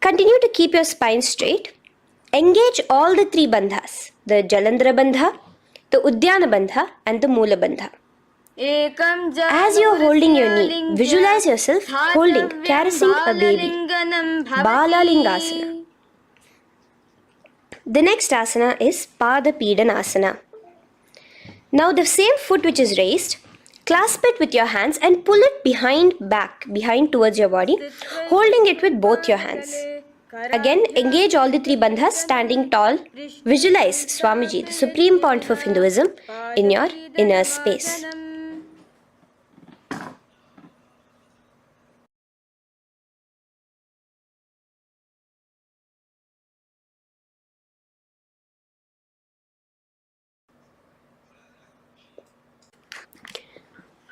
Continue to keep your spine straight. Engage all the three bandhas, the Jalandhara bandha, the Udyana bandha and the Moola bandha. As you are holding your knee, visualize yourself holding, caressing a baby. Balalingasana. The next asana is Pada Asana. Now the same foot which is raised, clasp it with your hands and pull it behind towards your body, holding it with both your hands. Again, engage all the three bandhas, standing tall. Visualize Swamiji, the Supreme Pontiff of Hinduism, in your inner space.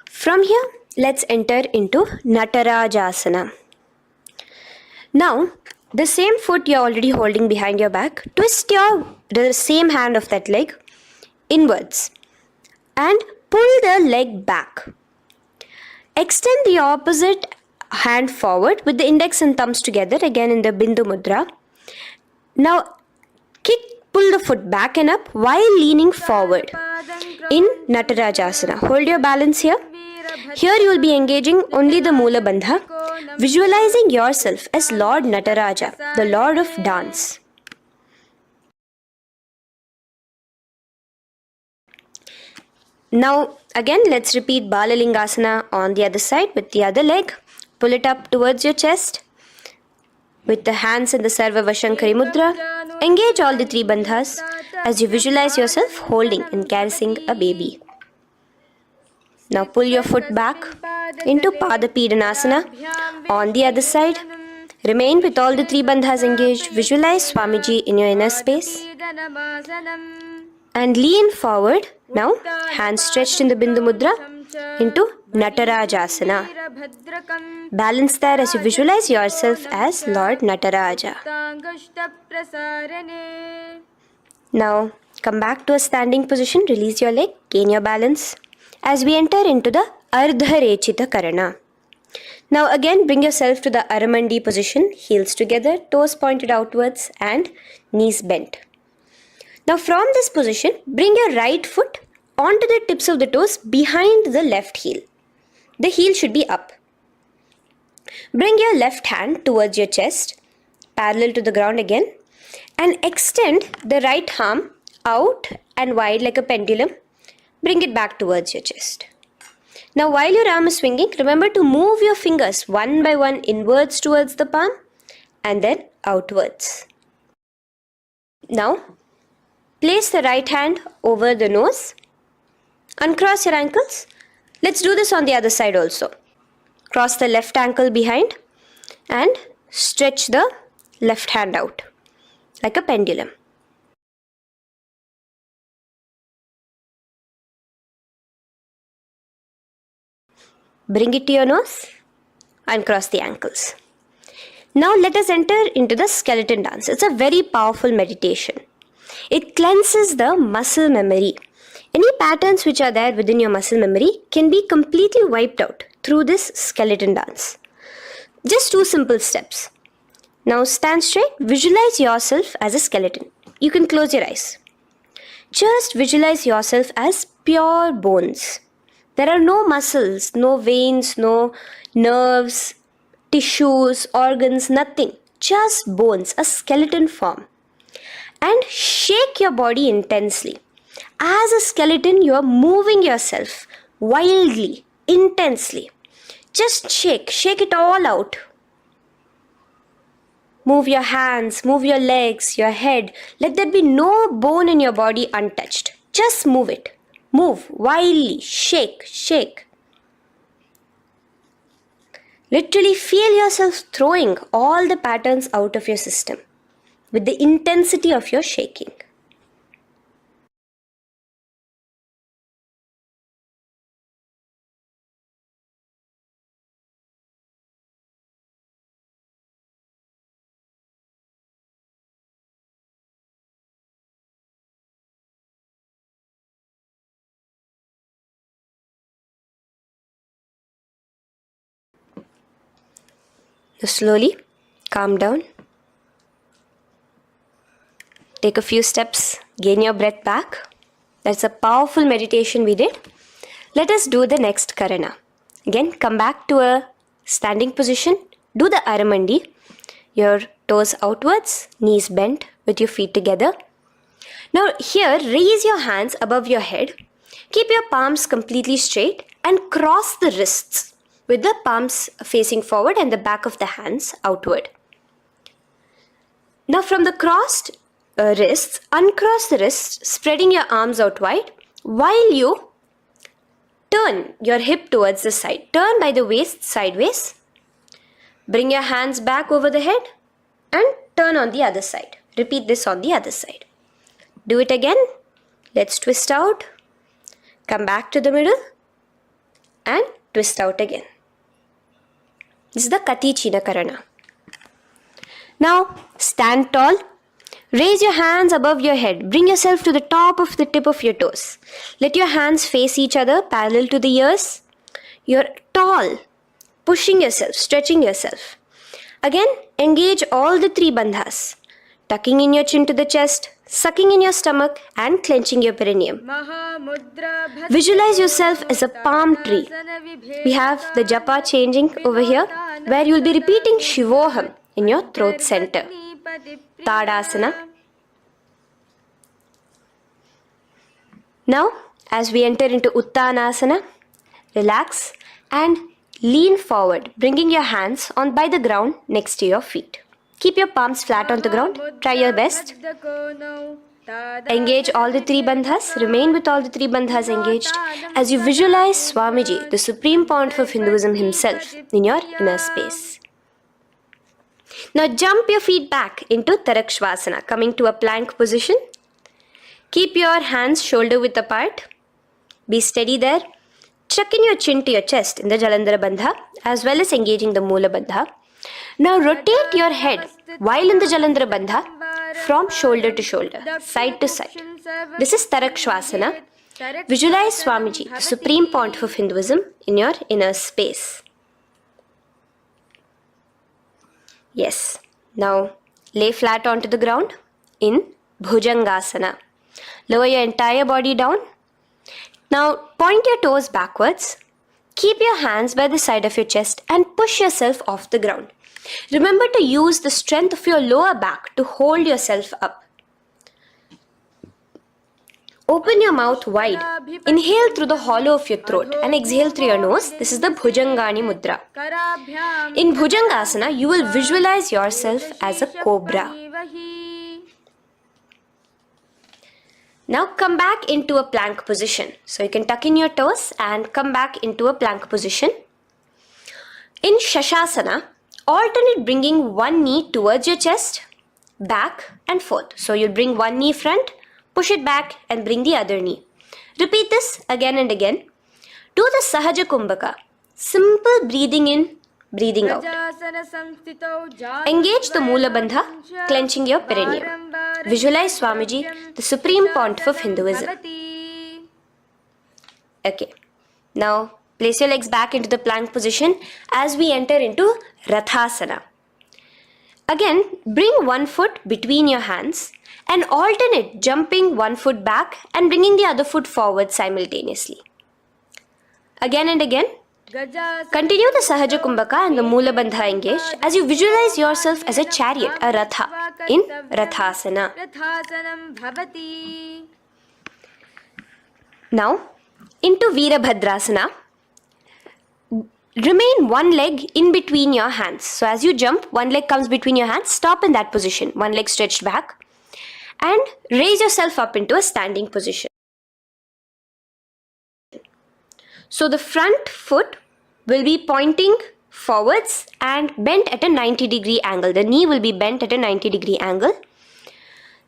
From here, let's enter into Natarajasana. Now, the same foot you're already holding behind your back, twist the same hand of that leg inwards and pull the leg back. Extend the opposite hand forward with the index and thumbs together, again in the Bindu Mudra. Now, pull the foot back and up while leaning forward in Natarajasana. Hold your balance here. Here you will be engaging only the Moola Bandha, visualizing yourself as Lord Nataraja, the Lord of Dance. Now again let's repeat Balalingasana on the other side with the other leg. Pull it up towards your chest with the hands in the Sarva Vashankari Mudra. Engage all the three bandhas as you visualize yourself holding and caressing a baby. Now pull your foot back into Pada Asana on the other side. Remain with all the three bandhas engaged. Visualize Swamiji in your inner space. And lean forward. Now, hands stretched in the Bindu Mudra into Natarajasana. Balance there as you visualize yourself as Lord Nataraja. Now, come back to a standing position. Release your leg. Gain your balance. As we enter into the Ardharechita Karana. Now again bring yourself to the Aramandi position, heels together, toes pointed outwards and knees bent. Now from this position, bring your right foot onto the tips of the toes behind the left heel. The heel should be up. Bring your left hand towards your chest, parallel to the ground again, and extend the right arm out and wide like a pendulum. Bring it back towards your chest. Now while your arm is swinging, remember to move your fingers one by one inwards towards the palm and then outwards. Now place the right hand over the nose. Uncross your ankles. Let's do this on the other side also. Cross the left ankle behind and stretch the left hand out like a pendulum. Bring it to your nose and cross the ankles. Now let us enter into the skeleton dance. It's a very powerful meditation. It cleanses the muscle memory. Any patterns which are there within your muscle memory can be completely wiped out through this skeleton dance. Just 2 simple steps. Now stand straight. Visualize yourself as a skeleton. You can close your eyes. Just visualize yourself as pure bones. There are no muscles, no veins, no nerves, tissues, organs, nothing. Just bones, a skeleton form. And shake your body intensely. As a skeleton, you are moving yourself wildly, intensely. Just shake it all out. Move your hands, move your legs, your head. Let there be no bone in your body untouched. Just move it. Move wildly, shake. Literally feel yourself throwing all the patterns out of your system with the intensity of your shaking. Now slowly calm down Take a few steps, gain your breath back. That's a powerful meditation we did. Let us do the next Karana. Again, come back to a standing position. Do the Aramandi. Your toes outwards, knees bent with your feet together. Now here, raise your hands above your head. Keep your palms completely straight and cross the wrists with the palms facing forward and the back of the hands outward. Now from the crossed wrists, uncross the wrists, spreading your arms out wide while you turn your hip towards the side. Turn by the waist sideways. Bring your hands back over the head and turn on the other side. Repeat this on the other side. Do it again. Let's twist out. Come back to the middle and twist out again. This is the Kati China Karana. Now stand tall. Raise your hands above your head. Bring yourself to the top of the tip of your toes. Let your hands face each other parallel to the ears. You're tall, pushing yourself, stretching yourself. Again, engage all the three bandhas. Tucking in your chin to the chest, sucking in your stomach and clenching your perineum. Visualize yourself as a palm tree. We have the japa changing over here where you will be repeating Shivoham in your throat center. Tadasana. Now, as we enter into Uttanasana, relax and lean forward, bringing your hands on by the ground next to your feet. Keep your palms flat on the ground. Try your best. Engage all the three bandhas. Remain with all the three bandhas engaged as you visualize Swamiji, the Supreme Pontiff of Hinduism himself, in your inner space. Now jump your feet back into Tarakshvasana, coming to a plank position. Keep your hands shoulder width apart. Be steady there. Chuck in your chin to your chest in the Jalandhara Bandha as well as engaging the Moola Bandha. Now rotate your head while in the Jalandhara Bandha from shoulder to shoulder, side to side. This is Tarakshvasana. Visualize Swamiji, the Supreme Pontiff of Hinduism, in your inner space. Yes. Now lay flat onto the ground in Bhujangasana. Lower your entire body down. Now point your toes backwards. Keep your hands by the side of your chest and push yourself off the ground. Remember to use the strength of your lower back to hold yourself up. Open your mouth wide. Inhale through the hollow of your throat and exhale through your nose. This is the Bhujangani Mudra. In Bhujangasana, you will visualize yourself as a cobra. Now come back into a plank position. So you can tuck in your toes and come back into a plank position. In Shashasana, alternate bringing one knee towards your chest, back and forth. So you'll bring one knee front, push it back and bring the other knee. Repeat this again and again. Do the Sahaja Kumbhaka. Simple breathing in, breathing out. Engage the Moola Bandha, clenching your perineum. Visualize Swamiji, the Supreme Pontiff of Hinduism. Okay. Now place your legs back into the plank position as we enter into Rathasana. Again, bring one foot between your hands and alternate jumping one foot back and bringing the other foot forward simultaneously. Again and again. Continue the Sahaja Kumbhaka and the Moola Bandha engaged as you visualize yourself as a chariot, a Ratha, in Rathasana. Now, into Veerabhadrasana. Remain one leg in between your hands. So as you jump, one leg comes between your hands. Stop in that position. One leg stretched back. And raise yourself up into a standing position. So the front foot will be pointing forwards and bent at a 90-degree angle. The knee will be bent at a 90-degree angle.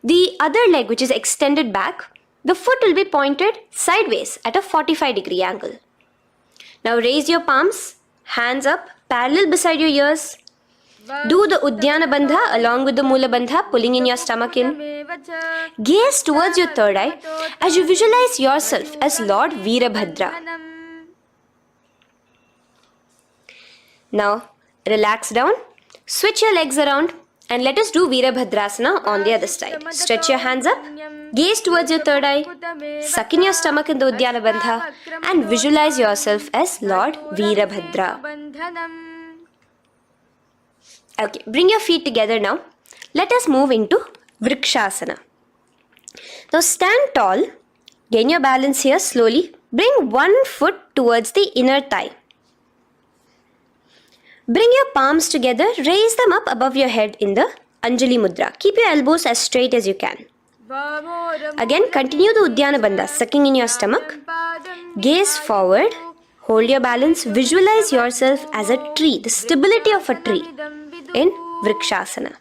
The other leg, which is extended back, the foot will be pointed sideways at a 45-degree angle. Now raise your palms, hands up, parallel beside your ears. Do the Uddiyana Bandha along with the Moola Bandha, pulling in your stomach in. Gaze towards your third eye as you visualize yourself as Lord Veerabhadra. Now relax down, switch your legs around And let us do Virabhadrasana on the other side. Stretch your hands up, gaze towards your third eye, suck in your stomach in the Uddiyana Bandha, and visualize yourself as Lord Virabhadra. Okay, bring your feet together now. Let us move into Vrikshasana. Now stand tall, gain your balance here slowly. Bring one foot towards the inner thigh. Bring your palms together, raise them up above your head in the Anjali Mudra. Keep your elbows as straight as you can. Again, continue the Uddiyana Bandha, sucking in your stomach. Gaze forward, hold your balance, visualize yourself as a tree, the stability of a tree in Vrikshasana.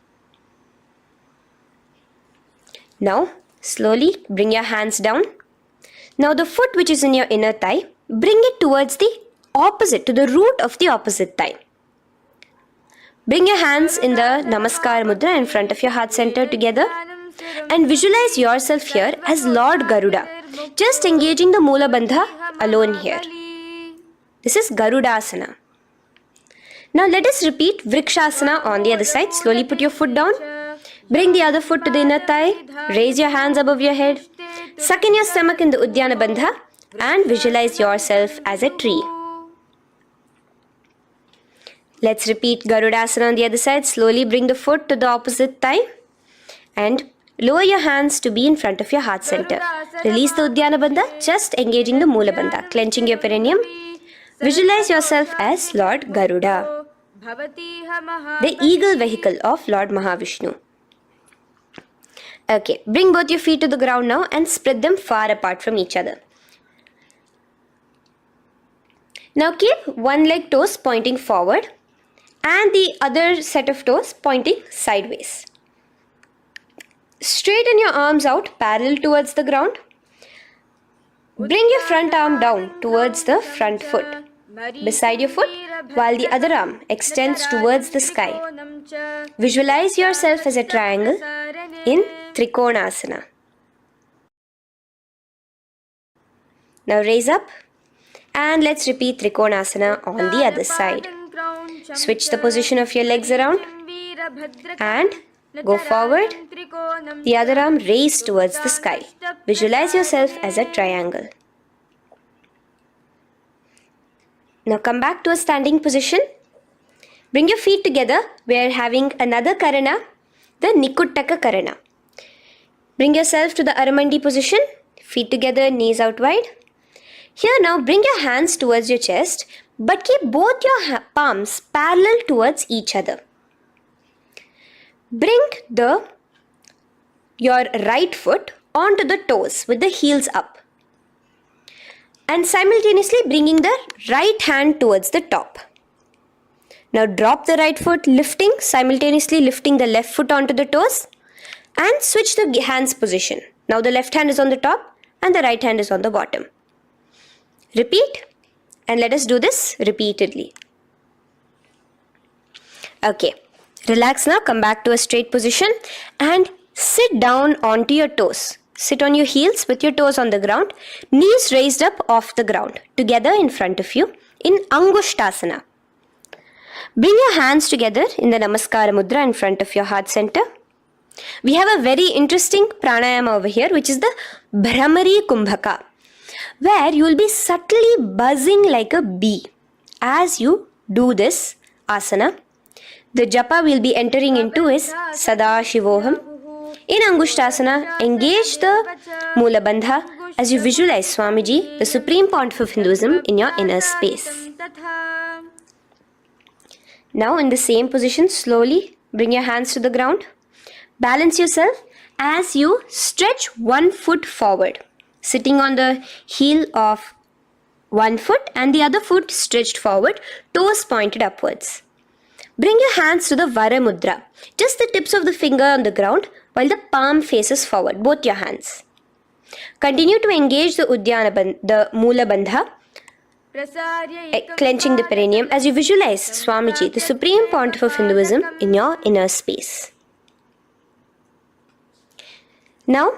Now, slowly bring your hands down. Now the foot which is in your inner thigh, bring it towards the opposite, to the root of the opposite thigh. Bring your hands in the Namaskar Mudra in front of your heart center together and visualize yourself here as Lord Garuda, just engaging the Moola Bandha alone here. This is Garudasana. Now let us repeat Vrikshasana on the other side. Slowly put your foot down. Bring the other foot to the inner thigh. Raise your hands above your head. Suck in your stomach in the Uddiyana Bandha and visualize yourself as a tree. Let's repeat Garudasana on the other side. Slowly bring the foot to the opposite thigh and lower your hands to be in front of your heart center. Release the Uddiyana Bandha, just engaging the Moola Bandha, clenching your perineum. Visualize yourself as Lord Garuda, the eagle vehicle of Lord Mahavishnu. Okay, bring both your feet to the ground now and spread them far apart from each other. Now keep one leg toes pointing forward and the other set of toes pointing sideways. Straighten your arms out parallel towards the ground. Bring your front arm down towards the front foot, beside your foot, while the other arm extends towards the sky. Visualize yourself as a triangle in Trikonasana. Now raise up and let's repeat Trikonasana on the other side. Switch the position of your legs around and go forward. The other arm raised towards the sky. Visualize yourself as a triangle. Now come back to a standing position. Bring your feet together. We are having another Karana, the Nikuttaka Karana. Bring yourself to the Aramandi position. Feet together, knees out wide. Here now bring your hands towards your chest, but keep both your palms parallel towards each other. Bring your right foot onto the toes with the heels up. And simultaneously bringing the right hand towards the top. Now drop the right foot, simultaneously lifting the left foot onto the toes and switch the hands position. Now the left hand is on the top and the right hand is on the bottom. Repeat and let us do this repeatedly. Okay, relax now, come back to a straight position and sit down onto your toes. Sit on your heels with your toes on the ground, knees raised up off the ground, together in front of you in Angushtasana. Bring your hands together in the Namaskara Mudra in front of your heart center. We have a very interesting pranayama over here, which is the Bhramari Kumbhaka, where you will be subtly buzzing like a bee as you do this asana. The japa we'll be entering into is Sadashivoham. In Angushtasana, engage the Moola Bandha as you visualize Swamiji, the Supreme Pontiff of Hinduism, in your inner space. Now in the same position, slowly bring your hands to the ground. Balance yourself as you stretch one foot forward, sitting on the heel of one foot and the other foot stretched forward, toes pointed upwards. Bring your hands to the Vara Mudra, just the tips of the finger on the ground while the palm faces forward, both your hands. Continue to engage the Moola Bandha, clenching the perineum as you visualize Swamiji, the Supreme Pontiff of Hinduism, in your inner space. Now,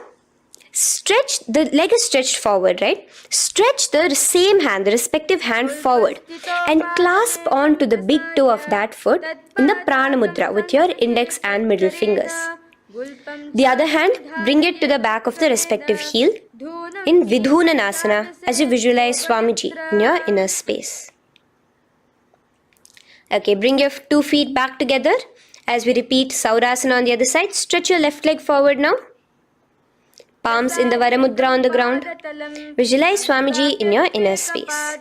Stretch, the leg is stretched forward, right? Stretch the same hand, the respective hand forward and clasp onto the big toe of that foot in the Prana Mudra with your index and middle fingers. The other hand, bring it to the back of the respective heel in Vidhunanasana as you visualize Swamiji in your inner space. Okay, bring your 2 feet back together as we repeat Saurasana on the other side. Stretch your left leg forward now. Palms in the Varamudra on the ground. Visualize Swamiji in your inner space.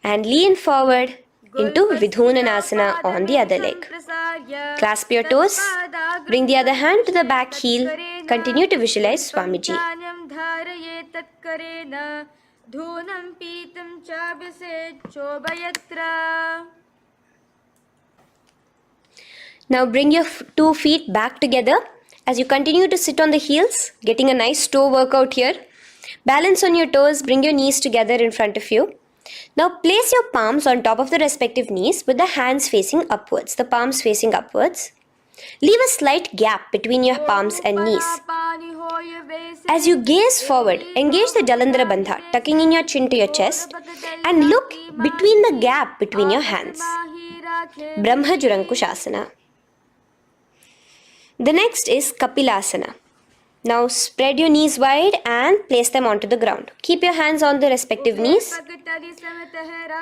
And lean forward into Vidhunanasana on the other leg. Clasp your toes. Bring the other hand to the back heel. Continue to visualize Swamiji. Now bring your 2 feet back together as you continue to sit on the heels, getting a nice toe workout here. Balance on your toes, bring your knees together in front of you. Now place your palms on top of the respective knees with the hands facing upwards, the palms facing upwards. Leave a slight gap between your palms and knees. As you gaze forward, engage the Jalandhara Bandha, tucking in your chin to your chest, and look between the gap between your hands. Brahma Jurankushasana. The next is Kapilasana. Now spread your knees wide and place them onto the ground. Keep your hands on the respective knees.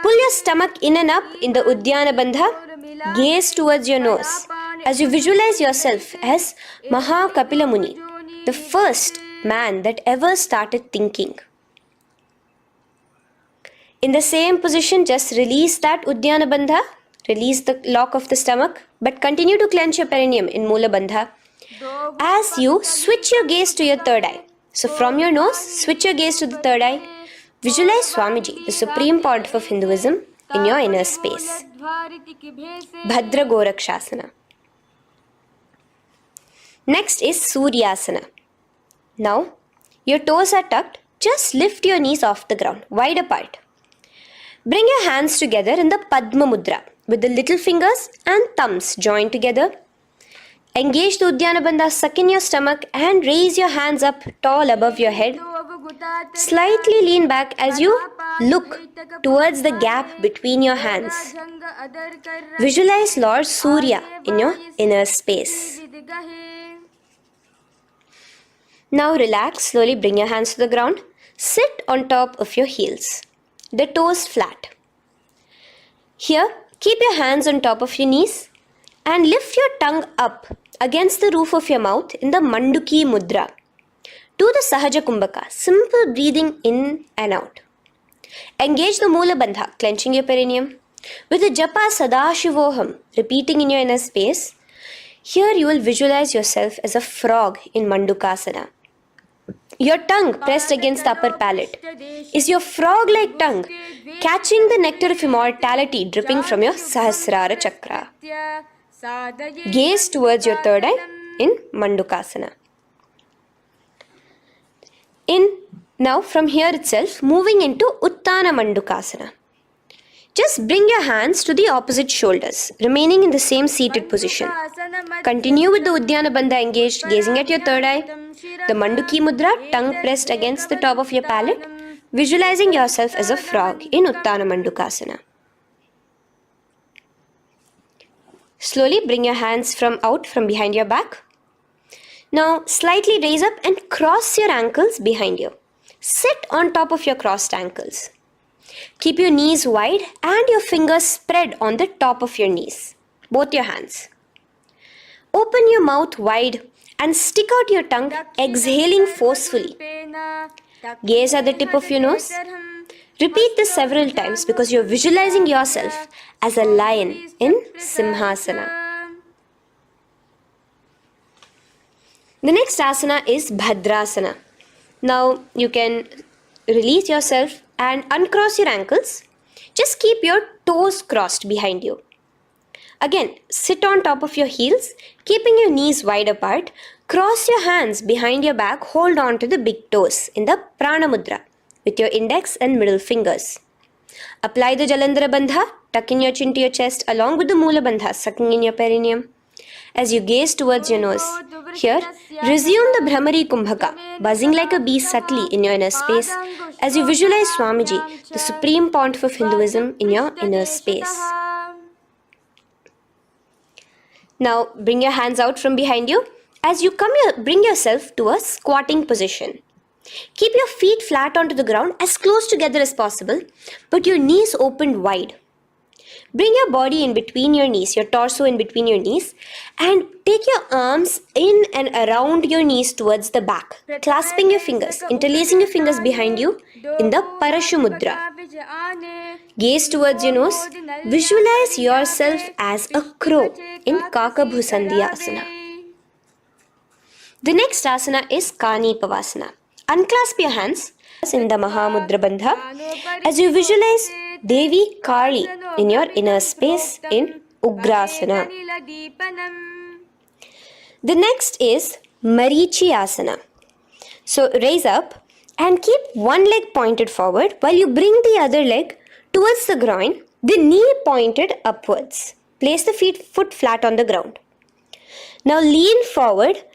Pull your stomach in and up in the Uddiyana Bandha. Gaze towards your nose as you visualize yourself as Maha Kapila Muni, the first man that ever started thinking. In the same position, just release that Uddiyana Bandha. Release the lock of the stomach, but continue to clench your perineum in Mula Bandha as you switch your gaze to your third eye. So from your nose, switch your gaze to the third eye. Visualize Swamiji, the Supreme Pontiff of Hinduism, in your inner space. Bhadra Gorakshasana. Next is Suryasana. Now, your toes are tucked. Just lift your knees off the ground, wide apart. Bring your hands together in the Padma Mudra with the little fingers and thumbs joined together. Engage the Uddiyana Bandha, suck in your stomach and raise your hands up tall above your head. Slightly lean back as you look towards the gap between your hands. Visualize Lord Surya in your inner space. Now relax, slowly bring your hands to the ground. Sit on top of your heels, the toes flat. Here, keep your hands on top of your knees and lift your tongue up against the roof of your mouth in the Manduki Mudra. Do the Sahaja Kumbhaka, simple breathing in and out. Engage the Mula Bandha, clenching your perineum. With the Japa Sadashivoham, repeating in your inner space, here you will visualize yourself as a frog in Mandukasana. Your tongue pressed against the upper palate. Is your frog-like tongue catching the nectar of immortality dripping from your Sahasrara Chakra? Gaze towards your third eye in Mandukasana. Now from here itself, moving into Uttana Mandukasana. Just bring your hands to the opposite shoulders, remaining in the same seated position. Continue with the Uddiyana Bandha engaged, gazing at your third eye. The Manduki Mudra, tongue pressed against the top of your palate, visualizing yourself as a frog in Uttana Mandukasana. Slowly bring your hands out from behind your back. Now slightly raise up and cross your ankles behind you. Sit on top of your crossed ankles. Keep your knees wide and your fingers spread on the top of your knees, both your hands. Open your mouth wide and stick out your tongue, exhaling forcefully. Gaze at the tip of your nose. Repeat this several times because you're visualizing yourself as a lion in Simhasana. The next asana is Bhadrasana. Now you can release yourself and uncross your ankles. Just keep your toes crossed behind you. Again, sit on top of your heels, keeping your knees wide apart. Cross your hands behind your back, hold on to the big toes in the Prana Mudra with your index and middle fingers. Apply the Jalandhara Bandha, tuck in your chin to your chest along with the Mula Bandha, sucking in your perineum. as you gaze towards your nose. Here, resume the Brahmari Kumbhaka, buzzing like a bee subtly in your inner space as you visualize Swamiji, the Supreme Pontiff of Hinduism, in your inner space. Now, bring your hands out from behind you. As you bring yourself to a squatting position. Keep your feet flat onto the ground as close together as possible, but your knees opened wide. Bring your body in between your knees, your torso in between your knees, and take your arms in and around your knees towards the back, clasping your fingers, interlacing your fingers behind you in the Parashumudra. Gaze towards your nose. Visualize yourself as a crow in Kakabhusandhyasana. The next asana is Kanipavasana. Unclasp your hands in the Mahamudra Bandha as you visualize Devi Kali in your inner space in Ugrasana. The next is Marichiyasana. So raise up and keep one leg pointed forward while you bring the other leg towards the groin, the knee pointed upwards. Place the foot flat on the ground. Now lean forward.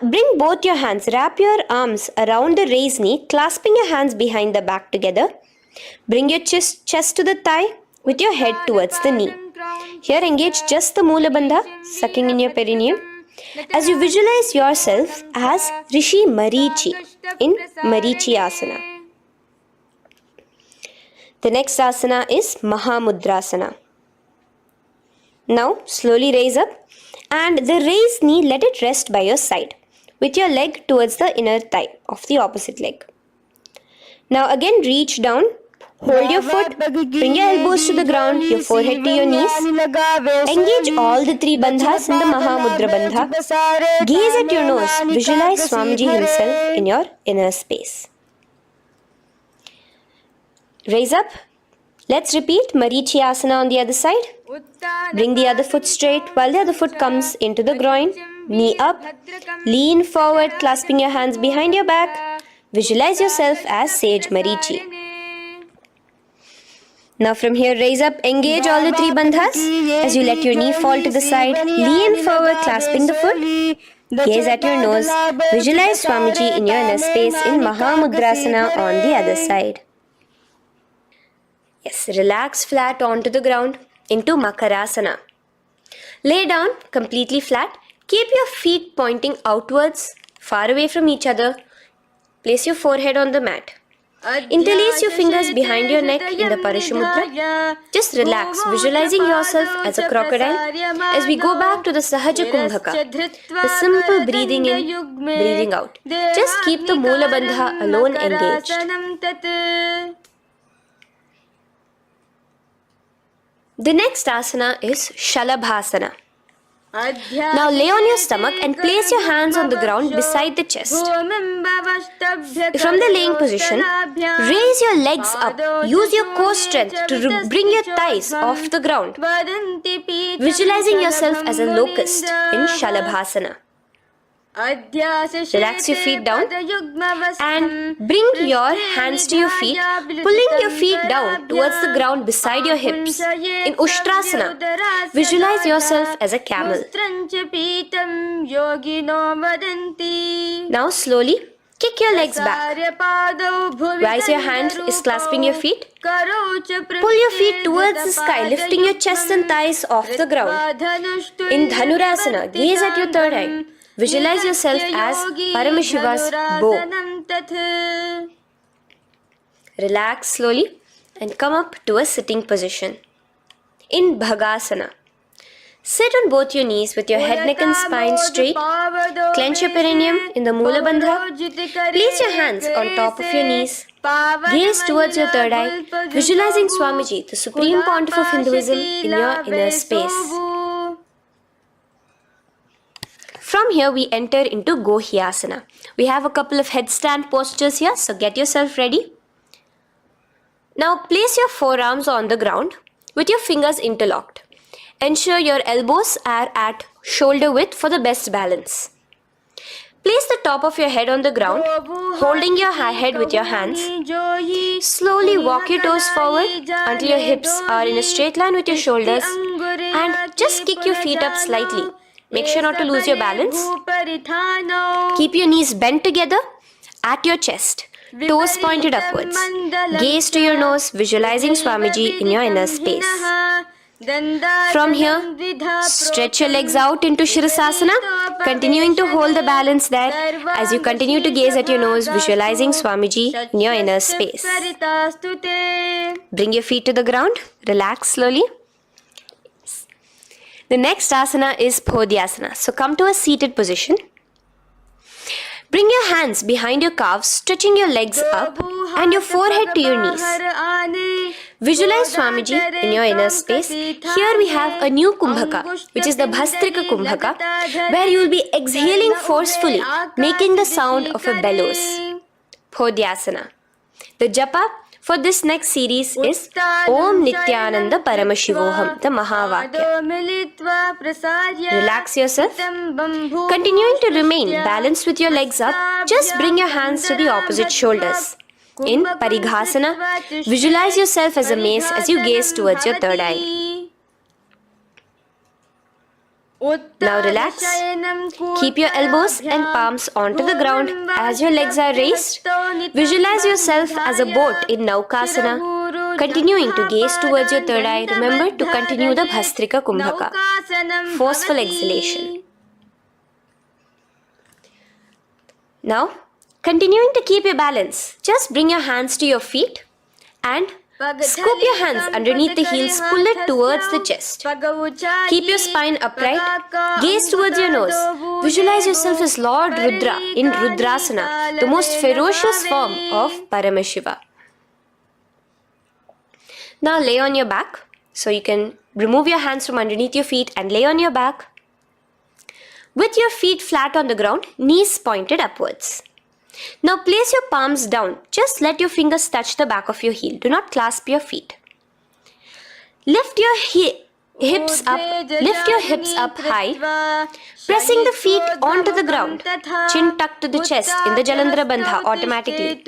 Bring both your hands, wrap your arms around the raised knee, clasping your hands behind the back together. Bring your chest to the thigh with your head towards the knee. Here engage just the Moola Bandha, sucking in your perineum, as you visualize yourself as Rishi Marichi in Marichiyasana. The next asana is Mahamudrasana. Now slowly raise up. And the raised knee, let it rest by your side with your leg towards the inner thigh of the opposite leg. Now again reach down, hold your foot, bring your elbows to the ground, your forehead to your knees. Engage all the three bandhas in the Mahamudra Bandha. Gaze at your nose, visualize Swamiji himself in your inner space. Raise up. Let's repeat Marichiyasana on the other side. Bring the other foot straight while the other foot comes into the groin. Knee up. Lean forward, clasping your hands behind your back. Visualize yourself as Sage Marichi. Now from here, raise up, engage all the three bandhas. As you let your knee fall to the side, lean forward, clasping the foot. Gaze at your nose. Visualize Swamiji in your inner space in Mahamudrasana on the other side. Yes, relax flat onto the ground into Makarasana. Lay down completely flat. Keep your feet pointing outwards, far away from each other. Place your forehead on the mat. Interlace your fingers behind your neck in the Parashumudra. Just relax, visualizing yourself as a crocodile as we go back to the Sahaja Kumbhaka, the simple breathing in, breathing out. Just keep the Moola Bandha alone engaged. The next asana is Shalabhasana. Now lay on your stomach and place your hands on the ground beside the chest. From the laying position, raise your legs up. Use your core strength to bring your thighs off the ground. Visualizing yourself as a locust in Shalabhasana. Relax your feet down and bring your hands to your feet, pulling your feet down towards the ground beside your hips. In Ushtrasana, visualize yourself as a camel. Now slowly kick your legs back. Rise your hand is clasping your feet. Pull your feet towards the sky, lifting your chest and thighs off the ground. In Dhanurasana, gaze at your third eye. Visualize yourself as Paramashiva's bow. Relax slowly and come up to a sitting position. In Bhagasana, sit on both your knees with your head, neck and spine straight. Clench your perineum in the Moola Bandha. Place your hands on top of your knees. Gaze towards your third eye, visualizing Swamiji, the Supreme Pontiff of Hinduism, in your inner space. From here, we enter into Gohyasana. We have a couple of headstand postures here, so get yourself ready. Now, place your forearms on the ground with your fingers interlocked. Ensure your elbows are at shoulder width for the best balance. Place the top of your head on the ground, holding your head with your hands. Slowly walk your toes forward until your hips are in a straight line with your shoulders and just kick your feet up slightly. Make sure not to lose your balance. Keep your knees bent together at your chest. Toes pointed upwards. Gaze to your nose, visualizing Swamiji in your inner space. From here, stretch your legs out into Shirasasana, continuing to hold the balance there as you continue to gaze at your nose, visualizing Swamiji in your inner space. Bring your feet to the ground, relax slowly. The next asana is Podhyasana. So come to a seated position. Bring your hands behind your calves, stretching your legs up and your forehead to your knees. Visualize Swamiji in your inner space. Here we have a new Kumbhaka, which is the Bhastrika Kumbhaka, where you will be exhaling forcefully, making the sound of a bellows. Podhyasana. The japa for this next series is Om Nityananda Paramashivoham, the Mahavakya. Relax yourself. Continuing to remain balanced with your legs up, just bring your hands to the opposite shoulders. In Parighasana, visualize yourself as a mace as you gaze towards your third eye. Now relax. Keep your elbows and palms onto the ground as your legs are raised. Visualize yourself as a boat in Naukasana. Continuing to gaze towards your third eye, remember to continue the Bhastrika Kumbhaka. Forceful exhalation. Now, continuing to keep your balance, just bring your hands to your feet and scoop your hands underneath the heels, pull it towards the chest. Keep your spine upright, gaze towards your nose. Visualize yourself as Lord Rudra in Rudrasana, the most ferocious form of Paramashiva. Now lay on your back, so you can remove your hands from underneath your feet and lay on your back. With your feet flat on the ground, knees pointed upwards. Now place your palms down. Just let your fingers touch the back of your heel. Do not clasp your feet. Lift your hips up high, pressing the feet onto the ground. Chin tucked to the chest in the Jalandhara Bandha automatically.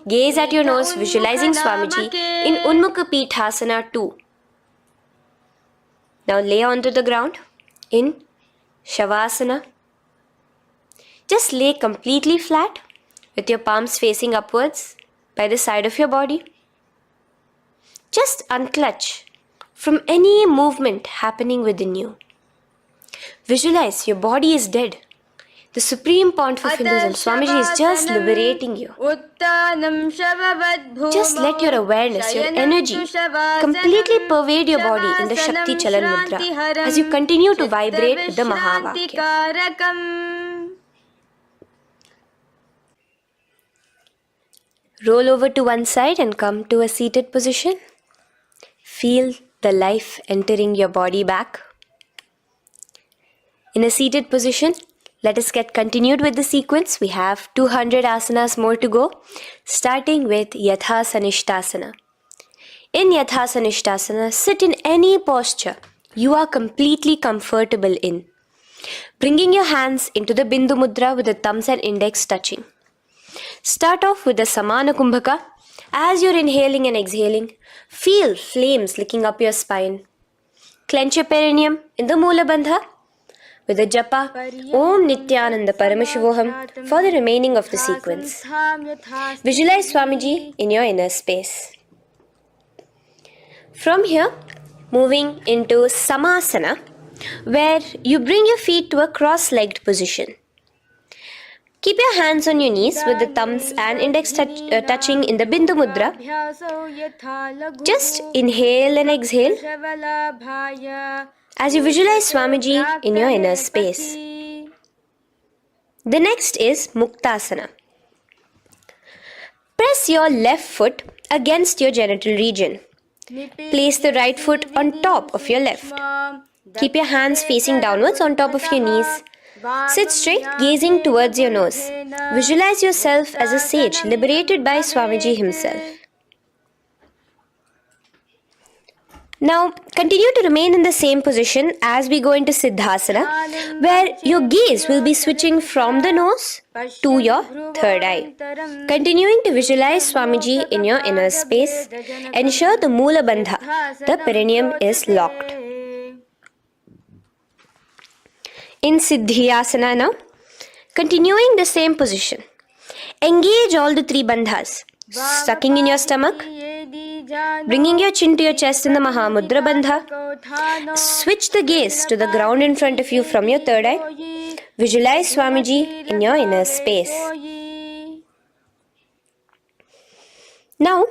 Gaze at your nose, visualizing Swamiji in Unmukha Pithasana 2. Now lay onto the ground in Shavasana. Just lay completely flat with your palms facing upwards by the side of your body. Just unclutch from any movement happening within you. Visualize your body is dead. The Supreme Pontiff of Hinduism, Swamiji, is just liberating you. Just let your awareness, your energy completely pervade your body in the Shakti Chalan Mudra as you continue to vibrate with the Mahavakya. Roll over to one side and come to a seated position. Feel the life entering your body back. In a seated position, let us get continued with the sequence. We have 200 asanas more to go, starting with Yathasanishtasana. In Yathasanishtasana, sit in any posture you are completely comfortable in. Bringing your hands into the Bindu Mudra with the thumbs and index touching. Start off with the Samana Kumbhaka. As you're inhaling and exhaling, feel flames licking up your spine. Clench your perineum in the Moola Bandha with the japa Om Nityananda Paramashivoham for the remaining of the sequence. Visualize Swamiji in your inner space. From here, moving into Samasana, where you bring your feet to a cross-legged position. Keep your hands on your knees with the thumbs and index touching in the Bindu Mudra. Just inhale and exhale as you visualize Swamiji in your inner space. The next is Muktasana. Press your left foot against your genital region. Place the right foot on top of your left. Keep your hands facing downwards on top of your knees. Sit straight, gazing towards your nose. Visualize yourself as a sage liberated by Swamiji himself. Now, continue to remain in the same position as we go into Siddhasana, where your gaze will be switching from the nose to your third eye. Continuing to visualize Swamiji in your inner space, ensure the Moola Bandha, the perineum, is locked. in Siddhyasana now. Continuing the same position. Engage all the three bandhas. Sucking in your stomach, bringing your chin to your chest in the Mahamudra Bandha. Switch the gaze to the ground in front of you from your third eye. Visualize Swamiji in your inner space. Now,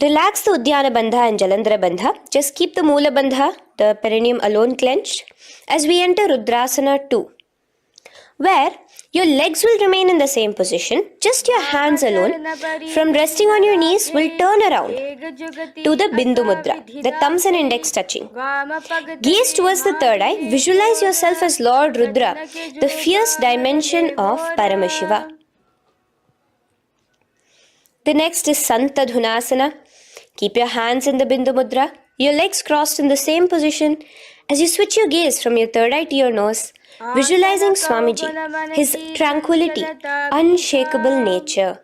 relax the Uddiyana Bandha and Jalandhara Bandha. Just keep the Moola Bandha, the perineum alone clenched, as we enter Rudrasana 2, where your legs will remain in the same position, just your hands alone, from resting on your knees, will turn around to the Bindu Mudra, the thumbs and index touching. Gaze towards the third eye, visualize yourself as Lord Rudra, the fierce dimension of Paramashiva. The next is Santadhunasana. Keep your hands in the Bindu Mudra, your legs crossed in the same position. As you switch your gaze from your third eye to your nose, visualizing Swamiji, his tranquility, unshakable nature.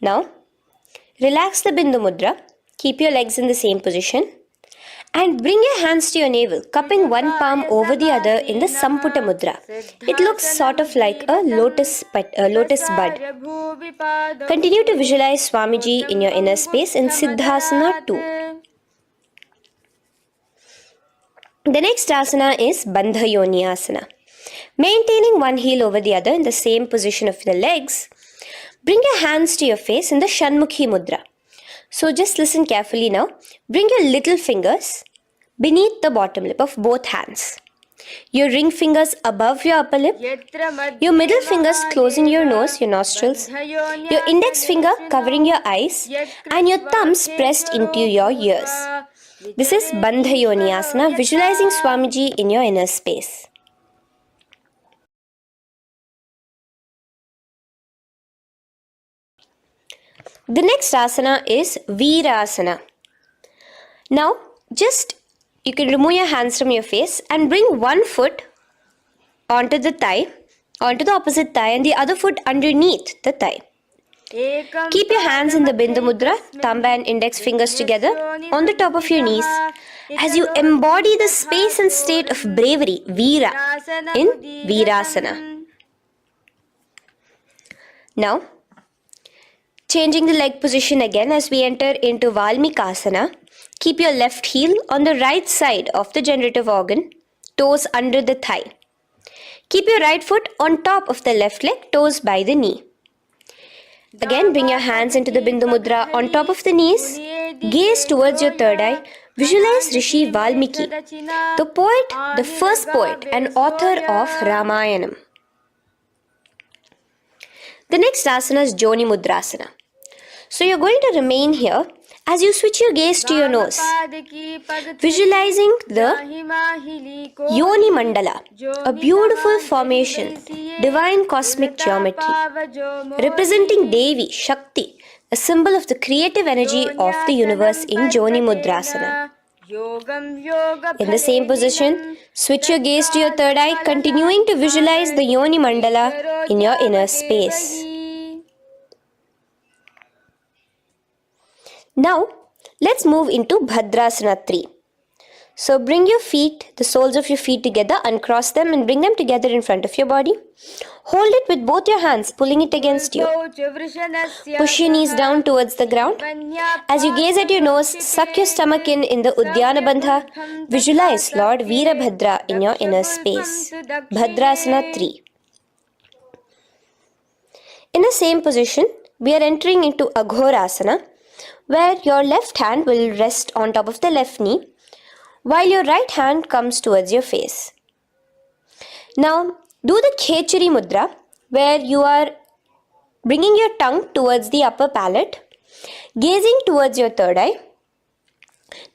Now, relax the Bindu Mudra, keep your legs in the same position, and bring your hands to your navel, cupping one palm over the other in the Samputa Mudra. It looks sort of like a lotus bud. Continue to visualize Swamiji in your inner space in Siddhasana 2. The next asana is Bandha Yoni Asana. Maintaining one heel over the other in the same position of the legs, bring your hands to your face in the Shanmukhi Mudra. So just listen carefully now. Bring your little fingers beneath the bottom lip of both hands. Your ring fingers above your upper lip. Your middle fingers closing your nose, your nostrils. Your index finger covering your eyes. And your thumbs pressed into your ears. This is Bandha Yoni Asana, visualizing Swamiji in your inner space. The next asana is Virasana. Now, you can remove your hands from your face and bring one foot onto the opposite thigh, and the other foot underneath the thigh. Keep your hands in the Bindu Mudra, thumb and index fingers together on the top of your knees as you embody the space and state of bravery, Veera, in Virasana. Now, changing the leg position again as we enter into Valmikasana. Keep your left heel on the right side of the generative organ, toes under the thigh. Keep your right foot on top of the left leg, toes by the knee. Again, bring your hands into the Bindu Mudra on top of the knees. Gaze towards your third eye. Visualize Rishi Valmiki, the poet, the first poet and author of Ramayanam. The next asana is Joni Mudrasana. So you're going to remain here as you switch your gaze to your nose, visualizing the Yoni Mandala, a beautiful formation, divine cosmic geometry, representing Devi, Shakti, a symbol of the creative energy of the universe in Joni Mudrasana. In the same position, switch your gaze to your third eye, continuing to visualize the Yoni Mandala in your inner space. Now, let's move into Bhadrasana 3. So bring your feet, the soles of your feet together, uncross them and bring them together in front of your body. Hold it with both your hands, pulling it against you. Push your knees down towards the ground. As you gaze at your nose, suck your stomach in the Uddiyana Bandha. Visualize Lord Veerabhadra in your inner space. Bhadrasana 3. In the same position, we are entering into Aghorasana, where your left hand will rest on top of the left knee, while your right hand comes towards your face. Now, do the Khechari Mudra, where you are bringing your tongue towards the upper palate, gazing towards your third eye.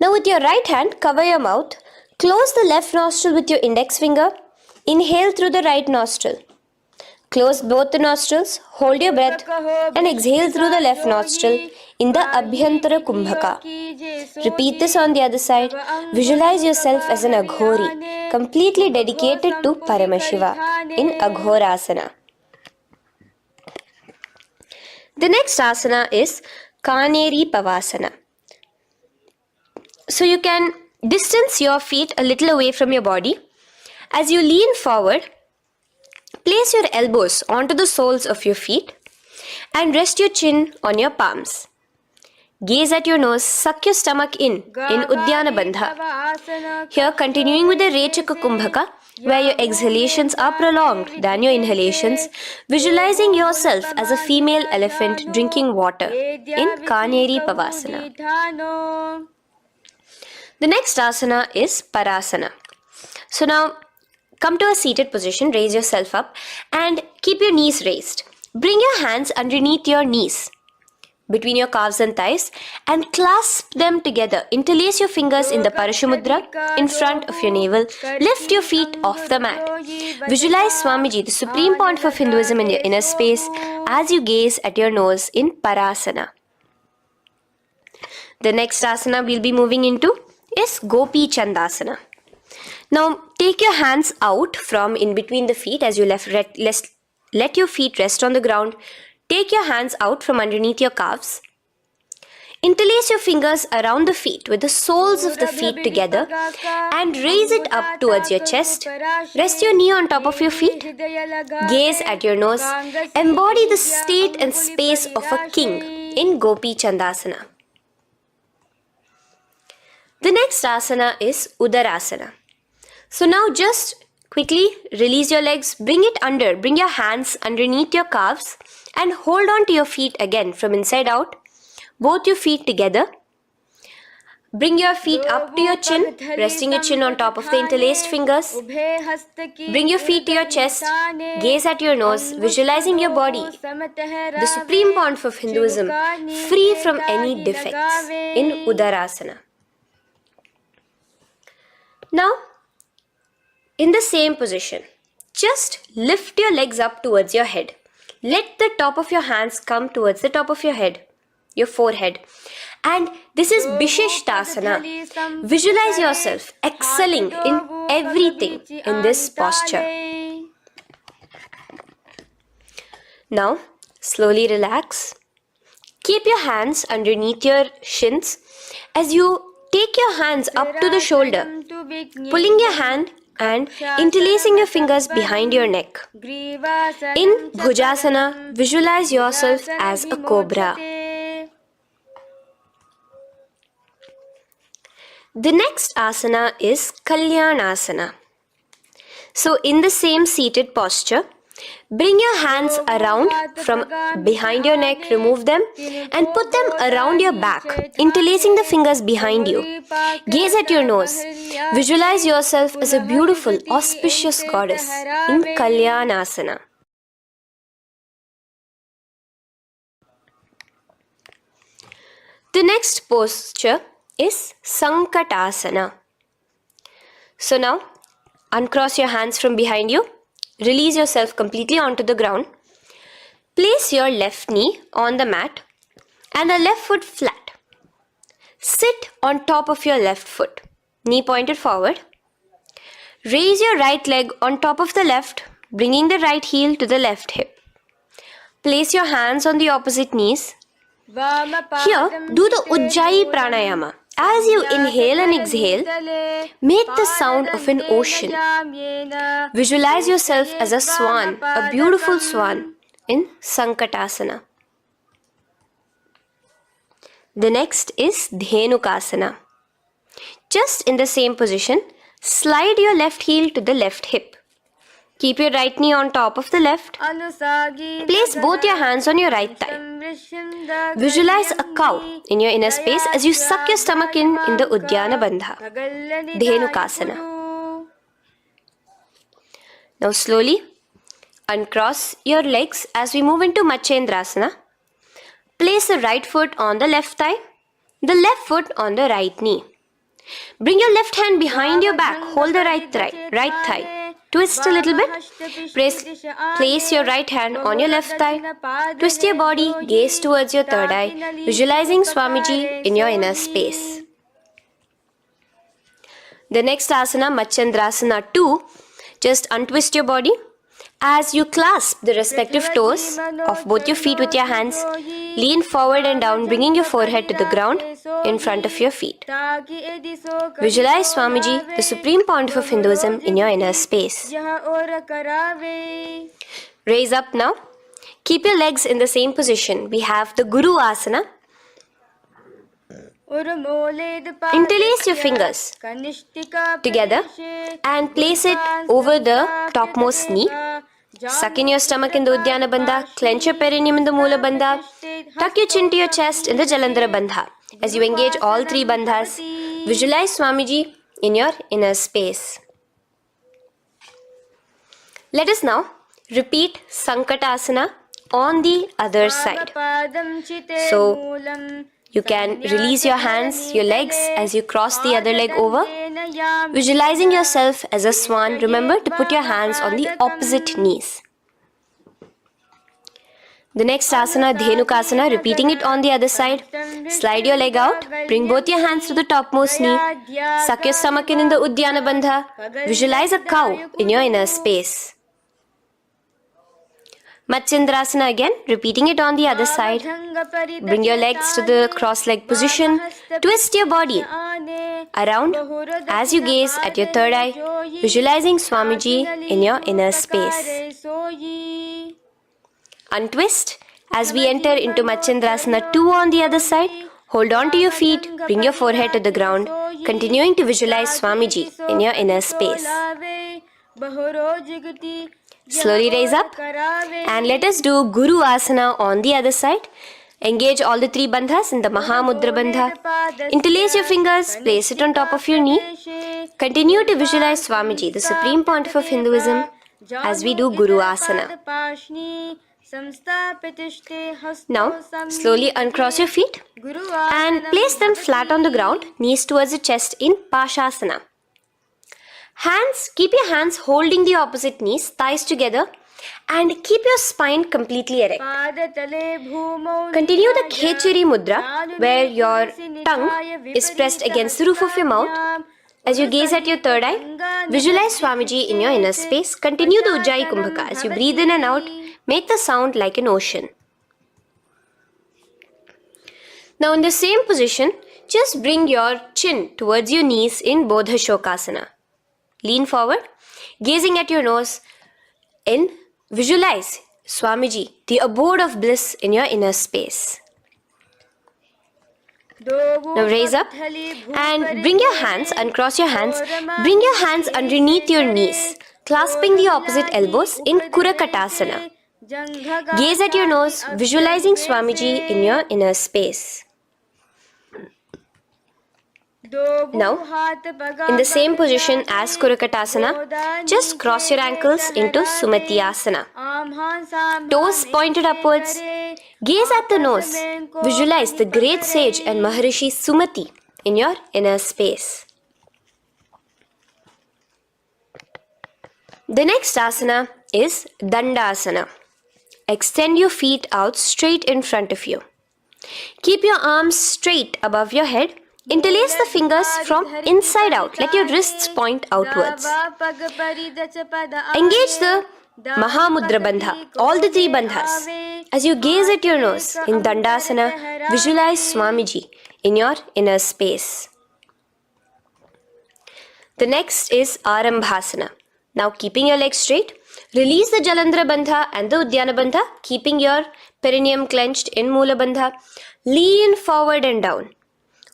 Now, with your right hand, cover your mouth, close the left nostril with your index finger, inhale through the right nostril. Close both the nostrils, hold your breath and exhale through the left nostril in the Abhyantara Kumbhaka. Repeat this on the other side. Visualize yourself as an Aghori, completely dedicated to Paramashiva in Aghorasana. The next asana is Kaneri Pavasana. So you can distance your feet a little away from your body. As you lean forward, place your elbows onto the soles of your feet and rest your chin on your palms. Gaze at your nose, suck your stomach in Uddiyana Bandha. Here, continuing with the Rechaka Kumbhaka, where your exhalations are prolonged than your inhalations, visualizing yourself as a female elephant drinking water in Kaneri Pavasana. The next asana is Parasana. So now, come to a seated position, raise yourself up and keep your knees raised. Bring your hands underneath your knees, between your calves and thighs, and clasp them together. Interlace your fingers in the Parashumudra in front of your navel. Lift your feet off the mat. Visualize Swamiji, the Supreme Pontiff of Hinduism, in your inner space as you gaze at your nose in Parasana. The next asana we'll be moving into is Gopi Chandasana. Now take your hands out from in between the feet as you let your feet rest on the ground. Take your hands out from underneath your calves. Interlace your fingers around the feet with the soles of the feet together and raise it up towards your chest. Rest your knee on top of your feet. Gaze at your nose. Embody the state and space of a king in Gopi Chandasana. The next asana is Udarasana. So now just quickly release your legs, bring your hands underneath your calves and hold on to your feet again from inside out, both your feet together. Bring your feet up to your chin, resting your chin on top of the interlaced fingers. Bring your feet to your chest, gaze at your nose, visualizing your body, the Supreme Pontiff of Hinduism, free from any defects in Udarasana. Now, in the same position, just lift your legs up towards your head. Let the top of your hands come towards the top of your head, your forehead. And this is Vishishtasana. Visualize yourself excelling in everything in this posture. Now, slowly relax. Keep your hands underneath your shins as you take your hands up to the shoulder, pulling your hand and interlacing your fingers behind your neck. In Bhujasana, visualize yourself as a cobra. The next asana is Kalyanasana. So in the same seated posture, bring your hands around from behind your neck, remove them and put them around your back, interlacing the fingers behind you. Gaze at your nose. Visualize yourself as a beautiful, auspicious goddess in Kalyanasana. The next posture is Sankatasana. So now, uncross your hands from behind you. Release yourself completely onto the ground. Place your left knee on the mat and the left foot flat. Sit on top of your left foot, knee pointed forward. Raise your right leg on top of the left, bringing the right heel to the left hip. Place your hands on the opposite knees. Here, do the Ujjayi Pranayama. As you inhale and exhale, make the sound of an ocean. Visualize yourself as a swan, a beautiful swan in Sankatasana. The next is Dhenukasana. Just in the same position, slide your left heel to the left hip. Keep your right knee on top of the left. Place both your hands on your right thigh. Visualize a cow in your inner space as you suck your stomach in the Uddiyana Bandha, Dhenukasana. Now slowly uncross your legs as we move into Matsyendrasana. Place the right foot on the left thigh, the left foot on the right knee. Bring your left hand behind your back, hold the right thigh. Twist a little bit. Place your right hand on your left thigh. Twist your body, gaze towards your third eye, visualizing Swamiji in your inner space. The next asana, Matsyendrasana 2, just untwist your body. As you clasp the respective toes of both your feet with your hands, lean forward and down, bringing your forehead to the ground in front of your feet. Visualize Swamiji, the Supreme Pontiff of Hinduism, in your inner space. Raise up now. Keep your legs in the same position. We have the Guru Asana. Interlace your fingers together and place it over the topmost knee. Suck in your stomach in the Uddiyana Bandha. Clench your perineum in the Moola Bandha. Tuck your chin to your chest in the Jalandhara Bandha. As you engage all three bandhas, visualize Swamiji in your inner space. Let us now repeat Sankatasana on the other side. So, you can release your hands, your legs as you cross the other leg over. Visualizing yourself as a swan, remember to put your hands on the opposite knees. The next asana, Dhenukasana, repeating it on the other side. Slide your leg out, bring both your hands to the topmost knee. Suck your stomach in the Uddiyana Bandha. Visualize a cow in your inner space. Matsyendrasana again, repeating it on the other side. Bring your legs to the cross-leg position. Twist your body around as you gaze at your third eye, visualizing Swamiji in your inner space. Untwist as we enter into Matsyendrasana 2 on the other side. Hold on to your feet, bring your forehead to the ground, continuing to visualize Swamiji in your inner space. Slowly raise up and let us do Guru Asana on the other side. Engage all the three bandhas in the Mahamudra Bandha. Interlace your fingers, place it on top of your knee. Continue to visualize Swamiji, the Supreme Pontiff of Hinduism, as we do Guru Asana. Now, slowly uncross your feet and place them flat on the ground, knees towards the chest in Pashasana. Keep your hands holding the opposite knees, thighs together, and keep your spine completely erect. Continue the Khechari Mudra, where your tongue is pressed against the roof of your mouth. As you gaze at your third eye, visualize Swamiji in your inner space. Continue the Ujjayi Kumbhaka. As you breathe in and out, make the sound like an ocean. Now in the same position, just bring your chin towards your knees in Bodha Shokasana. Lean forward, gazing at your nose, and visualize Swamiji, the abode of bliss in your inner space. Now raise up and bring your hands, uncross your hands, bring your hands underneath your knees, clasping the opposite elbows in Kurakatasana. Gaze at your nose, visualizing Swamiji in your inner space. Now, in the same position as Kurakatasana, just cross your ankles into Sumati Asana. Toes pointed upwards. Gaze at the nose. Visualize the great sage and Maharishi Sumati in your inner space. The next asana is Dandasana. Extend your feet out straight in front of you. Keep your arms straight above your head. Interlace the fingers from inside out. Let your wrists point outwards. Engage the Mahamudra Bandha, all the three bandhas. As you gaze at your nose in Dandasana, visualize Swamiji in your inner space. The next is Arambhasana. Now keeping your legs straight, release the Jalandhara Bandha and the Uddiyana Bandha, keeping your perineum clenched in Moola Bandha. Lean forward and down.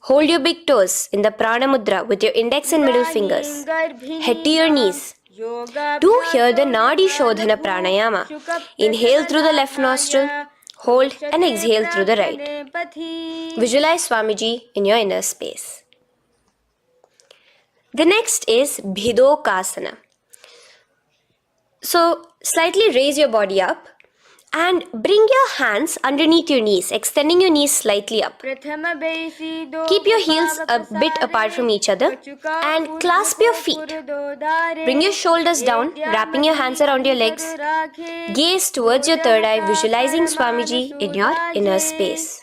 Hold your big toes in the Prana Mudra with your index and middle fingers. Head to your knees. Do here the Nadi Shodhana Pranayama. Inhale through the left nostril, hold and exhale through the right. Visualize Swamiji in your inner space. The next is Bhidokasana. So, slightly raise your body up and bring your hands underneath your knees, extending your knees slightly up. Keep your heels a bit apart from each other and clasp your feet. Bring your shoulders down, wrapping your hands around your legs. Gaze towards your third eye, visualizing Swamiji in your inner space.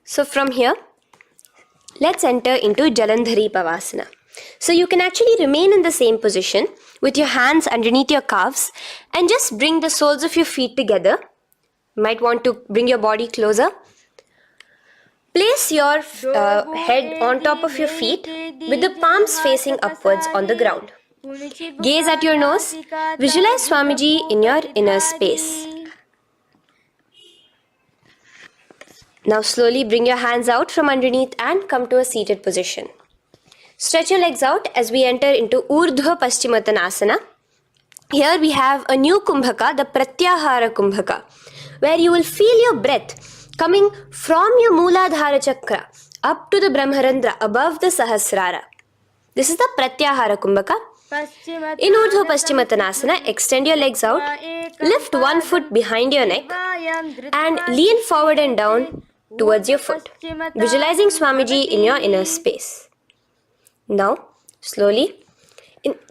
So from here, let's enter into Jalandhari Pavasana. So you can actually remain in the same position, with your hands underneath your calves and just bring the soles of your feet together. You might want to bring your body closer. Place your head on top of your feet with the palms facing upwards on the ground. Gaze at your nose. Visualize Swamiji in your inner space. Now slowly bring your hands out from underneath and come to a seated position. Stretch your legs out as we enter into Urdhva Paschimottanasana. Here we have a new Kumbhaka, the Pratyahara Kumbhaka, where you will feel your breath coming from your Mooladhara Chakra up to the Brahmarandra above the Sahasrara. This is the Pratyahara Kumbhaka. In Urdhva Paschimottanasana, extend your legs out, lift one foot behind your neck and lean forward and down towards your foot, visualizing Swamiji in your inner space. Now, slowly,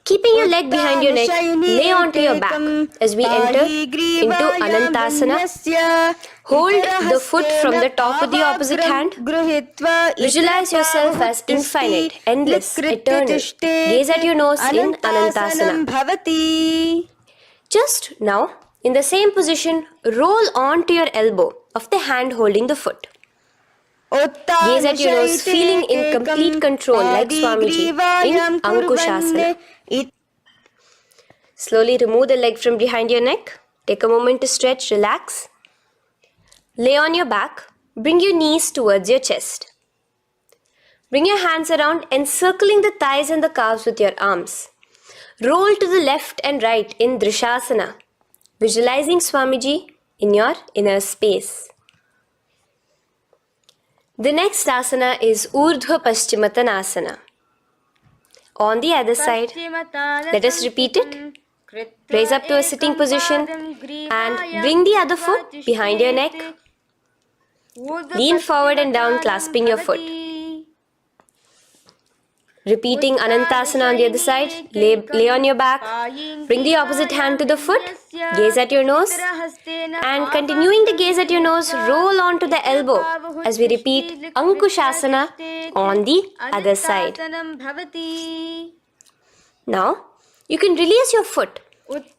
keeping your leg behind your neck, lay onto your back as we enter into Anantasana. Hold the foot from the top with the opposite hand. Visualize yourself as infinite, endless, eternal. Gaze at your nose in Anantasana. Just now, in the same position, roll onto your elbow of the hand holding the foot. Gaze at your nose, feeling in complete control like Swamiji in Ankushasana. Slowly remove the leg from behind your neck. Take a moment to stretch, relax. Lay on your back. Bring your knees towards your chest. Bring your hands around, encircling the thighs and the calves with your arms. Roll to the left and right in Drishasana, visualizing Swamiji in your inner space. The next asana is Urdhva Paschimottanasana. On the other side, let us repeat it. Raise up to a sitting position and bring the other foot behind your neck. Lean forward and down, clasping your foot. Repeating Anantasana on the other side, lay on your back, bring the opposite hand to the foot, gaze at your nose, and continuing to gaze at your nose, roll onto the elbow as we repeat Ankushasana on the other side. Now, you can release your foot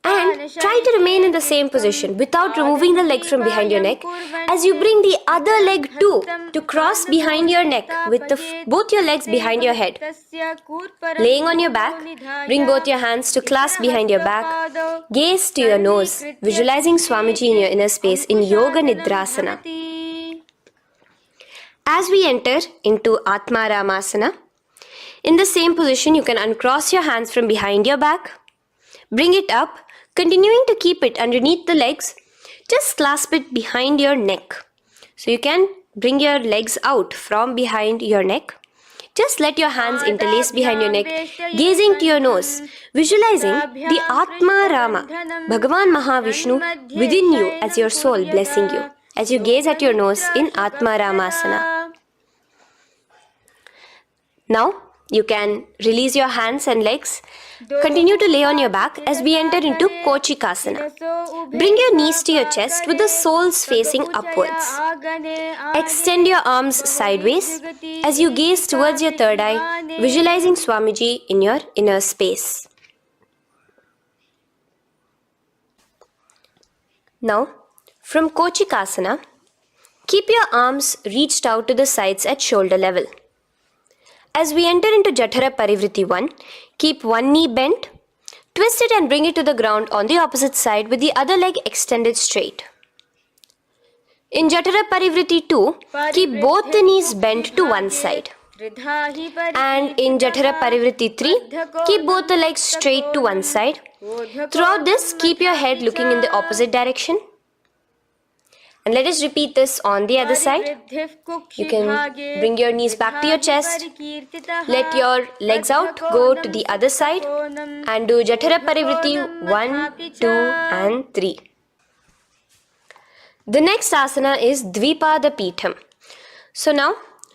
and try to remain in the same position without removing the leg from behind your neck as you bring the other leg too to cross behind your neck with both your legs behind your head. Laying on your back, bring both your hands to clasp behind your back. Gaze to your nose, visualizing Swamiji in your inner space in Yoga Nidrasana. As we enter into Atmaramasana, in the same position you can uncross your hands from behind your back. Bring it up, continuing to keep it underneath the legs. Just clasp it behind your neck. So you can bring your legs out from behind your neck. Just let your hands interlace behind your neck, gazing to your nose, visualizing the Atma Rama, Bhagavan Mahavishnu within you as your soul blessing you, as you gaze at your nose in Atma Ramasana. Now, you can release your hands and legs. Continue to lay on your back as we enter into Kochikasana. Bring your knees to your chest with the soles facing upwards. Extend your arms sideways as you gaze towards your third eye, visualizing Swamiji in your inner space. Now, from Kochikasana, keep your arms reached out to the sides at shoulder level. As we enter into Jatara Parivritti 1, keep one knee bent, twist it and bring it to the ground on the opposite side with the other leg extended straight. In Jatara Parivritti 2, keep both the knees bent to one side. And in Jatara Parivritti 3, keep both the legs straight to one side. Throughout this, keep your head looking in the opposite direction. And let us repeat this on the other side. You can bring your knees back to your chest. Let your legs out, go to the other side and do Jatara Parivritti 1, 2 and 3. The next asana is Dvipada Pitham. So now,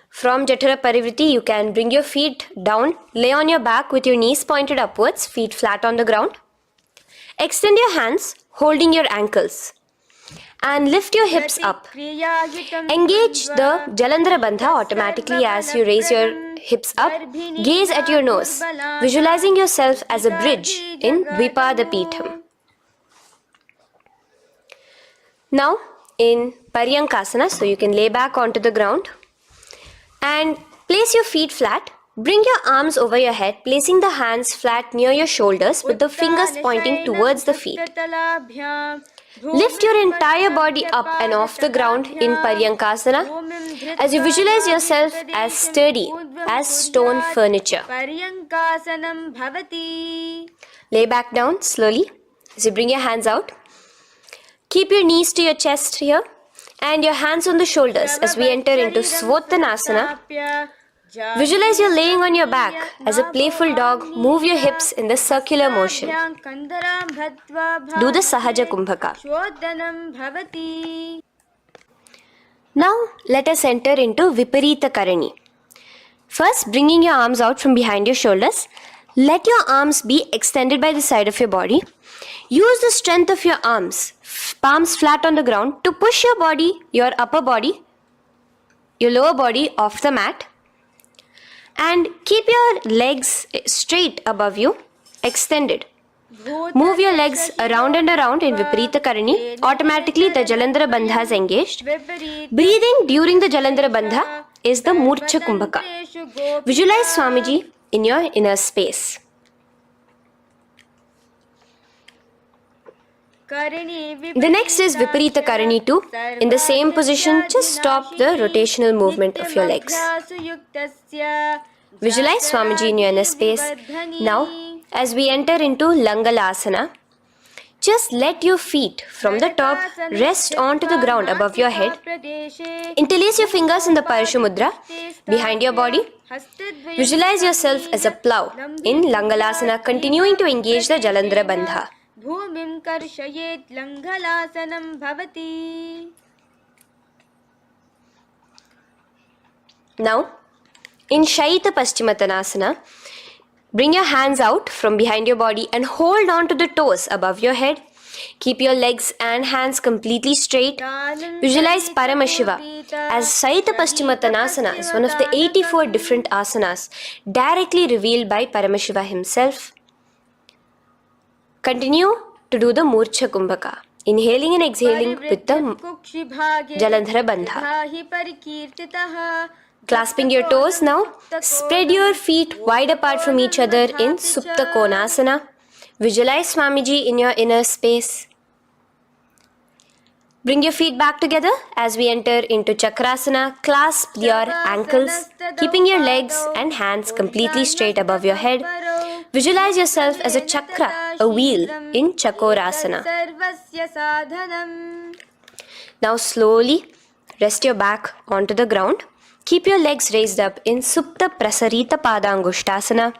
from Jatara Parivritti, you can bring your feet down, lay on your back with your knees pointed upwards, feet flat on the ground. Extend your hands, holding your ankles. And lift your hips up. Engage the Jalandhara Bandha automatically as you raise your hips up, gaze at your nose, visualizing yourself as a bridge in Dvipadapitham. Now in Paryankasana, so you can lay back onto the ground and place your feet flat. Bring your arms over your head, placing the hands flat near your shoulders with the fingers pointing towards the feet. Lift your entire body up and off the ground in Paryankasana as you visualize yourself as sturdy as stone furniture. Lay back down slowly as you bring your hands out. Keep your knees to your chest here and your hands on the shoulders as we enter into Svottanasana. Visualize you're laying on your back as a playful dog. Move your hips in the circular motion. Do the Sahaja Kumbhaka. Now let us enter into Viparita Karani. First, bringing your arms out from behind your shoulders. Let your arms be extended by the side of your body. Use the strength of your arms, palms flat on the ground, to push your body, your upper body, your lower body off the mat. And keep your legs straight above you, extended. Move your legs around and around in Viparita Karani. Automatically the Jalandhara Bandha is engaged. Breathing during the Jalandhara Bandha is the Murcha Kumbhaka. Visualize Swamiji in your inner space. The next is Viparita Karani 2. In the same position, just stop the rotational movement of your legs. Visualize Swamiji in your inner space. Now, as we enter into Langalasana, just let your feet from the top rest onto the ground above your head. Interlace your fingers in the Parashu Mudra behind your body. Visualize yourself as a plow in Langalasana, continuing to engage the Jalandhara Bandha. Bhumim karshayet Langalasanam bhavati. Now, in Shaita Paschimottanasana, bring your hands out from behind your body and hold on to the toes above your head. Keep your legs and hands completely straight. Visualize Paramashiva as Shaita Paschimottanasana is one of the 84 different asanas directly revealed by Paramashiva himself. Continue to do the Murcha Kumbhaka, inhaling and exhaling with the Jalandhara Bandha. Clasping your toes now, spread your feet wide apart from each other in Supta Konasana. Visualize Swamiji in your inner space. Bring your feet back together as we enter into Chakrasana. Clasp your ankles, keeping your legs and hands completely straight above your head. Visualize yourself as a chakra, a wheel in Chakorasana. Now slowly rest your back onto the ground. Keep your legs raised up in Supta Prasarita Padangushtasana.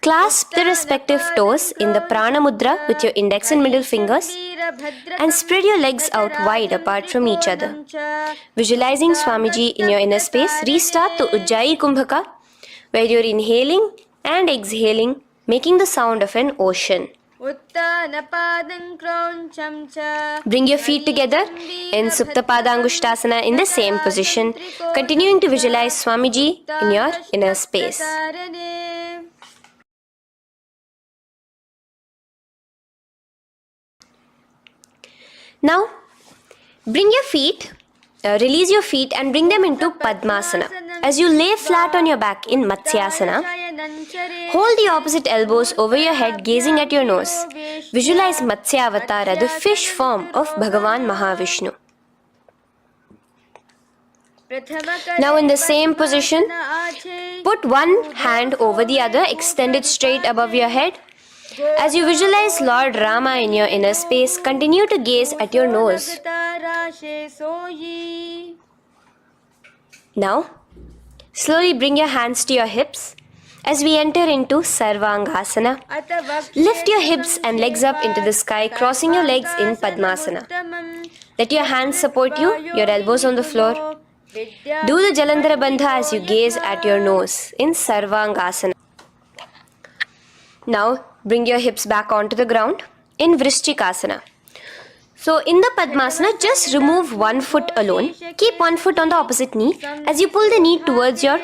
Clasp the respective toes in the Prana Mudra with your index and middle fingers and spread your legs out wide apart from each other. Visualizing Swamiji in your inner space, restart the Ujjayi Kumbhaka where you're inhaling and exhaling, making the sound of an ocean. Bring your feet together in Supta Padangushtasana in the same position, continuing to visualize Swamiji in your inner space. Now, bring your feet, release your feet and bring them into Padmasana. As you lay flat on your back in Matsyasana, hold the opposite elbows over your head, gazing at your nose. Visualize Matsyavatara, the fish form of Bhagavan Mahavishnu. Now in the same position, put one hand over the other, extend it straight above your head. As you visualize Lord Rama in your inner space, continue to gaze at your nose. Now, slowly bring your hands to your hips as we enter into Sarvangasana. Lift your hips and legs up into the sky, crossing your legs in Padmasana. Let your hands support you, your elbows on the floor. Do the Jalandhara Bandha as you gaze at your nose in Sarvangasana. Now, bring your hips back onto the ground in Vrishchikasana. So, in the Padmasana, just remove one foot alone. Keep one foot on the opposite knee as you pull the knee towards your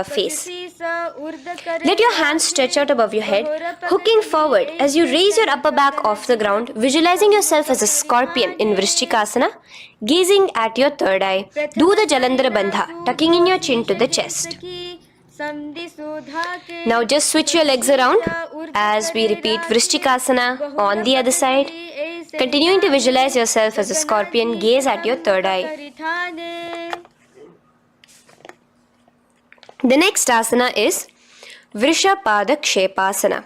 face. Let your hands stretch out above your head, hooking forward as you raise your upper back off the ground, visualizing yourself as a scorpion in Vrishchikasana, gazing at your third eye. Do the Jalandhara Bandha, tucking in your chin to the chest. Now just switch your legs around as we repeat Vrishchikasana on the other side. Continuing to visualize yourself as a scorpion, gaze at your third eye. The next asana is Vrishapada Kshepasana.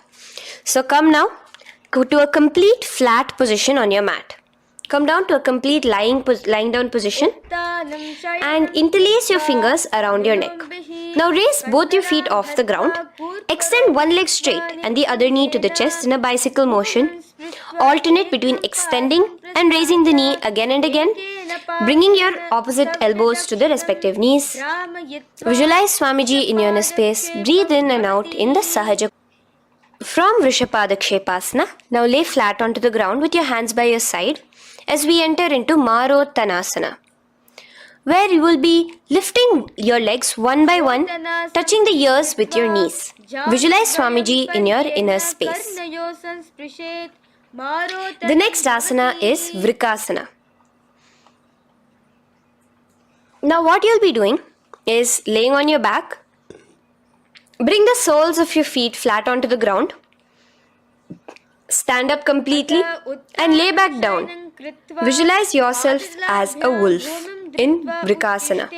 So come now to a complete flat position on your mat. Come down to a complete lying down position and interlace your fingers around your neck. Now raise both your feet off the ground. Extend one leg straight and the other knee to the chest in a bicycle motion. Alternate between extending and raising the knee again and again, bringing your opposite elbows to the respective knees. Visualize Swamiji in your inner space. Breathe in and out in the Sahaja. From Vrishapada Kshepasana, now lay flat onto the ground with your hands by your side as we enter into Marottanasana, where you will be lifting your legs one by one, touching the ears with your knees. Visualize Swamiji in your inner space. The next asana is Vrikasana. Now what you'll be doing is laying on your back. Bring the soles of your feet flat onto the ground. Stand up completely and lay back down. Visualize yourself as a wolf in Vrikasana.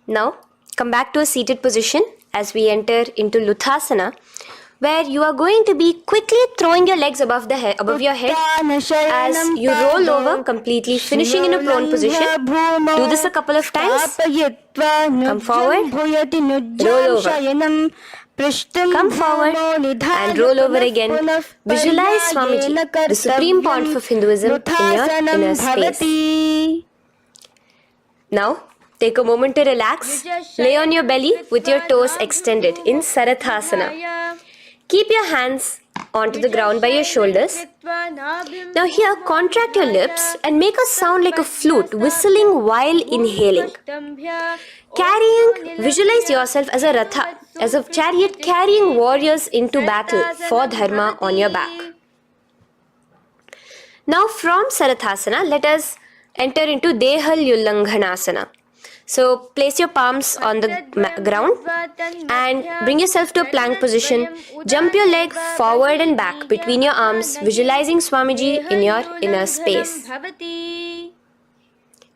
Now come back to a seated position as we enter into Luthasana, where you are going to be quickly throwing your legs above your head as you roll over completely, finishing in a prone position. Do this a couple of times. Come forward, roll over. Come forward and roll over again. Visualize Swamiji, the Supreme Pontiff of Hinduism, in your inner space. Now, take a moment to relax. Lay on your belly with your toes extended in Sarathasana. Keep your hands onto the ground by your shoulders. Now here, contract your lips and make a sound like a flute, whistling while inhaling. Visualize yourself as a ratha, as a chariot carrying warriors into battle for dharma on your back. Now from Sarathasana, let us enter into Dehalyullanghanasana. So place your palms on the ground and bring yourself to a plank position. Jump your leg forward and back between your arms, visualizing Swamiji in your inner space.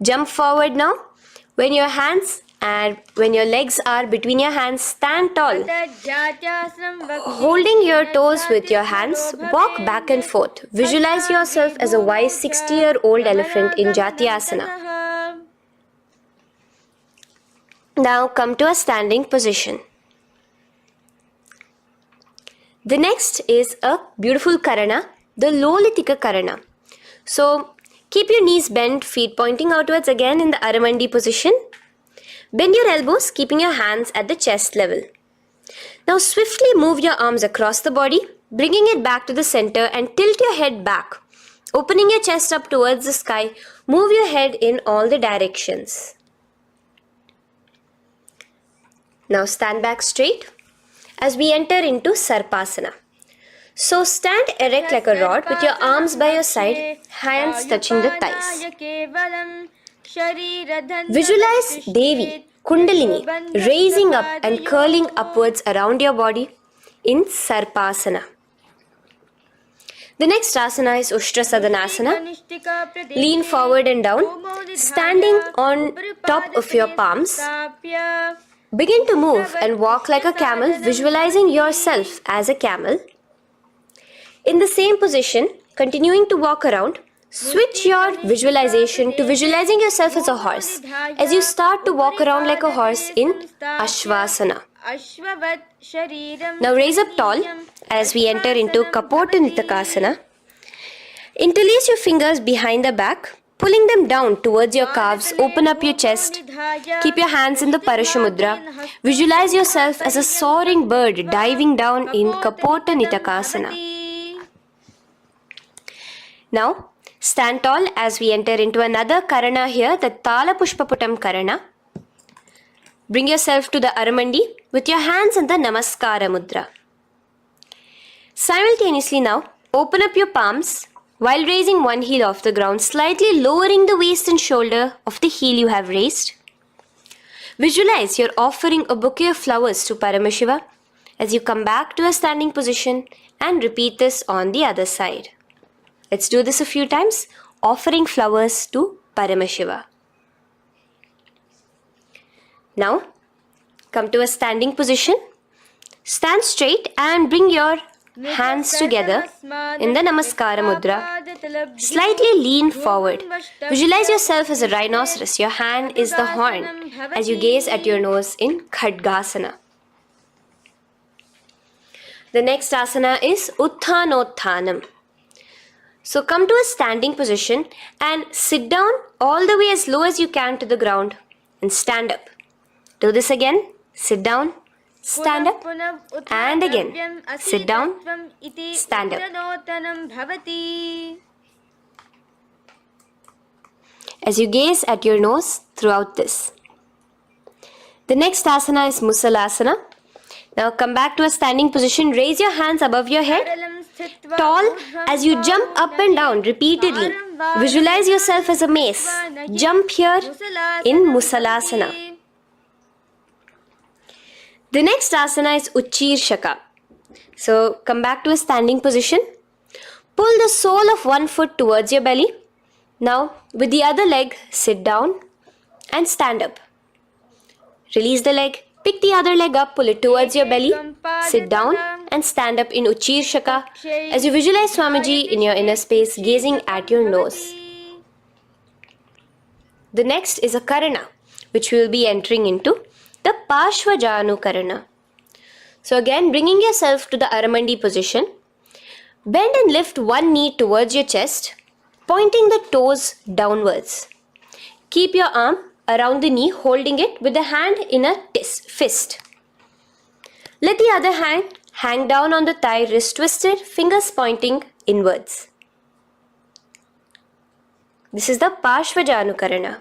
Jump forward now. When your legs are between your hands, stand tall. Holding your toes with your hands, walk back and forth. Visualize yourself as a wise 60-year-old elephant in Jatyasana. Now come to a standing position. The next is a beautiful Karana, the Lolitika Karana. So keep your knees bent, feet pointing outwards again in the Aramandi position. Bend your elbows, keeping your hands at the chest level. Now swiftly move your arms across the body, bringing it back to the center and tilt your head back. Opening your chest up towards the sky, move your head in all the directions. Now stand back straight as we enter into Sarpasana. So stand erect like a rod with your arms by your side, hands touching the thighs. Visualize Devi, Kundalini, raising up and curling upwards around your body in Sarpasana. The next asana is Ushtrasadanasana. Lean forward and down, standing on top of your palms. Begin to move and walk like a camel, visualizing yourself as a camel. In the same position, continuing to walk around, switch your visualization to visualizing yourself as a horse as you start to walk around like a horse in Ashvasana. Now raise up tall as we enter into Kapota Nitakasana. Interlace your fingers behind the back, pulling them down towards your calves. Open up your chest. Keep your hands in the Parashamudra. Visualize yourself as a soaring bird diving down in Kapota Nitakasana. Now, Stand tall as we enter into another Karana here, the Tala Pushpaputam Karana. Bring yourself to the Aramandi with your hands in the Namaskara Mudra. Simultaneously now, open up your palms while raising one heel off the ground, slightly lowering the waist and shoulder of the heel you have raised. Visualize you're offering a bouquet of flowers to Paramashiva as you come back to a standing position and repeat this on the other side. Let's do this a few times, offering flowers to Paramashiva. Now, come to a standing position. Stand straight and bring your hands together in the Namaskara Mudra. Slightly lean forward. Visualize yourself as a rhinoceros. Your hand is the horn as you gaze at your nose in Khadgasana. The next asana is Utthanotthanam. So come to a standing position and sit down all the way as low as you can to the ground and stand up. Do this again. Sit down, stand up, and again. Sit down, stand up. As you gaze at your nose throughout this. The next asana is Musalasana. Now come back to a standing position. Raise your hands above your head, tall as you jump up and down repeatedly. Visualize yourself as a mace. Jump here in Musalasana. The next asana is Uchirshaka. So come back to a standing position. Pull the sole of one foot towards your belly. Now with the other leg, sit down and stand up. Release the leg. Pick the other leg up, pull it towards your belly, sit down and stand up in Uchirshaka as you visualize Swamiji in your inner space gazing at your nose. The next is a Karana, which we will be entering into, the Parshvajanu Karana. So again, bringing yourself to the Aramandi position, bend and lift one knee towards your chest, pointing the toes downwards. Keep your arm around the knee, holding it with the hand in a fist. Let the other hand hang down on the thigh, wrist twisted, fingers pointing inwards. This is the Parshvajanu Karana.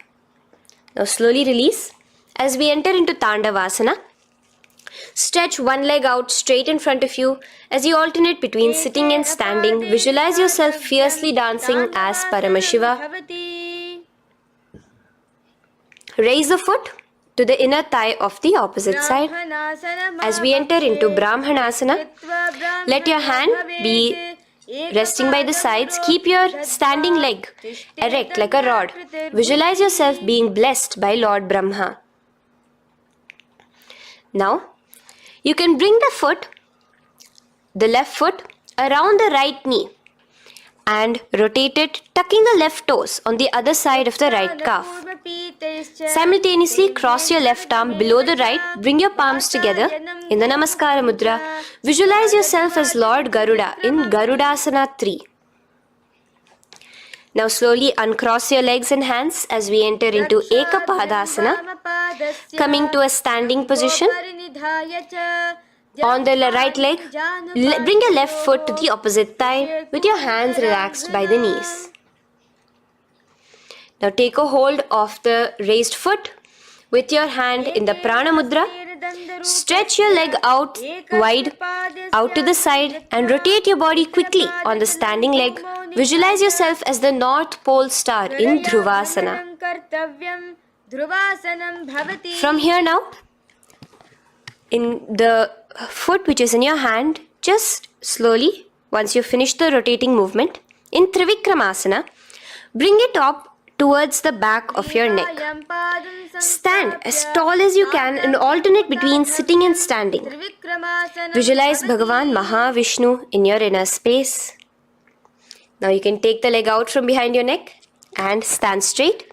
Now slowly release as we enter into Tandavasana. Stretch one leg out straight in front of you as you alternate between sitting and standing. Visualize yourself fiercely dancing as Paramashiva. Raise the foot to the inner thigh of the opposite side. As we enter into Brahmanasana, let your hand be resting by the sides. Keep your standing leg erect like a rod. Visualize yourself being blessed by Lord Brahma. Now, you can bring the left foot around the right knee and rotate it, tucking the left toes on the other side of the right calf. Simultaneously cross your left arm below the right, bring your palms together in the Namaskara Mudra. Visualize yourself as Lord Garuda in Garudasana 3. Now slowly uncross your legs and hands as we enter into Ekapadasana, coming to a standing position. On the right leg, bring your left foot to the opposite thigh with your hands relaxed by the knees. Now take a hold of the raised foot with your hand in the Prana Mudra. Stretch your leg out wide, out to the side and rotate your body quickly on the standing leg. Visualize yourself as the North Pole star in Dhruvasana. From here now, in the foot which is in your hand, just slowly, once you finish the rotating movement, in Trivikramasana, bring it up towards the back of your neck. Stand as tall as you can and alternate between sitting and standing. Visualize Bhagavan Mahavishnu in your inner space. Now you can take the leg out from behind your neck and stand straight.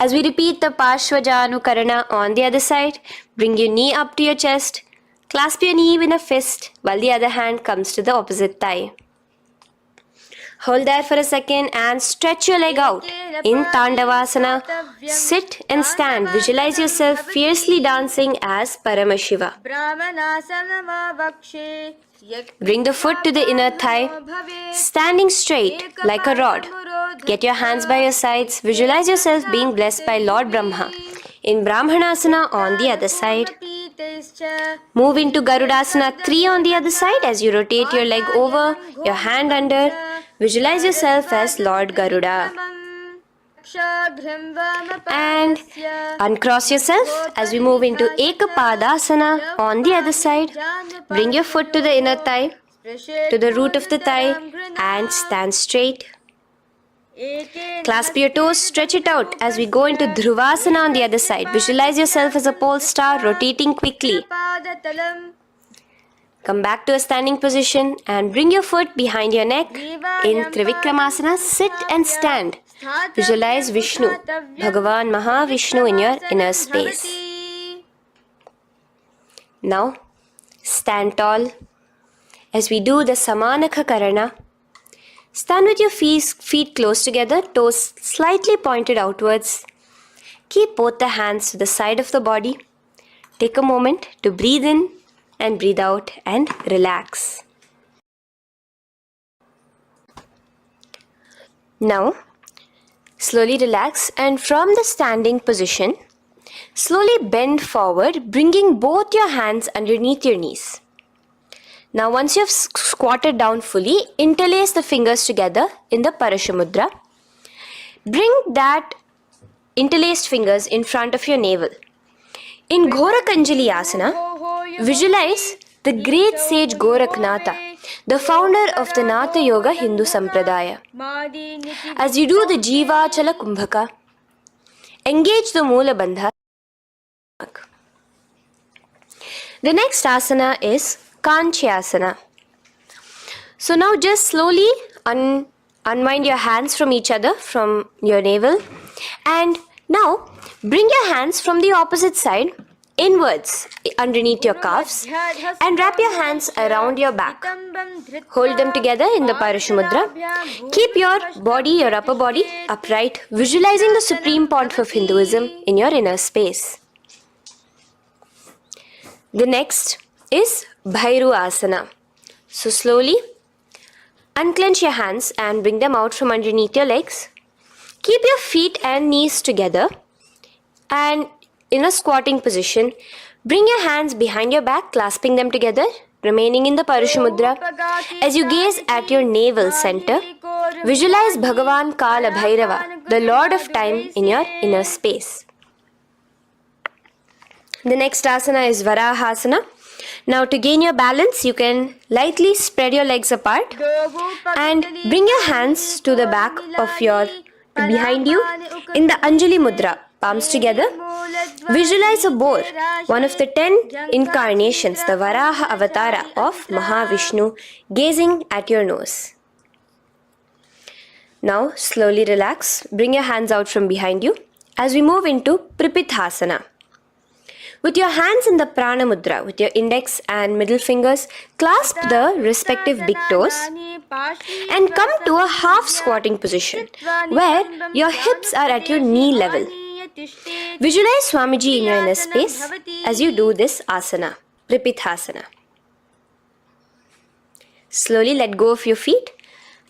As we repeat the Parshvajanu Karana on the other side, bring your knee up to your chest, clasp your knee in a fist while the other hand comes to the opposite thigh. Hold there for a second and stretch your leg out. In Tandavasana, sit and stand. Visualize yourself fiercely dancing as Paramashiva. Bring the foot to the inner thigh, standing straight like a rod. Get your hands by your sides. Visualize yourself being blessed by Lord Brahma. In Brahmanasana on the other side. Move into Garudasana 3 on the other side as you rotate your leg over, your hand under. Visualize yourself as Lord Garuda. And uncross yourself as we move into Ekapadasana on the other side. Bring your foot to the inner thigh, to the root of the thigh, and stand straight. Clasp your toes, stretch it out as we go into Dhruvasana on the other side. Visualize yourself as a pole star rotating quickly. Come back to a standing position and bring your foot behind your neck. In Trivikramasana, sit and stand. Visualize Vishnu, Bhagavan Mahavishnu in your inner space. Now, stand tall as we do the Samanakha Karana. Stand with your feet close together, toes slightly pointed outwards. Keep both the hands to the side of the body. Take a moment to breathe in and breathe out and relax. Now, slowly relax and from the standing position, slowly bend forward, bringing both your hands underneath your knees. Now once you have squatted down fully, interlace the fingers together in the Parashamudra. Bring that interlaced fingers in front of your navel. In Ghorakanjali Asana, visualize the great sage Goraknatha, the founder of the Natha Yoga Hindu Sampradaya. As you do the Jiva Chala Kumbhaka, engage the Moola Bandha. The next asana is Kanchyasana. So now just slowly unwind your hands from each other, from your navel, and now bring your hands from the opposite side inwards underneath your calves and wrap your hands around your back. Hold them together in the Parashamudra. Keep your body, your upper body upright, visualizing the Supreme Pontiff of Hinduism in your inner space. The next is Bhairu Asana. So slowly unclench your hands and bring them out from underneath your legs. Keep your feet and knees together and in a squatting position, bring your hands behind your back, clasping them together, remaining in the Parashamudra. As you gaze at your navel center, visualize Bhagavan Kala Bhairava, the Lord of Time, in your inner space. The next asana is Varahasana. Now to gain your balance, you can lightly spread your legs apart and bring your hands to the back of behind you in the Anjali Mudra, palms together. Visualize a boar, one of the 10 incarnations, the Varaha Avatara of Mahavishnu, gazing at your nose. Now slowly relax, bring your hands out from behind you as we move into Pripithasana. With your hands in the Prana Mudra, with your index and middle fingers, clasp the respective big toes and come to a half squatting position where your hips are at your knee level. Visualize Swamiji in your inner space as you do this asana, Pripithasana. Slowly let go of your feet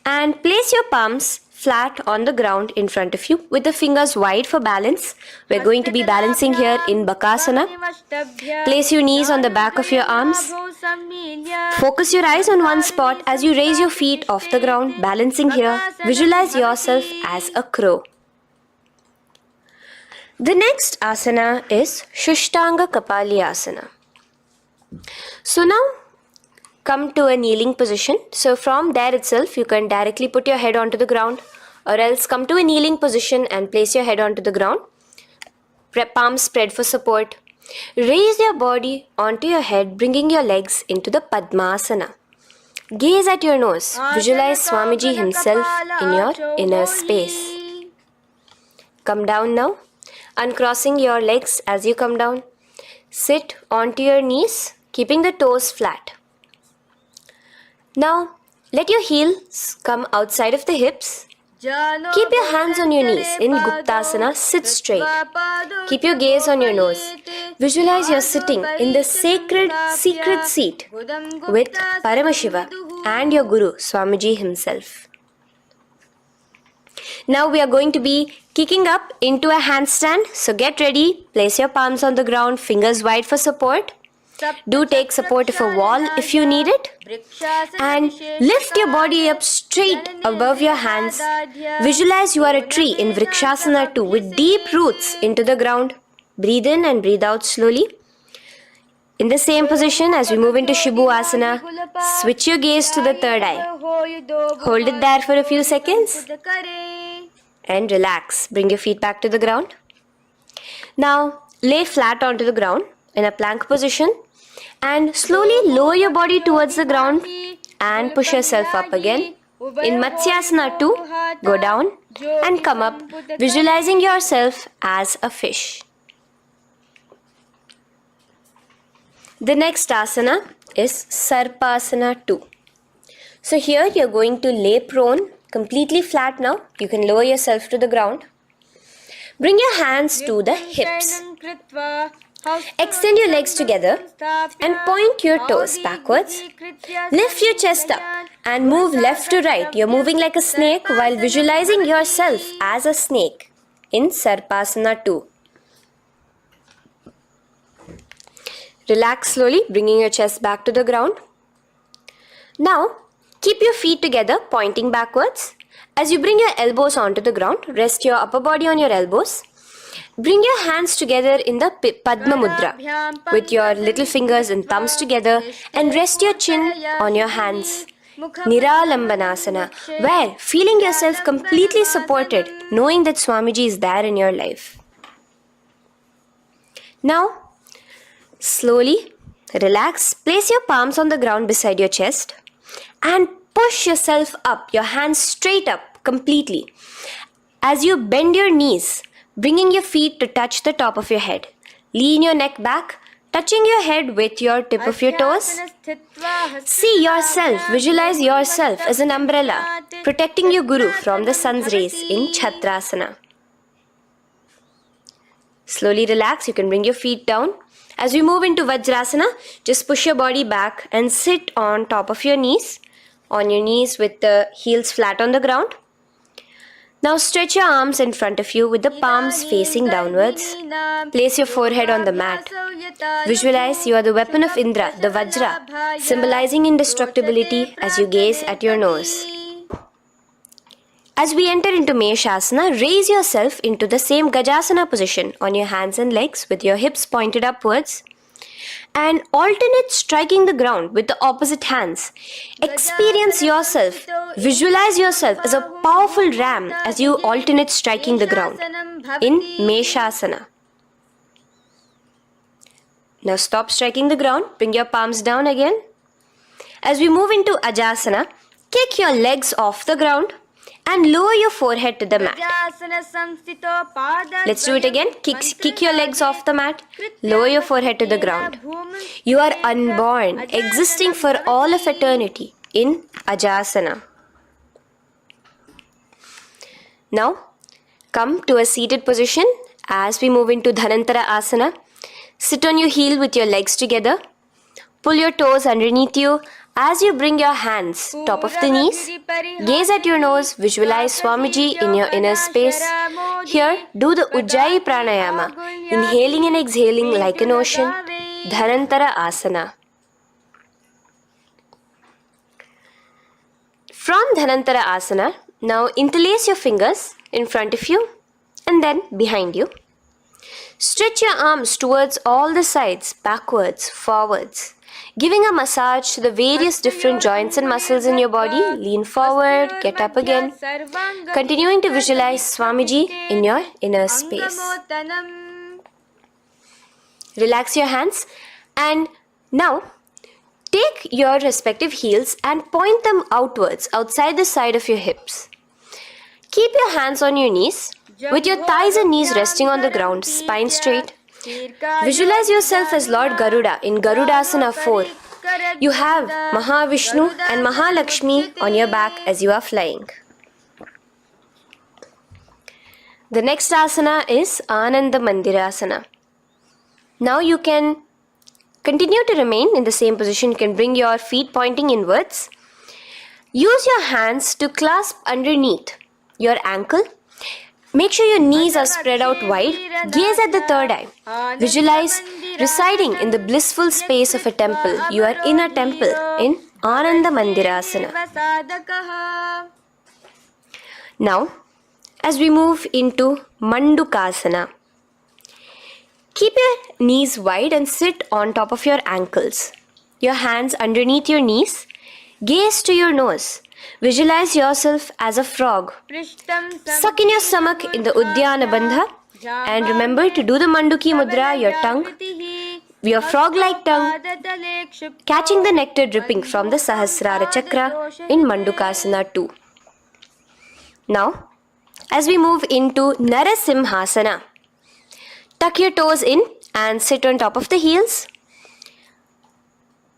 and place your palms flat on the ground in front of you with the fingers wide for balance. We're going to be balancing here in Bakasana. Place your knees on the back of your arms. Focus your eyes on one spot as you raise your feet off the ground, balancing here. Visualize yourself as a crow. The next asana is Shushtanga Kapali Asana. So now come to a kneeling position. So from there itself, you can directly put your head onto the ground, or else come to a kneeling position and place your head onto the ground. Palms spread for support. Raise your body onto your head, bringing your legs into the Padmasana. Gaze at your nose. Visualize Swamiji himself in your inner space. Come down now, uncrossing your legs as you come down. Sit onto your knees, keeping the toes flat. Now, let your heels come outside of the hips. Keep your hands on your knees. In Guptasana, sit straight. Keep your gaze on your nose. Visualize you're sitting in the sacred secret seat with Paramashiva and your Guru, Swamiji himself. Now we are going to be kicking up into a handstand. So get ready, place your palms on the ground, fingers wide for support. Do take support of a wall if you need it. And lift your body up straight above your hands. Visualize you are a tree in Vrikshasana 2 with deep roots into the ground. Breathe in and breathe out slowly. In the same position as we move into Asana, switch your gaze to the third eye. Hold it there for a few seconds and relax. Bring your feet back to the ground. Now lay flat onto the ground in a plank position and slowly lower your body towards the ground and push yourself up again. In Matsyasana 2, go down and come up, visualizing yourself as a fish. The next asana is Sarpasana 2. So here you are going to lay prone, completely flat now. You can lower yourself to the ground. Bring your hands to the hips. Extend your legs together and point your toes backwards. Lift your chest up and move left to right. You're moving like a snake while visualizing yourself as a snake in Sarpasana 2. Relax slowly, bringing your chest back to the ground. Now, keep your feet together, pointing backwards. As you bring your elbows onto the ground, rest your upper body on your elbows. Bring your hands together in the Padma Mudra with your little fingers and thumbs together and rest your chin on your hands. Niralambanasana, where feeling yourself completely supported, knowing that Swamiji is there in your life. Now, slowly relax, place your palms on the ground beside your chest and push yourself up, your hands straight up completely. As you bend your knees, bringing your feet to touch the top of your head. Lean your neck back, touching your head with your tip of your toes. See yourself, visualize yourself as an umbrella, protecting your Guru from the sun's rays in Chhatrasana. Slowly relax, you can bring your feet down. As we move into Vajrasana, just push your body back and sit on top of your knees, with the heels flat on the ground. Now stretch your arms in front of you with the palms facing downwards. Place your forehead on the mat. Visualize you are the weapon of Indra, the Vajra, symbolizing indestructibility as you gaze at your nose. As we enter into Meshasana, raise yourself into the same Gajasana position on your hands and legs with your hips pointed upwards and alternate striking the ground with the opposite hands. Experience yourself, visualize yourself as a powerful ram as you alternate striking the ground in Meshasana. Now stop striking the ground, bring your palms down again. As we move into Ajasana, kick your legs off the ground and lower your forehead to the mat. Let's do it again. Kick your legs off the mat. Lower your forehead to the ground. You are unborn, existing for all of eternity in Ajasana. Now, come to a seated position as we move into Dhanantara Asana. Sit on your heel with your legs together. Pull your toes underneath you. As you bring your hands top of the knees, gaze at your nose, visualize Swamiji in your inner space. Here, do the Ujjayi Pranayama, inhaling and exhaling like an ocean, Dhanantara Asana. From Dhanantara Asana, now interlace your fingers in front of you and then behind you. Stretch your arms towards all the sides, backwards, forwards. Giving a massage to the various different joints and muscles in your body. Lean forward, get up again. Continuing to visualize Swamiji in your inner space. Relax your hands and now take your respective heels and point them outwards, outside the side of your hips. Keep your hands on your knees with your thighs and knees resting on the ground, spine straight. Visualize yourself as Lord Garuda in Garudasana 4. You have Mahavishnu and Mahalakshmi on your back as you are flying. The next asana is Ananda Mandirasana. Now you can continue to remain in the same position. You can bring your feet pointing inwards. Use your hands to clasp underneath your ankle. Make sure your knees are spread out wide. Gaze at the third eye. Visualize residing in the blissful space of a temple. You are in a temple in Ananda Mandirasana. Now, as we move into Mandukasana, keep your knees wide and sit on top of your ankles. Your hands underneath your knees. Gaze to your nose. Visualize yourself as a frog. Suck in your stomach in the Uddiyana Bandha. And remember to do the Manduki Mudra, your tongue, your frog-like tongue, catching the nectar dripping from the Sahasrara Chakra in Mandukasana 2. Now, as we move into Narasimhasana, tuck your toes in and sit on top of the heels.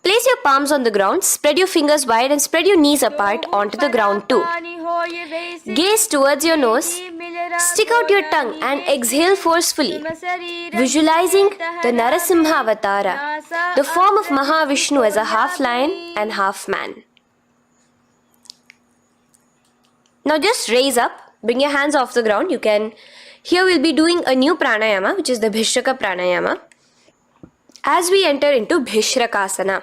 Place your palms on the ground, spread your fingers wide and spread your knees apart onto the ground too. Gaze towards your nose, stick out your tongue and exhale forcefully, visualizing the Narasimha Avatara, the form of Mahavishnu as a half lion and half man. Now just raise up, bring your hands off the ground. Here we'll be doing a new pranayama, which is the Bhishraka pranayama, as we enter into Bhishrakasana.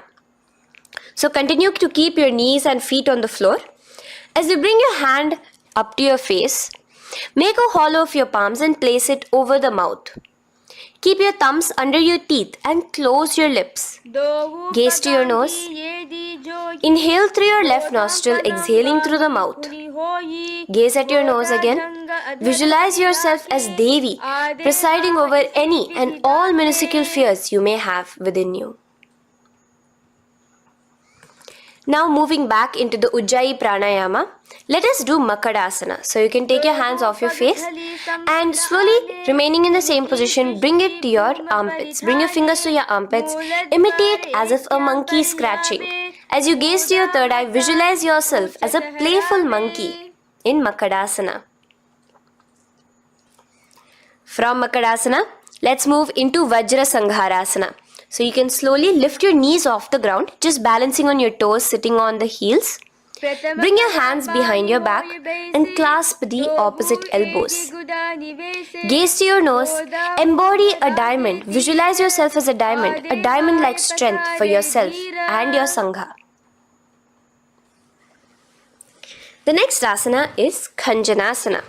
So continue to keep your knees and feet on the floor. As you bring your hand up to your face, make a hollow of your palms and place it over the mouth. Keep your thumbs under your teeth and close your lips. Gaze to your nose. Inhale through your left nostril, exhaling through the mouth. Gaze at your nose again. Visualize yourself as Devi, presiding over any and all minuscule fears you may have within you. Now moving back into the Ujjayi Pranayama, let us do Makadasana. So you can take your hands off your face and slowly remaining in the same position, bring it to your armpits. Bring your fingers to your armpits. Imitate as if a monkey is scratching. As you gaze to your third eye, visualize yourself as a playful monkey in Makadasana. From Makadasana, let's move into Vajra Sangharasana. So you can slowly lift your knees off the ground, just balancing on your toes, sitting on the heels. Bring your hands behind your back and clasp the opposite elbows. Gaze to your nose, embody a diamond, visualize yourself as a diamond-like strength for yourself and your Sangha. The next asana is Khanjanasana.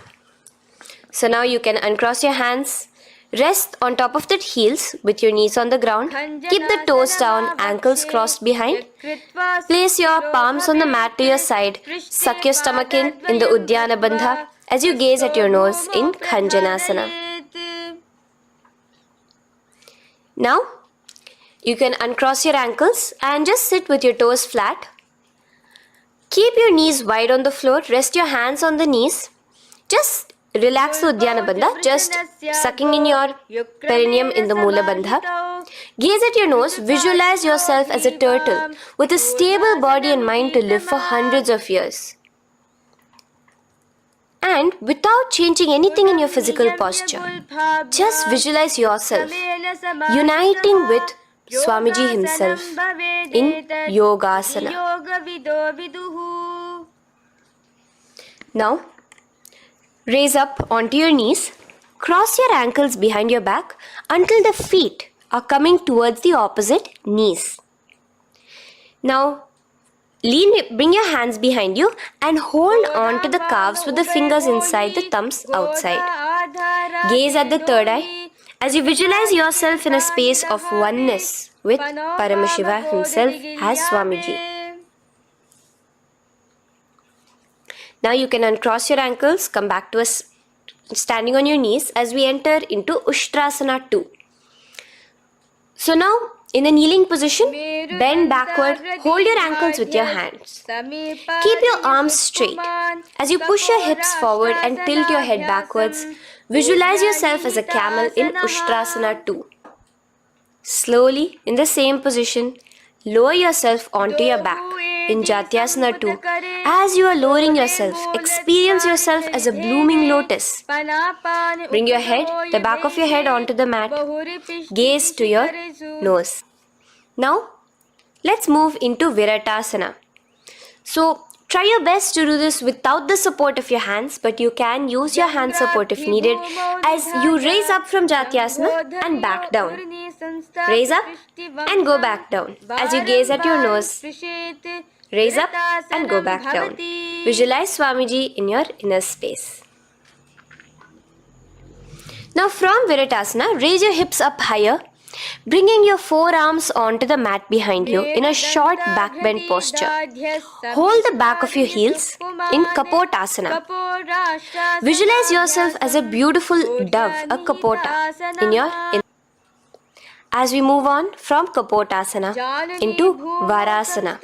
So now you can uncross your hands, rest on top of the heels with your knees on the ground. Keep the toes down, ankles crossed behind. Place your palms on the mat to your side. Suck your stomach in the Uddiyana Bandha as you gaze at your nose in Khanjanasana. Now, you can uncross your ankles and just sit with your toes flat. Keep your knees wide on the floor. Rest your hands on the knees. Just relax the Uddiyana Bandha, just sucking in your perineum in the Mula Bandha. Gaze at your nose, visualize yourself as a turtle with a stable body and mind to live for hundreds of years. And without changing anything in your physical posture, just visualize yourself uniting with Swamiji himself in Yogasana. Now, raise up onto your knees, cross your ankles behind your back until the feet are coming towards the opposite knees. Now, bring your hands behind you and hold on to the calves with the fingers inside, the thumbs outside. Gaze at the third eye as you visualize yourself in a space of oneness with Paramashiva himself as Swamiji. Now you can uncross your ankles, come back to standing on your knees as we enter into Ushtrasana 2. So now, in a kneeling position, bend backward, hold your ankles with your hands. Keep your arms straight. As you push your hips forward and tilt your head backwards, visualize yourself as a camel in Ushtrasana 2. Slowly, in the same position, lower yourself onto your back. in Jatyasana 2. As you are lowering yourself, experience yourself as a blooming lotus. Bring your head, the back of your head onto the mat. Gaze to your nose. Now, let's move into Viratasana. So, try your best to do this without the support of your hands, but you can use your hand support if needed as you raise up from Jatyasana and back down. Raise up and go back down as you gaze at your nose. Raise up and go back down. Visualize Swamiji in your inner space. Now from Viratasana, raise your hips up higher, bringing your forearms onto the mat behind you in a short back bend posture. Hold the back of your heels in Kapotasana. Visualize yourself as a beautiful dove, a Kapota, in your inner. As we move on from Kapotasana into Varasana.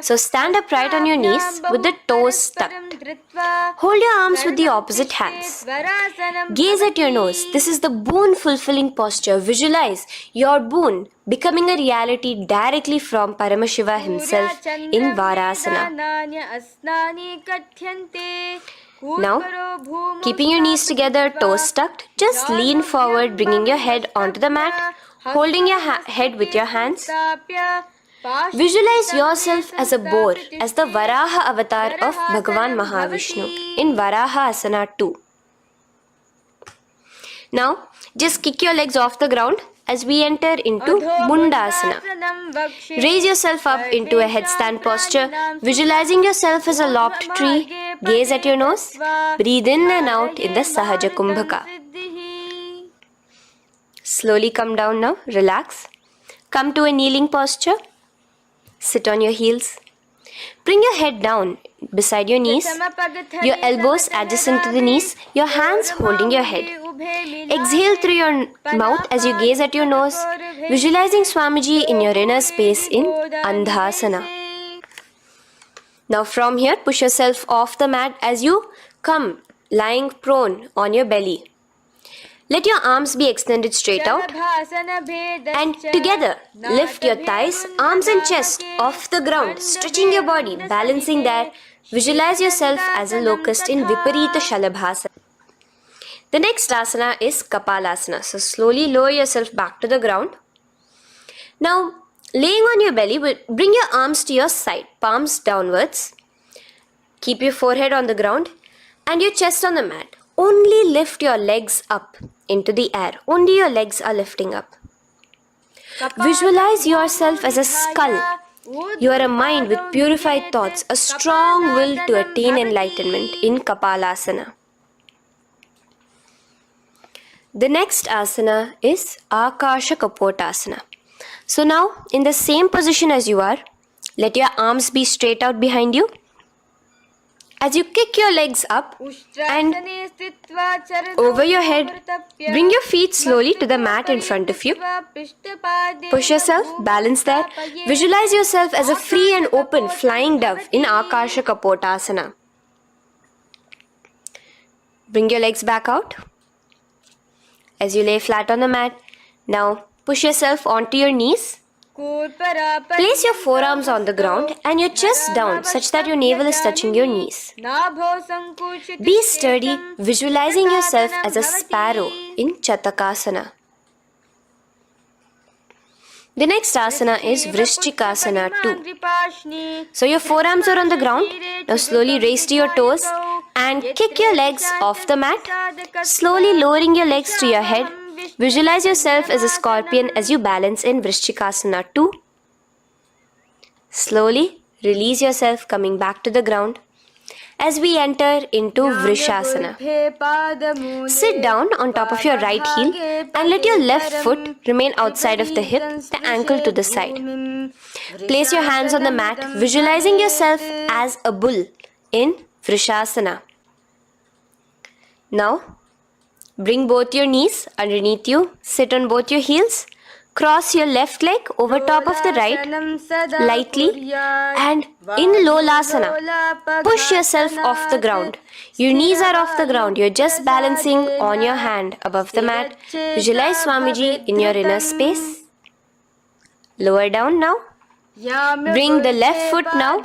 So stand upright on your knees with the toes tucked. Hold your arms with the opposite hands. Gaze at your nose. This is the boon fulfilling posture. Visualize your boon becoming a reality directly from Paramashiva himself in Varasana. Now, keeping your knees together, toes tucked, just lean forward, bringing your head onto the mat, holding your head with your hands. Visualize yourself as a boar, as the Varaha avatar of Bhagavan Mahavishnu in Varaha Asana 2. Now, just kick your legs off the ground as we enter into Mundasana. Raise yourself up into a headstand posture, visualizing yourself as a lopped tree. Gaze at your nose. Breathe in and out in the Sahaja Kumbhaka. Slowly come down now. Relax. Come to a kneeling posture. Sit on your heels. Bring your head down beside your knees. Your elbows adjacent to the knees. Your hands holding your head. Exhale through your mouth as you gaze at your nose, visualizing Swamiji in your inner space in Andhasana. Now from here, push yourself off the mat as you come lying prone on your belly. Let your arms be extended straight out and together lift your thighs, arms and chest off the ground, stretching your body, balancing there. Visualize yourself as a locust in Viparita Shalabhasana. The next asana is Kapalasana. So slowly lower yourself back to the ground. Now, laying on your belly, bring your arms to your side, palms downwards. Keep your forehead on the ground and your chest on the mat. Only lift your legs up into the air. Only your legs are lifting up. Visualize yourself as a skull. You are a mind with purified thoughts, a strong will to attain enlightenment in Kapalasana. The next asana is Akasha Kapotasana. So now, in the same position as you are, let your arms be straight out behind you. As you kick your legs up and over your head, bring your feet slowly to the mat in front of you. Push yourself, balance there. Visualize yourself as a free and open flying dove in Akasha Kapotasana. Bring your legs back out. As you lay flat on the mat, now push yourself onto your knees. Place your forearms on the ground and your chest down such that your navel is touching your knees. Be sturdy, visualizing yourself as a sparrow in Chatakasana. The next asana is Vrishchikasana 2. So your forearms are on the ground. Now slowly raise to your toes and kick your legs off the mat. Slowly lowering your legs to your head. Visualize yourself as a scorpion as you balance in Vrishchikasana 2. Slowly release yourself, coming back to the ground. As we enter into Vrishasana, sit down on top of your right heel and let your left foot remain outside of the hip, the ankle to the side. Place your hands on the mat, visualizing yourself as a bull in Vrishasana. Now, bring both your knees underneath you, sit on both your heels. Cross your left leg over top of the right, lightly, and in Lolasana, push yourself off the ground. Your knees are off the ground, you're just balancing on your hand above the mat. Visualize Swamiji in your inner space. Lower down now. Bring the left foot now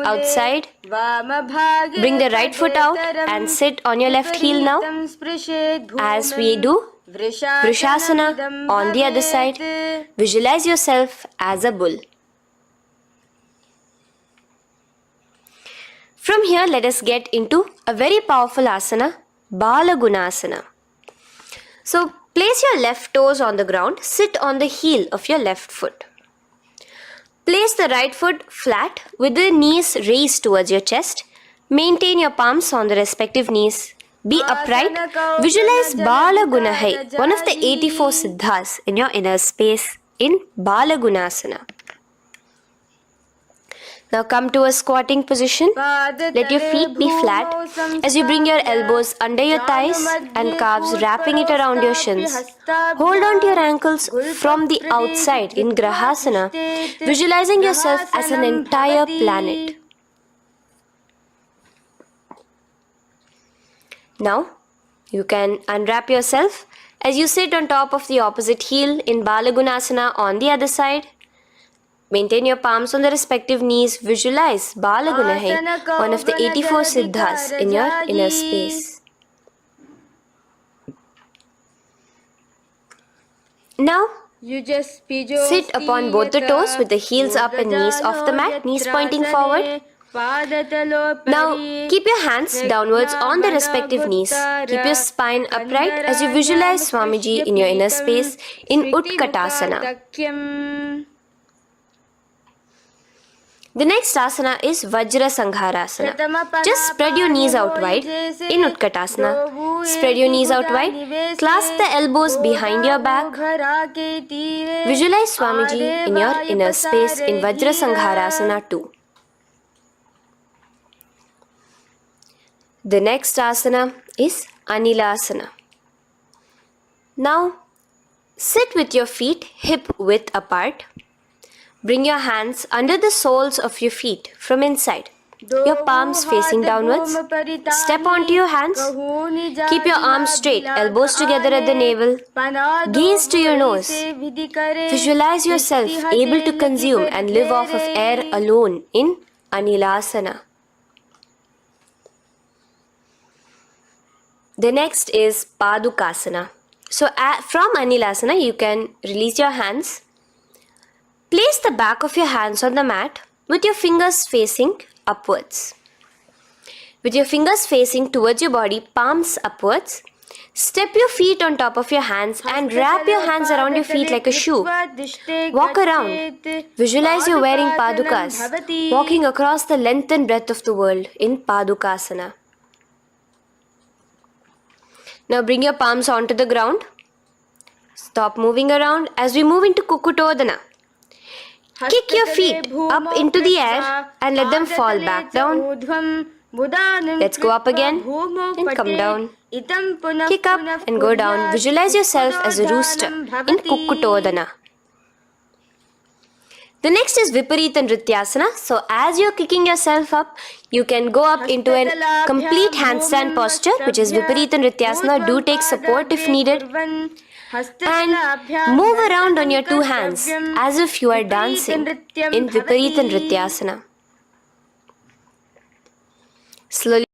outside. Bring the right foot out and sit on your left heel now. As we do Vrishasana on the other side, visualize yourself as a bull. From here, let us get into a very powerful asana, Balagunasana. So, place your left toes on the ground, sit on the heel of your left foot. Place the right foot flat with the knees raised towards your chest. Maintain your palms on the respective knees. Be upright. Visualize Balagunahai, one of the 84 siddhas in your inner space in Balagunasana. Now come to a squatting position. Let your feet be flat as you bring your elbows under your thighs and calves, wrapping it around your shins. Hold on to your ankles from the outside in Grahasana, visualizing yourself as an entire planet. Now, you can unwrap yourself as you sit on top of the opposite heel in Balagunasana on the other side. Maintain your palms on the respective knees. Visualize Balagunahai, one of the 84 siddhas in your inner space. Now, sit upon both the toes with the heels up and knees off the mat, knees pointing forward. Now, keep your hands downwards on the respective knees. Keep your spine upright as you visualize Swamiji in your inner space in Utkatasana. The next asana is Vajra Sangharasana. Just spread your knees out wide in Utkatasana. Spread your knees out wide. Clasp the elbows behind your back. Visualize Swamiji in your inner space in Vajra Sangharasana too. The next asana is Anilasana. Now, sit with your feet hip width apart. Bring your hands under the soles of your feet from inside. Your palms facing downwards. Step onto your hands. Keep your arms straight, elbows together at the navel. Gaze to your nose. Visualize yourself able to consume and live off of air alone in Anilasana. The next is Padukasana. So from Anilasana, you can release your hands. Place the back of your hands on the mat with your fingers facing upwards. With your fingers facing towards your body, palms upwards. Step your feet on top of your hands and wrap your hands around your feet like a shoe. Walk around. Visualize you're wearing padukas, walking across the length and breadth of the world in Padukasana. Now bring your palms onto the ground. Stop moving around as we move into Kukutodana. Kick your feet up into the air and let them fall back down. Let's go up again and come down. Kick up and go down. Visualize yourself as a rooster in Kukutodana. The next is Viparita Nrityasana. So as you're kicking yourself up, you can go up into a complete handstand posture, which is Viparita Nrityasana. Do take support if needed. And move around on your two hands as if you are dancing in Viparita Nrityasana. Slowly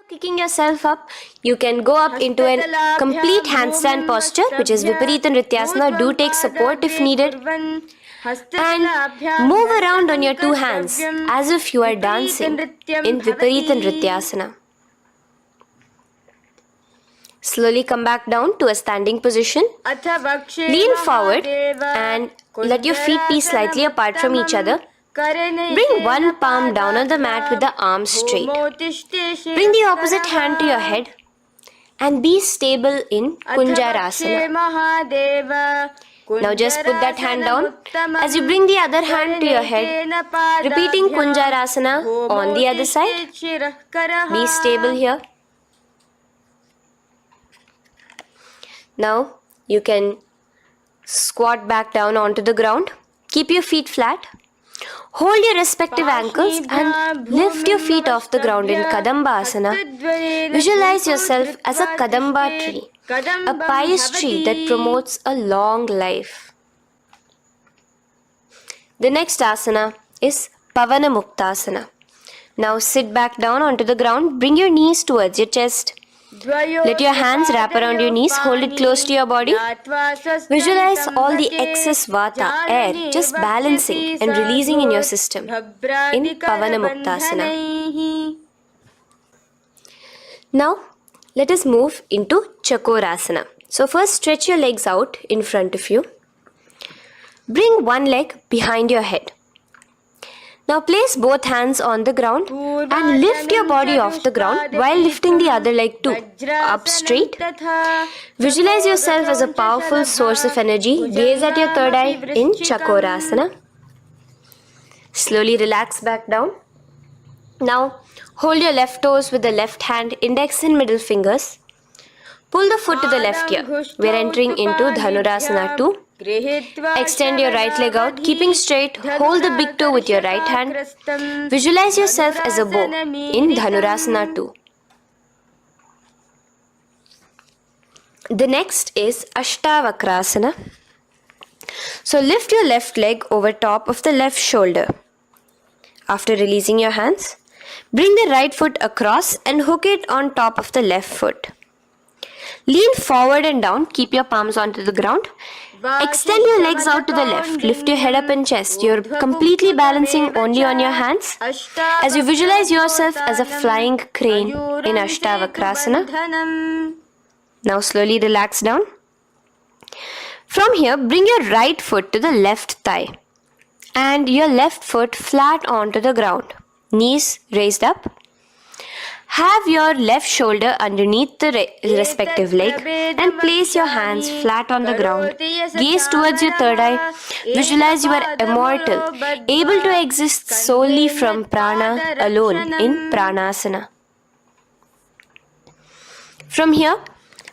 Kicking yourself up, you can go up into a complete handstand posture, which is Viparita Nrityasana. Do take support if needed. And move around on your two hands as if you are dancing in Viparita Nrityasana. Slowly come back down to a standing position. Lean forward and let your feet be slightly apart from each other. Bring one palm down on the mat with the arms straight. Bring the opposite hand to your head and be stable in Kunjarasana. Now just put that hand down as you bring the other hand to your head, repeating Kunjarasana on the other side. Be stable here. Now you can squat back down onto the ground. Keep your feet flat. Hold your respective ankles and lift your feet off the ground in Kadamba Asana. Visualize yourself as a Kadamba tree, a pious tree that promotes a long life. The next asana is Pavana Muktasana. Now sit back down onto the ground. Bring your knees towards your chest. Let your hands wrap around your knees, hold it close to your body. Visualize all the excess vata, air, just balancing and releasing in your system in Pavana Muktasana. Now, let us move into Chakorasana. So first stretch your legs out in front of you. Bring one leg behind your head. Now place both hands on the ground and lift your body off the ground while lifting the other leg too, up straight. Visualize yourself as a powerful source of energy. Gaze at your third eye in Chakorasana. Slowly relax back down. Now hold your left toes with the left hand, index and middle fingers. Pull the foot to the left ear. We are entering into Dhanurasana 2. Extend your right leg out, keeping straight. Hold the big toe with your right hand. Visualize yourself as a bow in Dhanurasana 2. The next is Ashtavakrasana. So lift your left leg over top of the left shoulder. After releasing your hands, bring the right foot across and hook it on top of the left foot. Lean forward and down. Keep your palms onto the ground. Extend your legs out to the left. Lift your head up and chest. You're completely balancing only on your hands as you visualize yourself as a flying crane in Ashtavakrasana. Now slowly relax down. From here, bring your right foot to the left thigh and your left foot flat onto the ground. Knees raised up. Have your left shoulder underneath the respective leg and place your hands flat on the ground. Gaze towards your third eye. Visualize you are immortal, able to exist solely from prana alone in Pranasana. From here,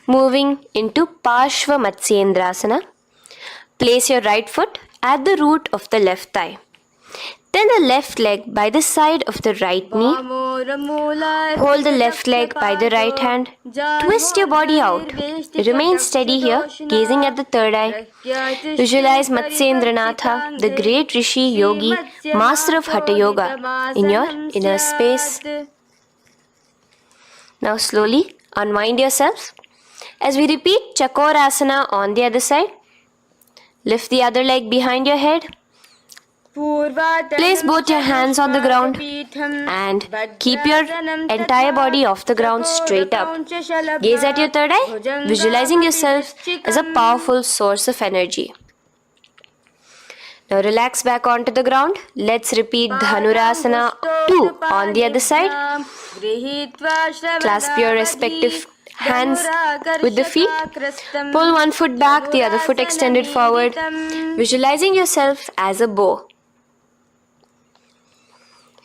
moving into Parshva Matsyendrasana. Place your right foot at the root of the left thigh. Then the left leg by the side of the right knee. Hold the left leg by the right hand. Twist your body out. Remain steady here, gazing at the third eye. Visualize Matsyendranatha, the great Rishi, Yogi, master of Hatha Yoga, in your inner space. Now slowly unwind yourself. As we repeat Chakorasana on the other side, lift the other leg behind your head. Place both your hands on the ground and keep your entire body off the ground straight up. Gaze at your third eye, visualizing yourself as a powerful source of energy. Now relax back onto the ground. Let's repeat Dhanurasana 2 on the other side. Clasp your respective hands with the feet. Pull one foot back, the other foot extended forward. Visualizing yourself as a bow.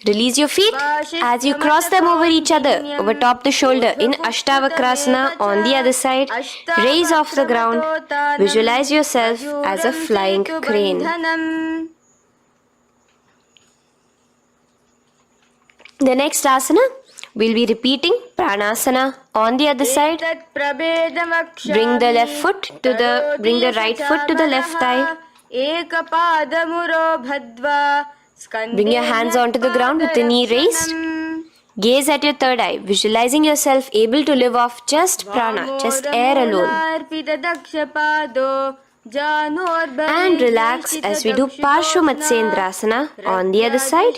Release your feet as you cross them over each other, over top the shoulder in Ashtavakrasana on the other side. Raise off the ground. Visualize yourself as a flying crane. The next asana, we'll be repeating Pranasana on the other side. Bring the right foot to the left thigh. Bring your hands onto the ground with the knee raised. Gaze at your third eye, visualizing yourself able to live off just prana, just air alone. And relax as we do Parshva on the other side.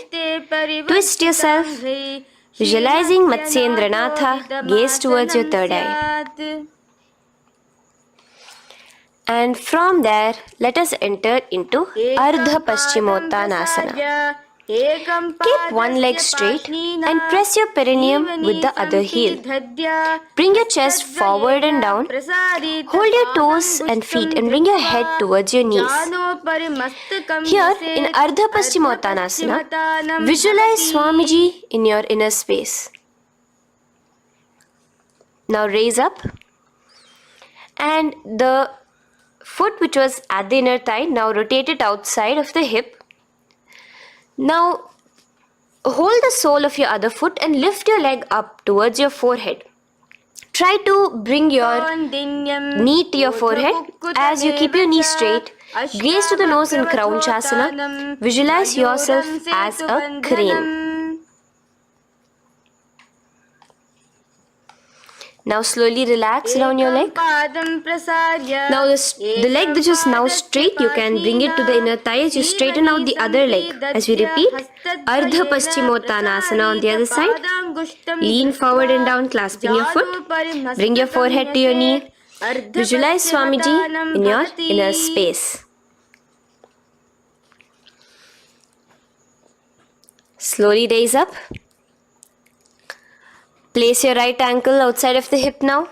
Twist yourself, visualizing Matsyendranatha, gaze towards your third eye. And from there, let us enter into Ardha Paschimottanasana. Keep one leg straight and press your perineum with the other heel. Bring your chest forward and down. Hold your toes and feet and bring your head towards your knees. Here in Ardha Paschimottanasana, visualize Swamiji in your inner space. Now raise up, and the foot which was at the inner thigh, now rotate it outside of the hip. Now hold the sole of your other foot and lift your leg up towards your forehead. Try to bring your knee to your forehead as you keep your knee straight. Gaze to the nose in Kraunchasana. Visualize yourself as a crane. Now slowly relax down your leg. Now the leg that is now straight, you can bring it to the inner thigh as you straighten out the other leg. As we repeat, Ardha Paschimottanasana on the other side. Lean forward and down, clasping your foot. Bring your forehead to your knee. Visualize Swamiji in your inner space. Slowly raise up. Place your right ankle outside of the hip now.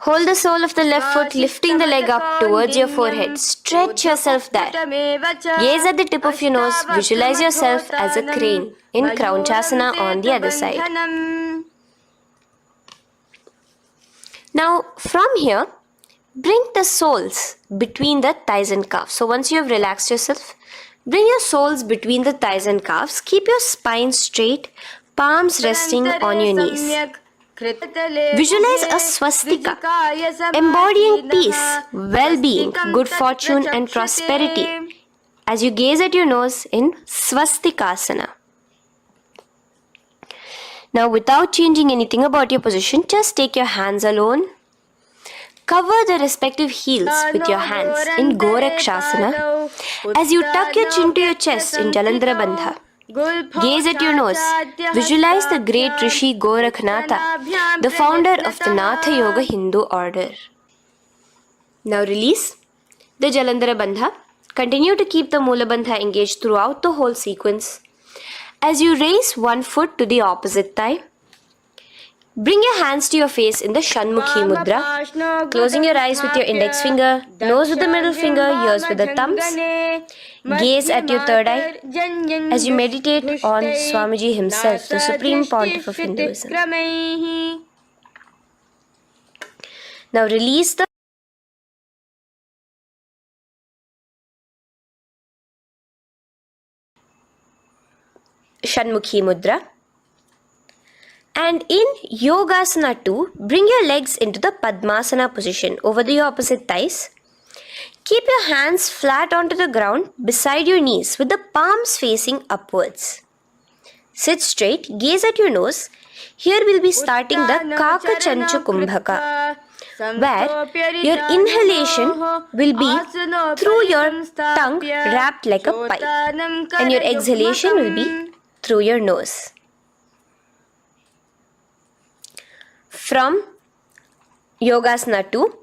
Hold the sole of the left foot, lifting the leg up towards your forehead. Stretch yourself there. Gaze at the tip of your nose. Visualize yourself as a crane in Kraunchasana on the other side. Now from here, bring the soles between the thighs and calves. So once you have relaxed yourself, bring your soles between the thighs and calves. Keep your spine straight. Palms resting on your knees. Visualize a swastika, embodying peace, well-being, good fortune and prosperity as you gaze at your nose in swastikasana. Now without changing anything about your position, just take your hands alone. Cover the respective heels with your hands in Gorakshasana as you tuck your chin to your chest in Jalandhara Bandha. Gaze at your nose. Visualize the great Rishi Gorakhnatha, the founder of the Natha Yoga Hindu order. Now release the Jalandhara Bandha. Continue to keep the Mula Bandha engaged throughout the whole sequence. As you raise one foot to the opposite thigh, bring your hands to your face in the Shanmukhi Mudra, closing your eyes with your index finger, nose with the middle finger, ears with the thumbs. Gaze at your third eye as you meditate on Swamiji himself, the Supreme Pontiff of Hinduism. Now release the Shanmukhi Mudra. And in Yogasana 2, bring your legs into the Padmasana position over the opposite thighs. Keep your hands flat onto the ground beside your knees with the palms facing upwards. Sit straight, gaze at your nose. Here we'll be starting the Kaka Chanchu Kumbhaka, where your inhalation will be through your tongue wrapped like a pipe, and your exhalation will be through your nose. From Yogasana 2,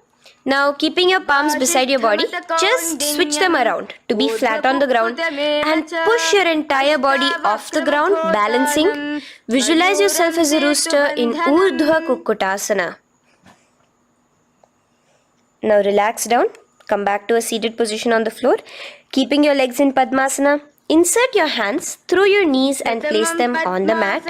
now keeping your palms beside your body, just switch them around to be flat on the ground and push your entire body off the ground, balancing. Visualize yourself as a rooster in Urdhva Kukkutasana. Now relax down, come back to a seated position on the floor, keeping your legs in Padmasana. Insert your hands through your knees and place them on the mat.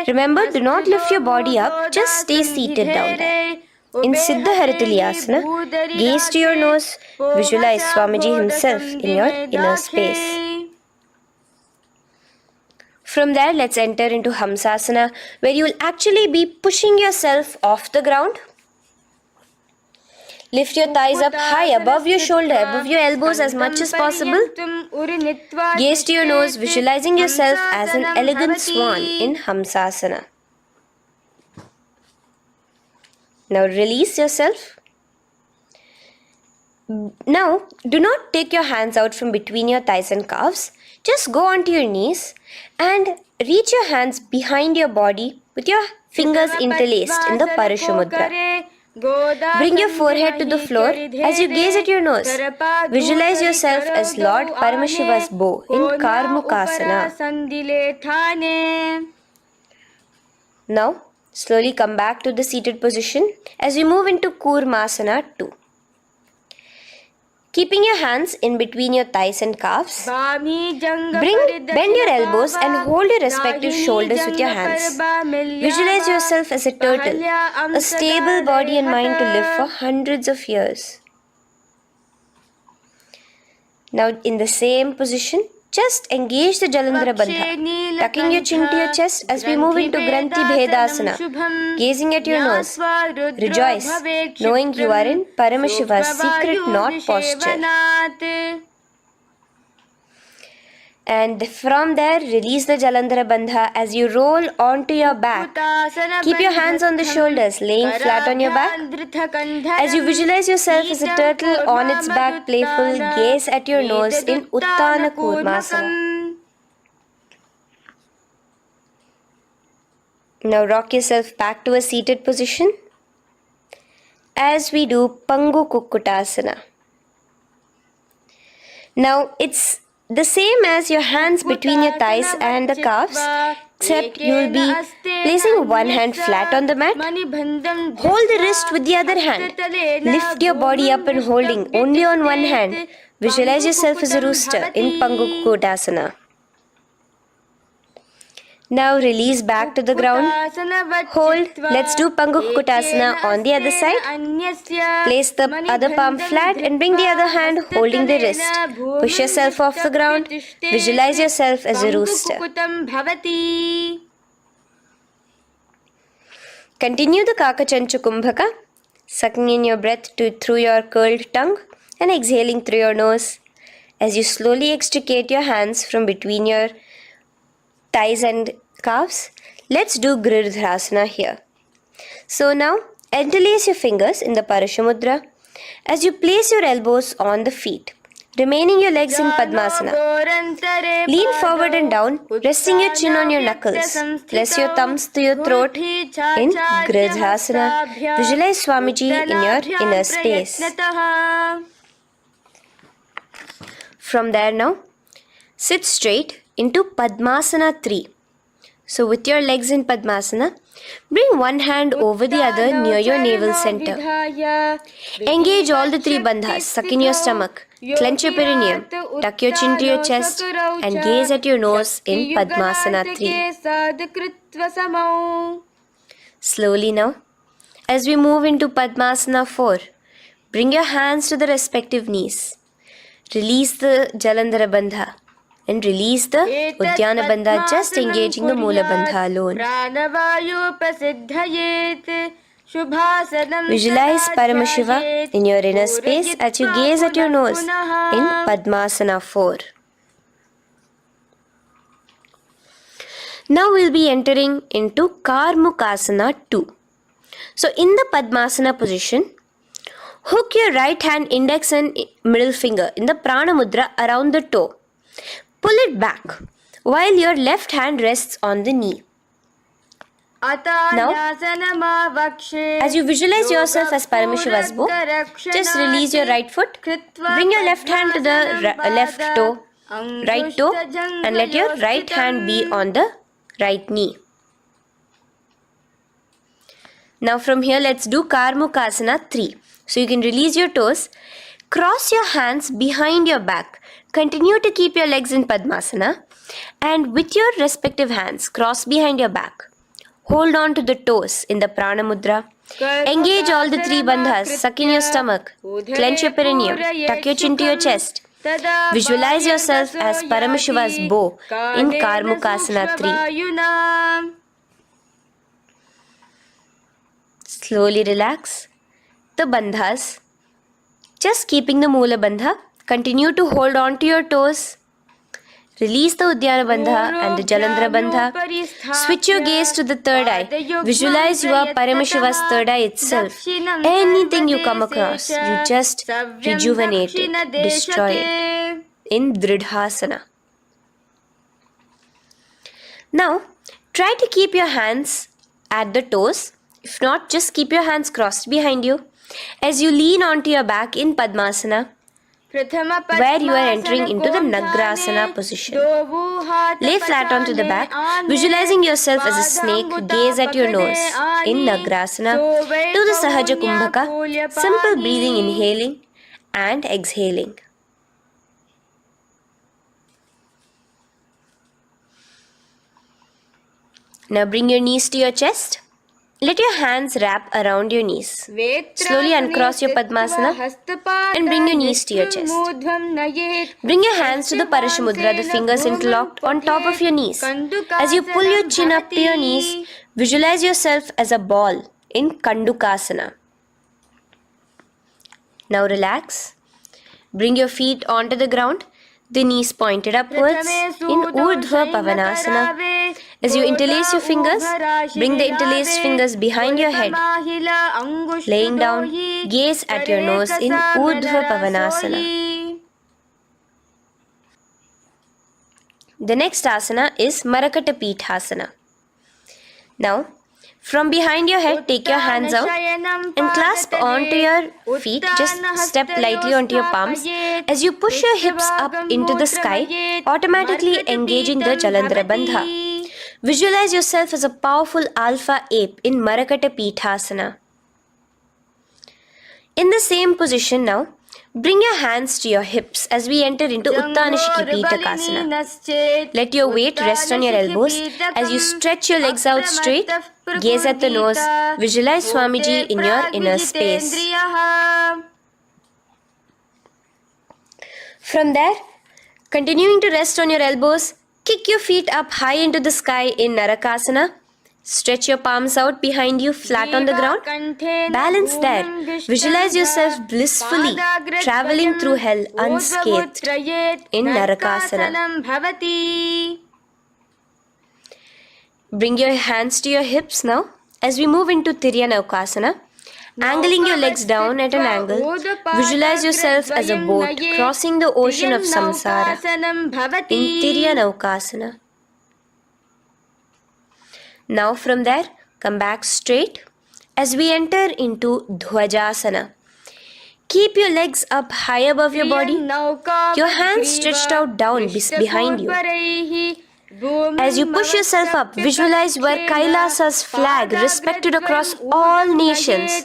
Remember, do not lift your body up, just stay seated down there. In Siddha Harituliyasana, gaze to your nose, visualize Swamiji himself in your inner space. From there, let's enter into Hamsasana, where you will actually be pushing yourself off the ground. Lift your thighs up high above your shoulder, above your elbows as much as possible. Gaze to your nose, visualizing yourself as an elegant swan in Hamsasana. Now release yourself. Now, do not take your hands out from between your thighs and calves. Just go onto your knees and reach your hands behind your body with your fingers interlaced in the Parashamudra. Bring your forehead to the floor as you gaze at your nose. Visualize yourself as Lord Paramashiva's bow in Karmukasana. Now, slowly come back to the seated position as we move into Kurmasana 2. Keeping your hands in between your thighs and calves, bend your elbows and hold your respective shoulders with your hands. Visualize yourself as a turtle, a stable body and mind to live for hundreds of years. Now in the same position, just engage the Jalandhara Bandha, tucking your chin to your chest as we move into Granthi Bhedasana, gazing at your nose. Rejoice, knowing you are in Paramashiva's secret knot posture. And from there, release the Jalandhara Bandha as you roll onto your back. Keep your hands on the shoulders, laying flat on your back. As you visualize yourself as a turtle on its back, playful, gaze at your nose in Uttana Kurmasana. Now rock yourself back to a seated position as we do Pangu Kukkutasana. Now it's the same as your hands between your thighs and the calves, except you will be placing one hand flat on the mat. Hold the wrist with the other hand. Lift your body up and holding only on one hand. Visualize yourself as a rooster in Pangu Kukkutasana. Now release back to the ground. Hold. Let's do Pangu Kukkutasana on the other side. Place the other palm flat and bring the other hand holding the wrist. Push yourself off the ground. Visualize yourself as a rooster. Continue the Kakachanchu Kumbhaka, sucking in your breath through your curled tongue and exhaling through your nose. As you slowly extricate your hands from between your thighs and calves, let's do Girdharasana here. So now, interlace your fingers in the Parashamudra as you place your elbows on the feet, remaining your legs in Padmasana. Lean forward and down, resting your chin on your knuckles. Place your thumbs to your throat in Girdharasana. Visualize Swamiji in your inner space. From there now, sit straight into Padmasana 3. So with your legs in Padmasana, bring one hand over the other near your navel center. Engage all the three bandhas, suck in your stomach, clench your perineum, tuck your chin to your chest and gaze at your nose in Padmasana 3. Slowly now, as we move into Padmasana 4, bring your hands to the respective knees. Release the Jalandhara Bandha and release the Uddiyana Bandha, just engaging the Moola Bandha alone. Visualize Paramashiva in your inner space as you gaze at your nose in Padmasana 4. Now we'll be entering into Karmukasana 2. So in the Padmasana position, hook your right hand index and middle finger in the Prana Mudra around the toe. Pull it back while your left hand rests on the knee. Now, as you visualize yourself as Paramashiva's bow, just release your right foot, bring your left hand to the left toe, right toe, and let your right hand be on the right knee. Now from here, let's do Karmukasana 3. So you can release your toes, cross your hands behind your back, continue to keep your legs in Padmasana, and with your respective hands, cross behind your back. Hold on to the toes in the Prana Mudra. Engage all the three bandhas, suck in your stomach, clench your perineum, tuck your chin to your chest. Visualize yourself as Paramashiva's bow in Karmukasana 3. Slowly relax the bandhas Just keeping the Moola Bandha, continue to hold on to your toes. Release the Udyana Bandha and the Jalandhara Bandha. Switch your gaze to the third eye. Visualize you are Paramashiva's third eye itself. Anything you come across, you just rejuvenate it, destroy it in Dridhasana. Now, try to keep your hands at the toes. If not, just keep your hands crossed behind you as you lean onto your back in Padmasana, where you are entering into the Nagrasana position. Lay flat onto the back, visualizing yourself as a snake, gaze at your nose. In Nagrasana, do the Sahaja Kumbhaka, simple breathing, inhaling and exhaling. Now bring your knees to your chest. Let your hands wrap around your knees. Slowly uncross your Padmasana and bring your knees to your chest. Bring your hands to the Parashamudra, the fingers interlocked on top of your knees. As you pull your chin up to your knees, visualize yourself as a ball in Kandukasana. Now relax. Bring your feet onto the ground, the knees pointed upwards in Urdhva Pavanasana. As you interlace your fingers, bring the interlaced fingers behind your head. Laying down, gaze at your nose in Urdhva Pavanasana. The next asana is Marakata Pithasana. Now, from behind your head, take your hands out and clasp onto your feet. Just step lightly onto your palms. As you push your hips up into the sky, automatically engaging the Jalandhara Bandha. Visualize yourself as a powerful alpha ape in Marakata Pithasana. In the same position now, bring your hands to your hips as we enter into Uttanashiki Pitakasana. Let your weight rest on your elbows as you stretch your legs out straight. Gaze at the nose. Visualize Swamiji in your inner space. From there, continuing to rest on your elbows, kick your feet up high into the sky in Narakasana. Stretch your palms out behind you, flat on the ground. Balance there. Visualize yourself blissfully traveling through hell unscathed in Narakasana. Bring your hands to your hips now as we move into Tiryanaukasana. Angling your legs down at an angle, visualize yourself as a boat crossing the ocean of samsara in Tiryanaukasana. Now from there, come back straight as we enter into Dhwajasana. Keep your legs up high above your body, your hands stretched out down behind you. As you push yourself up, visualize where Kailasa's flag respected across all nations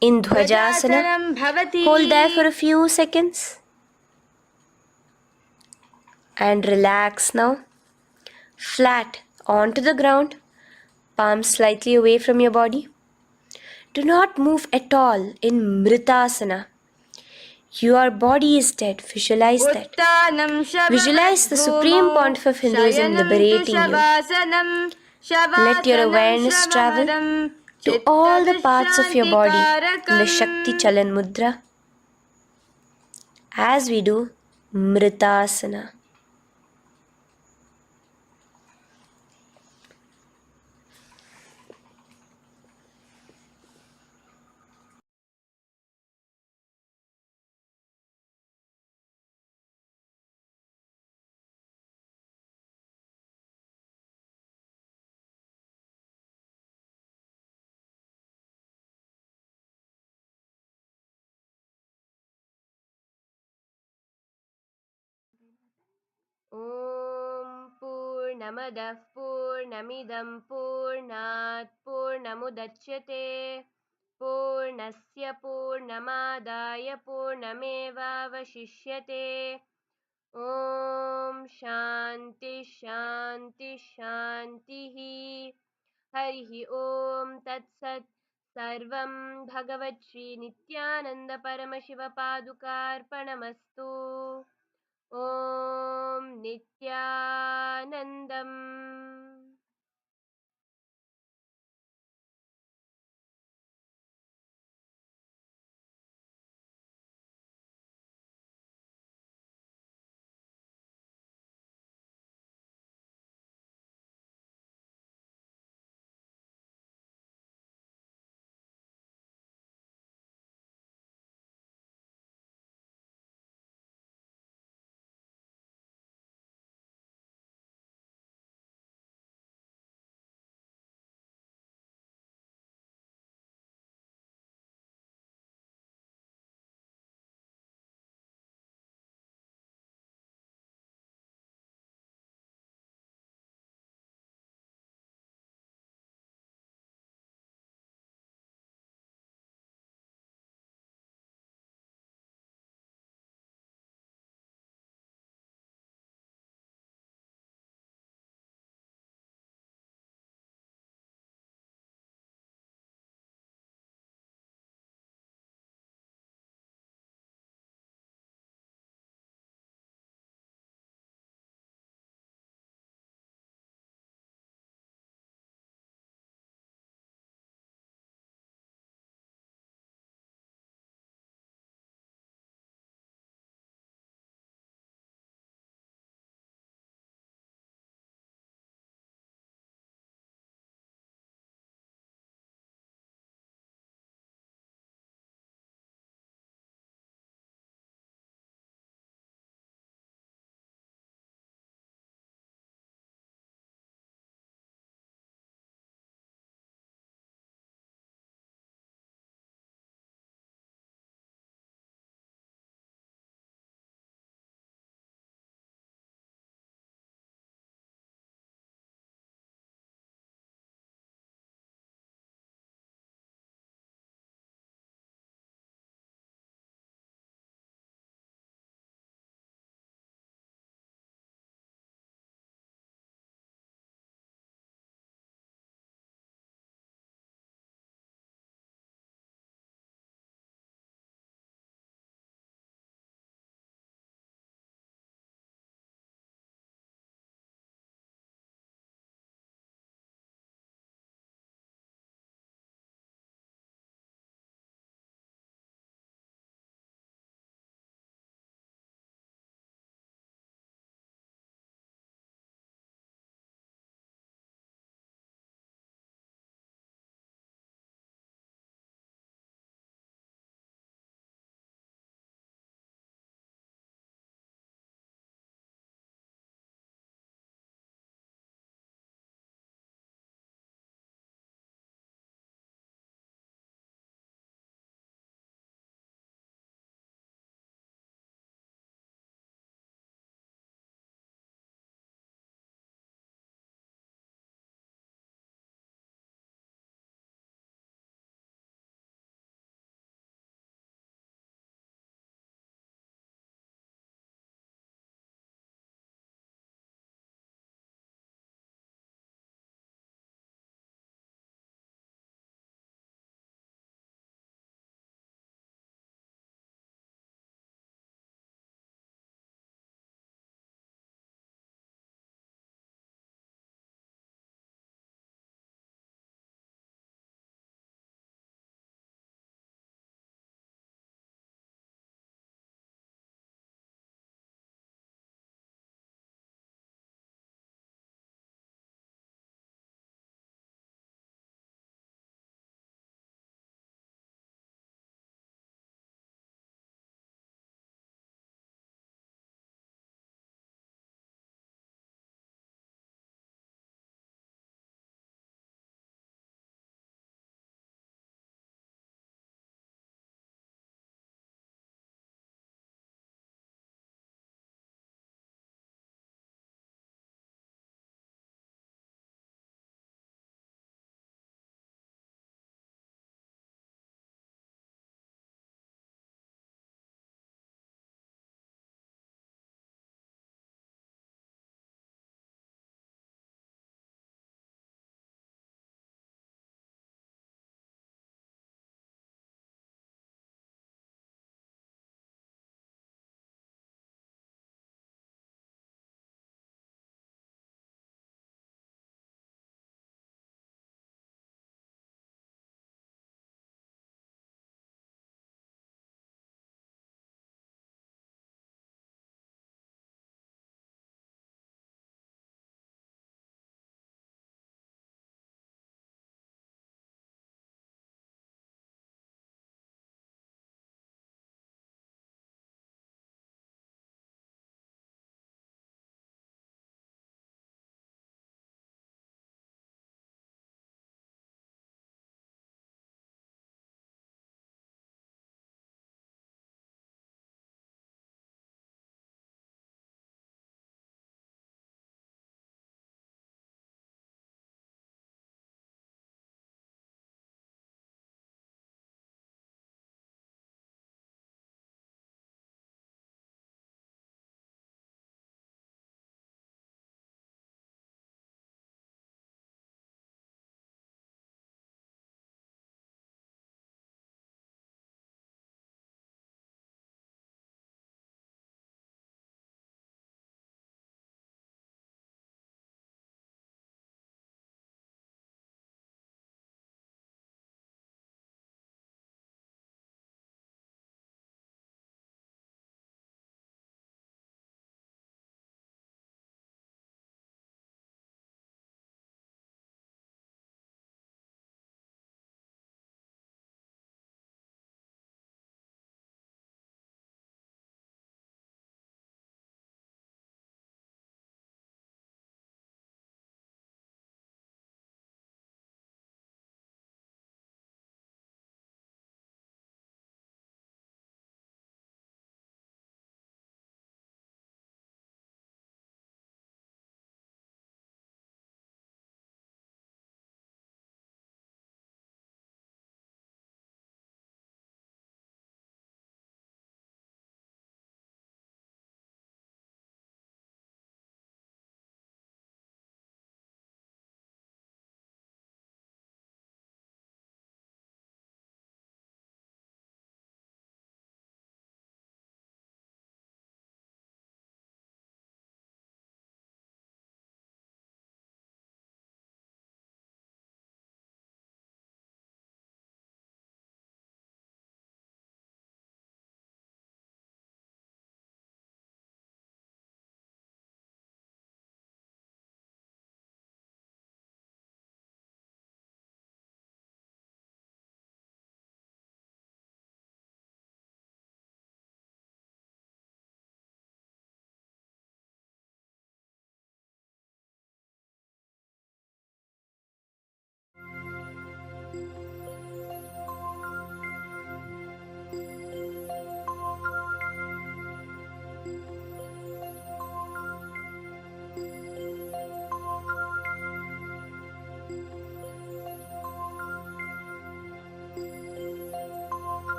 in Dhwajasana. Hold there for a few seconds and relax now. Flat onto the ground, palms slightly away from your body. Do not move at all in Mritasana. Your body is dead. Visualize that. Visualize the Supreme Pontiff of Hinduism liberating you. Let your awareness travel to all the parts of your body in the Shakti Chalan Mudra as we do Mritasana. Om Purnamadah Purnamidam Purnat Purnamudachyate Purnasya Purnamadaya Purnamevavashishyate Om Shanti Shanti Shantihi Harihi Om Tat Sat Sarvam Bhagavat Shri Nityananda Paramashiva Padukarpanamastu Om Nityanandam.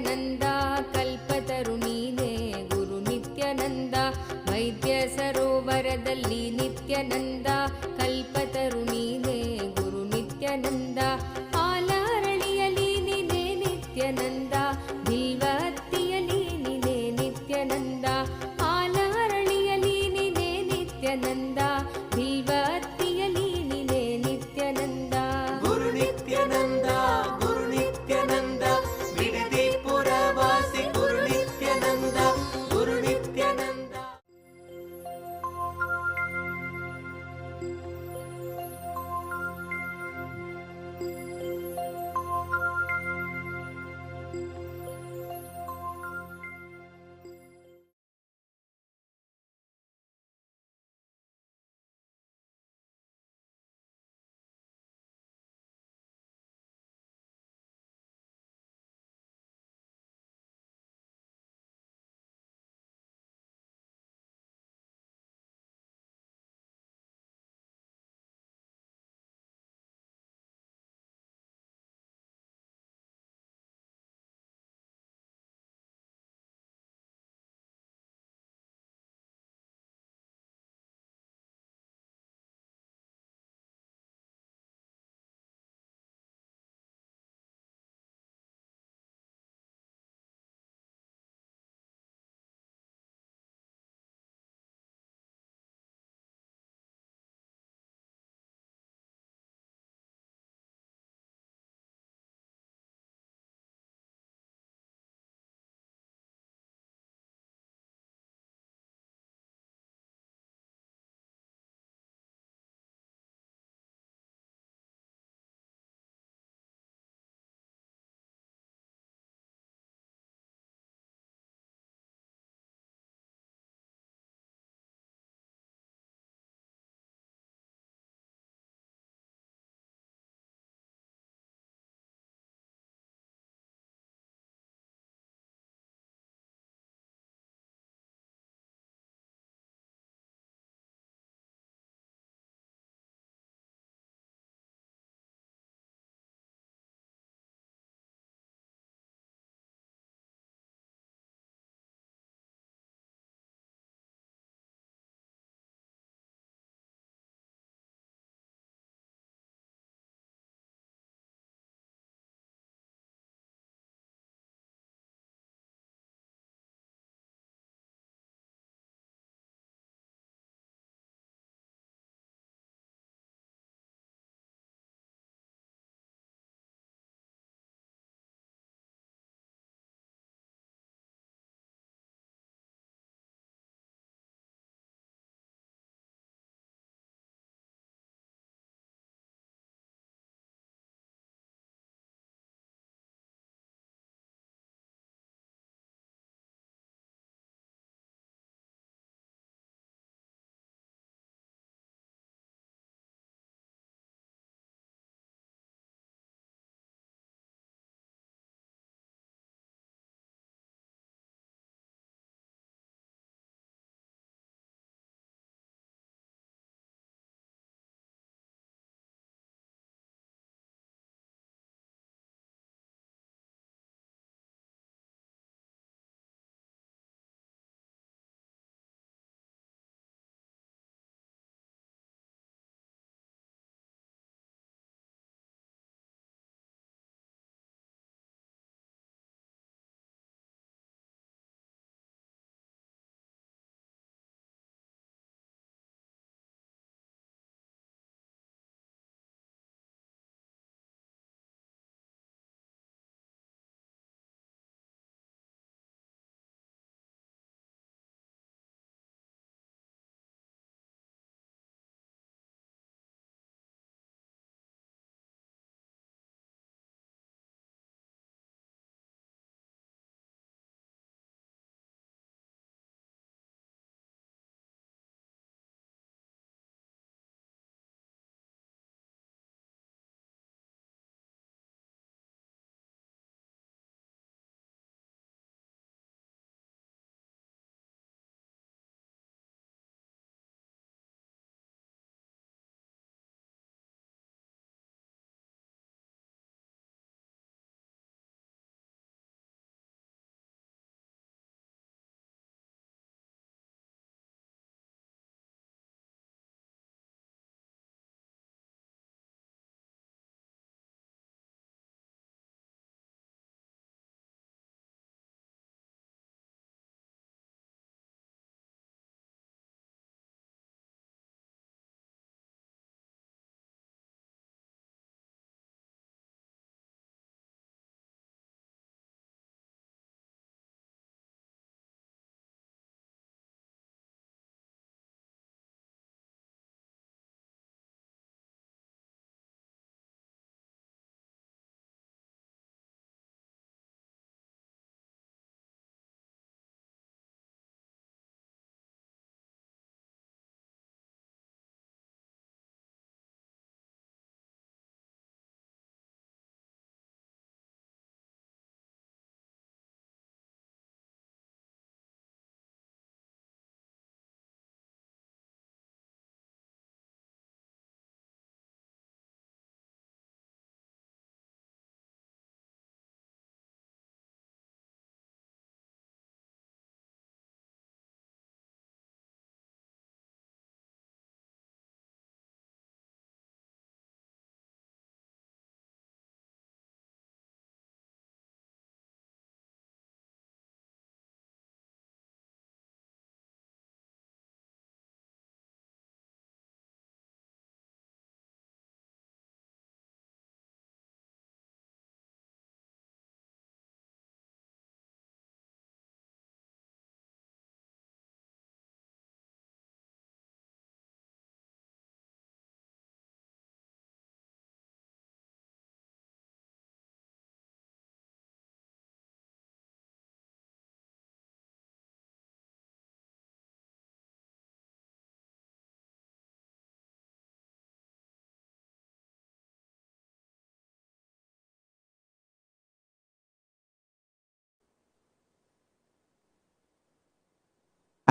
Nithyananda ಕಲ್ಪತರು ನೀನೇ ಗುರು ನಿತ್ಯಾನಂದ ವೈದ್ಯ ಸರೋವರದಲ್ಲಿ ನಿತ್ಯಾನಂದ ಕಲ್ಪತರು ನೀನೇ ಗುರು ನಿತ್ಯಾನಂದ ಆಲರಳಿಯಲಿ ನೀನೇ ನಿತ್ಯಾನಂದ ಬಿಲ್ವತ್ತಿಯಲಿ ನೀನೇ ನಿತ್ಯಾನಂದ ಆಲರಳಿಯಲಿ ನೀನೇ ನಿತ್ಯಾನಂದ ಬಿಲ್ವತ್ತಿಯಲಿ ನೀನೇ ನಿತ್ಯಾನಂದ ಗುರು ನಿತ್ಯಾನಂದ ಗುರು ನಿತ್ಯಾನಂದ ಬಿಡದಿ ಪುರವಾಸಿ ಗುರು ನಿತ್ಯಾನಂದ ಗುರು Nithyananda.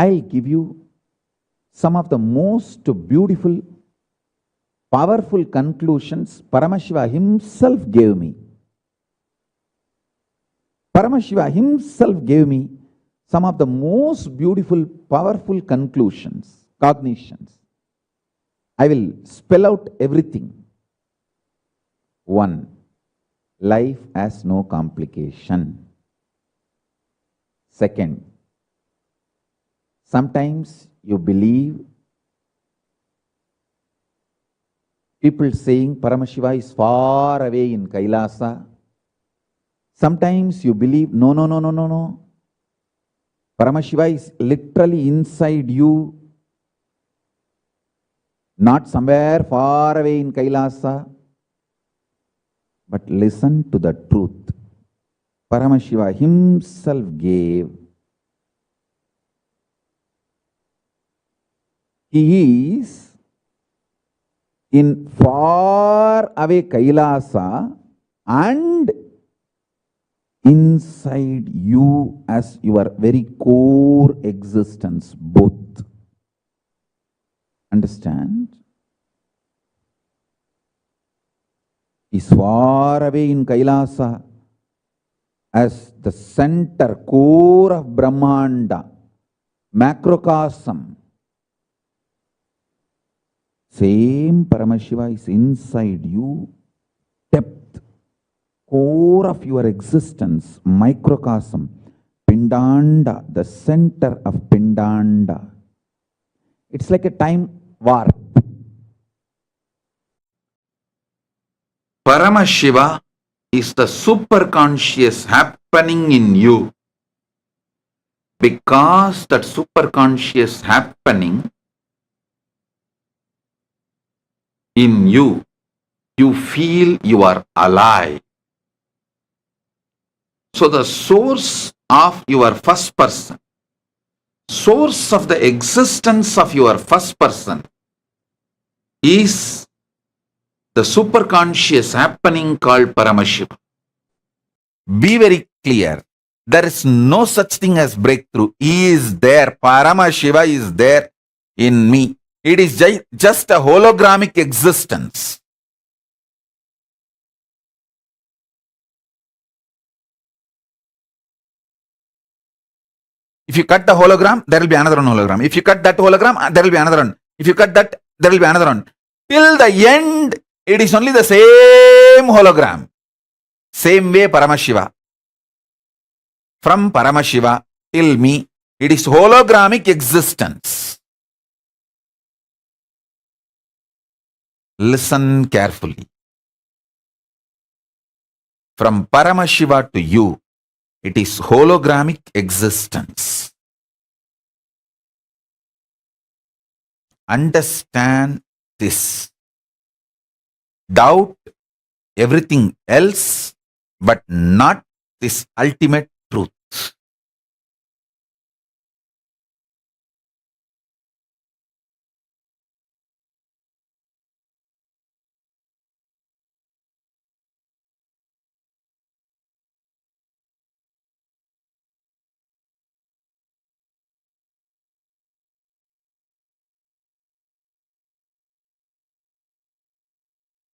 I'll give you some of the most beautiful, powerful conclusions Paramashiva himself gave me. Paramashiva himself gave me some of the most beautiful, powerful conclusions, cognitions. I will spell out everything. 1. Life has no complication. Second, sometimes you believe people saying Paramashiva is far away in Kailasa. Sometimes you believe, no. Paramashiva is literally inside you, not somewhere far away in Kailasa. But listen to the truth. Paramashiva himself gave. He is in far away Kailasa and inside you as your very core existence, both. Understand? Is far away in Kailasa as the center, core of Brahmanda, macrocosm. Same Paramashiva is inside you, depth, core of your existence, microcosm, Pindanda, the center of Pindanda. It's like a time warp. Paramashiva is the superconscious happening in you. Because that superconscious happening in you, you feel you are alive. So the source of your first person, source of the existence of your first person is the superconscious happening called Paramashiva. Be very clear. There is no such thing as breakthrough. He is there. Paramashiva is there in me. It is just a holographic existence. If you cut the hologram, there will be another one hologram. If you cut that hologram, there will be another one. If you cut that, there will be another one. Till the end, it is only the same hologram. Same way Paramashiva. From Paramashiva till me, it is holographic existence. Listen carefully. From Paramashiva to you, it is holographic existence. Understand this. Doubt everything else, but not this ultimate truth.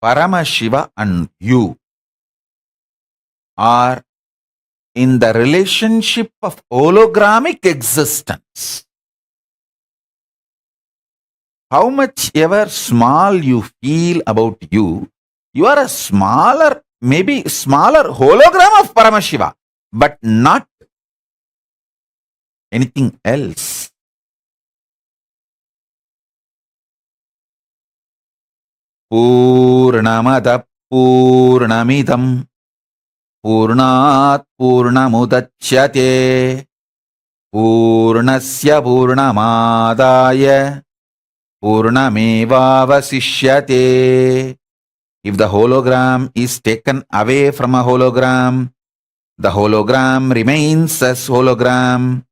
Paramashiva and you are in the relationship of holographic existence. How much ever small you feel about you, you are a smaller, maybe smaller hologram of Paramashiva, but not anything else. Purnamada Purnamidam Purnat Purnamudachyate Purnasya Purnamadaya Purnamevavasishyate. If the hologram is taken away from a hologram, the hologram remains as hologram.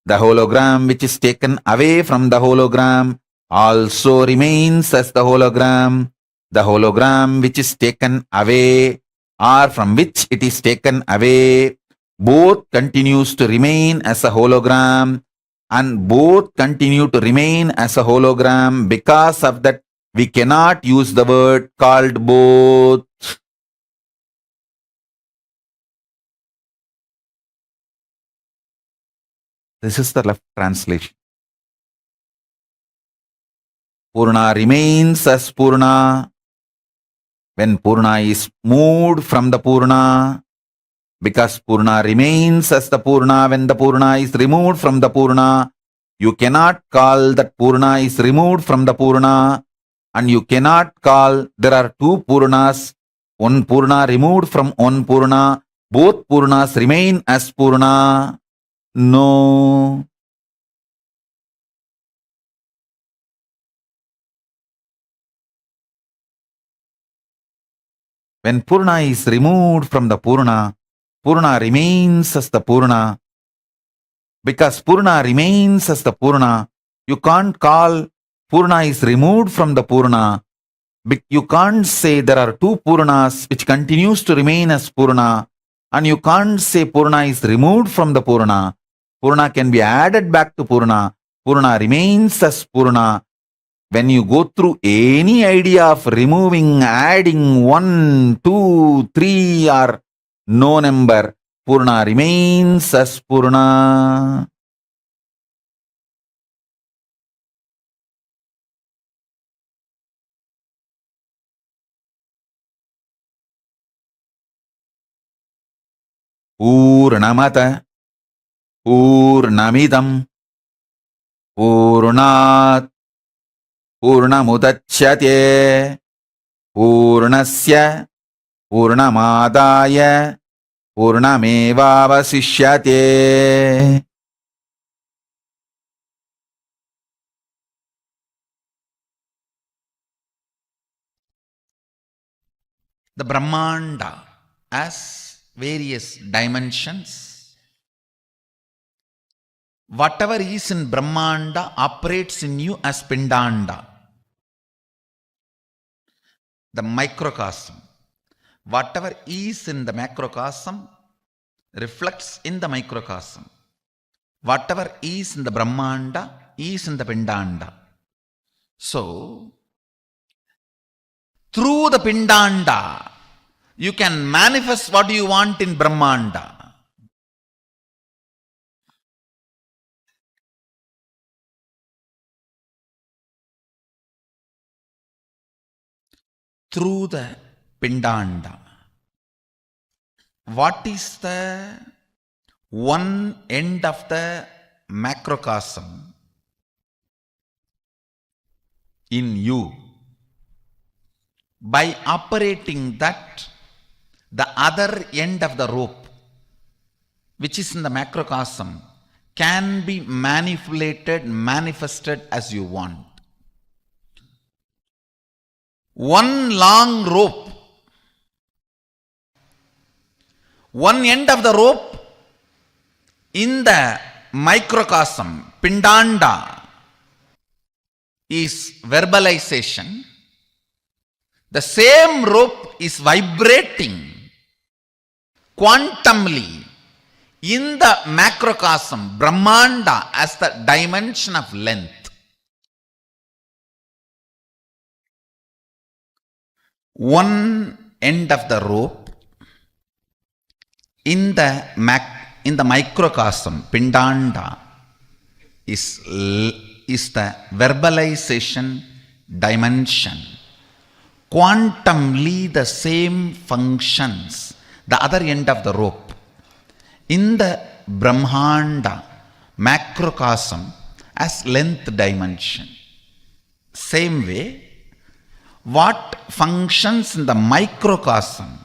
The hologram which is taken away from the hologram also remains as the hologram. The hologram which is taken away or from which it is taken away, both continues to remain as a hologram. and both continue to remain as a hologram. Because of that, we cannot use the word called both. This is the left translation. Purna remains as Purna when Purna is moved from the Purna, because Purna remains as the Purna when the Purna is removed from the Purna. You cannot call that Purna is removed from the Purna, and you cannot call there are two Purnas, one Purna removed from one Purna. Both Purnas remain as Purna. No. When Purna is removed from the Purna, Purna remains as the Purna. Because Purna remains as the Purna, you can't call Purna is removed from the Purna. You can't say there are two Purnas which continues to remain as Purna, and you can't say Purna is removed from the Purna. Purna can be added back to Purna. Purna remains as Purna. When you go through any idea of removing, adding 1, 2, 3 or no number, Purna remains as Purna. Purnamata Purnamidam Purnat Purnamudachyate Purnasya Purnamadaya Purnamevavasishyate. The Brahmanda has various dimensions. Whatever is in Brahmanda operates in you as Pindanda, the microcosm. Whatever is in the macrocosm reflects in the microcosm. Whatever is in the Brahmanda is in the Pindanda. So, through the Pindanda, you can manifest what you want in Brahmanda. Through the Pindanda. What is the one end of the macrocosm in you? By operating that, the other end of the rope, which is in the macrocosm, can be manipulated, manifested as you want. One long rope, one end of the rope in the microcosm, Pindanda, is verbalization. The same rope is vibrating quantumly in the macrocosm, Brahmanda, as the dimension of length. One end of the rope in the microcosm, Pindanda, is the verbalization dimension. Quantumly the same functions, the other end of the rope, in the Brahmanda macrocosm as length dimension. Same way, what functions in the microcosm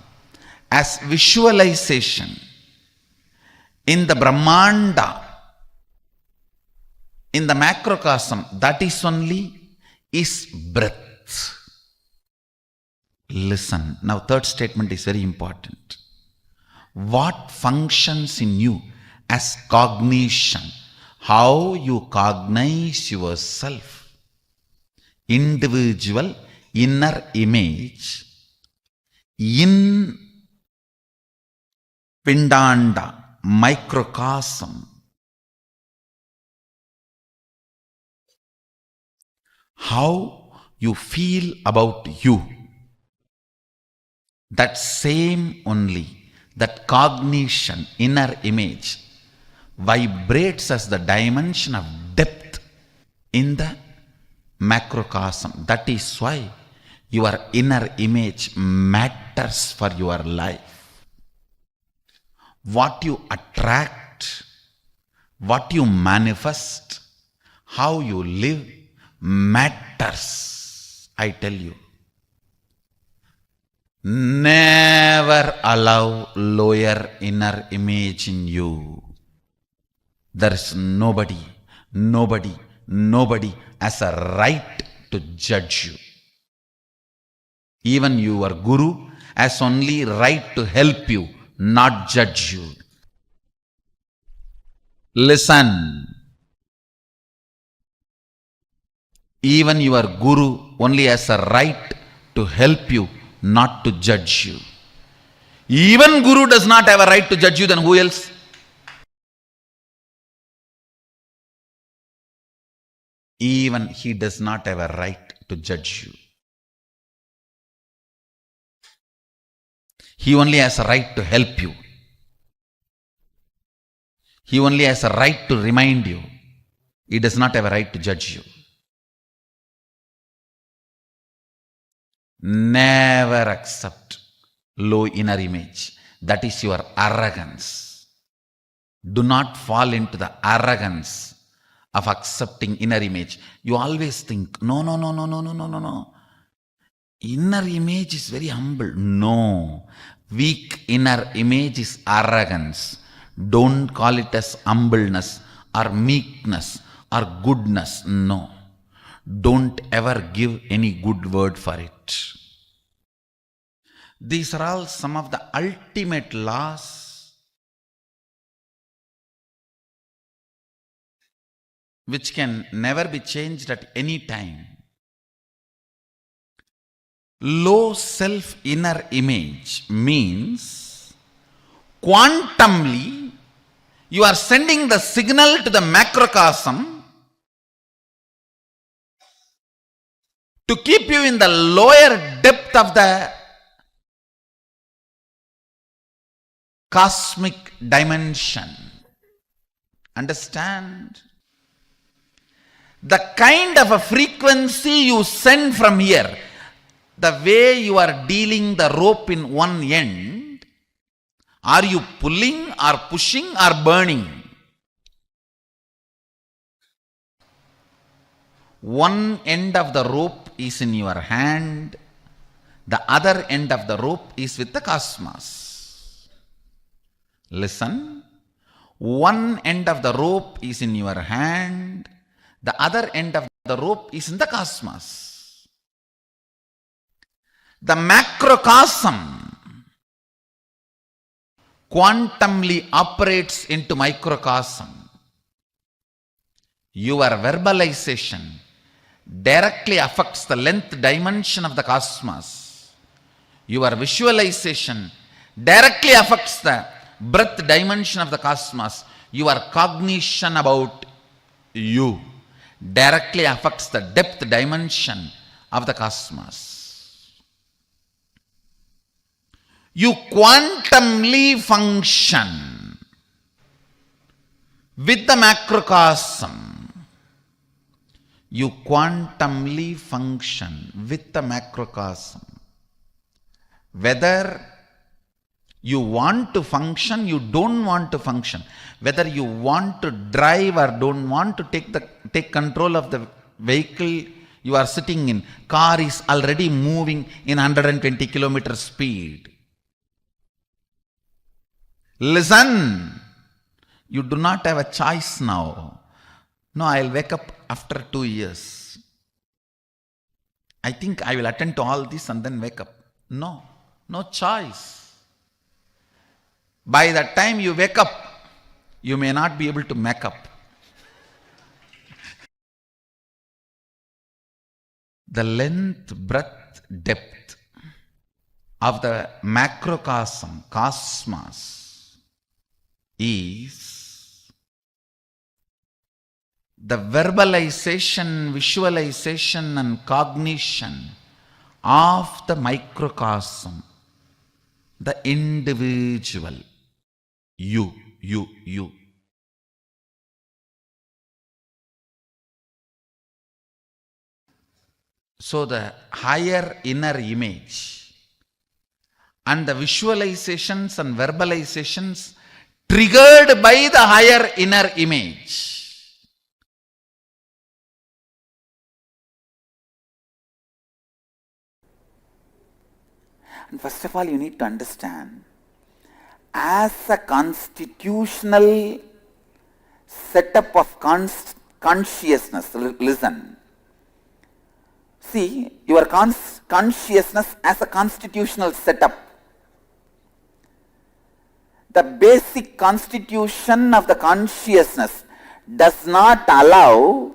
as visualization in the Brahmanda, in the macrocosm, that is only is breath. Listen, now third statement is very important. What functions in you as cognition, how you cognize yourself, individual inner image in Pindanda microcosm. how you feel about you. That same only, that cognition, inner image, vibrates as the dimension of depth in the macrocosm. That is why your inner image matters for your life. What you attract, what you manifest, how you live matters, I tell you. Never allow lower inner image in you. There is nobody has a right to judge you. Even your guru has only right to help you, not judge you. Listen. Even your guru only has a right to help you, not to judge you. Even guru does not have a right to judge you, then who else? Even he does not have a right to judge you. He only has a right to help you. He only has a right to remind you. He does not have a right to judge you. Never accept low inner image. That is your arrogance. Do not fall into the arrogance of accepting inner image. You always think, no. Inner image is very humble. No. Weak inner image is arrogance. Don't call it as humbleness or meekness or goodness. No. Don't ever give any good word for it. These are all some of the ultimate laws which can never be changed at any time. Low self inner image means quantumly you are sending the signal to the macrocosm to keep you in the lower depth of the cosmic dimension. Understand? The kind of a frequency you send from here, the way you are dealing the rope in one end, are you pulling or pushing or burning? One end of the rope is in your hand, the other end of the rope is with the cosmos. Listen, one end of the rope is in your hand, the other end of the rope is in the cosmos. The macrocosm quantumly operates into microcosm. Your verbalization directly affects the length dimension of the cosmos. Your visualization directly affects the breadth dimension of the cosmos. Your cognition about you directly affects the depth dimension of the cosmos. You quantumly function with the macrocosm. You quantumly function with the macrocosm. Whether you want to function, you don't want to function. Whether you want to drive or don't want to take control of the vehicle you are sitting in. Car is already moving in 120 kilometer speed. Listen, you do not have a choice now. No, I'll wake up after 2 years. I think I will attend to all this and then wake up. No, no choice. By the time you wake up, you may not be able to make up. The length, breadth, depth of the macrocosm, cosmos, is the verbalization, visualization and cognition of the microcosm, the individual, you. So the higher inner image and the visualizations and verbalizations triggered by the higher inner image. And first of all, you need to understand, as a constitutional setup of consciousness, listen. See, your consciousness as a constitutional setup. The basic constitution of the consciousness does not allow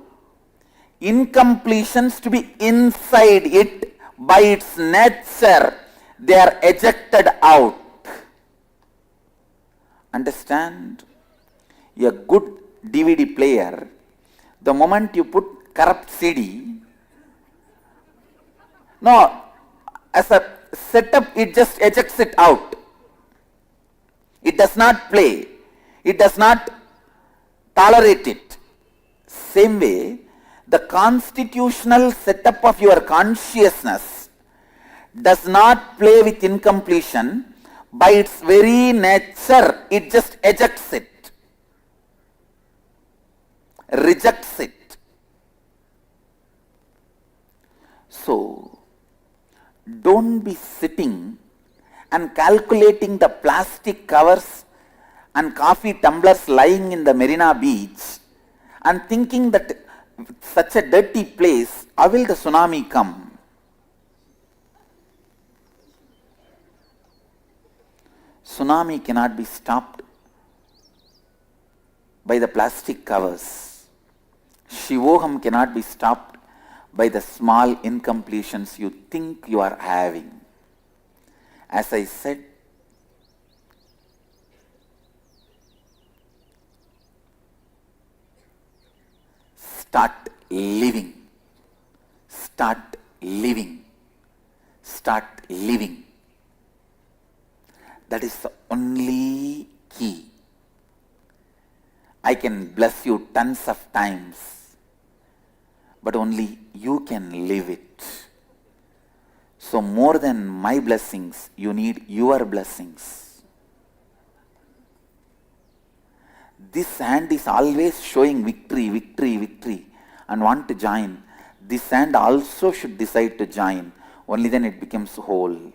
incompletions to be inside it. By its nature, they are ejected out. Understand? A good DVD player, the moment you put corrupt CD, no, as a setup, it just ejects it out. It does not play. It does not tolerate it. Same way, the constitutional setup of your consciousness does not play with incompletion. By its very nature, it just ejects it, rejects it. So, don't be sitting and calculating the plastic covers and coffee tumblers lying in the Marina Beach and thinking that such a dirty place, how will the tsunami come? Tsunami cannot be stopped by the plastic covers. Shivoham cannot be stopped by the small incompletions you think you are having. As I said, start living, start living, start living. That is the only key. I can bless you tons of times, but only you can live it. So more than my blessings, you need your blessings. This hand is always showing victory, victory, victory and want to join. This hand also should decide to join. Only then it becomes whole.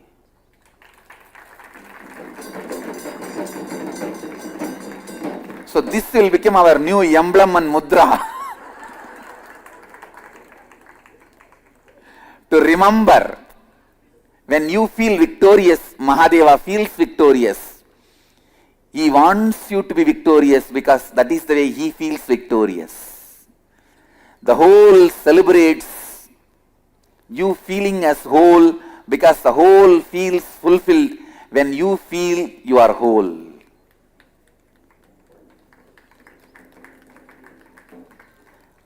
So this will become our new emblem and mudra. To remember, when you feel victorious, Mahadeva feels victorious. He wants you to be victorious because that is the way he feels victorious. The whole celebrates you feeling as whole because the whole feels fulfilled when you feel you are whole.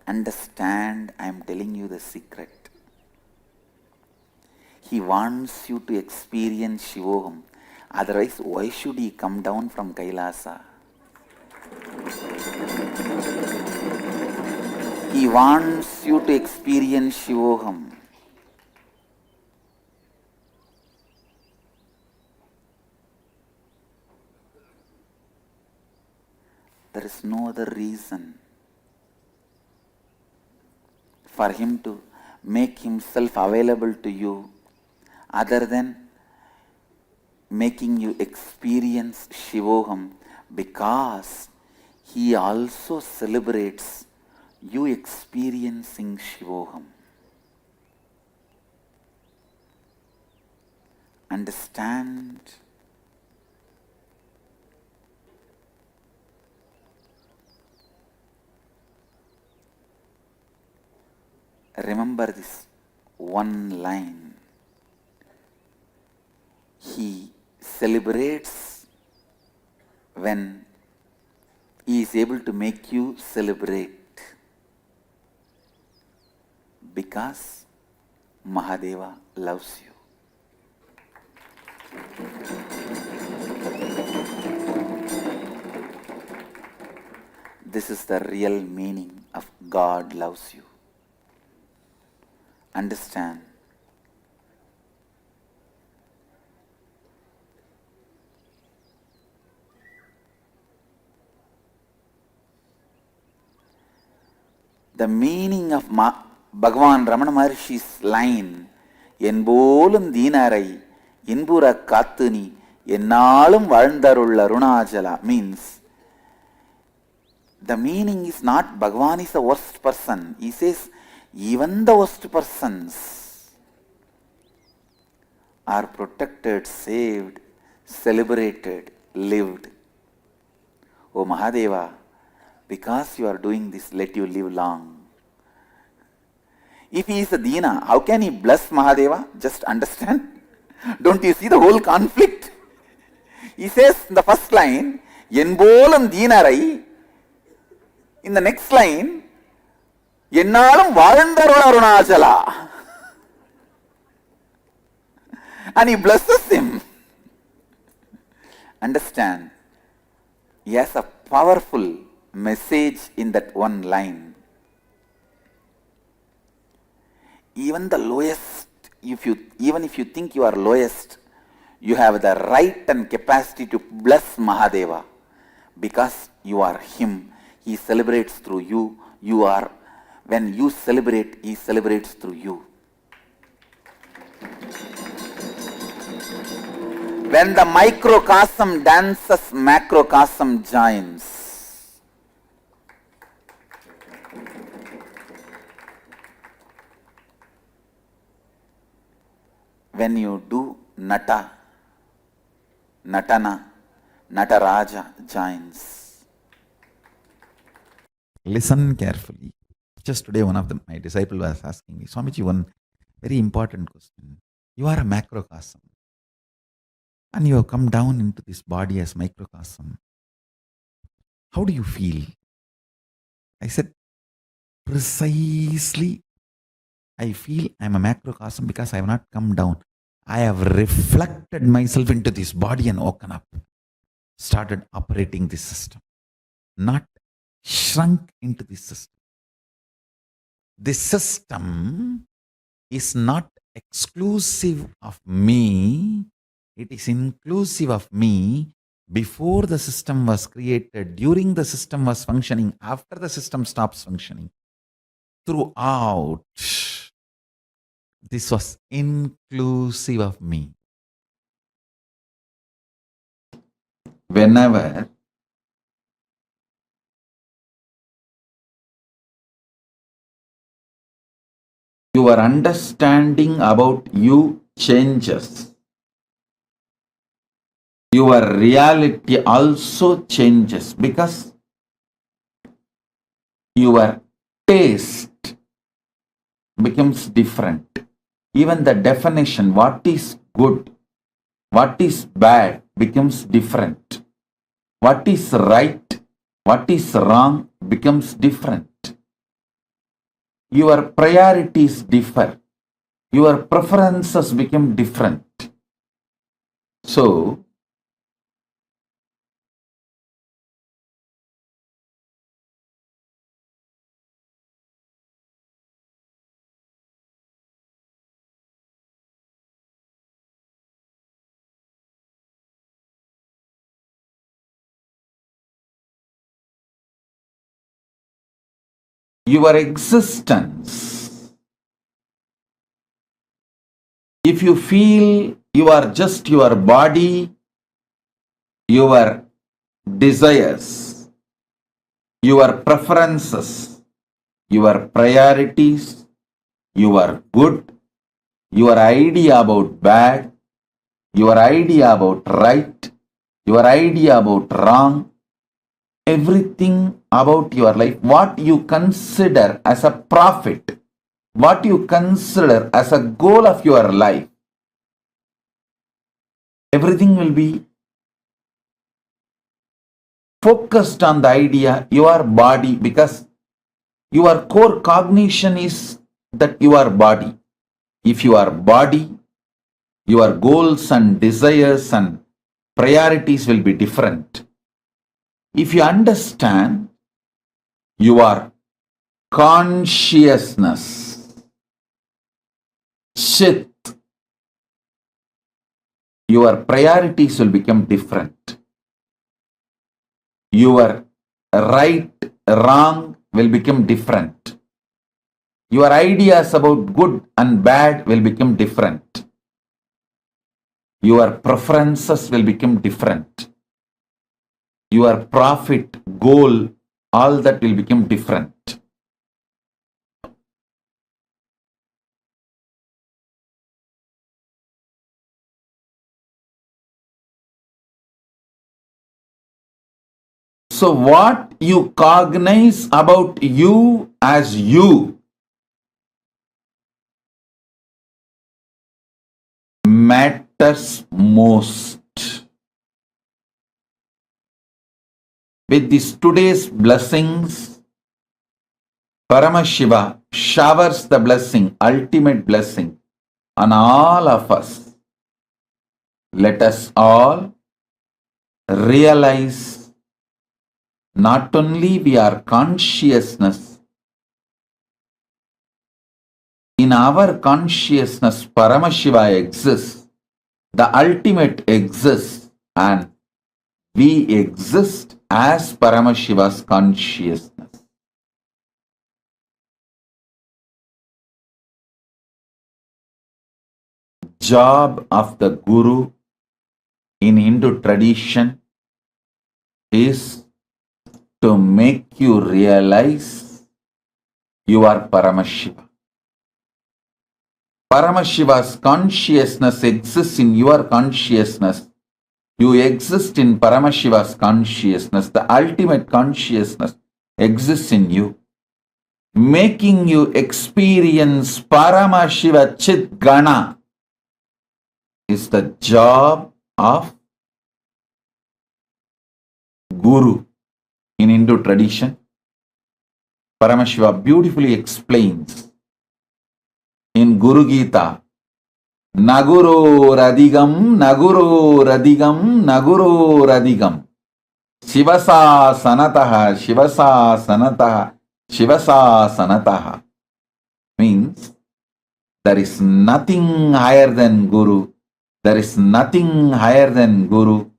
Understand, I am telling you the secret. He wants you to experience Shivoham. Otherwise, why should he come down from Kailasa? He wants you to experience Shivoham. There is no other reason for him to make himself available to you other than making you experience Shivoham, because he also celebrates you experiencing Shivoham. Understand? Remember this one line. He celebrates when he is able to make you celebrate. Because Mahadeva loves you. This is the real meaning of God loves you. Understand? The meaning of Bhagavan Ramana Maharshi's line, Enbolum Dinarai, Inbura Katuni, Enalum Valdarul Arunachala, means the meaning is not Bhagavan is the worst person. He says even the worst persons are protected, saved, celebrated, lived. O Mahadeva, because you are doing this, let you live long. If he is a Dina, how can he bless Mahadeva? Just understand. Don't you see the whole conflict? He says in the first line, Enbolam Dinarai. In the next line, Ennalum Valandarul Arunachala. And he blesses him. Understand? He has a powerful message in that one line. Even the lowest, even if you think you are lowest, you have the right and capacity to bless Mahadeva because you are him. He celebrates through you. You are, when you celebrate, he celebrates through you. When the microcosm dances, macrocosm joins. When you do Natana, Nataraja joins. Listen carefully. Just today, one of my disciples was asking me, Swamiji, one very important question. You are a macrocosm, and you have come down into this body as microcosm. How do you feel? I said, precisely, I feel I am a macrocosm because I have not come down. I have reflected myself into this body and woken up, started operating this system, not shrunk into this system. This system is not exclusive of me, it is inclusive of me before the system was created, during the system was functioning, after the system stops functioning. Throughout, this was inclusive of me. Whenever your understanding about you changes, your reality also changes because your taste becomes different. Even the definition, what is good, what is bad, becomes different. What is right, what is wrong, becomes different. Your priorities differ. Your preferences become different. So, your existence, if you feel you are just your body, your desires, your preferences, your priorities, your good, your idea about bad, your idea about right, your idea about wrong, everything about your life, what you consider as a profit, what you consider as a goal of your life, everything will be focused on the idea, your body, because your core cognition is that your body. If your body, your goals and desires and priorities will be different. If you understand your consciousness, Chit, your priorities will become different. Your right, wrong will become different. Your ideas about good and bad will become different. Your preferences will become different. Your profit, goal, all that will become different. So what you cognize about you as you matters most. With these today's blessings, Paramashiva showers the blessing, ultimate blessing, on all of us. Let us all realize not only we are consciousness, in our consciousness Paramashiva exists, the ultimate exists, and we exist as Paramashiva's consciousness. Job of the Guru in Hindu tradition is to make you realize you are Paramashiva. Paramashiva's consciousness exists in your consciousness. You exist in Paramashiva's consciousness. The ultimate consciousness exists in you, making you experience Paramashiva Chit Gana is the job of Guru. In Hindu tradition, Paramashiva beautifully explains in Guru Gita, Naguro Radigam, Naguro Radigam, Naguro Radigam, Shivasa Sanataha, Shivasa Sanataha, Shivasa Sanataha. Means there is nothing higher than Guru, there is nothing higher than Guru,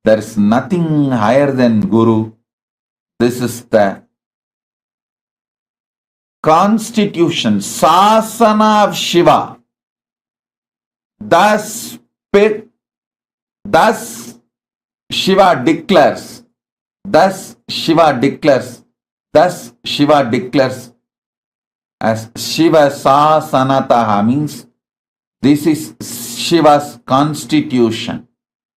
there is nothing higher than Guru. This is the constitution, Sasana of Shiva. Thus Shiva declares, thus Shiva declares as Shiva Sasanataha, means this is Shiva's constitution.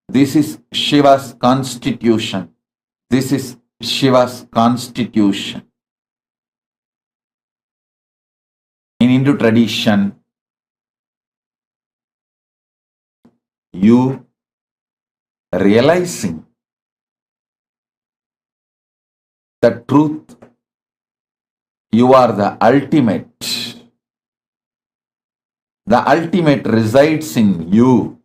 This is Shiva's constitution. This is Shiva's constitution. In Hindu tradition, you realizing the truth, you are the ultimate. The ultimate resides in you.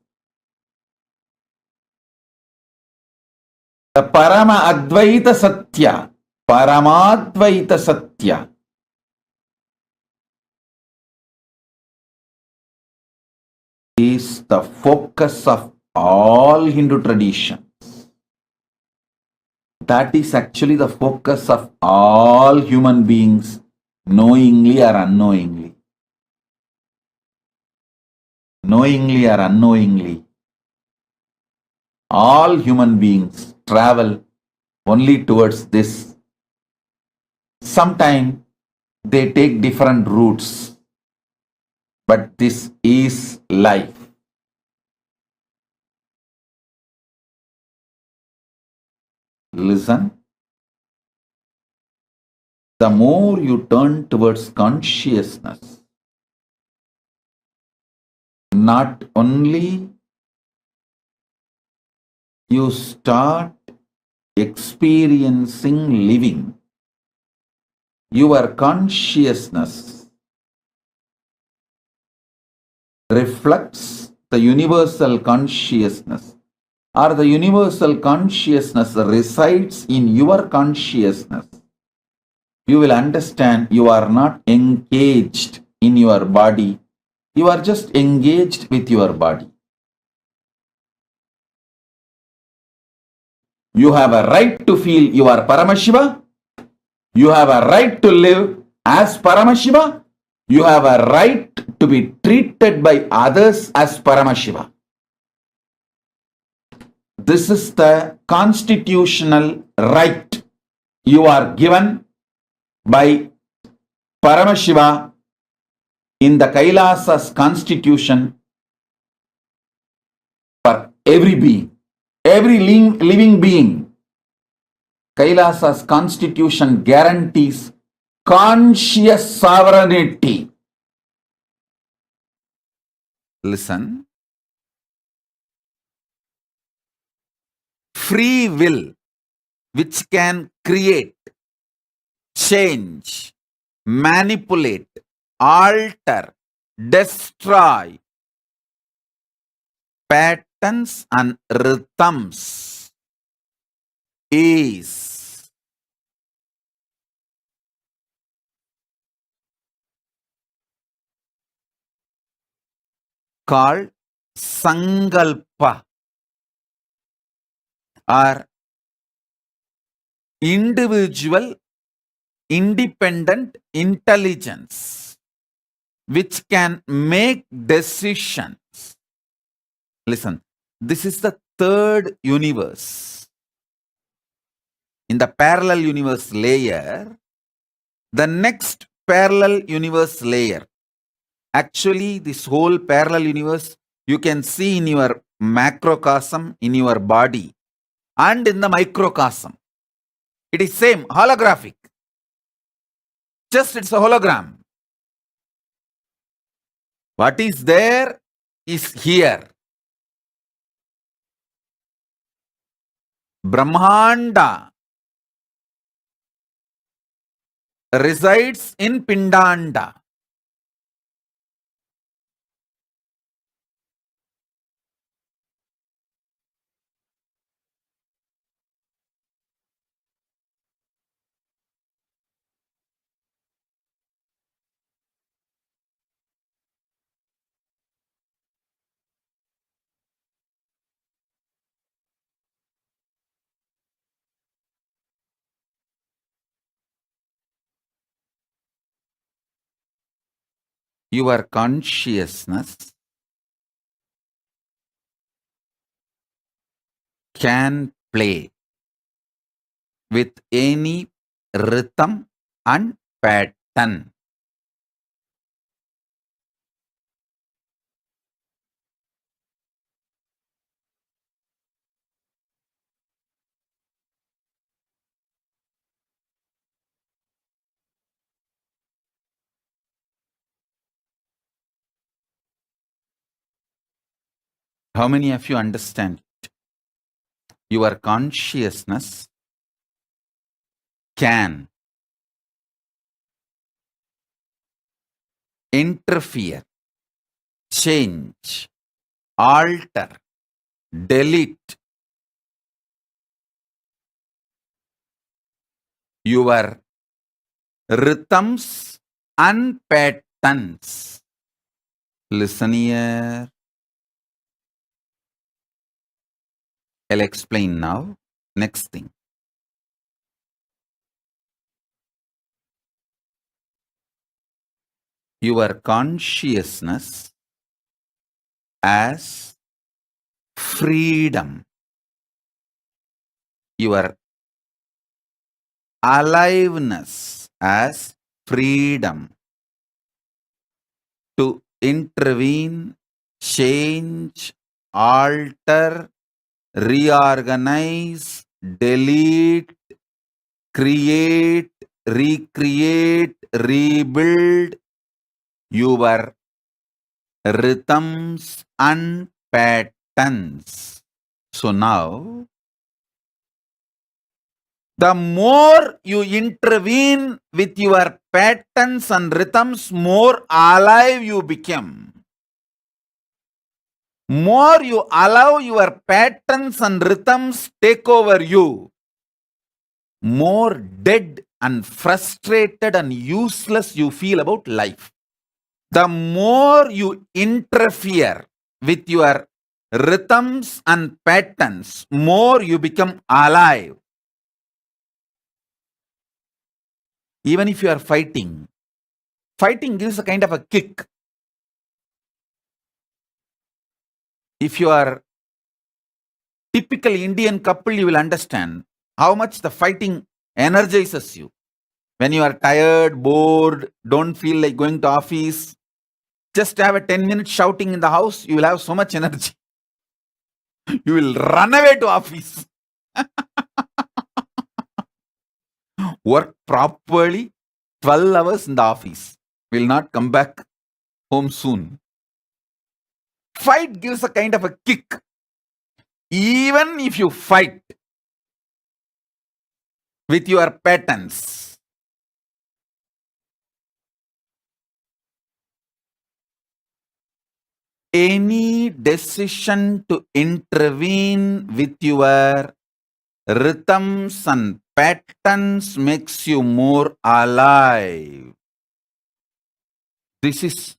The Parama Advaita Satya, Paramadvaita Satya, is the focus of all Hindu traditions. That is actually the focus of all human beings, knowingly or unknowingly. Knowingly or unknowingly, all human beings travel only towards this. Sometimes they take different routes, but this is life. Listen. The more you turn towards consciousness, not only you start experiencing, living, your consciousness reflects the universal consciousness, or the universal consciousness resides in your consciousness, you will understand you are not engaged in your body. You are just engaged with your body. You have a right to feel you are Paramashiva. You have a right to live as Paramashiva. You have a right to be treated by others as Paramashiva. This is the constitutional right you are given by Paramashiva in the Kailasa's constitution for every being, every living being. Kailasa's constitution guarantees conscious sovereignty. Listen. Free will, which can create, change, manipulate, alter, destroy patterns and rhythms, is called Sankalpa, or individual independent intelligence, which can make decisions. Listen, this is the third universe. In the parallel universe layer, the next parallel universe layer, actually this whole parallel universe you can see in your macrocosm, in your body, and in the microcosm. It is same, holographic. Just it's a hologram. What is there is here. Brahmanda resides in Pindanda. Your consciousness can play with any rhythm and pattern. How many of you understand it? Your consciousness can interfere, change, alter, delete your rhythms and patterns. Listen here. I'll explain now. Next thing. Your consciousness as freedom. Your aliveness as freedom to intervene, change, alter, reorganize, delete, create, recreate, rebuild your rhythms and patterns. So now, the more you intervene with your patterns and rhythms, more alive you become. more you allow your patterns and rhythms take over you, more dead and frustrated and useless you feel about life. The more you interfere with your rhythms and patterns, more you become alive. Even if you are fighting gives a kind of a kick. If you are typical Indian couple, you will understand how much the fighting energizes you. When you are tired, bored, don't feel like going to office, just have a 10-minute shouting in the house, you will have so much energy. You will run away to office. Work properly, 12 hours in the office. Will not come back home soon. Fight gives a kind of a kick. Even if you fight with your patterns, any decision to intervene with your rhythms and patterns makes you more alive. This is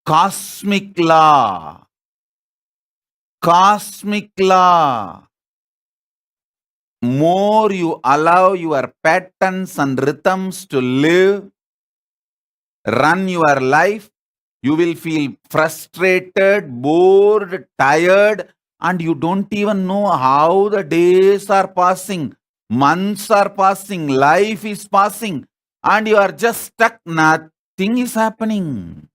cosmic law. Cosmic law. More you allow your patterns and rhythms to live, run your life, you will feel frustrated, bored, tired, and you don't even know how the days are passing, months are passing, life is passing, and you are just stuck. Nothing is happening.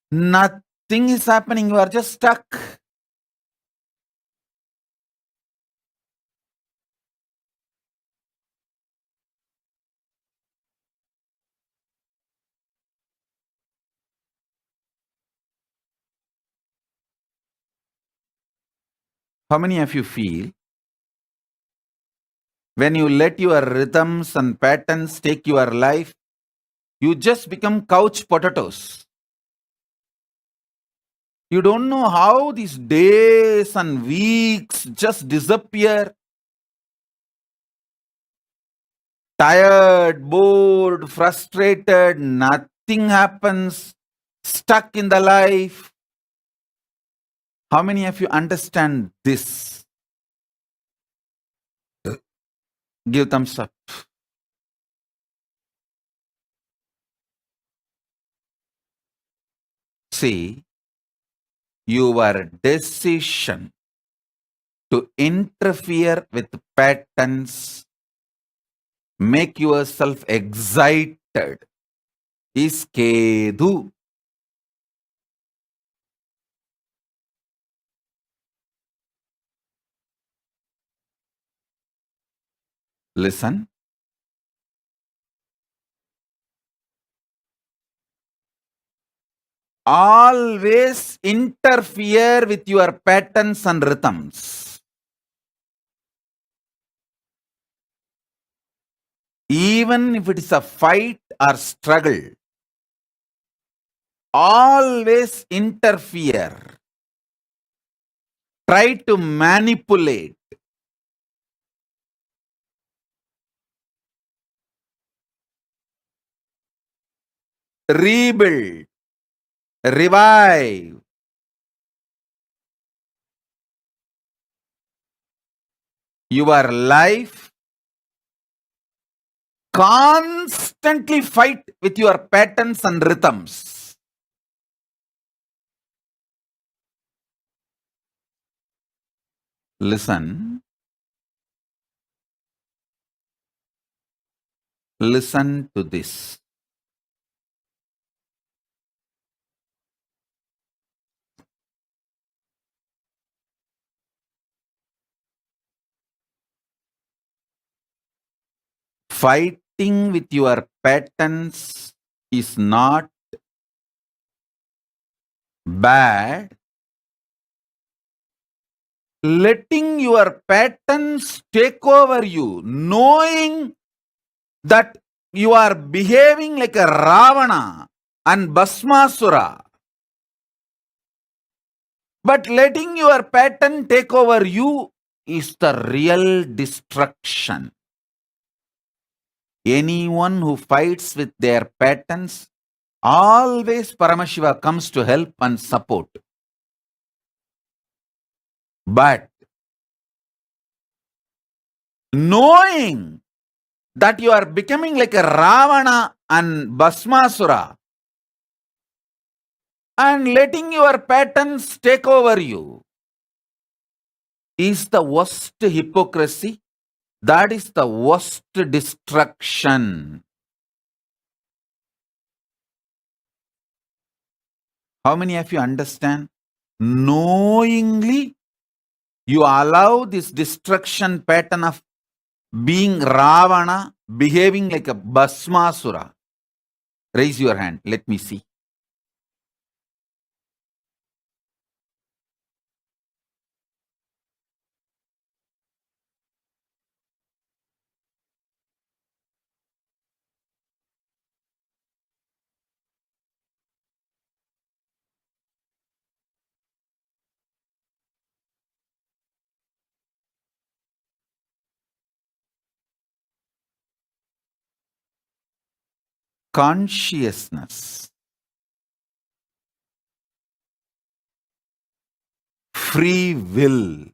Nothing is happening. You are just stuck. How many of you feel when you let your rhythms and patterns take your life, you just become couch potatoes? You don't know how these days and weeks just disappear. Tired, bored, frustrated, nothing happens, stuck in the life. How many of you understand this? Give thumbs up. See, your decision to interfere with patterns, make yourself excited, is Kedu. Listen. Always interfere with your patterns and rhythms. Even if it is a fight or struggle, always interfere. Try to manipulate. Rebuild. Revive. Your life. Constantly fight with your patterns and rhythms. Listen. Listen to this. Fighting with your patterns is not bad. Letting your patterns take over you, knowing that you are behaving like a Ravana and Bhasmasura, But letting your pattern take over you is the real destruction. Anyone who fights with their patterns, always Paramashiva comes to help and support. But knowing that you are becoming like a Ravana and Bhasmasura and letting your patterns take over you is the worst hypocrisy. That is the worst destruction. How many of you understand? Knowingly, you allow this destruction pattern of being Ravana, behaving like a Bhasmasura. Raise your hand. Let me see. Consciousness, free will.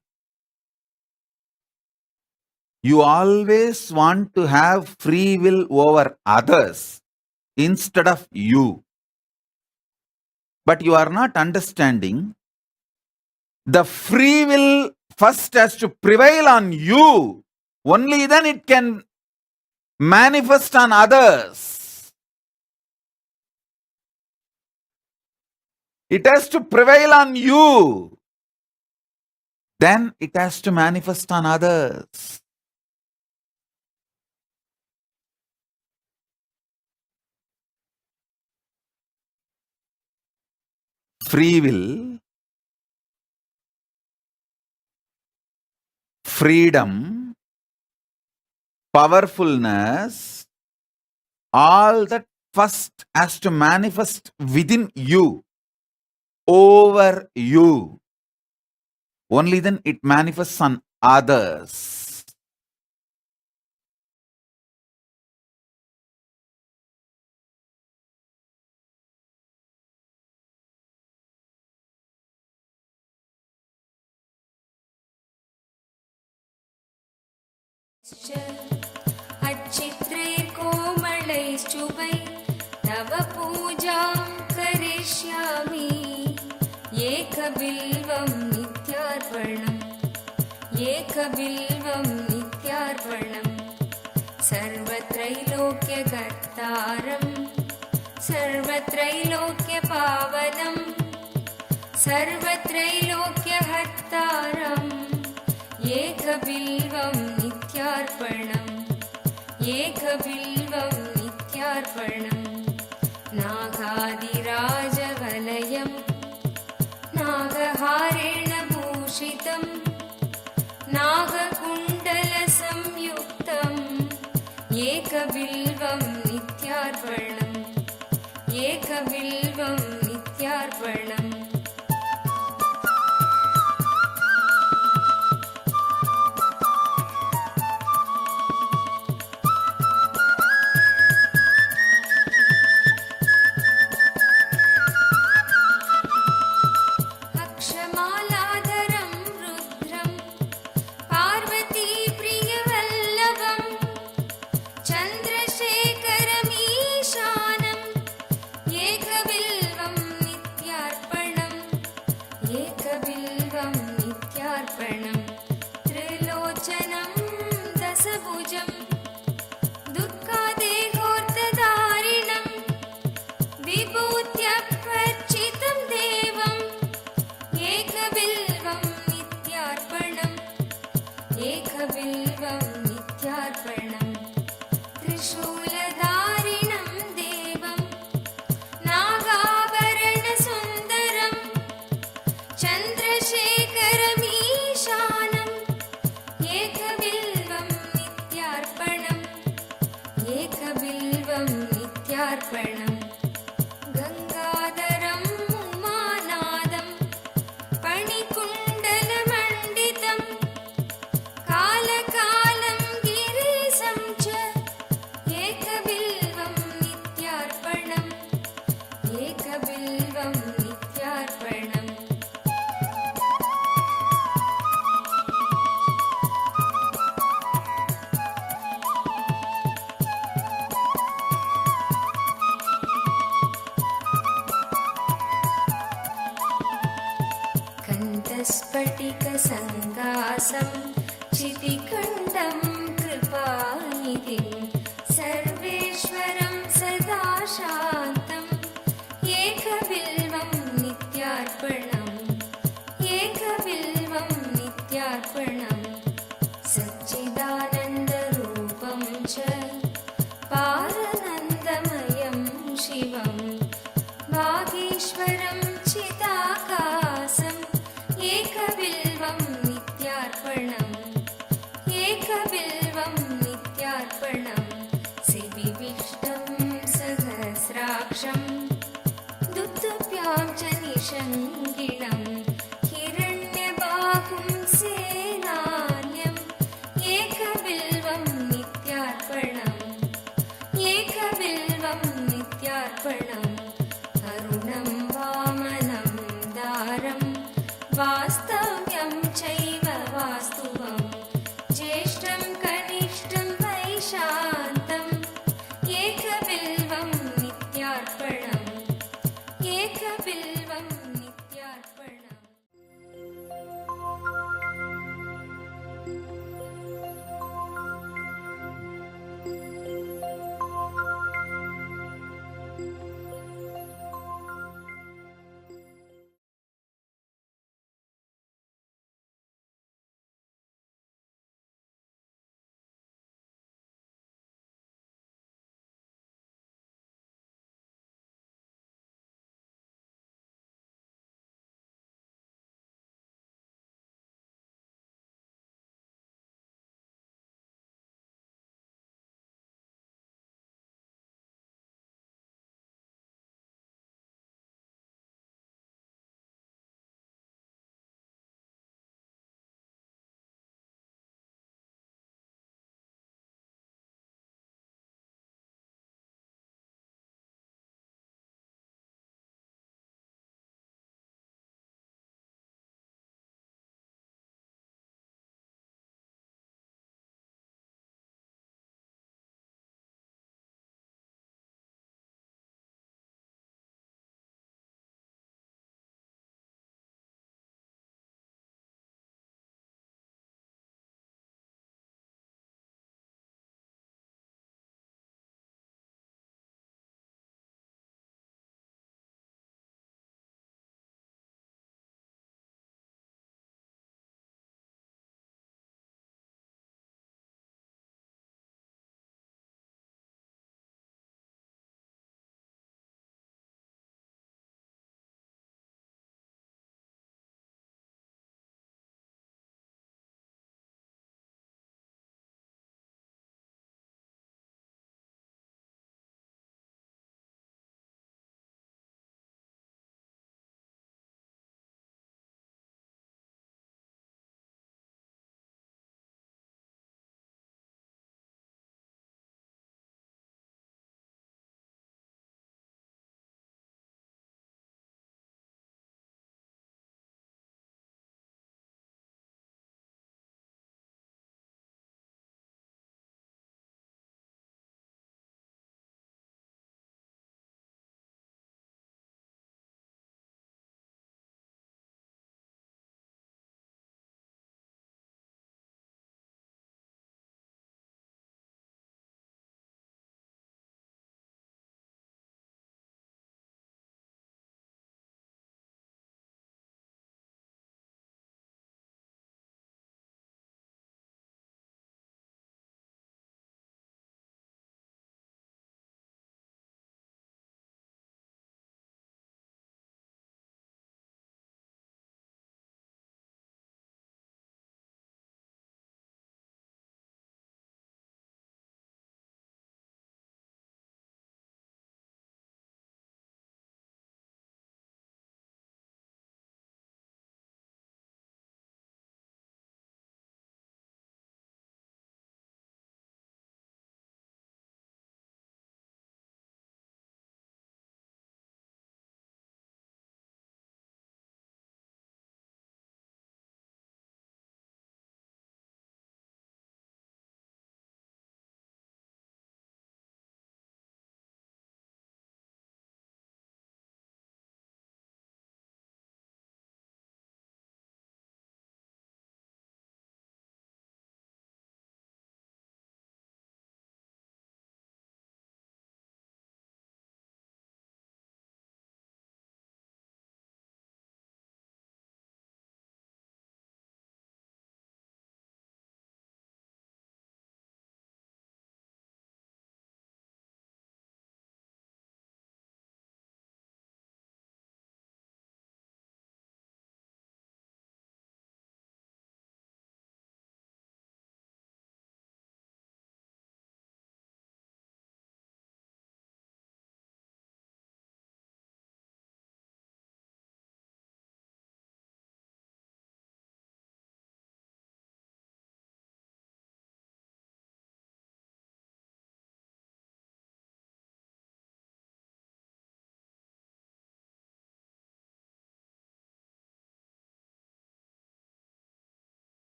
You always want to have free will over others instead of you. But you are not understanding. The free will first has to prevail on you. Only then it can manifest on others. It has to prevail on you. Then it has to manifest on others. Free will, freedom, powerfulness, all that first has to manifest within you, over you. Only then it manifests on others. अच्छित्रे कोमलैश्चुभै तव पूजां करिष्यामि एकबिल्वं नित्यार्पणम् एकबिल्वं नित्यार्पणम् सर्वत्रैलोक्यकर्तारं सर्वत्रैलोक्यपावनं सर्वत्रैलोक्यहर्तारम् एकबिल्वं नित्यार्पणम् एकबिल्वं नित्यार्पणम् नागादिराजवलयं नागहारेण भूषितं नागकुण्डलसंयुक्तम् एकबिल्वं नित्यार्पणम् एकबिल्वं नित्यार्पणम् गंगाधरं उमानादं नित्यार्पणम् सिविविष्टं सहस्राक्षम् दुत्तुभ्यां च निषङ्गिणम् हिरण्यबाहुं सेनान्यम् एकबिल्वं नित्यार्पणम् नित्यार्पणम् अरुणं वामनं दारं वास्तव्यं चैव वास्तुवम् ज्येष्ठं कनिष्ठं वैशान्तम् एकबिल्वं नित्यार्पणम् एकबिल्वं नित्यार्पणम्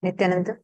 Nityananda?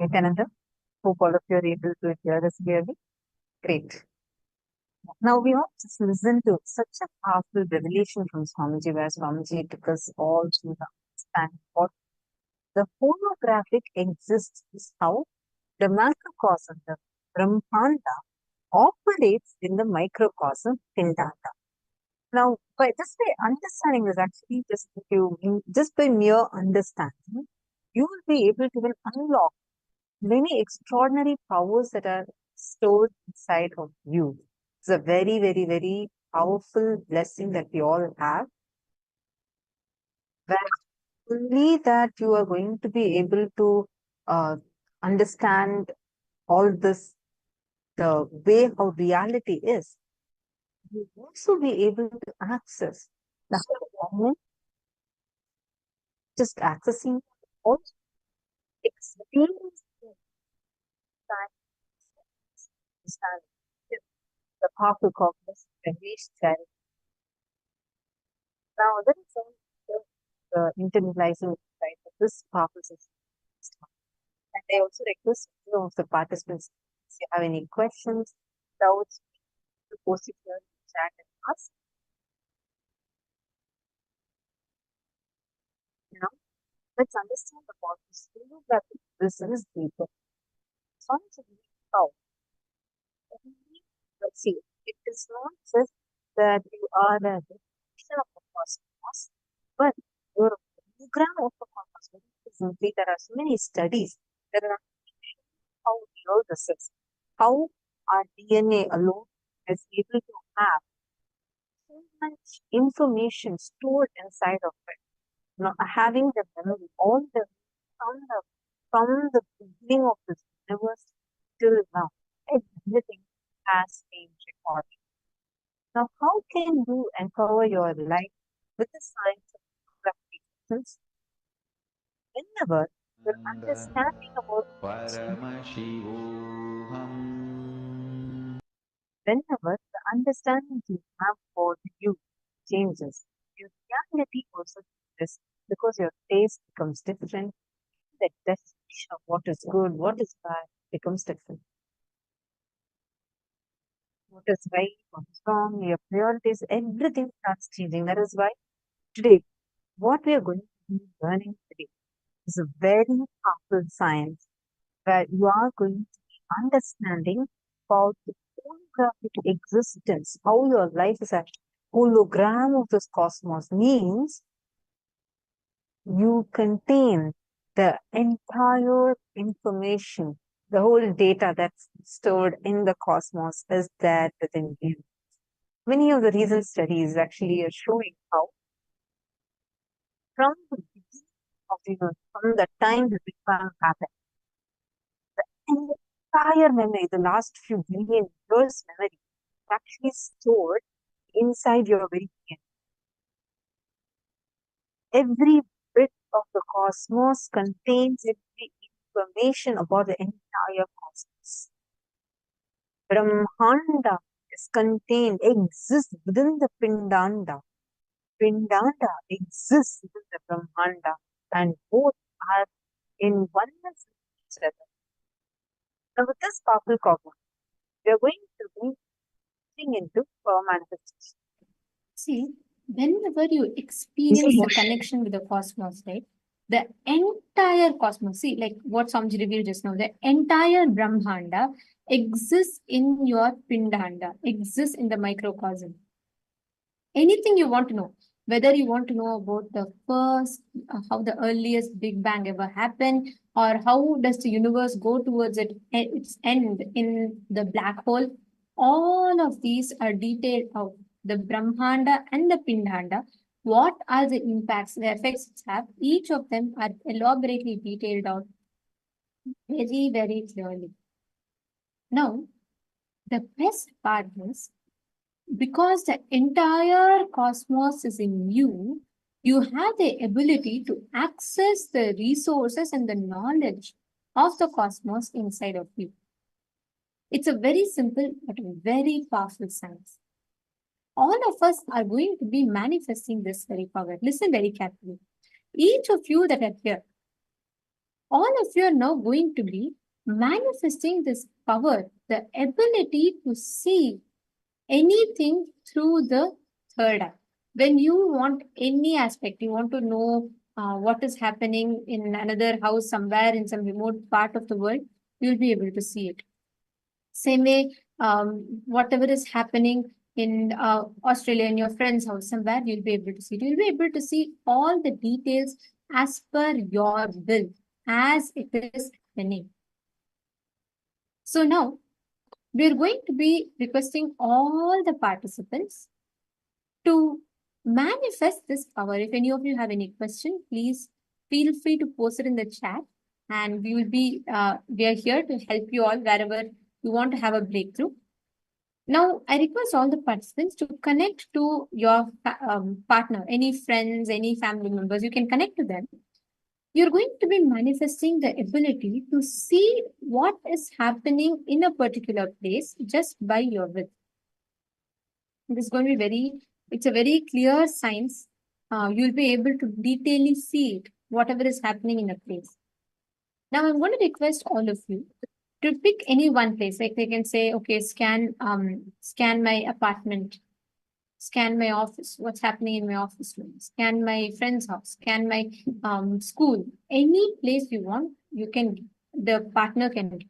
Nityananda? Hope all of you are able to hear us clearly. Great. Now we want to listen to such a powerful revelation from Swamiji, where Swamiji took us all through the understanding what the holographic exists, is how the macrocosm, the Brahmanda, operates in the microcosm Pindanda. Now, by this way, understanding is actually just by mere understanding, you will be able to then unlock many extraordinary powers that are stored inside of you. It's a very, very, very powerful blessing that we all have. Where only that you are going to be able to understand all this, the way how reality is. You will also be able to access the moment, just accessing all experience understand the powerful cognition and reach that. Now, that is all internalizing right, of this powerful system. And I also request of the participants, if you have any questions, doubts, to post it here in the chat and ask. Now, let's understand about this holographic business deeper. So, how? Let's see, it is not just that you are a reflection of the cosmos, but you're a program of the cosmos. Simply, there are so many studies that are how real this is, how our DNA alone is able to have so much information stored inside of it. Now, having the memory, all the from the beginning of this universe till now, everything has been recorded. Now, how can you empower your life with the science of practices whenever your understanding about Paramashivoham whenever the understanding you have about you changes, your reality also changes because your taste becomes different, the definition of what is good, what is bad becomes different. What is right, what is wrong, your priorities, everything starts changing. That is why today, what we are going to be learning today is a very powerful science where you are going to be understanding about the holographic existence, how your life is a hologram of this cosmos, means you contain the entire information, the whole data that's stored in the cosmos is there within you. Many of the recent studies actually are showing how from the beginning of the universe, from the time the Big Bang happened, the entire memory, the last few billion years memory, is actually stored inside your very being. Every bit of the cosmos contains every information about the entire cosmos. Brahmanda is contained, exists within the Pindanda. Pindanda exists within the Brahmanda and both are in oneness with each other. Now, with this powerful cognition, we are going to be getting into manifestation. See, whenever you experience the connection with the cosmos, right? The entire cosmos, see, like what Samji revealed just now, the entire Brahmanda exists in your Pindanda, exists in the microcosm. Anything you want to know, whether you want to know about the first, how the earliest Big Bang ever happened, or how does the universe go towards its end in the black hole, all of these are detailed out. The Brahmanda and the Pindanda, what are the impacts, the effects it have, each of them are elaborately detailed out very, very clearly. Now, the best part is, because the entire cosmos is in you, you have the ability to access the resources and the knowledge of the cosmos inside of you. It's a very simple but very powerful science. All of us are going to be manifesting this very power. Listen very carefully. Each of you that are here, all of you are now going to be manifesting this power, the ability to see anything through the third eye. When you want any aspect, you want to know what is happening in another house somewhere in some remote part of the world, you'll be able to see it. Same way, whatever is happening in Australia, in your friend's house somewhere, you'll be able to see it. You'll be able to see all the details as per your will, as it is happening. So now, we're going to be requesting all the participants to manifest this power. If any of you have any question, please feel free to post it in the chat, and we are here to help you all wherever you want to have a breakthrough. Now, I request all the participants to connect to your partner, any friends, any family members. You can connect to them. You're going to be manifesting the ability to see what is happening in a particular place just by your will. This is going to be it's a very clear science. You'll be able to detailedly see it, whatever is happening in a place. Now, I'm going to request all of you to pick any one place. Like they can say, okay, scan my apartment, scan my office, what's happening in my office room, scan my friend's house, scan my school, any place you want, the partner can do.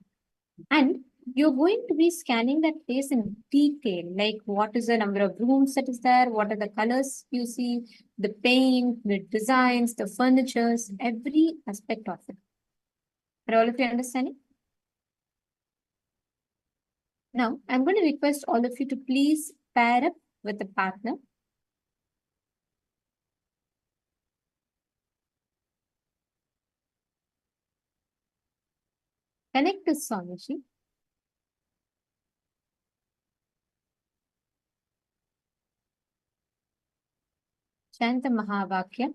And you're going to be scanning that place in detail, like what is the number of rooms that is there, what are the colors you see, the paint, the designs, the furnitures, every aspect of it. Are all of you understanding? Now, I'm going to request all of you to please pair up with a partner. Connect to Swamiji. Chant the Mahavakya.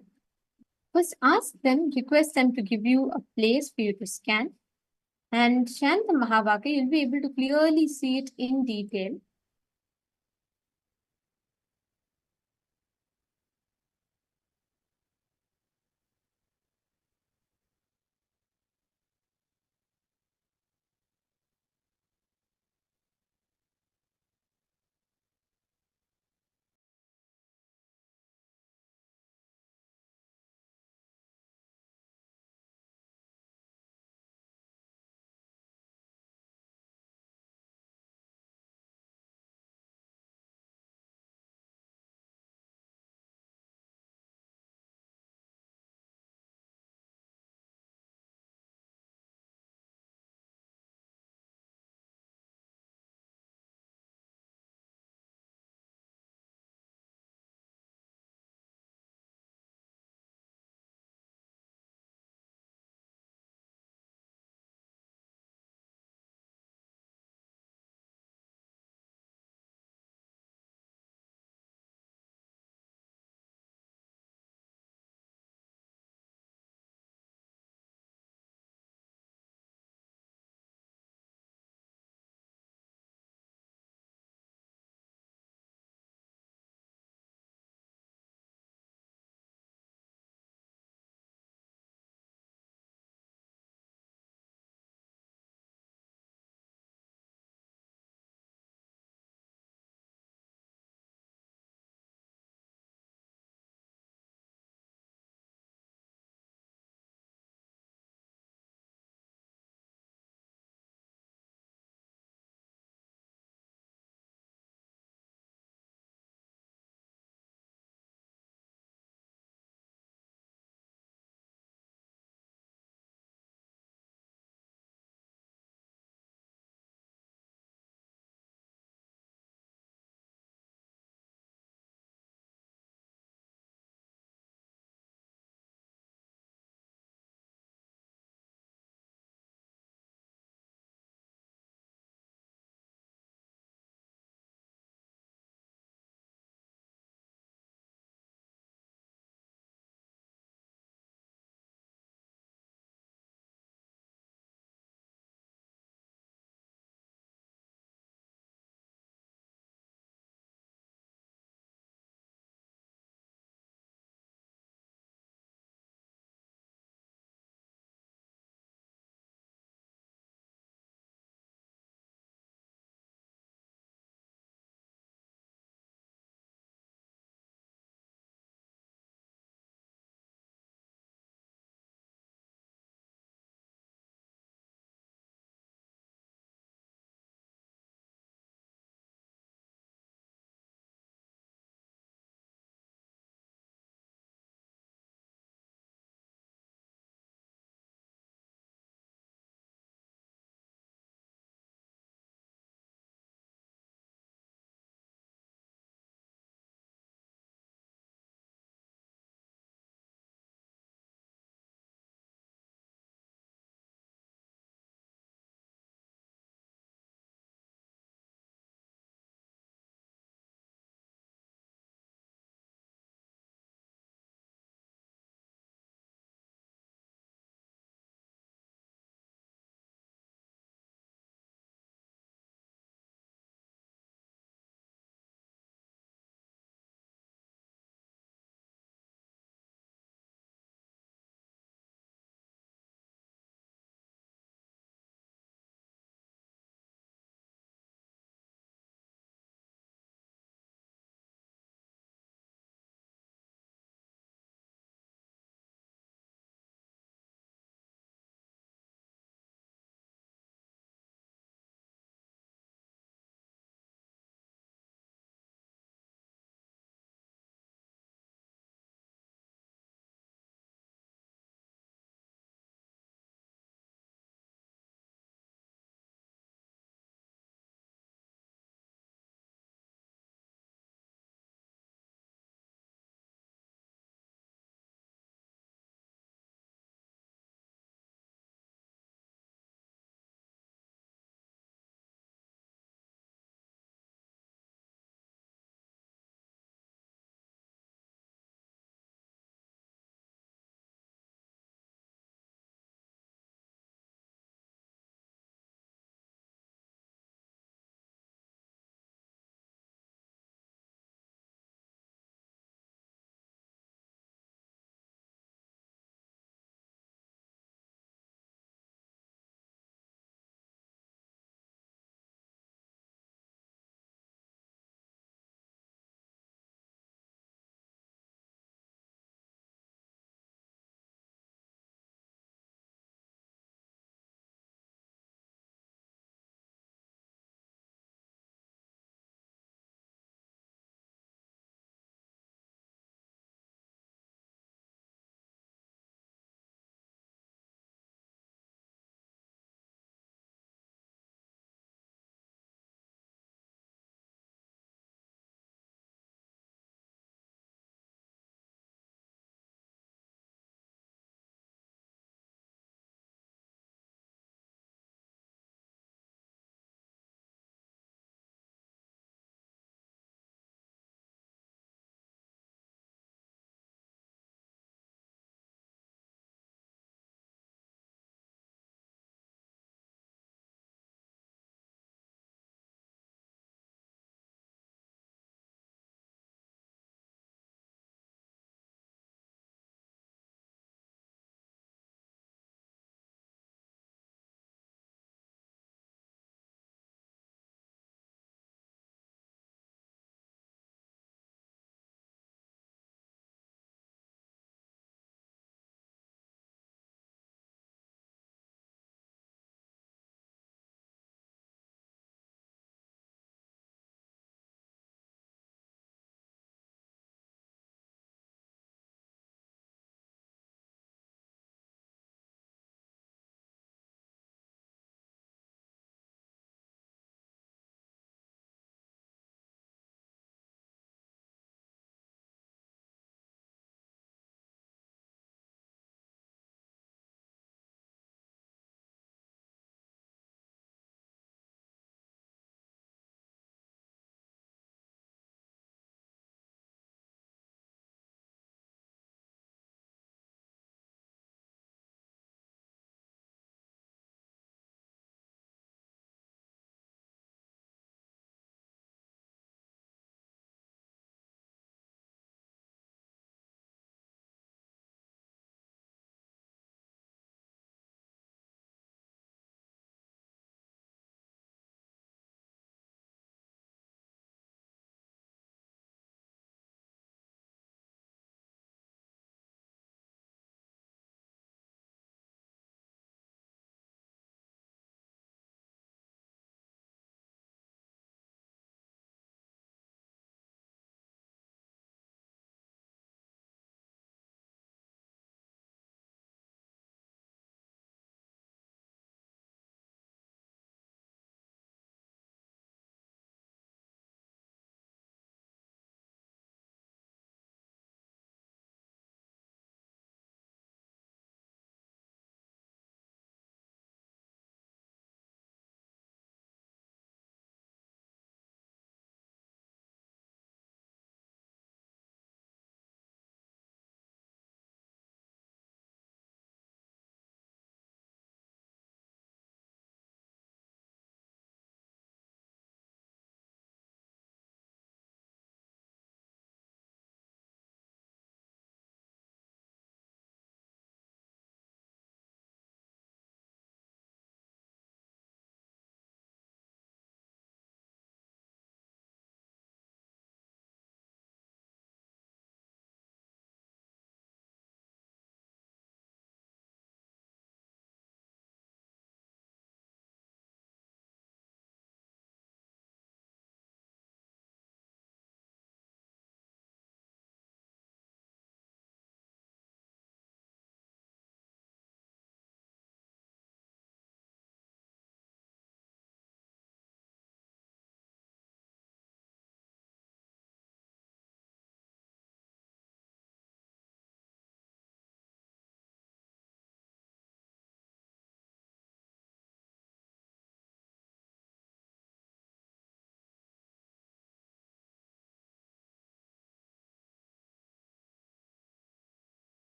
First, request them to give you a place for you to scan. And chant the Mahavakya, you'll be able to clearly see it in detail.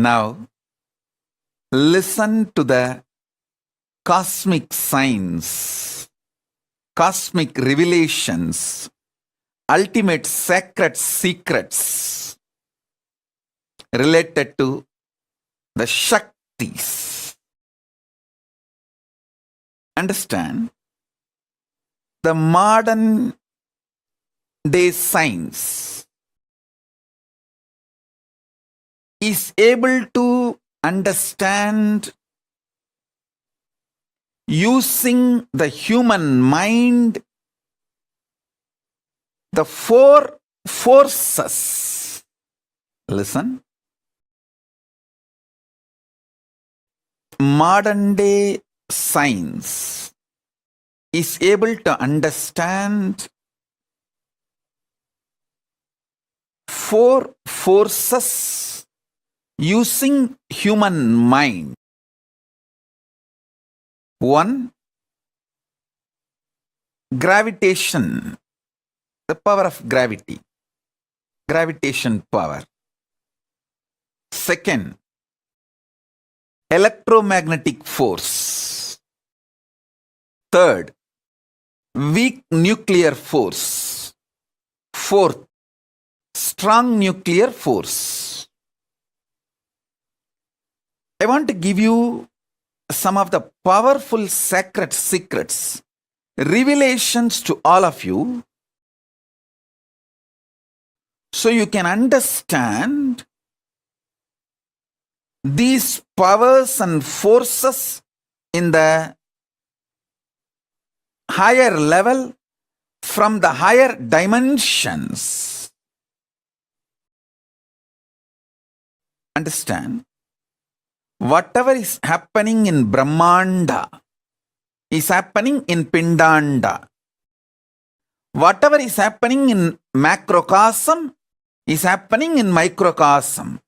Now, listen to the cosmic signs, cosmic revelations, ultimate sacred secrets related to the Shaktis. Understand? The modern day science is able to understand using the human mind the four forces. Listen. Modern day science is able to understand four forces using human mind. One, gravitation, the power of gravity, gravitation power. Second, electromagnetic force. Third, weak nuclear force. Fourth, strong nuclear force. I want to give you some of the powerful sacred secrets, revelations to all of you, so you can understand these powers and forces in the higher level, from the higher dimensions. Understand? Whatever is happening in Brahmanda is happening in Pindanda. Whatever is happening in macrocosm is happening in microcosm.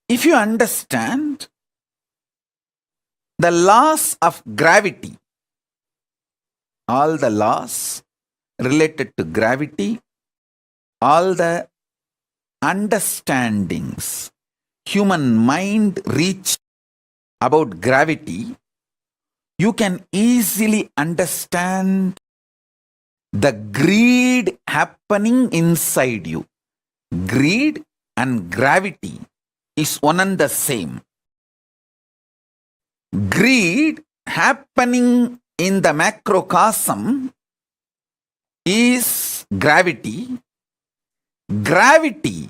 If you understand the laws of gravity, all the laws related to gravity, all the understandings human mind reached about gravity, you can easily understand the greed happening inside you. Greed and gravity is one and the same. Greed happening in the macrocosm is gravity. Gravity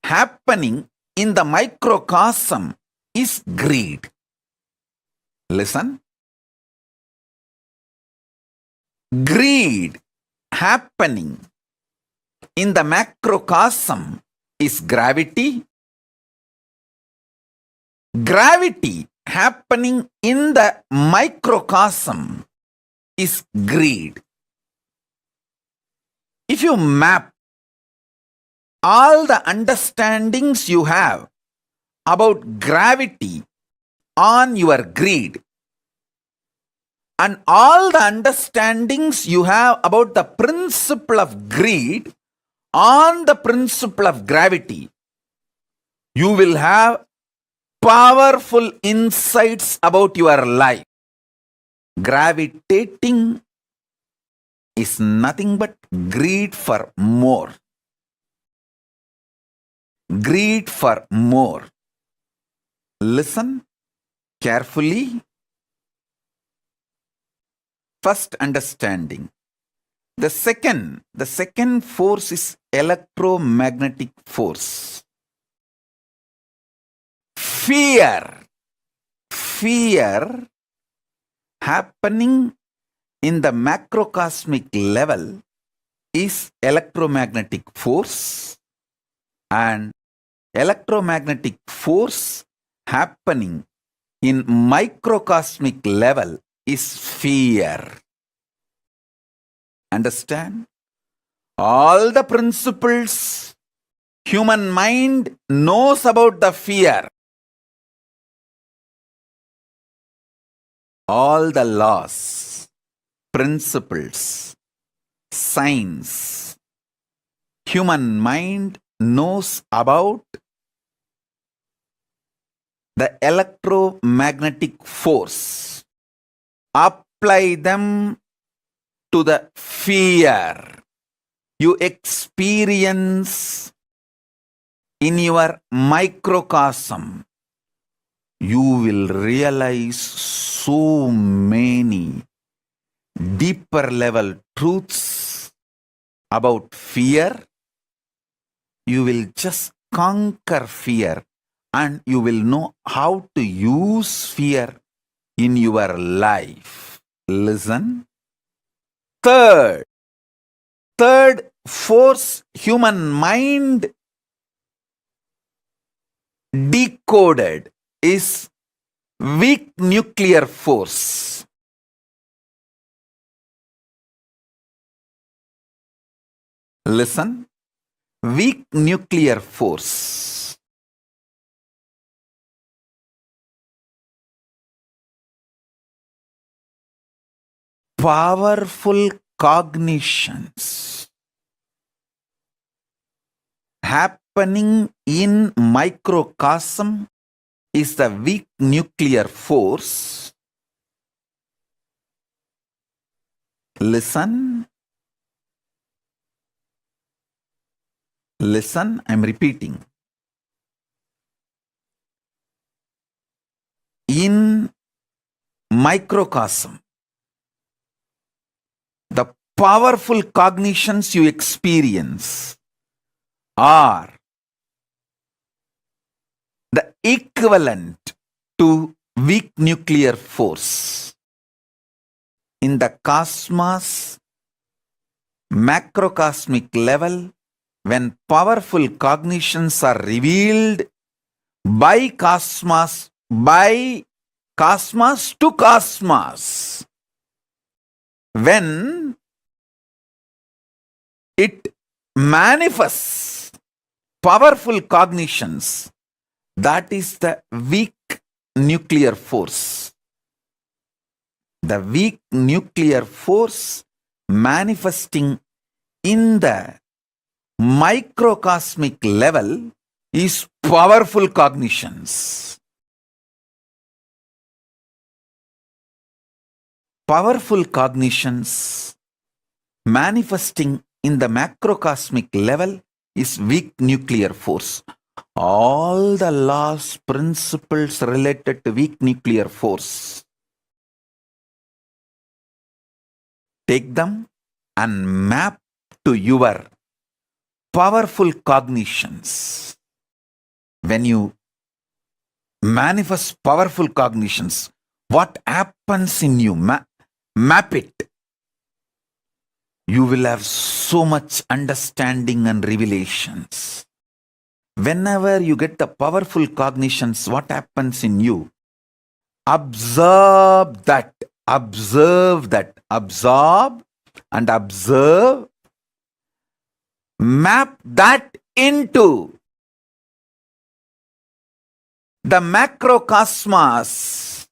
happening in the microcosm is greed. Listen. Greed happening in the macrocosm is gravity. Gravity happening in the microcosm is greed. If you map all the understandings you have about gravity on your greed, and all the understandings you have about the principle of greed on the principle of gravity, you will have powerful insights about your life. Gravitating is nothing but greed for more. Greed for more. Listen carefully. First understanding. The second force is electromagnetic force. Fear happening in the macrocosmic level is electromagnetic force, and electromagnetic force happening in microcosmic level is fear. Understand? All the principles human mind knows about the fear. All the laws, principles, science, human mind knows about the electromagnetic force. Apply them to the fear you experience in your microcosm. You will realize so many deeper level truths about fear. You will just conquer fear and you will know how to use fear in your life. Listen. Third force human mind decoded is weak nuclear force. Listen. Weak nuclear force. Powerful cognitions happening in microcosm is the weak nuclear force. Listen. Listen, I'm repeating. In microcosm, the powerful cognitions you experience are the equivalent to weak nuclear force. In the cosmos, macrocosmic level, when powerful cognitions are revealed by cosmos to cosmos, when it manifests powerful cognitions, that is the weak nuclear force. The weak nuclear force manifesting in the microcosmic level is powerful cognitions. Powerful cognitions manifesting in the macrocosmic level is weak nuclear force. All the laws, principles related to weak nuclear force, take them and map to your powerful cognitions. When you manifest powerful cognitions, what happens in you? Map it. You will have so much understanding and revelations. Whenever you get the powerful cognitions, what happens in you? Observe that. Absorb and observe. Map that into the macrocosmos,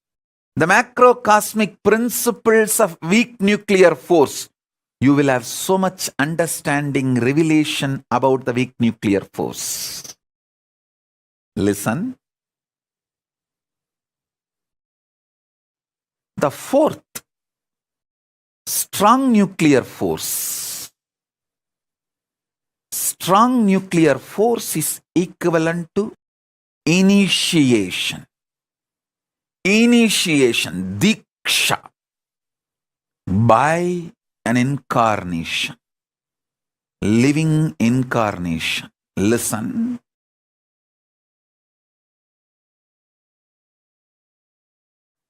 the macrocosmic principles of weak nuclear force. You will have so much understanding, revelation about the weak nuclear force. Listen. The fourth, strong nuclear force. Strong nuclear force is equivalent to initiation. Initiation, diksha, by an incarnation, living incarnation. Listen.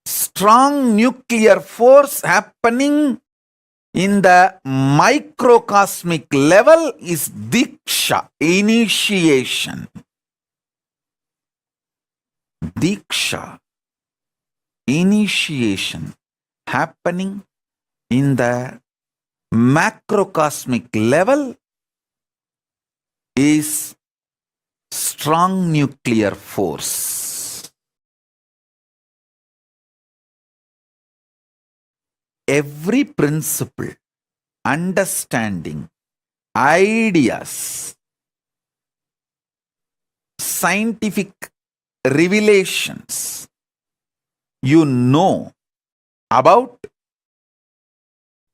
Strong nuclear force happening in the microcosmic level is diksha, initiation. Diksha, initiation happening in the macrocosmic level is strong nuclear force. Every principle, understanding, ideas, scientific revelations you know about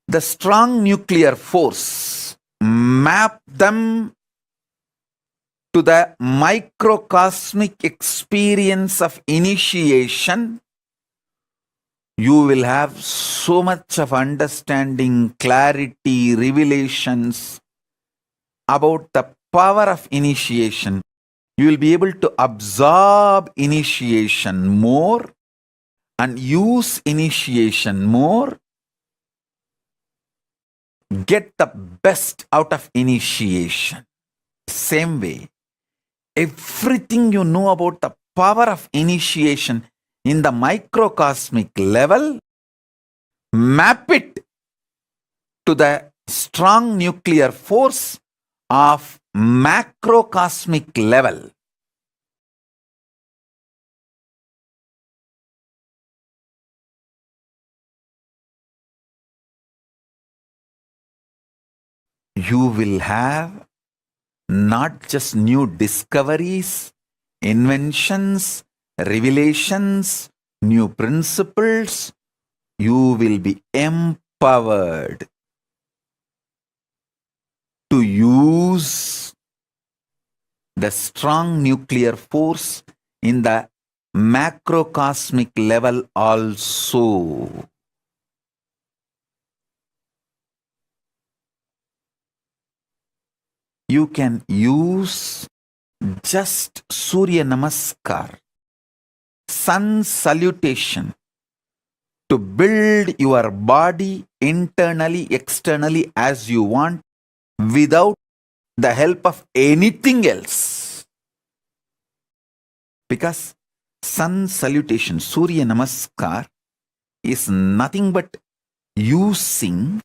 the strong nuclear force, map them to the microcosmic experience of initiation, you will have so much of understanding, clarity, revelations about the power of initiation. You will be able to absorb initiation more and use initiation more. Get the best out of initiation. Same way, everything you know about the power of initiation in the microcosmic level, map it to the strong nuclear force of macrocosmic level. You will have not just new discoveries, inventions, revelations, new principles. You will be empowered to use the strong nuclear force in the macrocosmic level also. You can use just Surya Namaskar, sun salutation, to build your body internally, externally as you want, without the help of anything else. Because sun salutation, Surya Namaskar, is nothing but using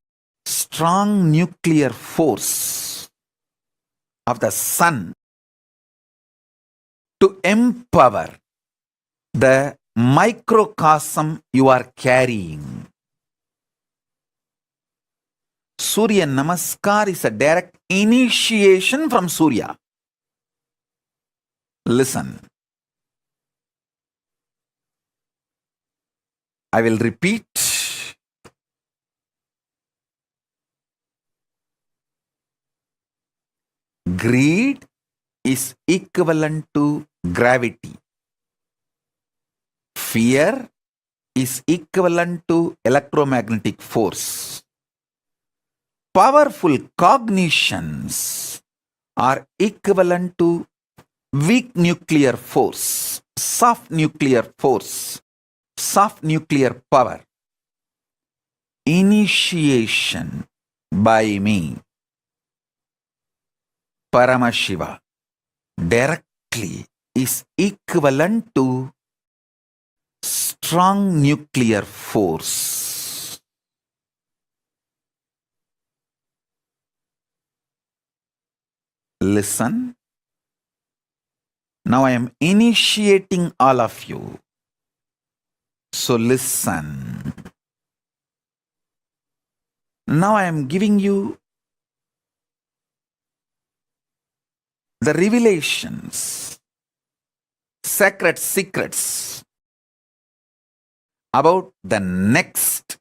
strong nuclear force of the sun to empower the microcosm you are carrying. Surya Namaskar is a direct initiation from Surya. Listen. I will repeat. Greed is equivalent to gravity. Fear is equivalent to electromagnetic force. Powerful cognitions are equivalent to weak nuclear force, soft nuclear force, soft nuclear power. Initiation by me, Paramashiva, directly is equivalent to strong nuclear force. Listen. Now I am initiating all of you. So listen. Now I am giving you the revelations, sacred secrets about the next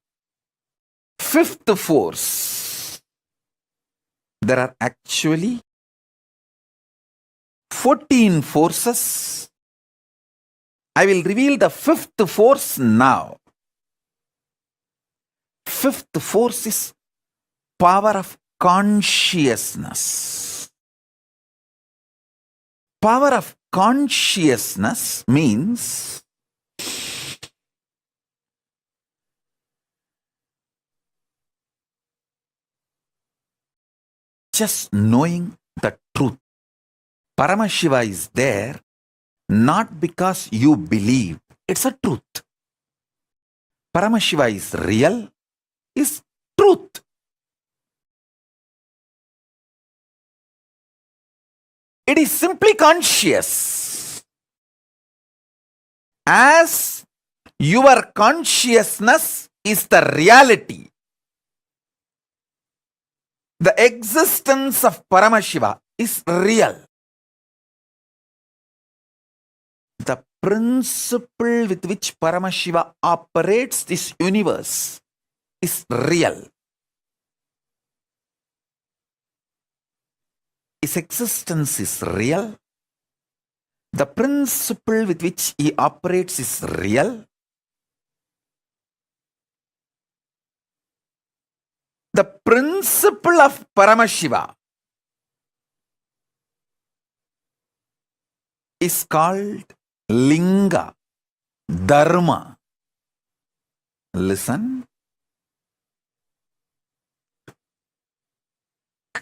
fifth force. There are actually 14 forces. I will reveal the fifth force now. Fifth force is power of consciousness. Power of consciousness means just knowing the truth. Paramashiva is there not because you believe. It's a truth. Paramashiva is real, is truth. It is simply conscious. As your consciousness is the reality, The existence of Paramashiva is real. The principle with which Paramashiva operates this universe is real. His existence is real. The principle with which he operates is real. The principle of Paramashiva is called Linga, Dharma. Listen.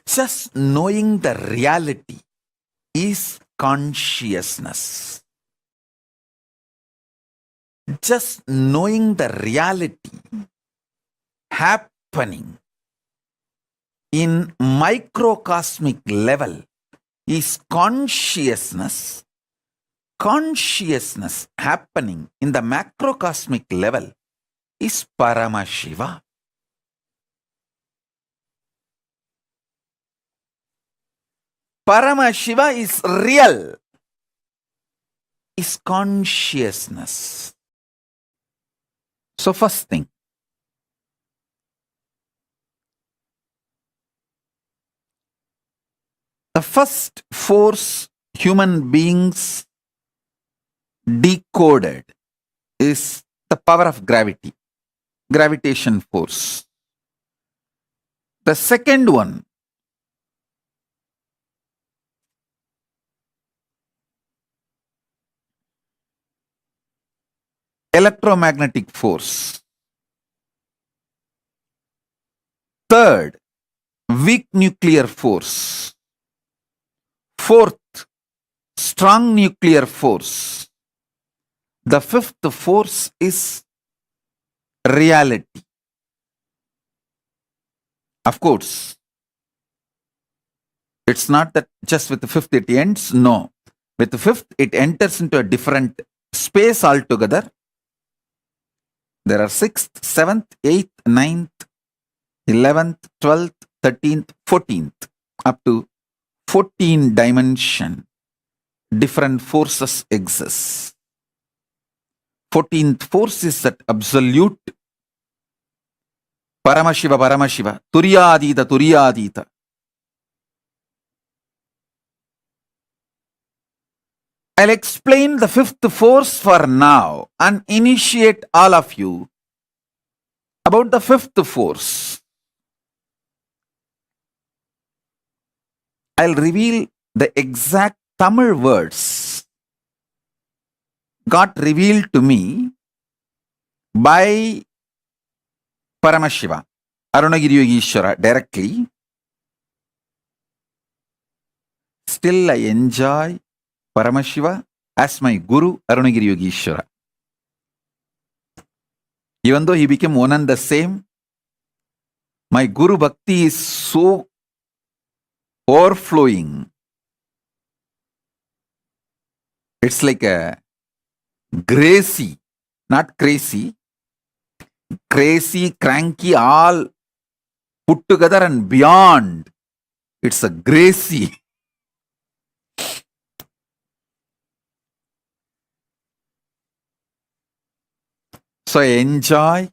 Just knowing the reality is consciousness. Just knowing the reality happening in microcosmic level is consciousness. Consciousness happening in the macrocosmic level is Paramashiva. Paramashiva is real, is consciousness. So first thing, the first force human beings decoded is the power of gravity, gravitation force. The second one, electromagnetic force. Third, weak nuclear force. Fourth, strong nuclear force. The fifth force is reality. Of course, it's not that just with the fifth it ends. No. With the fifth, it enters into a different space altogether. There are 6th, 7th, 8th, 9th, 11th, 12th, 13th, 14th, up to 14 dimension. Different forces exist. 14th force is that absolute Paramashiva, Paramashiva, Turyadita, Turyadita. I'll explain the fifth force for now and initiate all of you about the fifth force. I'll reveal the exact Tamil words got revealed to me by Paramashiva, Arunagiri Yogeshwara directly. Still I enjoy Paramashiva as my Guru, Arunagiri Yogeshwara. Even though he became one and the same, my Guru Bhakti is so overflowing. It's like a gracie, not crazy, crazy, cranky, all put together and beyond. It's a gracie. So I enjoy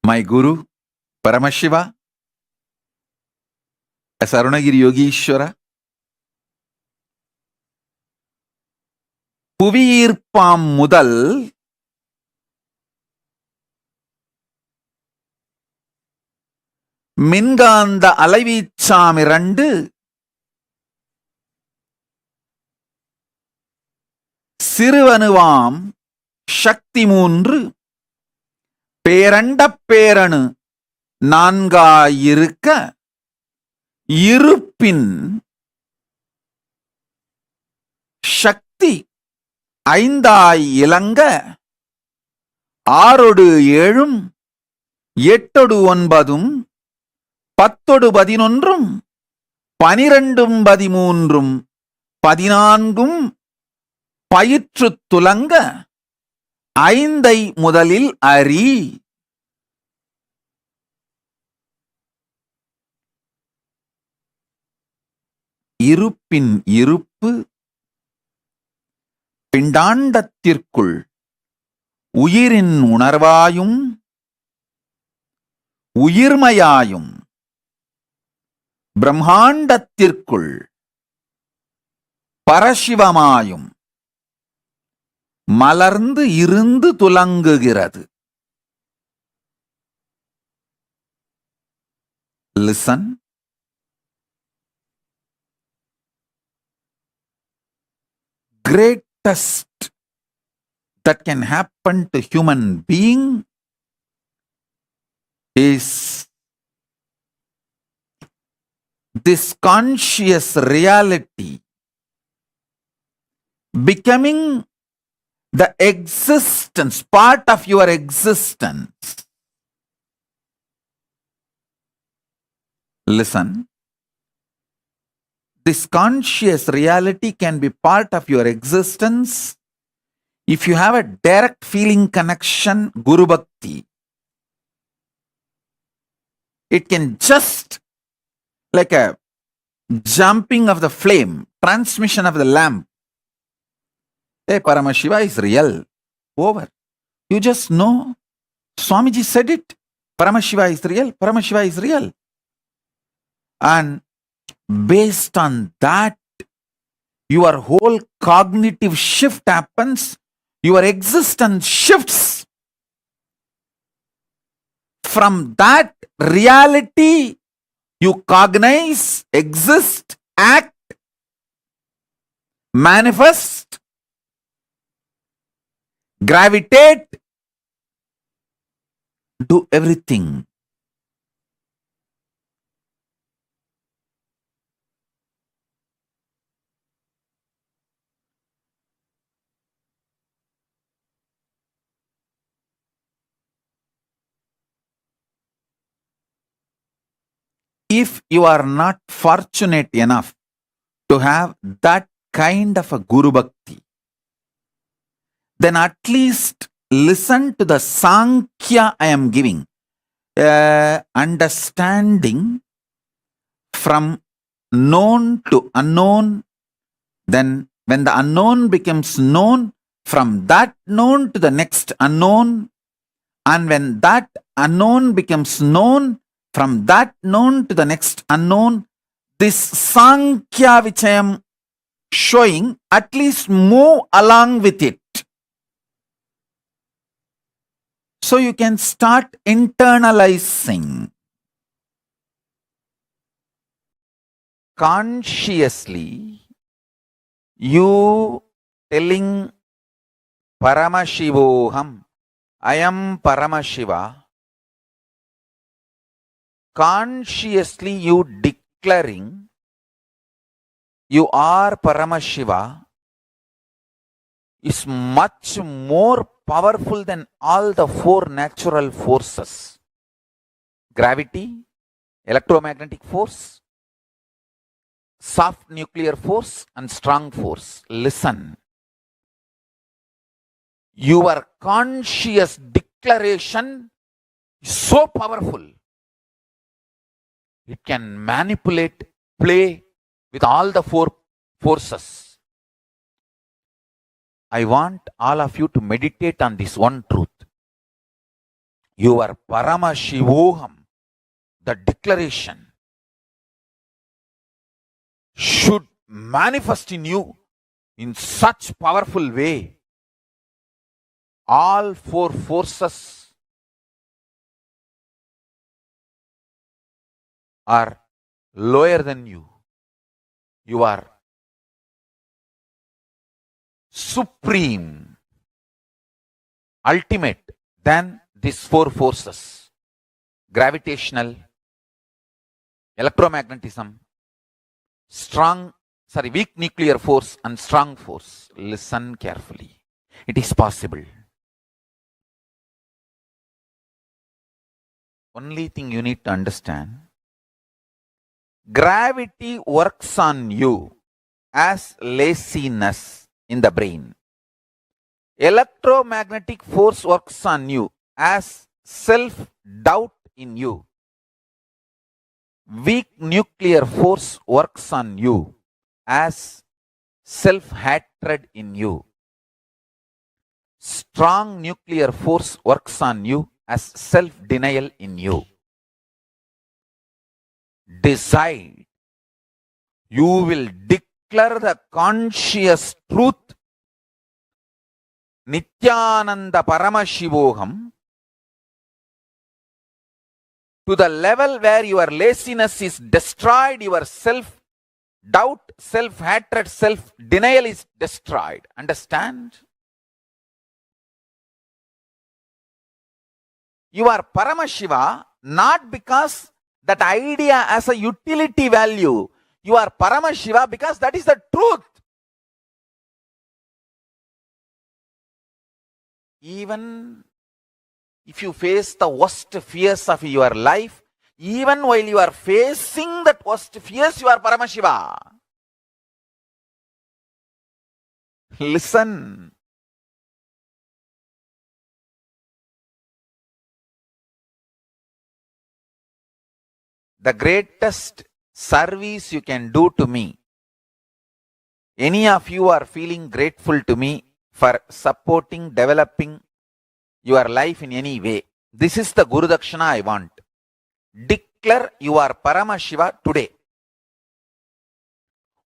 my Guru, Paramashiva, as Arunagiri Yogeshwara. புவியீர்ப்பாம் முதல் மின்காந்த அலைவீச்சாமிரண்டு சிறுவனுவாம் சக்தி மூன்று பேரண்டப் பேரணு நான்காயிருக்க இருப்பின் சக்தி ஐந்தாய் இலங்க ஆறொடு ஏழும் எட்டொடு ஒன்பதும் பத்தொடு பதினொன்றும் பனிரெண்டும் பதிமூன்றும் பதினான்கும் பயிற்று துலங்க ஐந்தை முதலில் அறி. இருப்பின் இருப்பு பிண்டாண்டத்திற்குள் உயிரின் உணர்வாயும் உயிர்மையாயும் பிரம்மாண்டத்திற்குள் பரசிவமாயும் மலர்ந்து இருந்து துலங்குகிறது. Listen. Greatest that can happen to human being is this conscious reality becoming the existence, part of your existence. Listen. This conscious reality can be part of your existence if you have a direct feeling connection, Guru Bhakti. It can just like a jumping of the flame, transmission of the lamp. Hey, Paramashiva is real. Over. You just know. Swamiji said it. Paramashiva is real. Paramashiva is real. And based on that, your whole cognitive shift happens. Your existence shifts. From that reality, you cognize, exist, act, manifest, gravitate, do everything. If you are not fortunate enough to have that kind of a Guru Bhakti, then at least listen to the Sankhya I am giving. Understanding from known to unknown. Then when the unknown becomes known, from that known to the next unknown. And when that unknown becomes known, from that known to the next unknown, this Sankhya which I am showing, at least move along with it. So you can start internalizing. Consciously, you telling Paramashivoham, I am Paramashiva. Consciously you declaring you are Paramashiva is much more powerful than all the four natural forces. Gravity, electromagnetic force, soft nuclear force and strong force. Listen. Your conscious declaration is so powerful. It can manipulate, play with all the four forces. I want all of you to meditate on this one truth. Your Paramashivoham, the declaration, should manifest in you in such powerful way. All four forces are lower than you. You are supreme, ultimate than these four forces. Gravitational, electromagnetism, weak nuclear force and strong force. Listen carefully. It is possible. Only thing you need to understand, gravity works on you as laziness in the brain. Electromagnetic force works on you as self-doubt in you. Weak nuclear force works on you as self-hatred in you. Strong nuclear force works on you as self-denial in you. Decide. You will declare the conscious truth. Nityananda Paramashivoham, to the level where your laziness is destroyed, your self-doubt, self-hatred, self-denial is destroyed. Understand? You are Paramashiva not because that idea has a utility value. You are Paramashiva because that is the truth. Even if you face the worst fears of your life, even while you are facing that worst fears, you are Paramashiva. Listen. The greatest service you can do to me, any of you are feeling grateful to me for supporting, developing your life in any way. This is the Guru Dakshana I want. Declare you are Paramashiva today.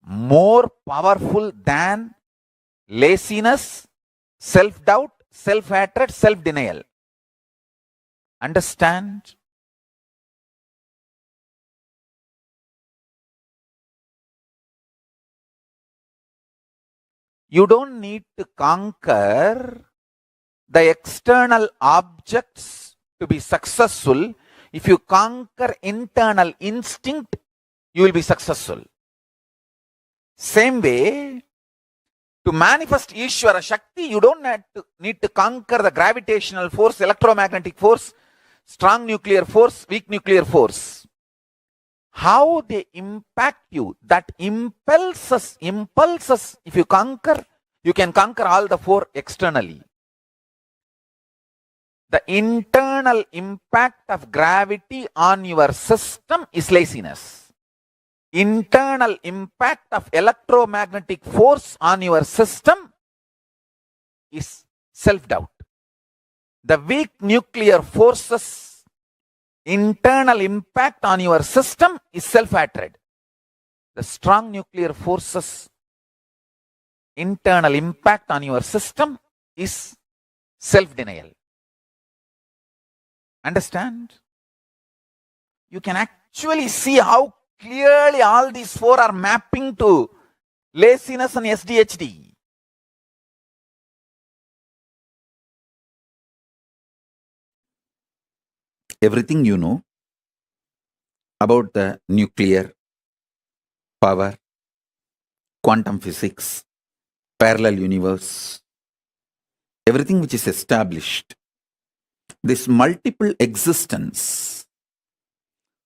More powerful than laziness, self-doubt, self-hatred, self-denial. Understand? You don't need to conquer the external objects to be successful. If you conquer internal instinct, you will be successful. Same way, to manifest Ishvara Shakti, you don't need to conquer the gravitational force, electromagnetic force, strong nuclear force, weak nuclear force. How they impact you, that impulses, if you conquer, you can conquer all the four externally. The internal impact of gravity on your system is laziness. Internal impact of electromagnetic force on your system is self-doubt. The weak nuclear forces internal impact on your system is self-hatred. The strong nuclear forces internal impact on your system is self-denial. Understand? You can actually see how clearly all these four are mapping to laziness and SDHD. Everything you know about the nuclear power, quantum physics, parallel universe, everything which is established, this multiple existence,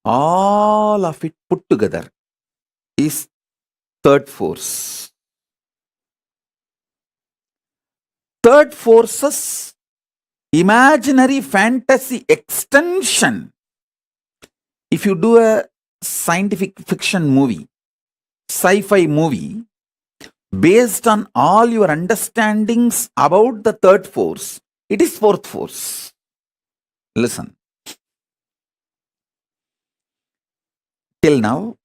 all of it put together is third force. Third force's imaginary fantasy extension. If you do a scientific fiction movie, sci-fi movie, based on all your understandings about the third force, it is fourth force. Listen. Till now,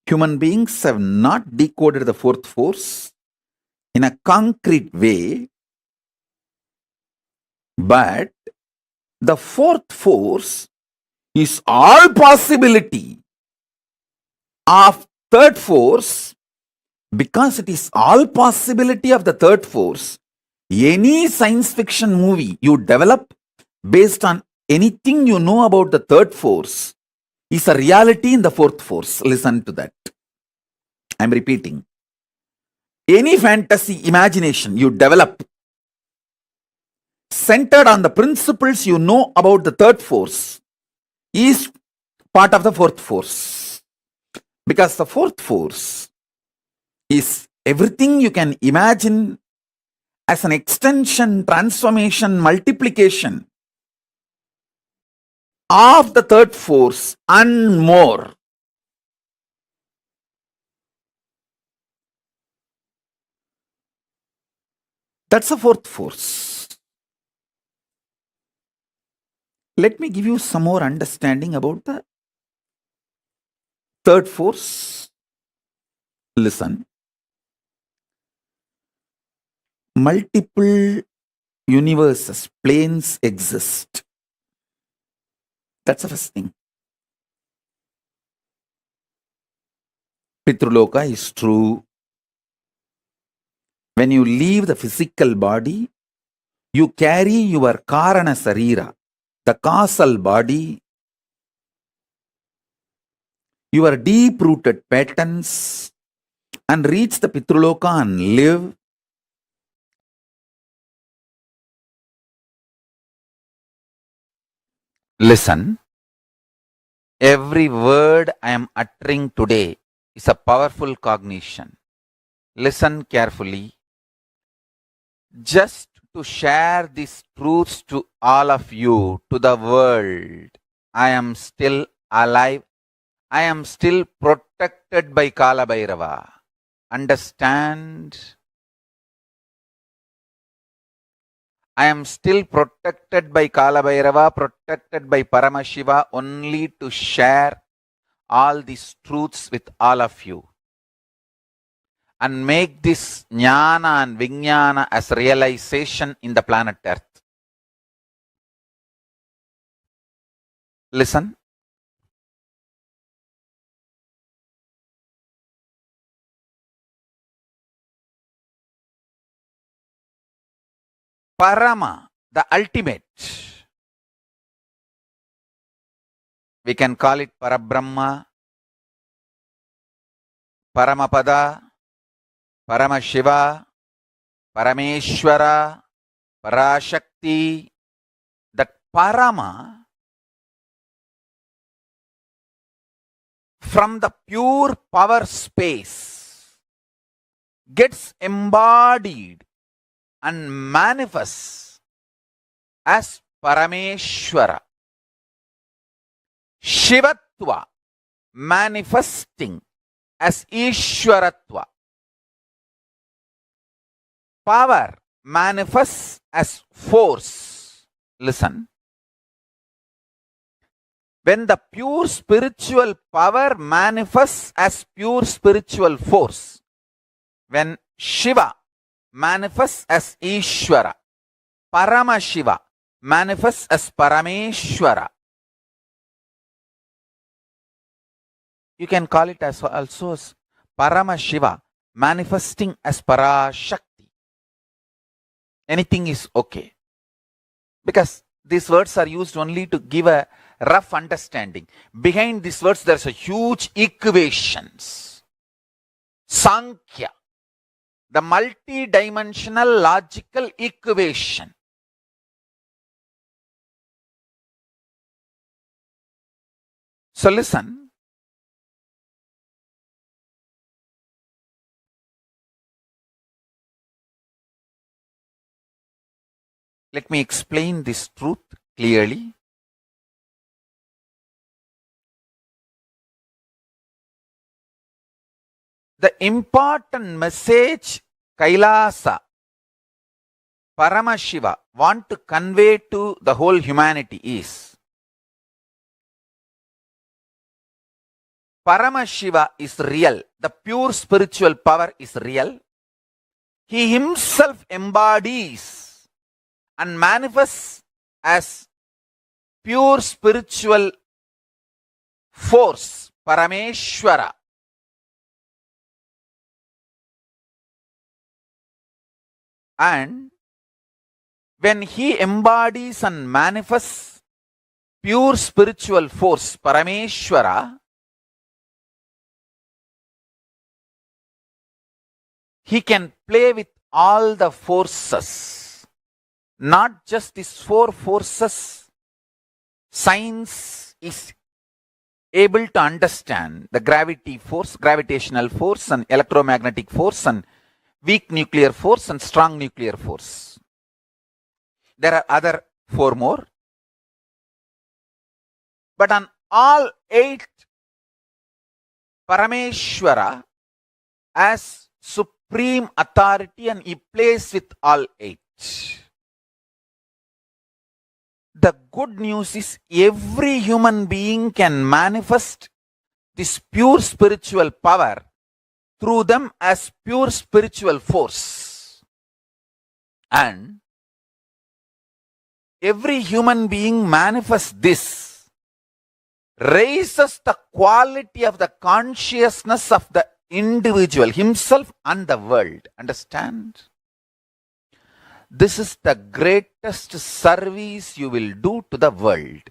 human beings have not decoded the fourth force in a concrete way, but the fourth force is all possibility of third force. Because it is all possibility of the third force, any science fiction movie you develop based on anything you know about the third force is a reality in the fourth force. Listen to that. I'm repeating. Any fantasy imagination you develop centered on the principles you know about the third force is part of the fourth force. Because the fourth force is everything you can imagine as an extension, transformation, multiplication of the third force and more. That's the fourth force. Let me give you some more understanding about the third force. Listen. Multiple universes, planes exist. That's the first thing. Pitruloka is true. When you leave the physical body, you carry your Karana Sarira, the causal body, your deep-rooted patterns, and reach the Pitruloka and live. Listen, every word I am uttering today is a powerful cognition. Listen carefully. Just to share these truths to all of you, to the world, I am still alive. I am still protected by Kala Bhairava. Understand? I am still protected by Kala Bhairava, protected by Paramashiva, only to share all these truths with all of you and make this jnana and vijnana as realization in the planet Earth. Listen. Parama, the ultimate. We can call it Parabrahma, Paramapada, Paramashiva, Parameshwara, Parashakti. That Parama, from the pure power space, gets embodied and manifests as Parameshwara. Shivatva manifesting as Ishwaratva. Power manifests as force. Listen. When the pure spiritual power manifests as pure spiritual force, when Shiva manifests as Ishwara, Paramashiva manifests as Parameshwara. You can call it as also as Paramashiva manifesting as Parashakti. Anything is okay. Because these words are used only to give a rough understanding. Behind these words, there's a huge equations. Sankhya, the multi-dimensional logical equation. So listen. Let me explain this truth clearly. The important message Kailasa, Paramashiva want to convey to the whole humanity is Paramashiva is real. The pure spiritual power is real. He himself embodies and manifests as pure spiritual force, Parameshwara. And when he embodies and manifests pure spiritual force, Parameshwara, he can play with all the forces. Not just these four forces. Science is able to understand the gravity force, gravitational force, and electromagnetic force, and weak nuclear force, and strong nuclear force. There are other four more. But on all 8, Parameshwara as supreme authority and he plays with all eight. The good news is every human being can manifest this pure spiritual power through them as pure spiritual force. And every human being manifests this, raises the quality of the consciousness of the individual, himself and the world. Understand? This is the greatest service you will do to the world.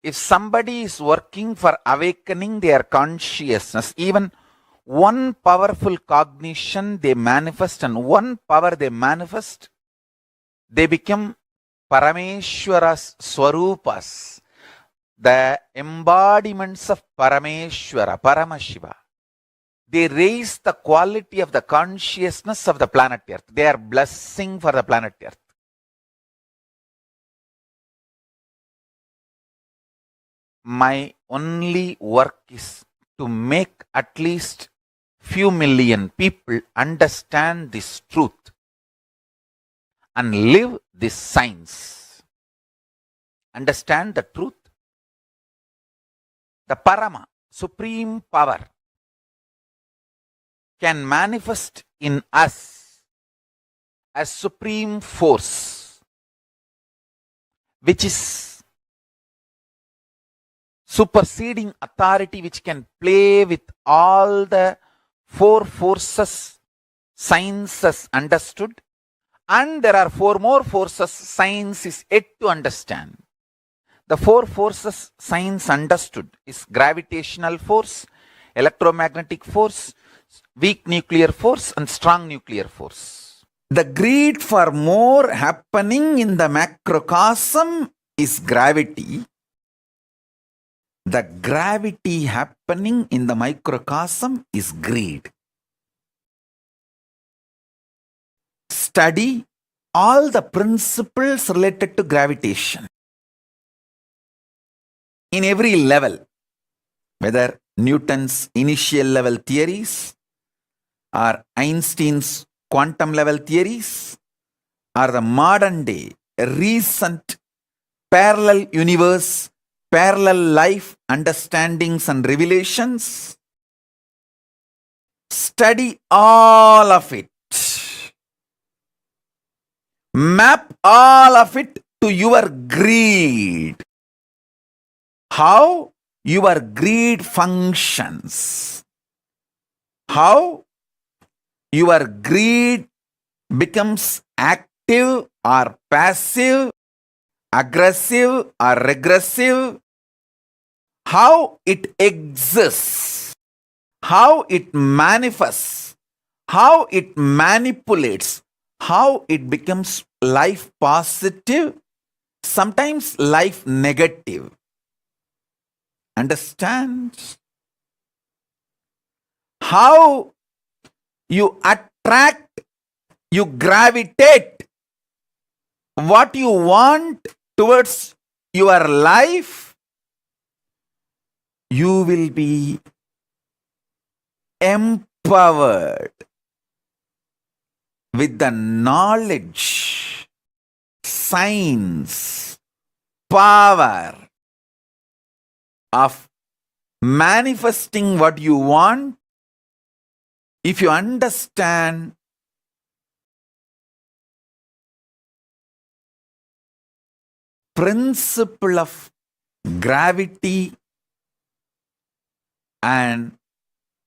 If somebody is working for awakening their consciousness, even one powerful cognition they manifest and one power they manifest, they become Parameshwara's Swarupas, the embodiments of Parameshwara, Paramashiva. They raise the quality of the consciousness of the planet Earth. They are blessing for the planet Earth. My only work is to make at least few million people understand this truth and live this science. Understand the truth. The Parama, supreme power, can manifest in us as supreme force, which is superseding authority, which can play with all the four forces science has understood, and there are four more forces science is yet to understand. The four forces science understood is gravitational force, electromagnetic force, weak nuclear force and strong nuclear force. The greed for more happening in the macrocosm is gravity. The gravity happening in the microcosm is greed. Study all the principles related to gravitation in every level, whether Newton's initial level theories or Einstein's quantum level theories or the modern day recent parallel universe, parallel life understandings and revelations. Study all of it. Map all of it to your greed. How your greed functions. How your greed becomes active or passive, aggressive or regressive. How it exists. How it manifests. How it manipulates. How it becomes life positive, sometimes life negative. Understand? How you attract, you gravitate what you want towards your life, you will be empowered with the knowledge, science, power of manifesting what you want. If you understand principle of gravity and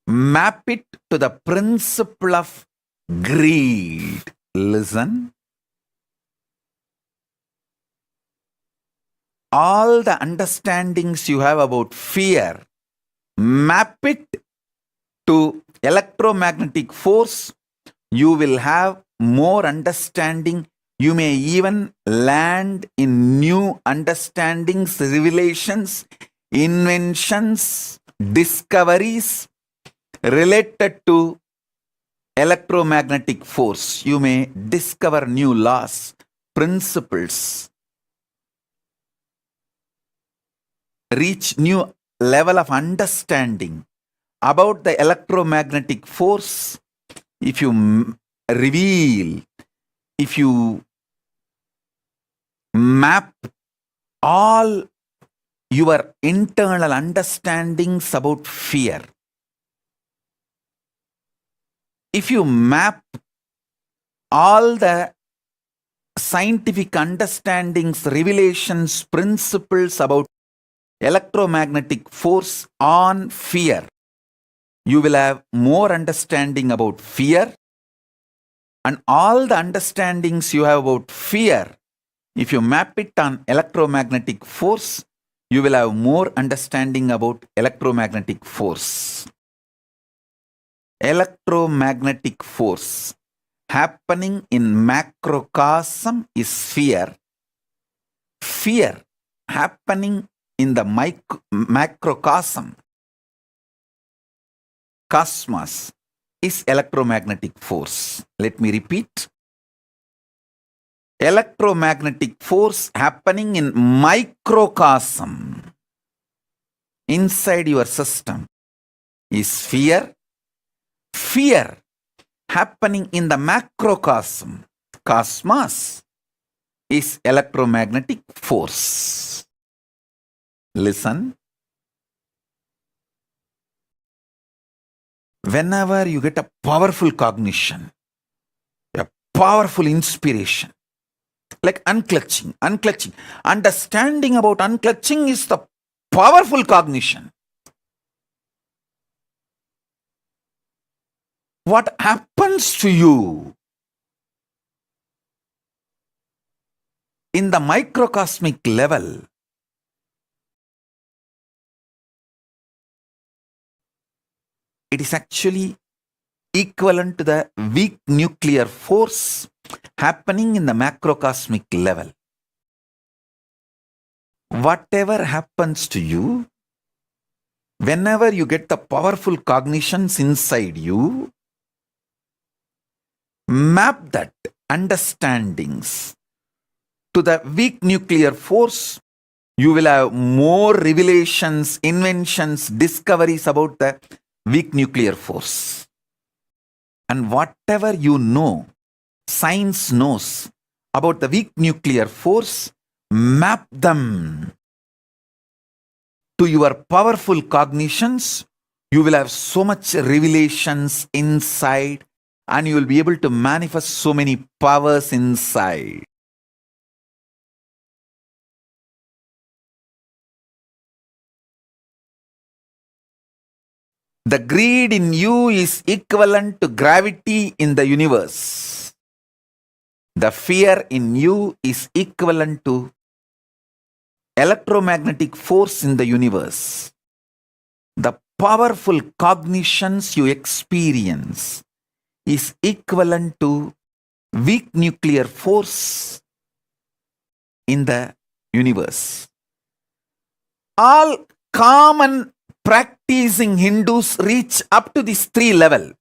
map it to the principle of greed. Listen. All the understandings you have about fear, map it to electromagnetic force. You will have more understanding. You may even land in new understandings, revelations, inventions, discoveries related to electromagnetic force. You may discover new laws, principles, reach new level of understanding about the electromagnetic force, if you reveal, if you map all your internal understandings about fear, if you map all the scientific understandings, revelations, principles about electromagnetic force on fear, you will have more understanding about fear, and all the understandings you have about fear, if you map it on electromagnetic force, you will have more understanding about electromagnetic force. Electromagnetic force happening in macrocosm is fear. Fear happening in the macrocosm, cosmos, is electromagnetic force. Let me repeat. Electromagnetic force happening in microcosm, inside your system, is fear. Fear happening in the macrocosm, cosmos, is electromagnetic force. Listen. Whenever you get a powerful cognition, a powerful inspiration, like unclutching, understanding about unclutching is the powerful cognition. What happens to you in the microcosmic level? It is actually equivalent to the weak nuclear force happening in the macrocosmic level. Whatever happens to you, whenever you get the powerful cognitions inside you, map that understandings to the weak nuclear force, you will have more revelations, inventions, discoveries about the weak nuclear force. And whatever you know, science knows about the weak nuclear force, map them to your powerful cognitions. You will have so much revelations inside, and you will be able to manifest so many powers inside. The greed in you is equivalent to gravity in the universe. The fear in you is equivalent to electromagnetic force in the universe. The powerful cognitions you experience is equivalent to weak nuclear force in the universe. All common practicing Hindus reach up to this 3 level.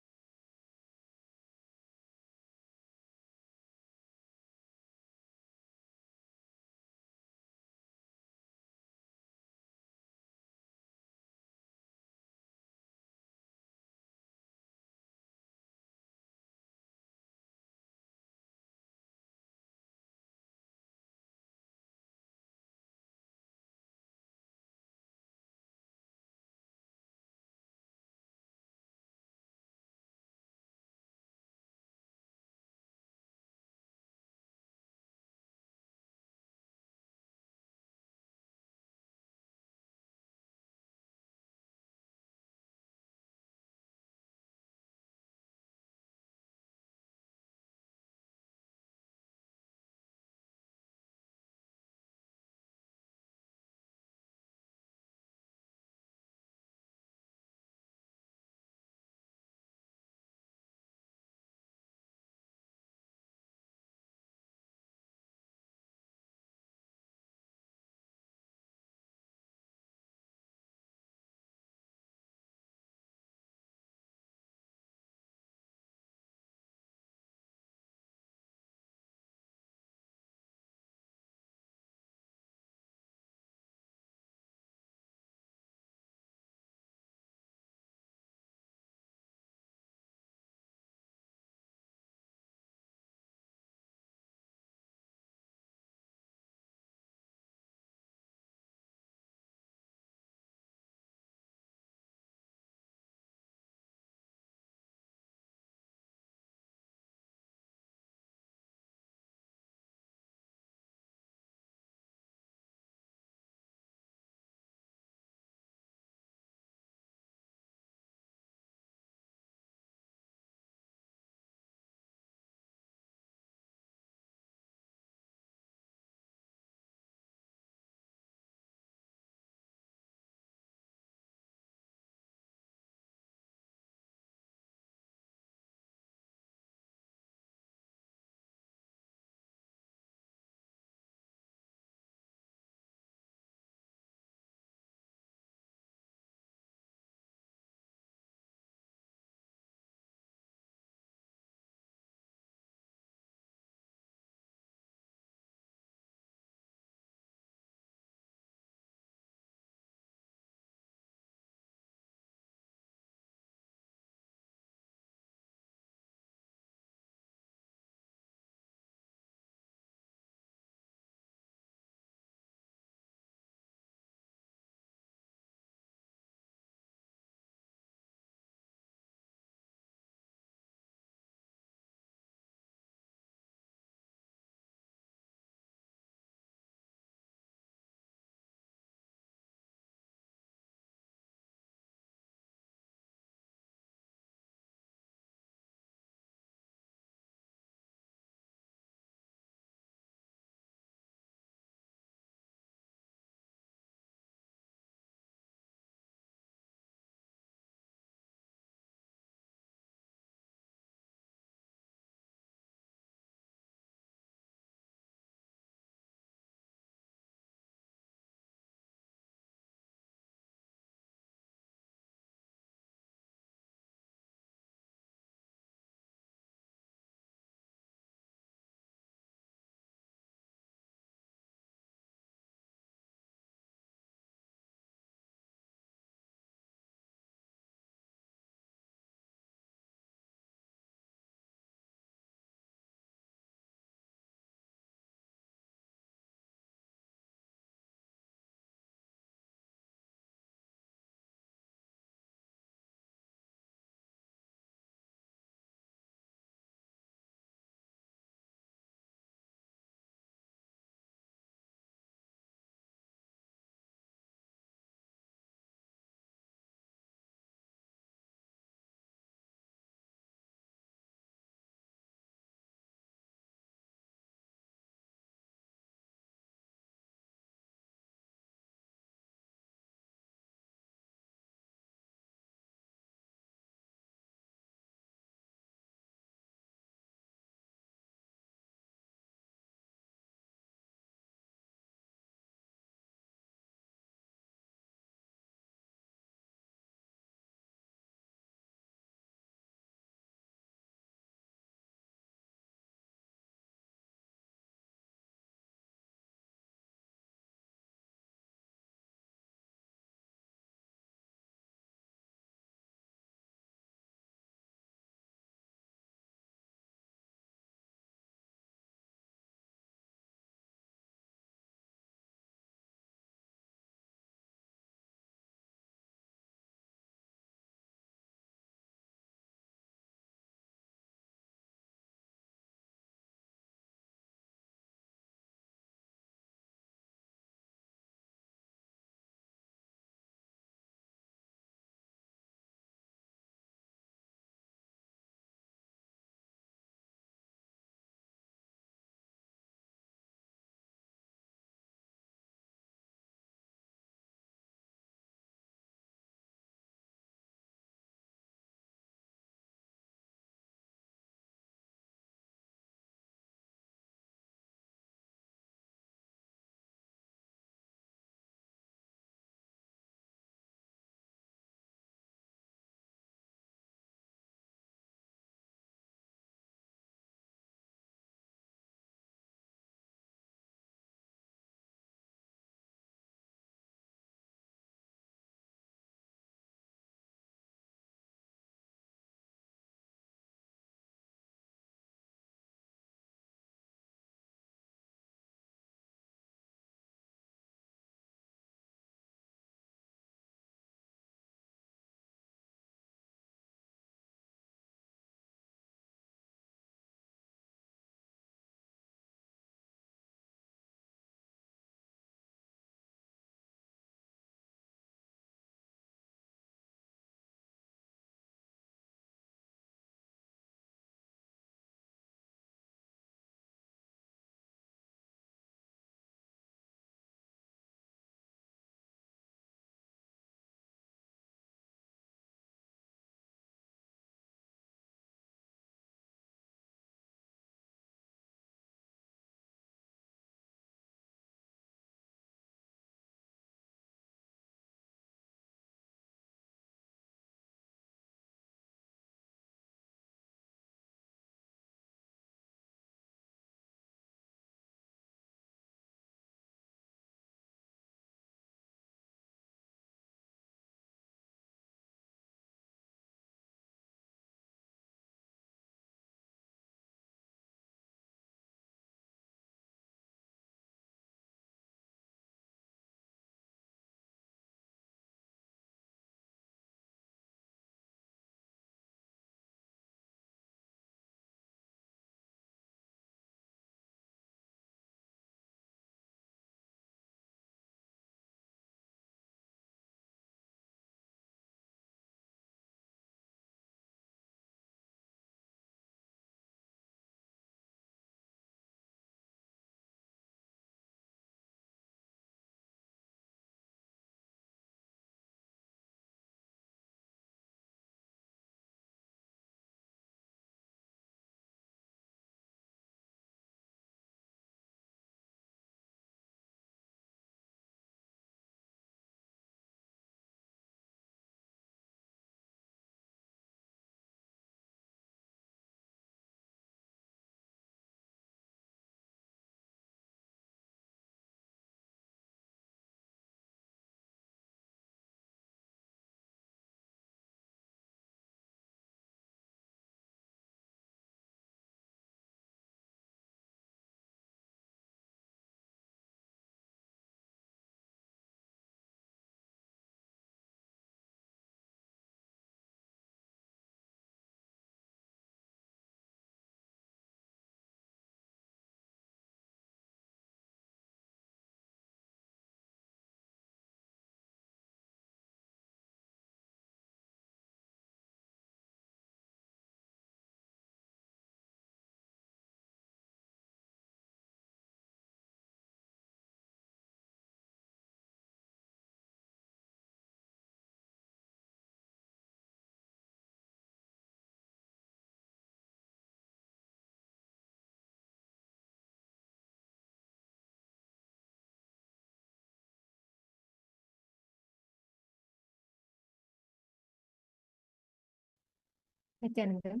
Nityananda,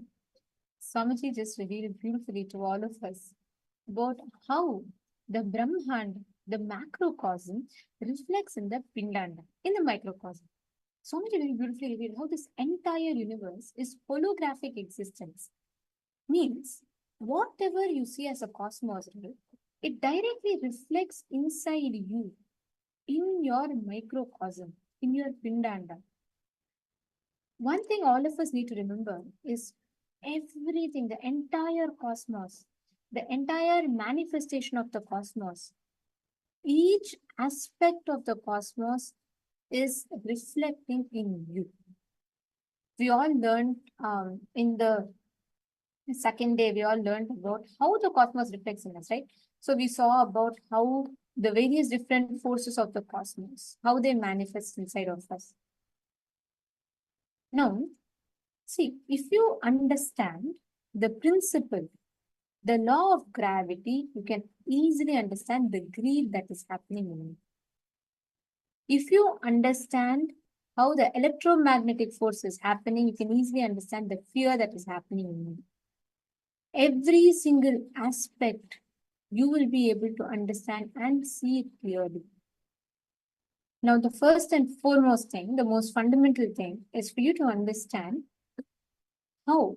Swamiji just revealed beautifully to all of us about how the Brahmand, the macrocosm, reflects in the Pindanda, in the microcosm. Swamiji very beautifully revealed how this entire universe is holographic existence. Means, whatever you see as a cosmos, right, it directly reflects inside you, in your microcosm, in your Pindanda. One thing all of us need to remember is everything, the entire cosmos, the entire manifestation of the cosmos, each aspect of the cosmos is reflecting in you. We all learned in the second day, we all learned about how the cosmos reflects in us, right? So we saw about how the various different forces of the cosmos, how they manifest inside of us. Now, see, if you understand the principle, the law of gravity, you can easily understand the greed that is happening in you. If you understand how the electromagnetic force is happening, you can easily understand the fear that is happening in you. Every single aspect you will be able to understand and see it clearly. Now, the first and foremost thing, the most fundamental thing, is for you to understand how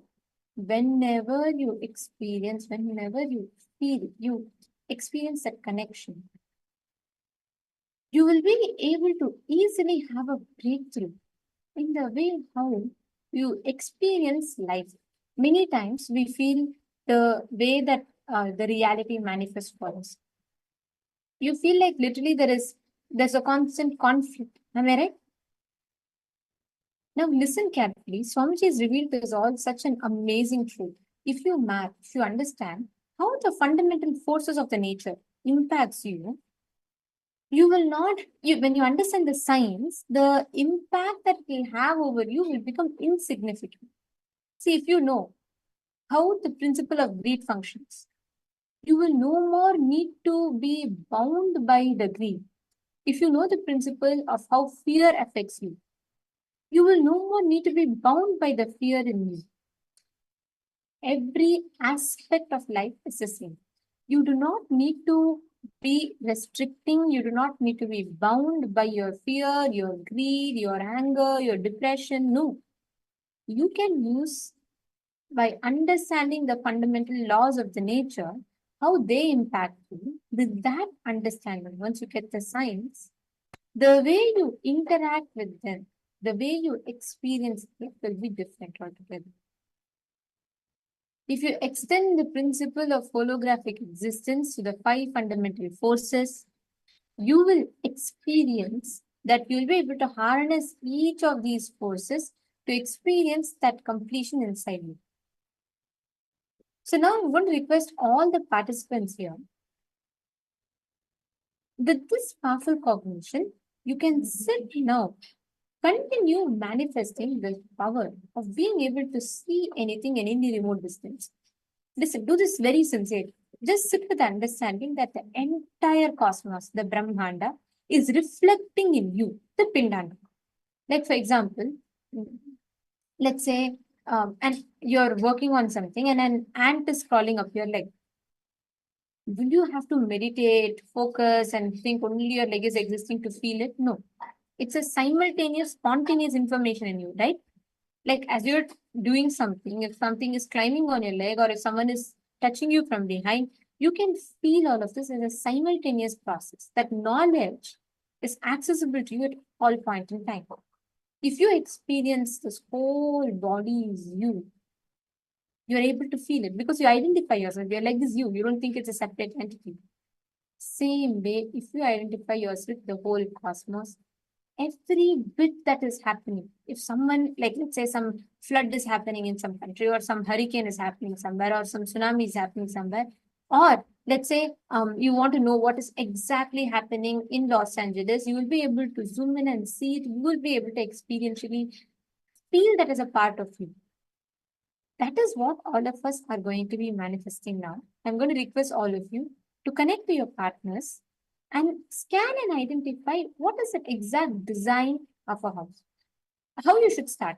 whenever you experience, whenever you feel, you experience that connection, you will be able to easily have a breakthrough in the way how you experience life. Many times we feel the way that the reality manifests for us. You feel like literally there's a constant conflict. Am I right? Now listen carefully. Swamiji has revealed to us all such an amazing truth. If you understand how the fundamental forces of the nature impacts you, you will not, when you understand the science, the impact that it will have over you will become insignificant. See, if you know how the principle of greed functions, you will no more need to be bound by the greed. If you know the principle of how fear affects you, you will no more need to be bound by the fear in you. Every aspect of life is the same. You do not need to be restricting, you do not need to be bound by your fear, your greed, your anger, your depression. No. You can use, by understanding the fundamental laws of the nature, how they impact you. With that understanding, once you get the science, the way you interact with them, the way you experience it will be different altogether. If you extend the principle of holographic existence to the 5 fundamental forces, you will experience that you'll be able to harness each of these forces to experience that completion inside you. So now I'm going to request all the participants here. With this powerful cognition, you can sit now, continue manifesting the power of being able to see anything in any remote distance. Listen, do this very sincerely. Just sit with the understanding that the entire cosmos, the Brahmanda, is reflecting in you, the Pindanda. Like, for example, let's say, and you're working on something and an ant is crawling up your leg. Will you have to meditate, focus, and think only your leg is existing to feel it? No. It's a simultaneous, spontaneous information in you, right? Like as you're doing something, if something is climbing on your leg or if someone is touching you from behind, you can feel all of this as a simultaneous process. That knowledge is accessible to you at all point in time. If you experience this whole body is you, you're able to feel it because you identify yourself. Your leg is you. You don't think it's a separate entity. Same way, if you identify yourself with the whole cosmos, every bit that is happening, if someone, like let's say some flood is happening in some country or some hurricane is happening somewhere or some tsunami is happening somewhere, or let's say you want to know what is exactly happening in Los Angeles, you will be able to zoom in and see it. You will be able to experientially feel that as a part of you. That is what all of us are going to be manifesting now. I'm going to request all of you to connect to your partners and scan and identify what is the exact design of a house. How you should start,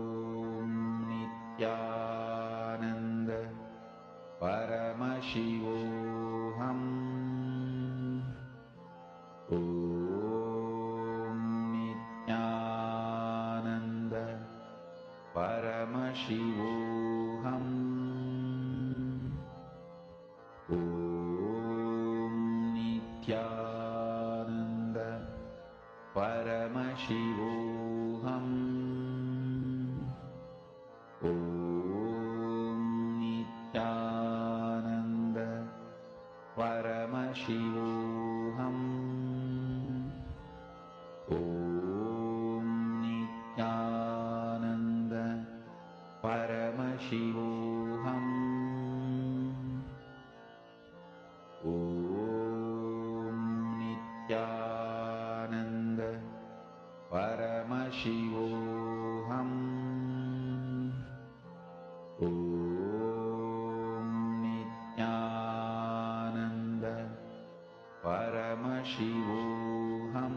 Paramashivoham. Om Nityananda Paramashivoham. Om Nityananda Paramashivoham. Om Nityananda Paramashivoham. Om Nityananda Paramashivoham. Om Nityananda Paramashivoham.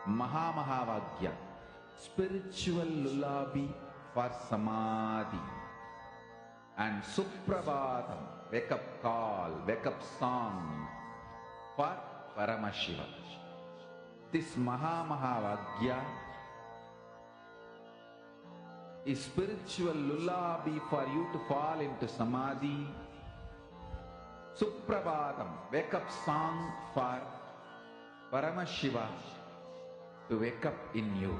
Mahamahavagya, spiritual lullaby for samadhi, and Suprabhatam, wake up call, wake up song for Paramashiva. This Mahamahavagya is spiritual lullaby for you to fall into samadhi. Suprabhatam, wake up song for Paramashiva to wake up in you.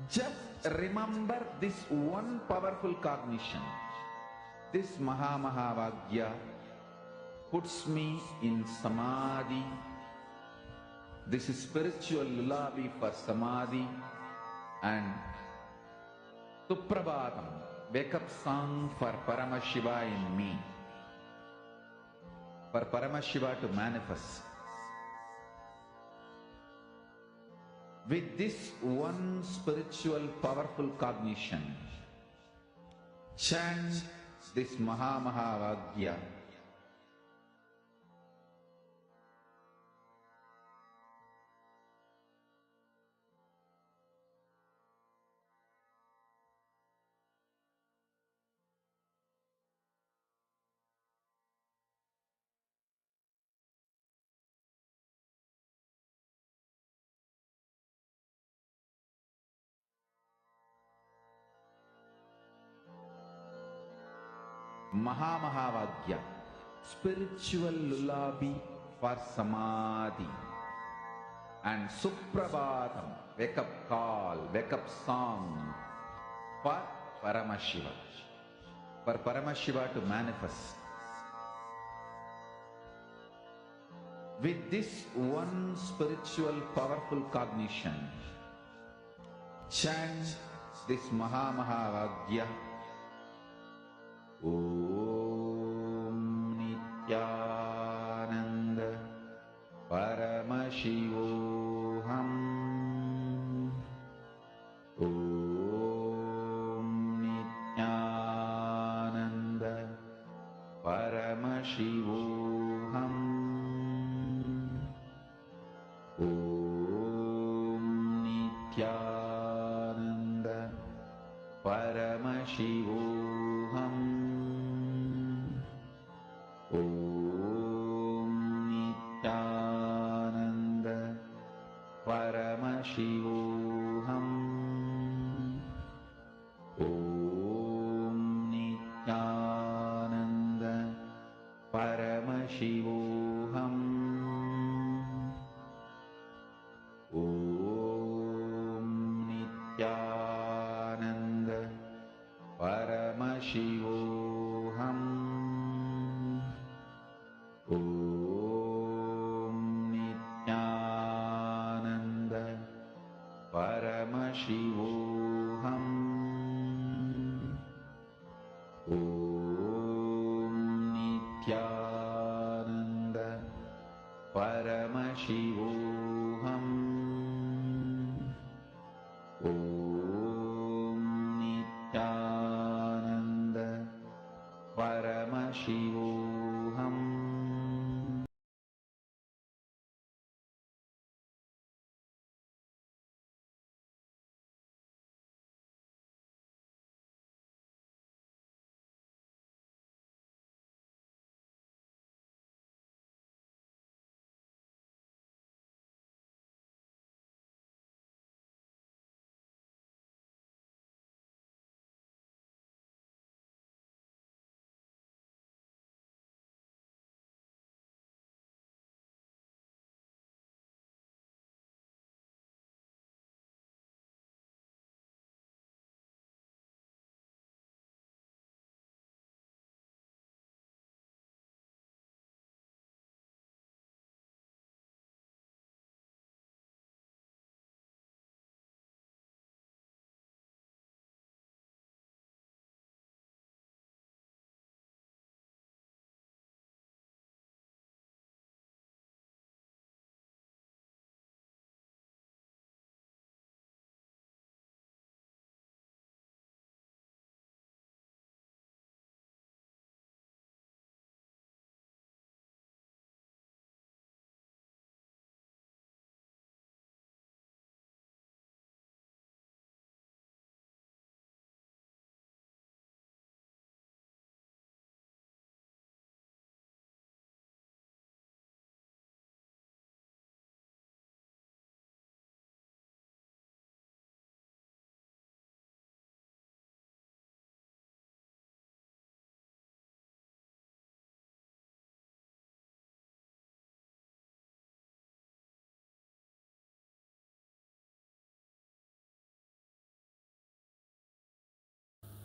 Just remember this one powerful cognition. This Mahamahavagya puts me in samadhi. This is spiritual lullaby for samadhi, and Suprabhatam, wake up song for Paramashiva in me. For Paramashiva to manifest. With this one spiritual powerful cognition, chant this Mahamahavagya. Mahamahavagya, spiritual lullaby for samadhi, and Suprabhatam, wake up call, wake up song for Paramashiva. For Paramashiva to manifest. With this one spiritual powerful cognition, chant this Mahamahavagya. Om Nityananda Paramashivoham. Om Nityananda Paramashivoham. Om Nityananda Paramashivoham. Om Nityananda Paramashivoham. Om Nityananda Paramashivoham. Om Nityananda Paramashivoham. Om Nityananda Paramashivoham. Om Nityananda Paramashivoham. Om Nityananda Paramashivoham.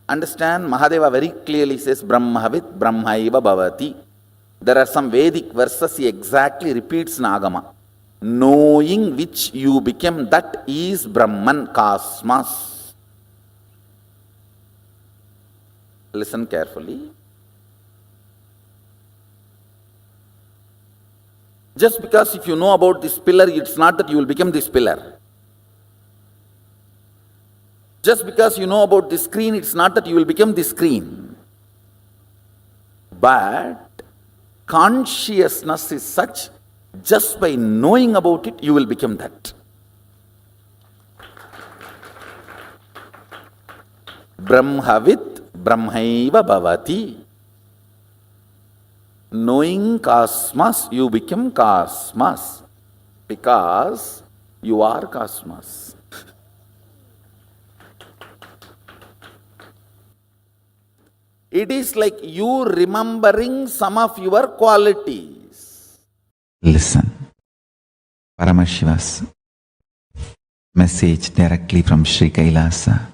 Understand, Mahadeva very clearly says Brahmavit Brahmaiva Bhavati. There are some Vedic verses he exactly repeats in Agama. Knowing which you become, that is Brahman, cosmos. Listen carefully. Just because if you know about this pillar, it's not that you will become this pillar. Just because you know about this screen, it's not that you will become this screen. But consciousness is such, just by knowing about it, you will become that. Brahmavit Brahmaiva Bhavati. Knowing cosmos, you become cosmos, because you are cosmos. It is like you remembering some of your qualities. Listen. Paramashiva's message directly from Sri Kailasa.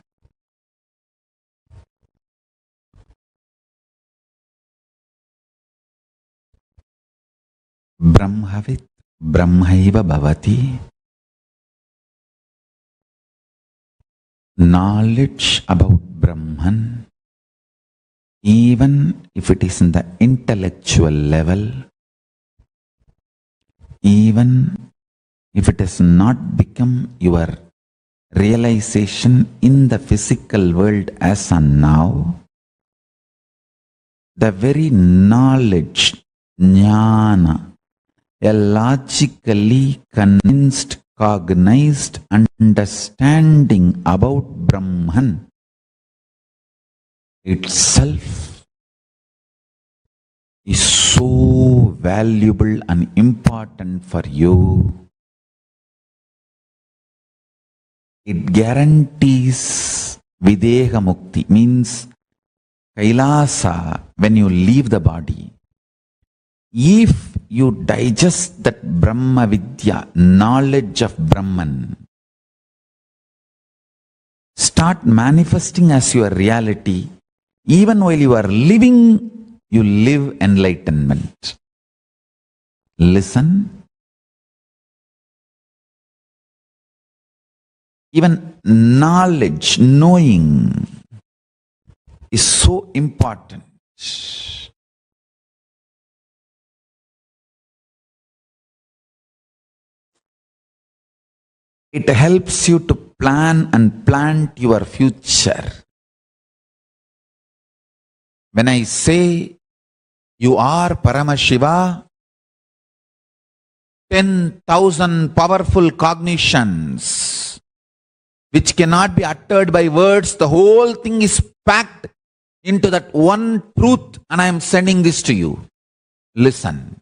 Brahmavit Brahmaiva Bhavati. Knowledge about Brahman, even if it is in the intellectual level, even if it has not become your realization in the physical world as on now, the very knowledge, jnana, a logically convinced, cognized understanding about Brahman itself is so valuable and important for you. It guarantees Videha Mukti, means Kailasa, when you leave the body. If you digest that Brahma Vidya, knowledge of Brahman, start manifesting as your reality, even while you are living, you live enlightenment. Listen. Even knowledge, knowing is so important. It helps you to plan and plant your future. When I say you are Paramashiva, 10,000 powerful cognitions which cannot be uttered by words, the whole thing is packed into that one truth, and I am sending this to you. Listen.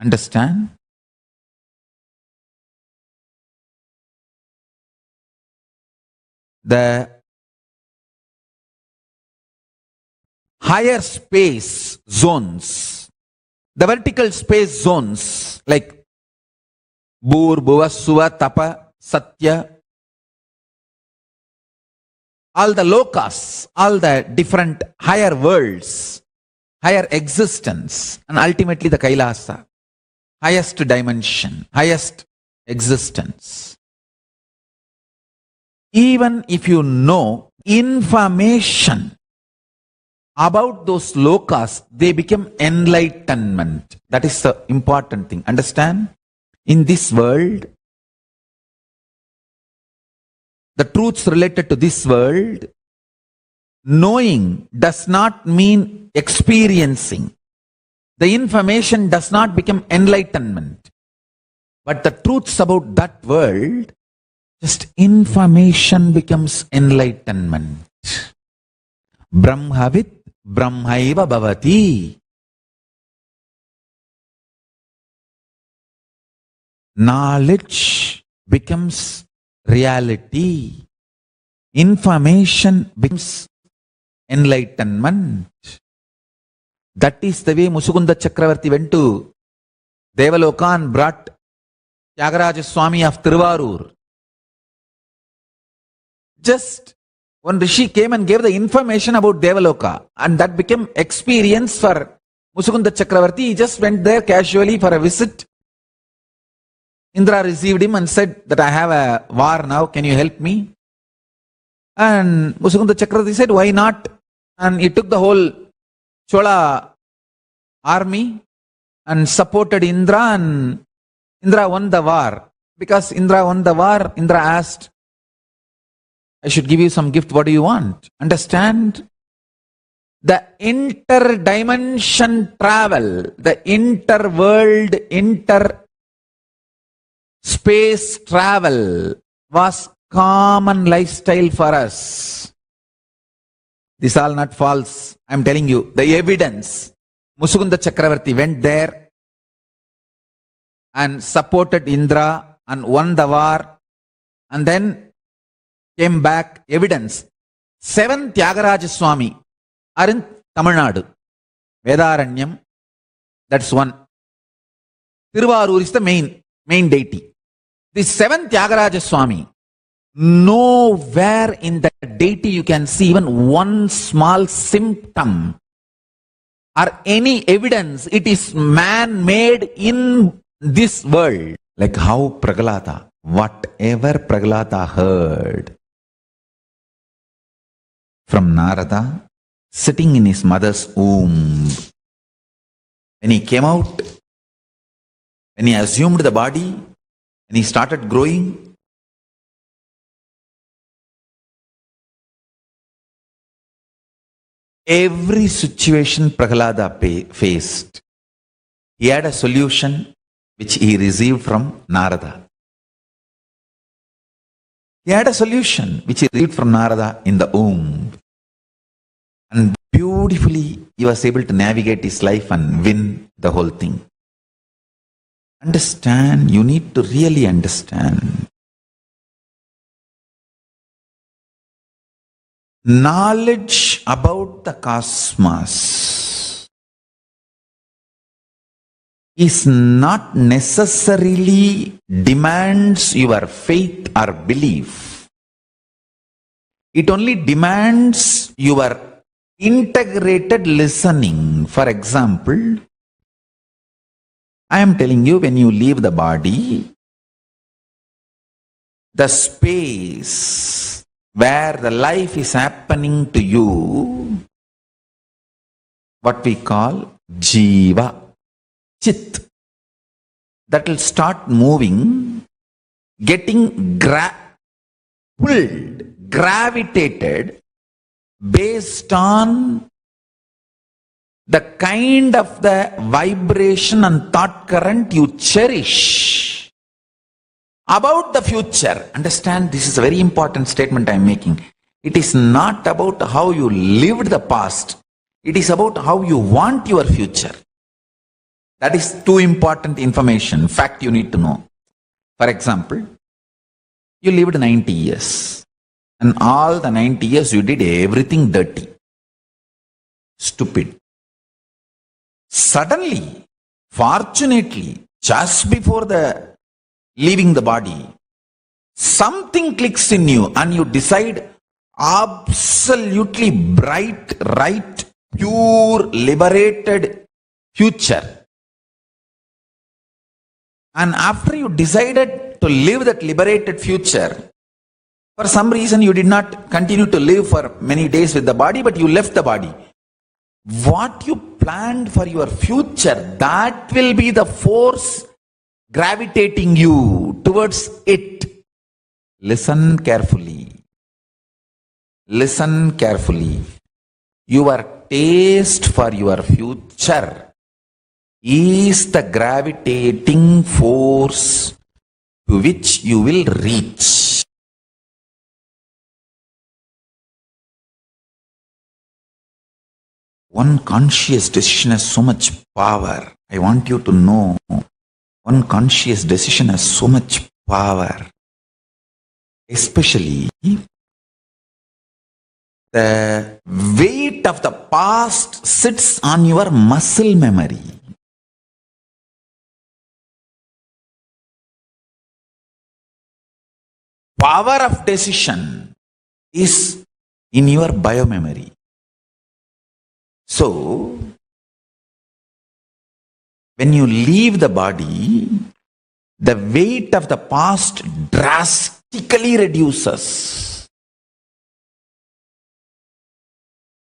Understand? The higher space zones, the vertical space zones like Bhur, Bhuva, Suva, Tapa, Satya, all the lokas, all the different higher worlds, higher existence, and ultimately the Kailasa, highest dimension, highest existence. Even if you know information about those lokas, they become enlightenment. That is the important thing. Understand? In this world, the truths related to this world, knowing does not mean experiencing. The information does not become enlightenment. But the truths about that world, just information becomes enlightenment. Brahmavit Brahmaiva Bhavati. Knowledge becomes reality. Information becomes enlightenment. That is the way Musukunda Chakravarti went to Devaloka and brought Tyagaraja Swami of Tiruvarur. Just one Rishi came and gave the information about Devaloka, and that became experience for Musukunda Chakravarti. He just went there casually for a visit. Indra received him and said that I have a war now, can you help me? And Musukunda Chakravarti said, why not? And he took the whole Chola army and supported Indra, and Indra won the war. Because Indra won the war, Indra asked, I should give you some gift, what do you want? Understand? The inter-dimension travel, the inter-world, inter-space travel was common lifestyle for us. This is all not false. I am telling you, the evidence. Musukunda Chakravarti went there and supported Indra and won the war, and then came back. Evidence. 7 Tyagaraja Swami are in Tamil Nadu. Vedaranyam, that's one. Tiruvarur is the main deity. The 7 Tyagaraja Swami, nowhere in that deity you can see even one small symptom or any evidence it is man-made in this world. Like how Prahlada, whatever Prahlada heard from Narada, sitting in his mother's womb, when he came out, when he assumed the body, when he started growing, every situation Prahlada faced, he had a solution which he received from Narada. He had a solution which he received from Narada in the womb. And beautifully he was able to navigate his life and win the whole thing. Understand, you need to really understand. Knowledge about the cosmos is not necessarily demands your faith or belief. It only demands your integrated listening. For example, I am telling you, when you leave the body, the space where the life is happening to you, what we call Jiva, Chit, that will start moving, getting pulled, gravitated based on the kind of the vibration and thought current you cherish about the future. Understand, this is a very important statement I am making. It is not about how you lived the past. It is about how you want your future. That is too important information, fact you need to know. For example, you lived 90 years. And all the 90 years you did everything dirty, stupid. Suddenly, fortunately, just before the leaving the body, something clicks in you and you decide absolutely bright, right, pure, liberated future. And after you decided to live that liberated future, for some reason you did not continue to live for many days with the body, but you left the body. What you planned for your future, that will be the force gravitating you towards it. Listen carefully. Listen carefully. Your taste for your future is the gravitating force to which you will reach. One conscious decision has so much power. I want you to know, one conscious decision has so much power. Especially the weight of the past sits on your muscle memory. Power of decision is in your biomemory. So, when you leave the body, the weight of the past drastically reduces.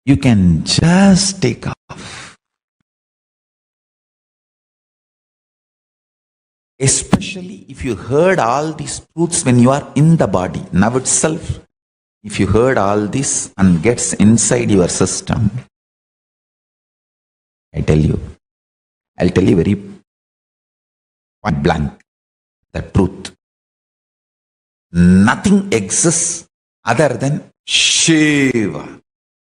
You can just take off. Especially if you heard all these truths when you are in the body. Now itself, if you heard all this and gets inside your system, I'll tell you very point blank the truth. Nothing exists other than Shiva,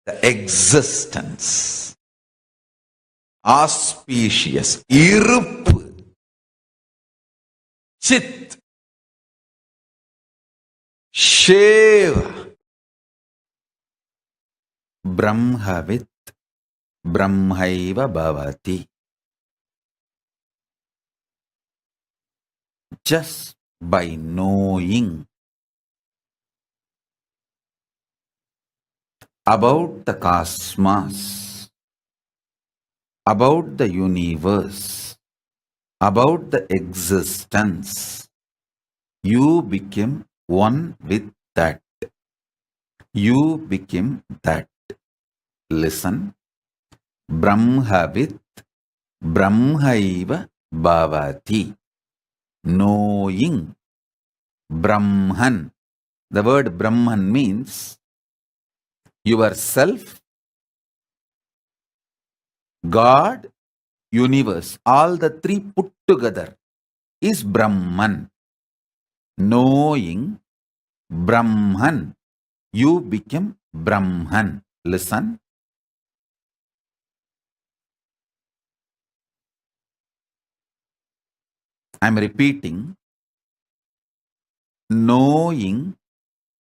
the existence, auspicious, iruppu, chit, Shiva, Brahmavit, Brahmaiva bhavati. Just by knowing about the cosmos, about the universe, about the existence, you became one with that. You became that. Listen. Brahmavit, Brahmaiva bhavati. Knowing. Brahman. The word Brahman means yourself, God, universe. All the three put together is Brahman. Knowing Brahman. You become Brahman. Listen. I'm repeating. Knowing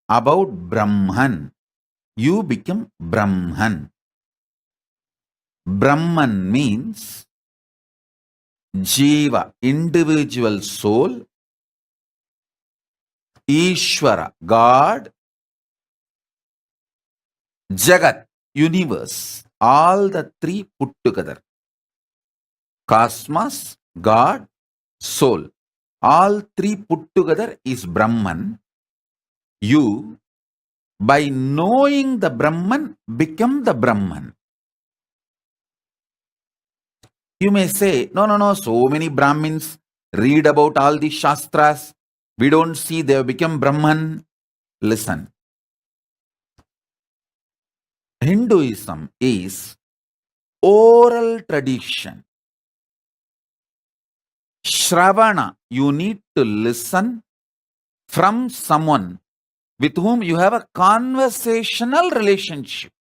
about Brahman, you become Brahman. Brahman means Jiva, individual soul, Ishvara, God, Jagat, universe. All the three put together. Cosmos, God, soul. All three put together is Brahman. You, by knowing the Brahman, become the Brahman. You may say, no, so many Brahmins read about all these Shastras. We don't see they have become Brahman. Listen. Hinduism is oral tradition. Shravana, you need to listen from someone with whom you have a conversational relationship.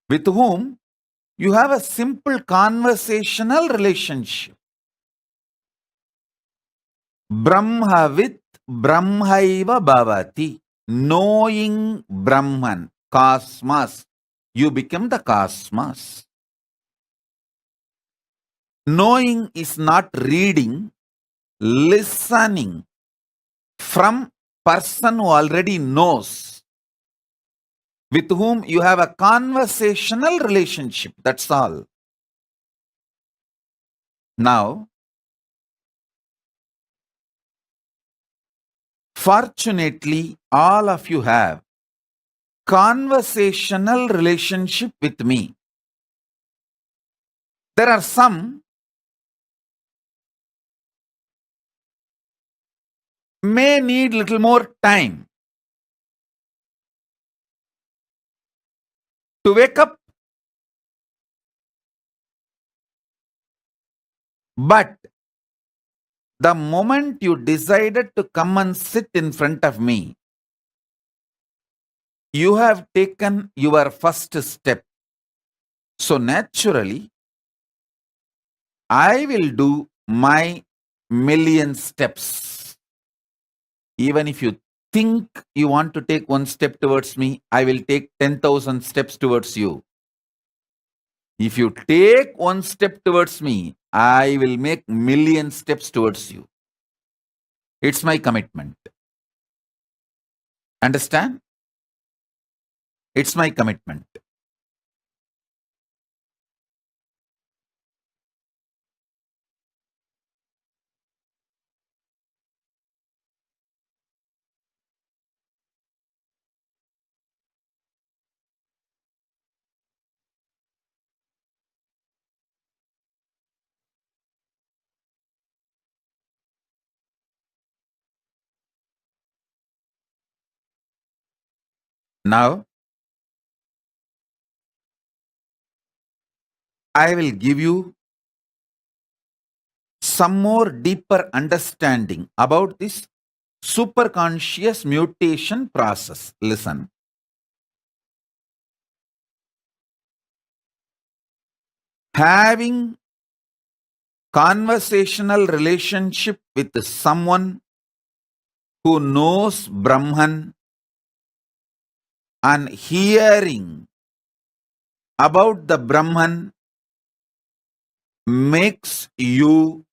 With whom you have a simple conversational relationship. Brahmavit Brahmaiva bhavati. Knowing Brahman, cosmos, you become the cosmos. Knowing is not reading, listening from person who already knows, with whom you have a conversational relationship. That's all. Now, fortunately, all of you have conversational relationship with me. There are some may need little more time to wake up. But the moment you decided to come and sit in front of me, you have taken your first step. So naturally, I will do my million steps. Even if you think you want to take one step towards me, I will take 10,000 steps towards you. If you take one step towards me, I will make million steps towards you. It's my commitment. Understand? It's my commitment. Now, I will give you some more deeper understanding about this superconscious mutation process. Listen. Having conversational relationship with someone who knows Brahman and hearing about the Brahman makes you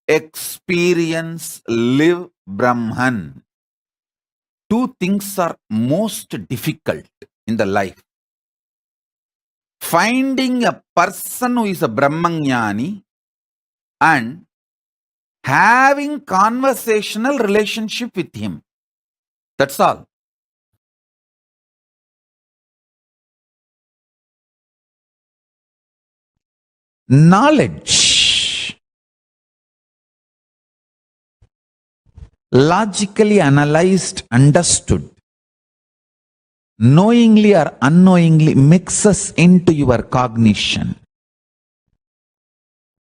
experience, live Brahman. Two things are most difficult in the life. Finding a person who is a Brahmanyani and having conversational relationship with him. That's all. Knowledge, logically analyzed, understood, knowingly or unknowingly mixes into your cognition,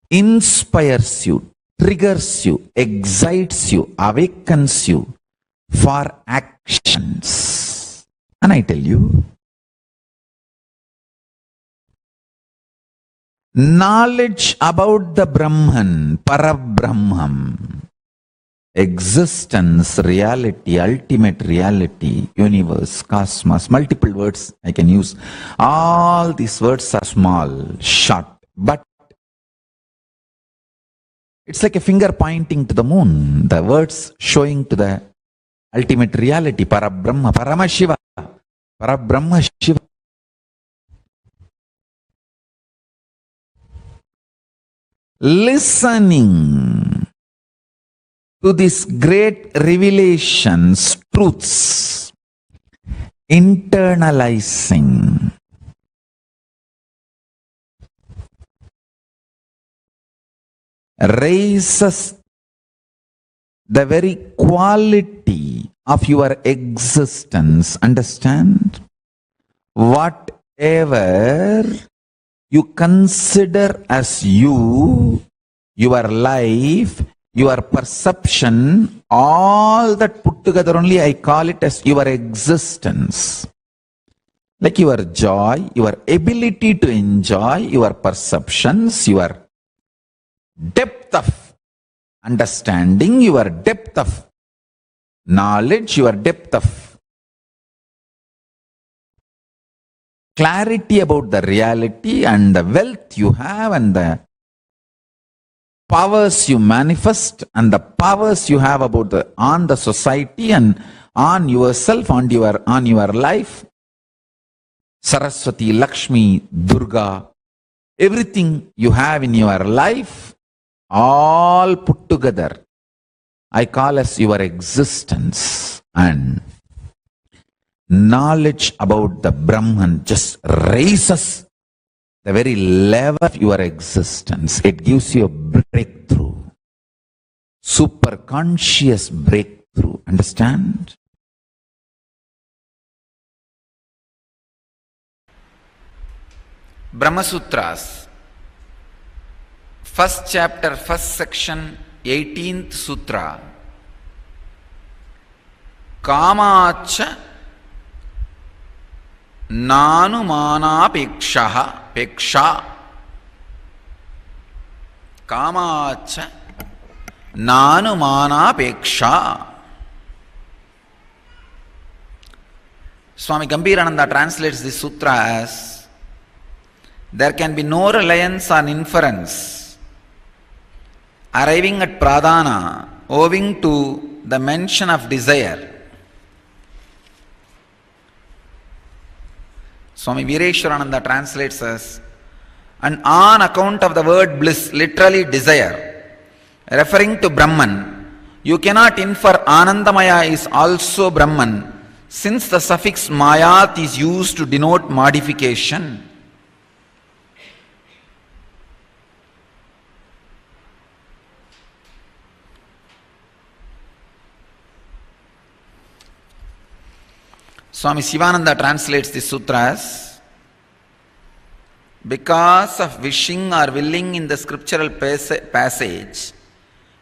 inspires you, triggers you, excites you, awakens you for actions. And I tell you, knowledge about the Brahman, Parabrahman, existence, reality, ultimate reality, universe, cosmos, multiple words I can use. All these words are small, short, but it's like a finger pointing to the moon. The words showing to the ultimate reality, Parabrahma, Paramashiva, Parabrahma Shiva. Listening to these great revelations, truths, internalizing, raises the very quality of your existence. Understand? Whatever you consider as you, your life, your perception, all that put together only I call it as your existence. Like your joy, your ability to enjoy, your perceptions, your depth of understanding, your depth of knowledge, your depth of clarity about the reality and the wealth you have and the powers you manifest and the powers you have about on the society and on yourself, on your life. Saraswati, Lakshmi, Durga, everything you have in your life, all put together, I call as your existence. And knowledge about the Brahman just raises the very level of your existence. It gives you a breakthrough, super conscious breakthrough. Understand? Brahma Sutras, first chapter, first section, 18th sutra. Kamacha Nanumanapekshah, peksha. Kamacha Nanumanapeksha. Swami Gambhirananda translates this sutra as, there can be no reliance on inference arriving at pradhana owing to the mention of desire. Swami Veereshwarananda translates as, and on account of the word bliss, literally desire, referring to Brahman, you cannot infer Anandamaya is also Brahman, since the suffix Mayat is used to denote modification. Swami Sivananda translates this sutra as, because of wishing or willing in the scriptural passage,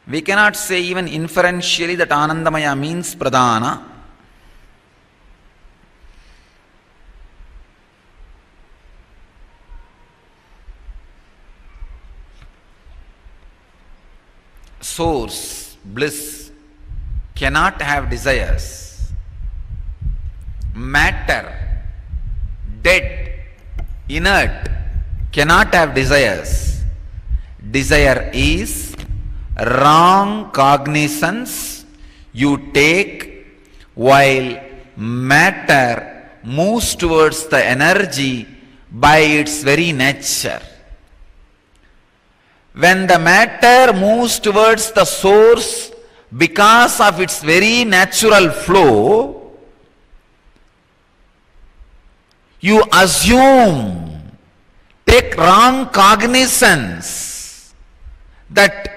we cannot say even inferentially that Anandamaya means Pradhana. Source, bliss, cannot have desires. Matter, dead, inert, cannot have desires. Desire is wrong cognizance you take while matter moves towards the energy by its very nature. When the matter moves towards the source because of its very natural flow, you assume, take wrong cognizance that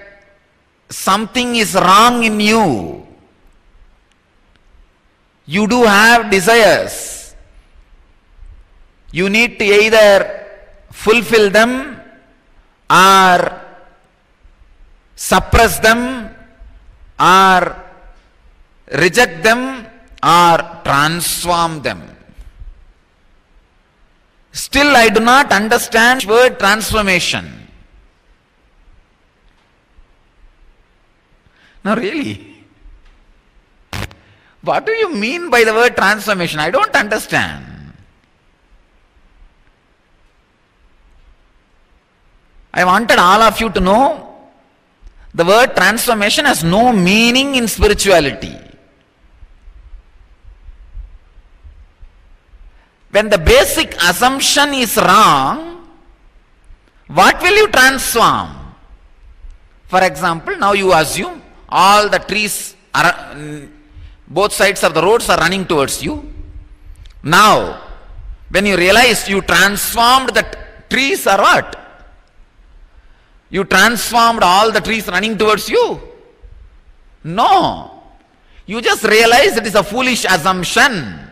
something is wrong in you. You do have desires. You need to either fulfill them or suppress them or reject them or transform them. Still, I do not understand the word transformation. No, really. What do you mean by the word transformation? I don't understand. I wanted all of you to know the word transformation has no meaning in spirituality. When the basic assumption is wrong, what will you transform? For example, now you assume all the trees are, both sides of the roads are running towards you. Now, when you realize you transformed the trees or what? You transformed all the trees running towards you? No. You just realize it is a foolish assumption.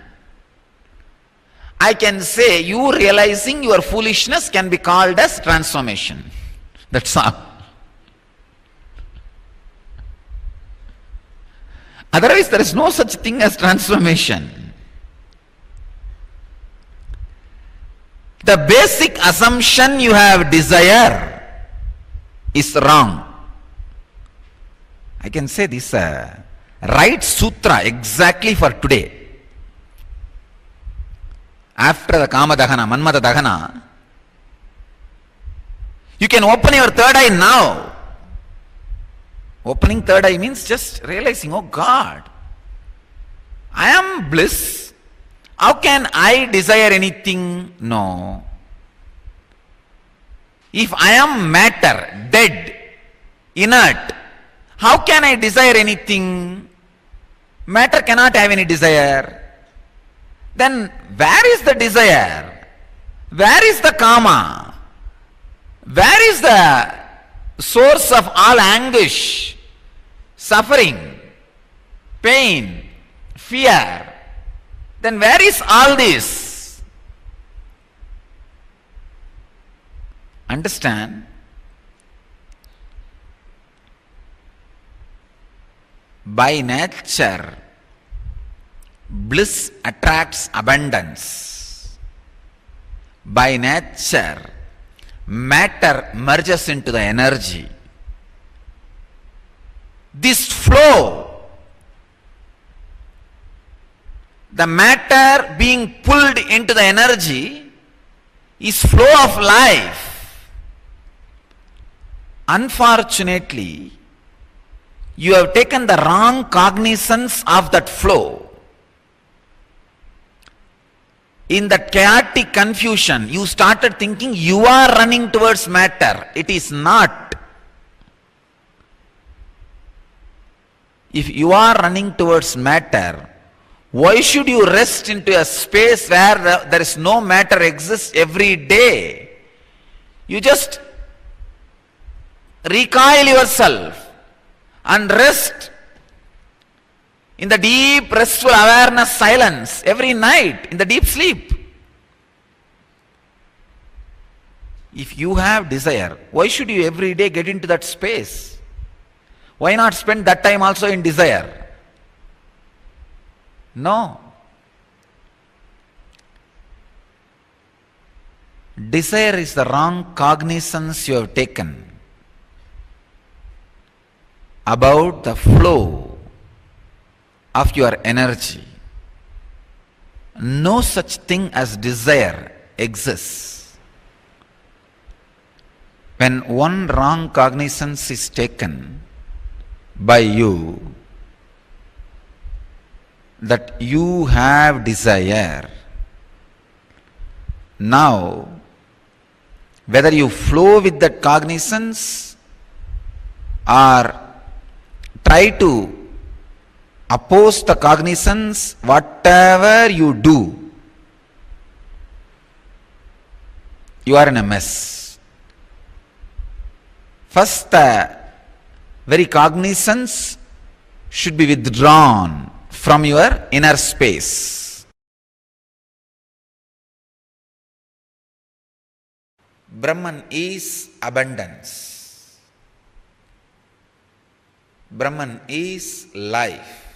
I can say you realizing your foolishness can be called as transformation. That's all. Otherwise, there is no such thing as transformation. The basic assumption you have desire is wrong. I can say this right sutra exactly for today. After the Kama Dahana, Manmata Dahana, you can open your third eye now. Opening third eye means just realizing, oh God, I am bliss. How can I desire anything? No. If I am matter, dead, inert, how can I desire anything? Matter cannot have any desire. Then where is the desire? Where is the karma? Where is the source of all anguish, suffering, pain, fear? Then where is all this? Understand? By nature, bliss attracts abundance. By nature, matter merges into the energy. This flow, the matter being pulled into the energy, is flow of life. Unfortunately, you have taken the wrong cognizance of that flow. In that chaotic confusion, you started thinking you are running towards matter. It is not. If you are running towards matter, why should you rest into a space where there is no matter exists every day? You just recoil yourself and rest in the deep restful awareness silence every night in the deep sleep. If you have desire, why should you every day get into that space? Why not spend that time also in desire? No. Desire is the wrong cognizance you have taken about the flow of your energy. No such thing as desire exists. When one wrong cognizance is taken by you that you have desire, now whether you flow with that cognizance or try to oppose the cognizance, whatever you do, you are in a mess. First, the very cognizance should be withdrawn from your inner space. Brahman is abundance. Brahman is life.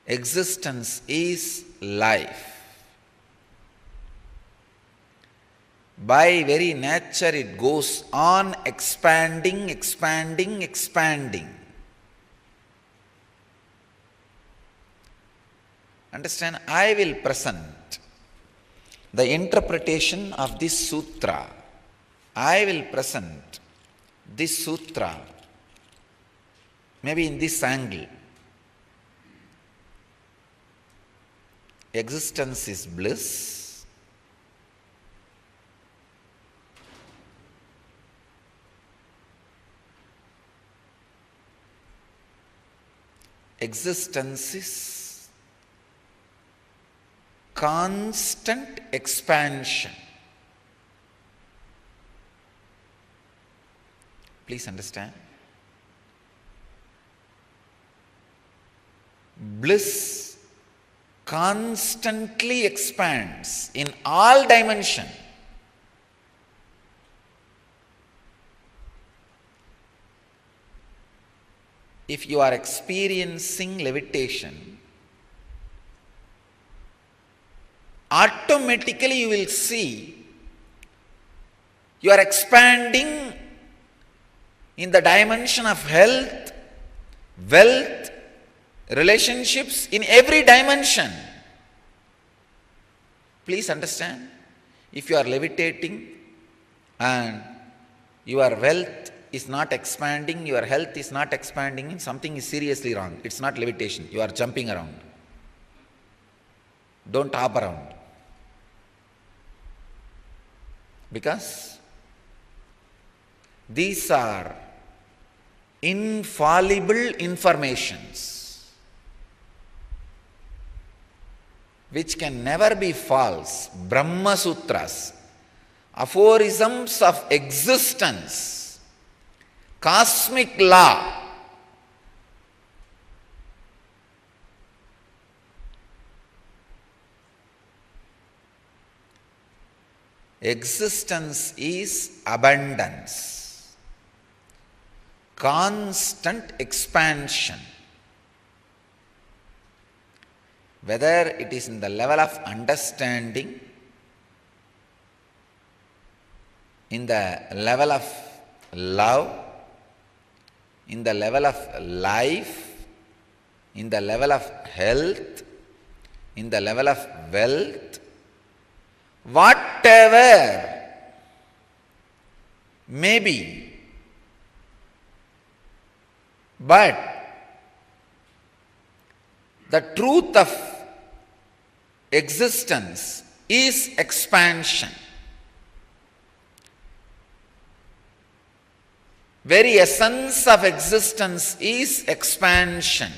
Existence is life. By very nature it goes on expanding, expanding, expanding. Understand? I will present the interpretation of this sutra. I will present this sutra maybe in this angle. Existence is bliss. Existence is constant expansion. Please understand. Bliss constantly expands in all dimensions. If you are experiencing levitation, automatically you will see you are expanding in the dimension of health, wealth, relationships, in every dimension. Please understand, if you are levitating and your wealth is not expanding, your health is not expanding, something is seriously wrong. It's not levitation, you are jumping around. Don't hop around. Because these are infallible informations which can never be false. Brahma Sutras, aphorisms of existence, cosmic law. Existence is abundance, constant expansion. Whether it is in the level of understanding, in the level of love, in the level of life, in the level of health, in the level of wealth, whatever may be, but the truth of existence is expansion. Very essence of existence is expansion.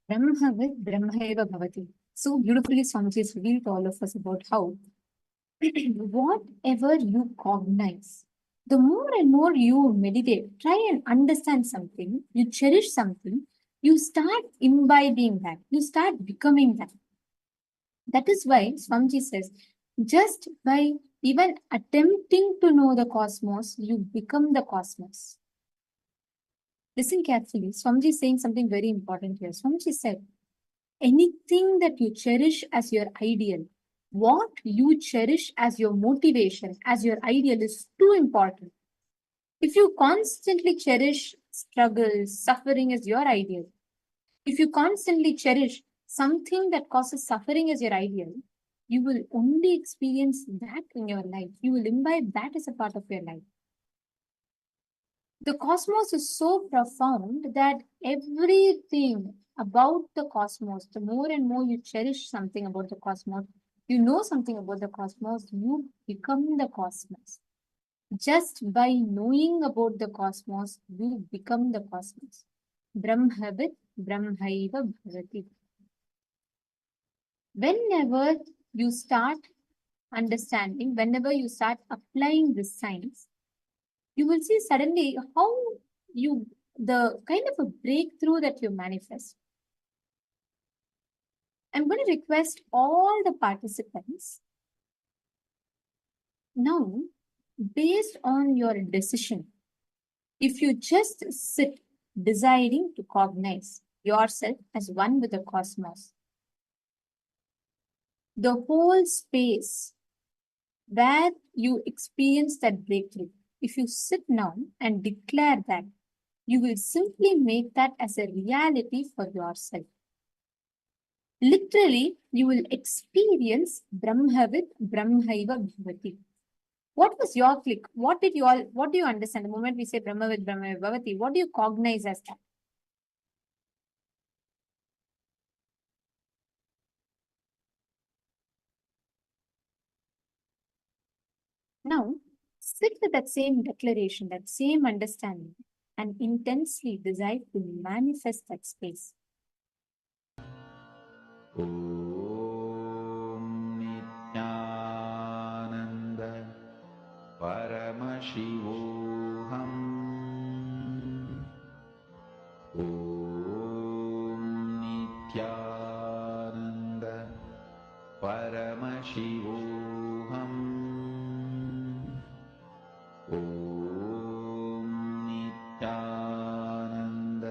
Brahmavid Brahmaiva Bhavati. So beautifully Swamiji has revealed to all of us about how whatever you cognize, the more and more you meditate, try and understand something, you cherish something, you start imbibing that, you start becoming that. That is why Swamiji says, just by even attempting to know the cosmos, you become the cosmos. Listen carefully. Swamiji is saying something very important here. Swamiji said, anything that you cherish as your ideal, what you cherish as your motivation, as your ideal is too important. If you constantly cherish struggle, suffering as your ideal, if you constantly cherish something that causes suffering as your ideal, you will only experience that in your life. You will imbibe that as a part of your life. The cosmos is so profound that everything about the cosmos, the more and more you cherish something about the cosmos, you know something about the cosmos, you become the cosmos. Just by knowing about the cosmos, you become the cosmos. Brahmavid Brahmaiva Bhavati. Whenever you start understanding, whenever you start applying this science, you will see suddenly how the kind of a breakthrough that you manifest. I'm going to request all the participants now, based on your decision, if you just sit deciding to cognize yourself as one with the cosmos, the whole space where you experience that breakthrough, if you sit now and declare that, you will simply make that as a reality for yourself. Literally, you will experience Brahmavid Brahmaiva Bhavati. What was your click? What do you understand? The moment we say Brahmavid Brahmaiva Bhavati, what do you cognize as that? Now, sit with that same declaration, that same understanding, and intensely desire to manifest that space. ॐ नित्यानन्द परमशिवोऽहम् ॐ नित्यानन्द परमशिवोऽहम् ॐ नित्यानन्द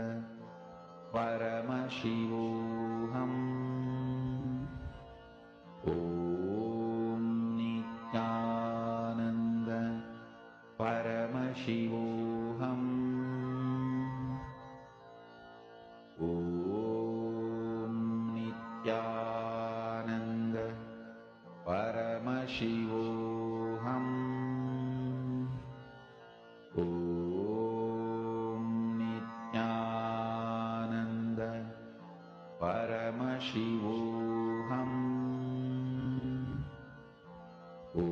परमशिवोऽहम् ॐ नित्यानन्द परमशिवोऽहम् ॐ नित्यानन्द परमशिवोऽहम् ॐ नित्यानन्द परमशिवोऽहम् ॐ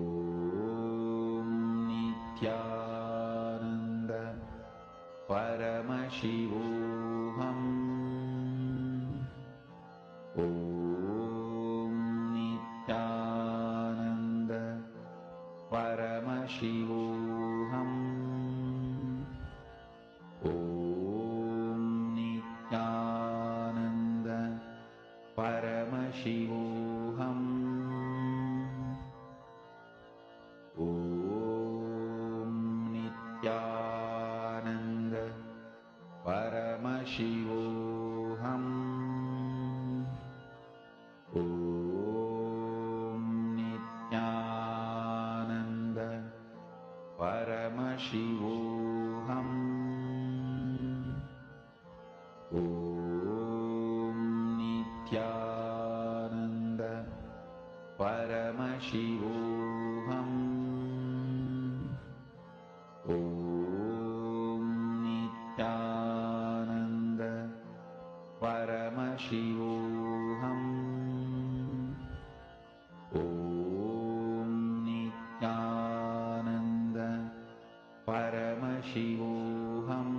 नित्यानन्द परमशिवोऽहम् ॐ नित्यानन्द परमशिवोऽहम् ॐ नित्यानन्द परमशिवोऽहम् ॐ नित्यानन्द परमशिवोऽहम् ॐ नित्यानन्द परमशिवोऽहम् ॐ नित्यानन्द परमशिवोऽहम् ॐ नित्यानन्द परमशिवोऽहम् ॐ नित्यानन्द परमशिवोऽहम्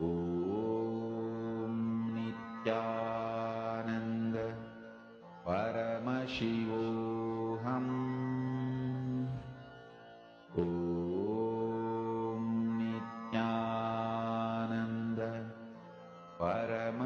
ॐ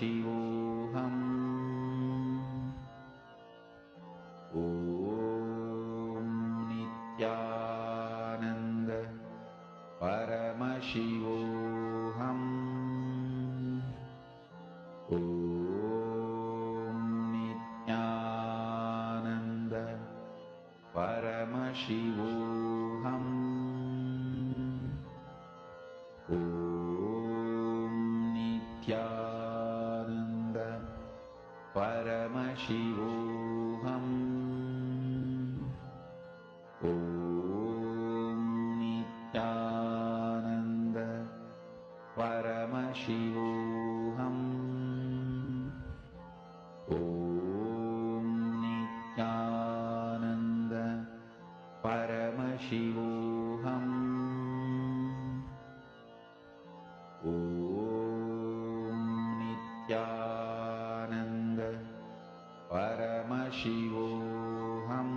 Paramashivoham. Om Nityananda Paramashivoham. Om Nityananda Paramashivoham. Om Nityananda Paramashivoham. Om Nityananda Paramashivoham. Om Nityananda Paramashivoham. Om Nityananda Paramashivoham.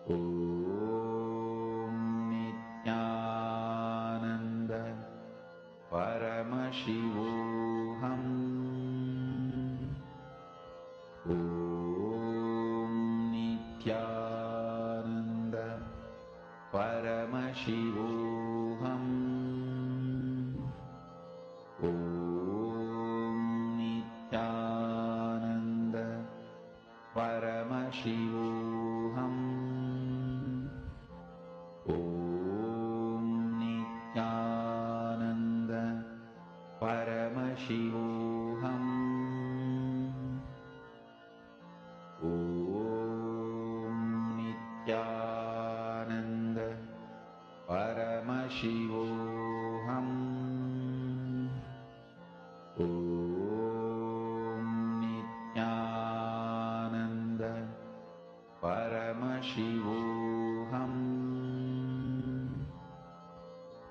Om Nityananda Paramashivoham. Om Nityananda Paramashivoham. Om Nityananda Paramashivoham. Om Nityananda Paramashivoham. Om Nityananda Paramashivoham. Om Nityananda Paramashivoham.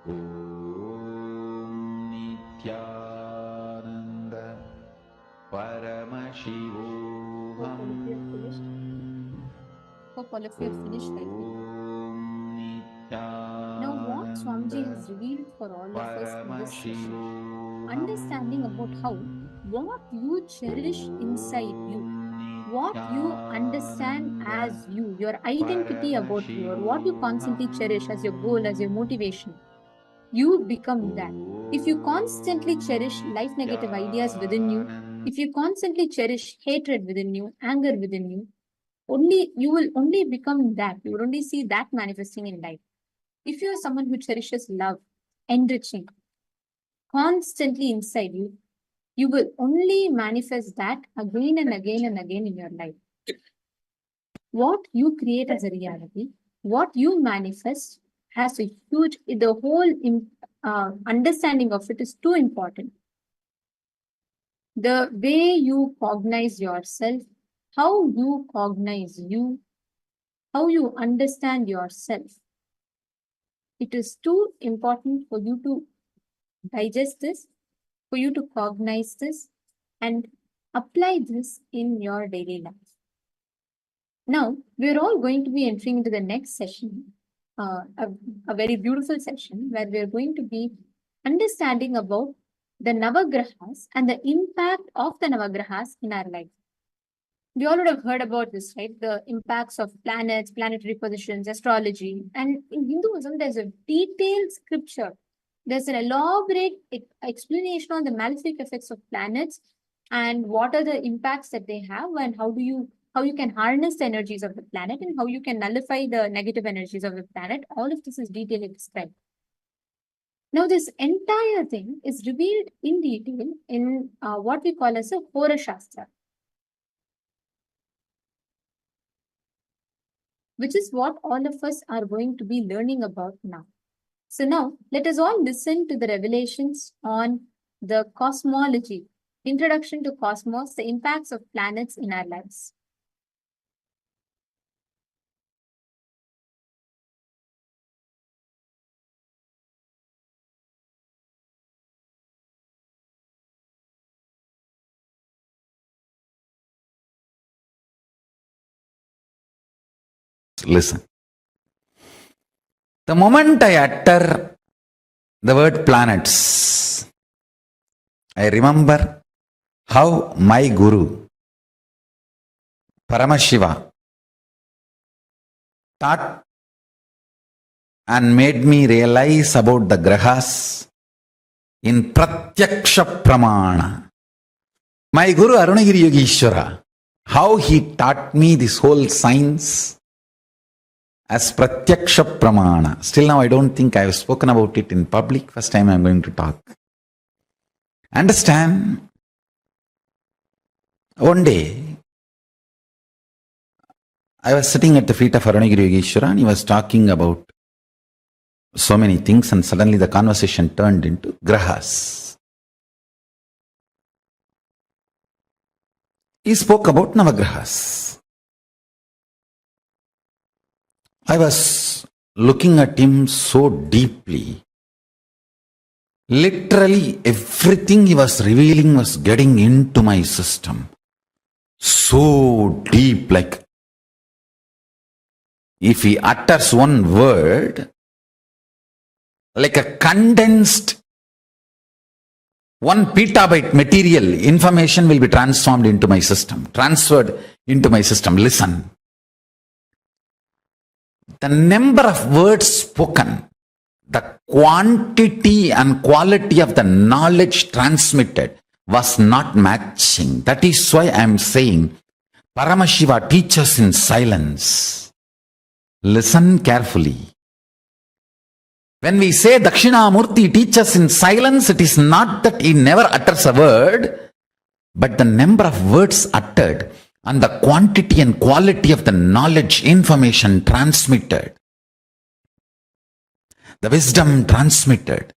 Om Nityananda Paramashivoham. Hope all of you have finished, right? Om Now, what Swamiji has Nityananda revealed for all of us in this session, Paramashivoham. understanding about how what you cherish inside you, what you understand as you, your identity about you, or what you constantly cherish as your goal, as your motivation, you become that. If you constantly cherish life negative ideas within you, if you constantly cherish hatred within you, anger within you, you will only become that. You will only see that manifesting in life. If you are someone who cherishes love, enriching, constantly inside you, you will only manifest that again and again and again in your life. What you create as a reality, what you manifest has a huge, the whole understanding of it is too important. The way you cognize yourself, how you cognize you, how you understand yourself, it is too important for you to digest this, for you to cognize this and apply this in your daily life. Now, we're all going to be entering into the next session, a very beautiful session where we're going to be understanding about the Navagrahas and the impact of the Navagrahas in our life. We all would have heard about this, right? The impacts of planets, planetary positions, astrology. And in Hinduism, there's a detailed scripture. There's an elaborate explanation on the malefic effects of planets and what are the impacts that they have and how you can harness the energies of the planet and how you can nullify the negative energies of the planet. All of this is detailedly described. Now, this entire thing is revealed in detail in what we call as a Hora Shastra, which is what all of us are going to be learning about now. So now, let us all listen to the revelations on the cosmology, introduction to cosmos, the impacts of planets in our lives. Listen. The moment I utter the word planets, I remember how my Guru, Paramashiva, taught and made me realize about the grahas in Pratyaksha Pramana. My Guru Arunagiri Yogeshwara, how he taught me this whole science as Pratyaksha Pramana. Still now I don't think I have spoken about it in public. First time I am going to talk. Understand? One day, I was sitting at the feet of Arunagiri Yogeshwara and he was talking about so many things, and suddenly the conversation turned into grahas. He spoke about Navagrahas. I was looking at him so deeply. Literally everything he was revealing was getting into my system. So deep, like if he utters one word, like a condensed 1 petabyte material, information will be transformed into my system, transferred into my system. Listen. The number of words spoken, the quantity and quality of the knowledge transmitted was not matching. That is why I am saying Paramashiva teaches in silence. Listen carefully. When we say Dakshinamurti teaches in silence, it is not that he never utters a word, but the number of words uttered and the quantity and quality of the knowledge, information transmitted, the wisdom transmitted,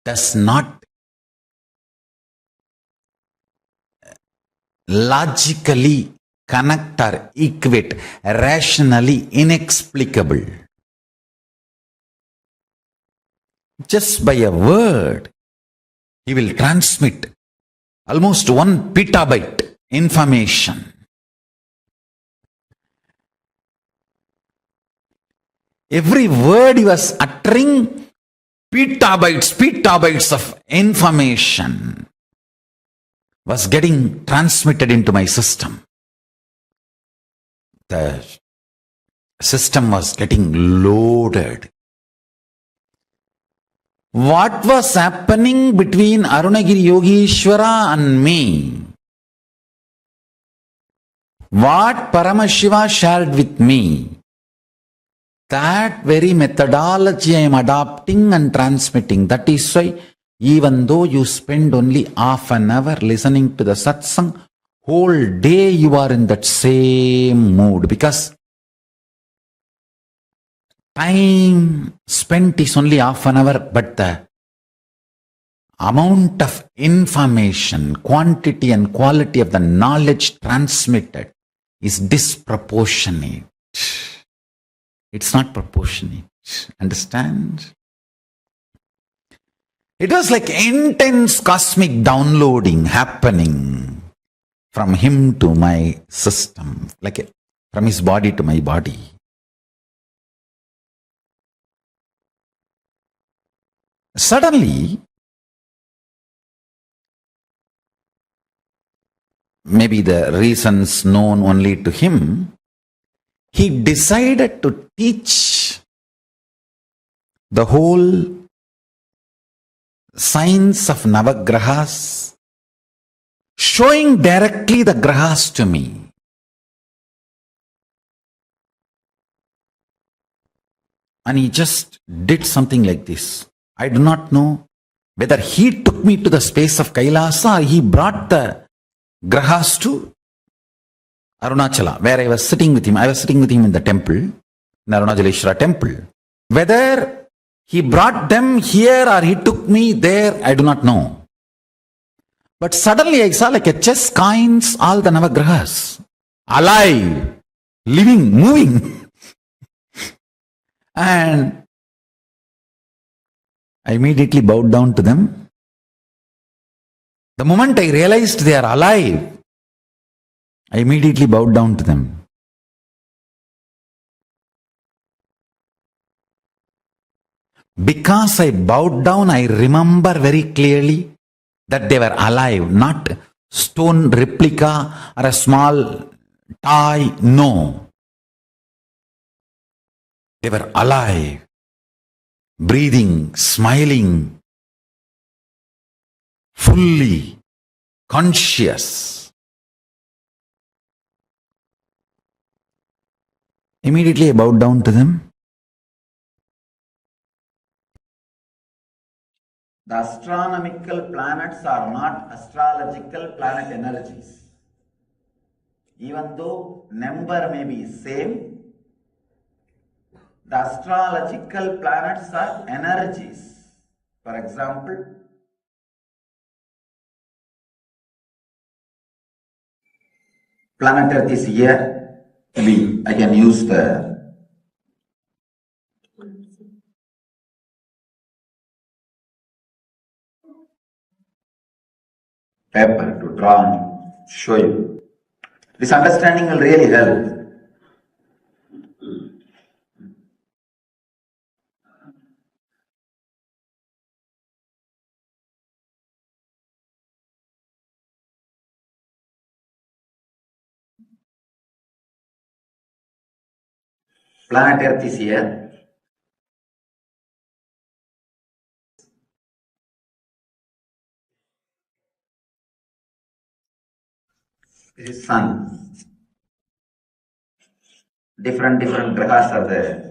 does not logically connect or equate, rationally inexplicable. Just by a word, he will transmit almost 1 petabyte information. Every word he was uttering, petabytes of information was getting transmitted into my system. The system was getting loaded. What was happening between Arunagiri Yogeshwara and me? What Paramashiva shared with me, that very methodology I am adopting and transmitting. That is why even though you spend only half an hour listening to the satsang, whole day you are in that same mood, because time spent is only half an hour, but the amount of information, quantity and quality of the knowledge transmitted is disproportionate. It's not proportionate. Understand? It was like intense cosmic downloading happening from him to my system, like from his body to my body. Suddenly, maybe the reasons known only to him, he decided to teach the whole science of Navagrahas, showing directly the grahas to me. And he just did something like this. I do not know whether he took me to the space of Kailasa or he brought the grahas to Arunachala, where I was sitting with him. I was sitting with him in the temple, in Arunajaleshwara temple. Whether he brought them here or he took me there, I do not know. But suddenly I saw like a chess coins all the Navagrahas, alive, living, moving. And I immediately bowed down to them. The moment I realized they are alive, I immediately bowed down to them. Because I bowed down, I remember very clearly that they were alive, not stone replica or a small toy. No. They were alive, breathing, smiling, fully conscious. Immediately I bowed down to them. The astronomical planets are not astrological planet energies. Even though number may be same, the astrological planets are energies. For example, planet Earth is here. Maybe I can use the paper to draw and show you. This understanding will really help. Planet Earth is here. This is Sun. Different grahas are there.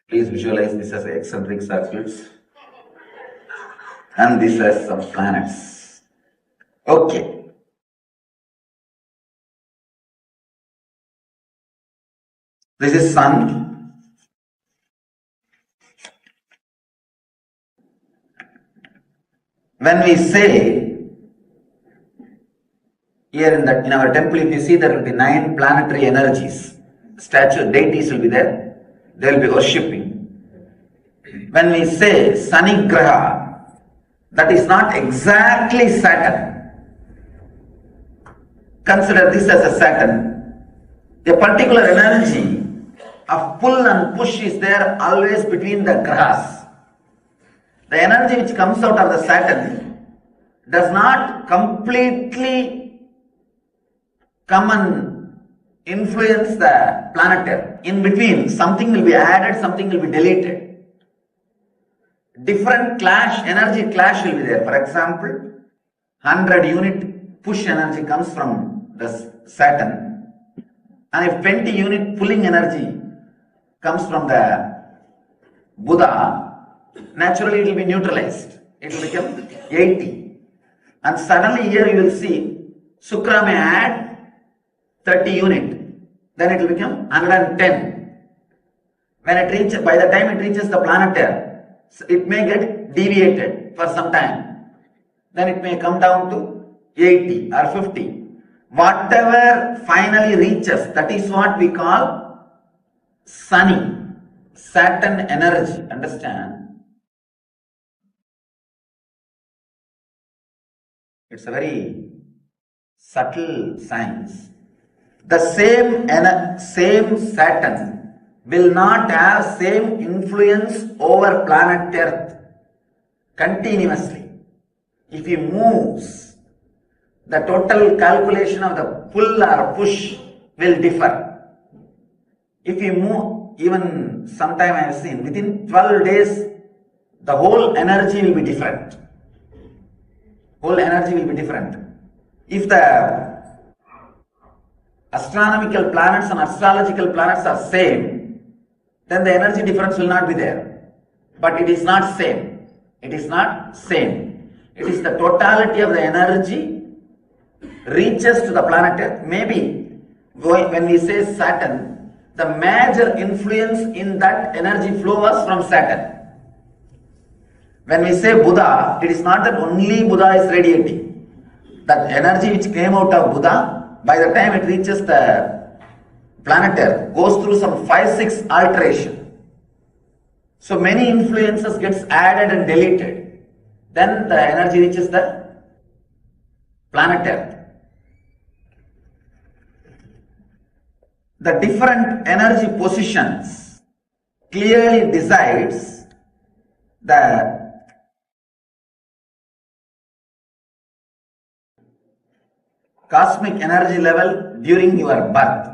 Please visualize this as eccentric circuits and this as some planets. Okay. This is Sun. When we say here in our temple, if you see, there will be 9 planetary energies. Statue deities will be there. They will be worshipping. When we say Sani Graha, that is not exactly Saturn. Consider this as a Saturn. A particular energy of pull and push is there always between the grahas. The energy which comes out of the Saturn does not completely come and influence the planet Earth. In between, something will be added, something will be deleted. Different energy clash will be there. For example, 100 unit push energy comes from the Saturn, and if 20 unit pulling energy comes from the Buddha, naturally it will be neutralized. It will become 80. And suddenly here you will see Shukra may add 30 unit, then it will become 110. When it reaches, by the time it reaches the planet Earth, it may get deviated for some time. Then it may come down to 80 or 50. Whatever finally reaches, that is what we call Sunny, Saturn energy. Understand? It's a very subtle science. The same Saturn will not have same influence over planet Earth continuously. If he moves, the total calculation of the pull or push will differ. If you move, even sometime I have seen, within 12 days, the whole energy will be different. Whole energy will be different. If the astronomical planets and astrological planets are same, then the energy difference will not be there. But it is not same. It is not same. It is the totality of the energy reaches to the planet Earth. Maybe when we say Saturn, the major influence in that energy flow was from Saturn. When we say Buddha, it is not that only Buddha is radiating. That energy which came out of Buddha, by the time it reaches the planet Earth, goes through some 5-6 alteration. So many influences gets added and deleted. Then the energy reaches the planet Earth. The different energy positions clearly decides the cosmic energy level during your birth,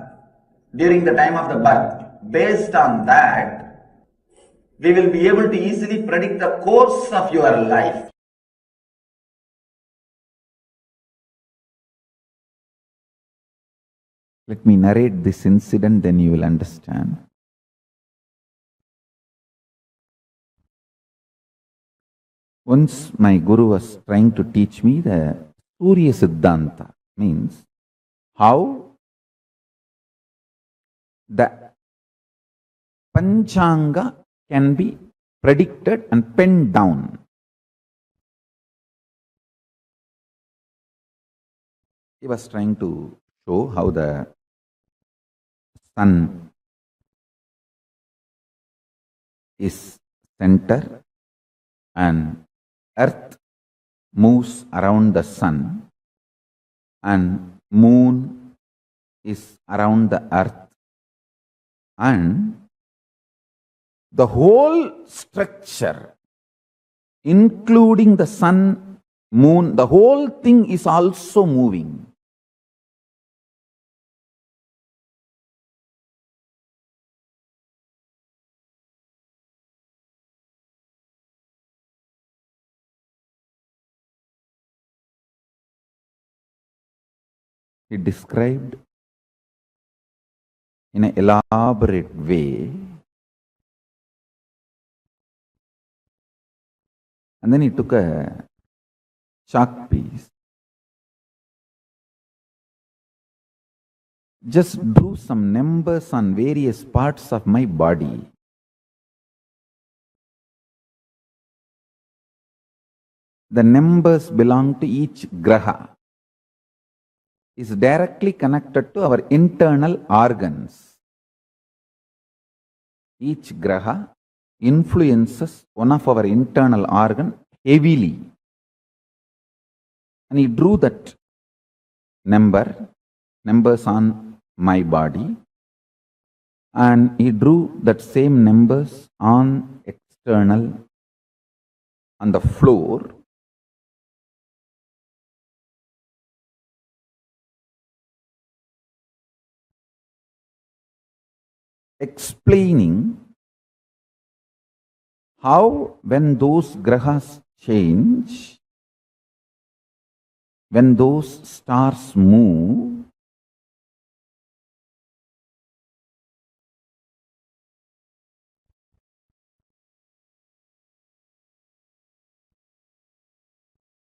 during the time of the birth. Based on that, we will be able to easily predict the course of your life. Let me narrate this incident, then you will understand. Once my guru was trying to teach me the Surya Siddhanta, means how the Panchanga can be predicted and penned down. He was trying to show how the sun is center and earth moves around the sun and moon is around the earth, and the whole structure, including the sun, moon, the whole thing is also moving. He described in an elaborate way, and then he took a chalk piece, just drew some numbers on various parts of my body. The numbers belong to each graha, is directly connected to our internal organs. Each graha influences one of our internal organ heavily. And he drew that numbers on my body, and he drew that same numbers on external, on the floor. Explaining how when those grahas change, when those stars move,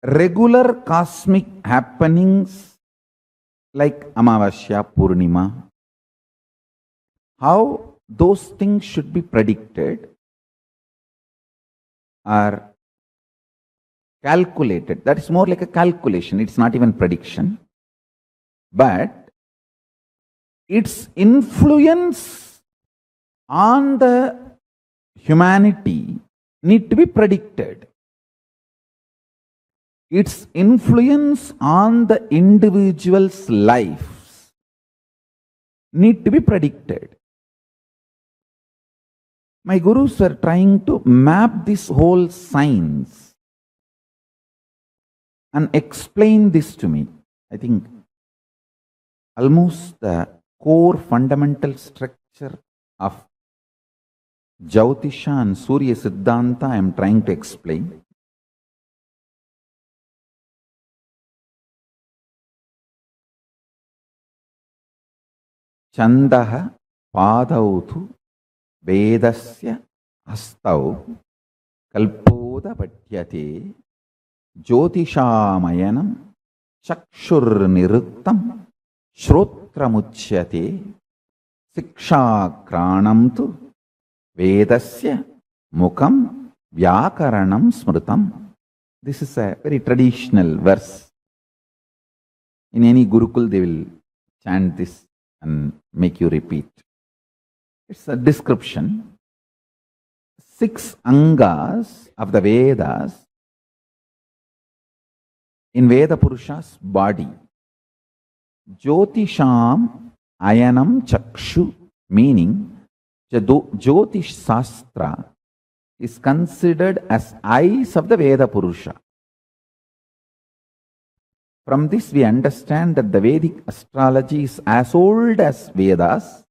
regular cosmic happenings like Amavasya, Purnima, how those things should be predicted are calculated. That is more like a calculation. It's not even prediction. But its influence on the humanity need to be predicted. Its influence on the individual's lives need to be predicted. My gurus were trying to map this whole science and explain this to me. I think almost the core fundamental structure of Jyotisha and Surya Siddhanta I am trying to explain. Chandaha padautu vedasya astau kalpoda patyate jyotishamayanam chakshur niruttam shrotramuchyate sikshakranam tu vedasya mukam vyakaranam smrutam. This is a very traditional verse. In any Gurukul they will chant this and make you repeat. It's a description. 6 angas of the Vedas in Veda Purusha's body. Jyotisham ayanam chakshu, meaning Jyotish Sastra is considered as eyes of the Veda Purusha. From this we understand that the Vedic astrology is as old as Vedas,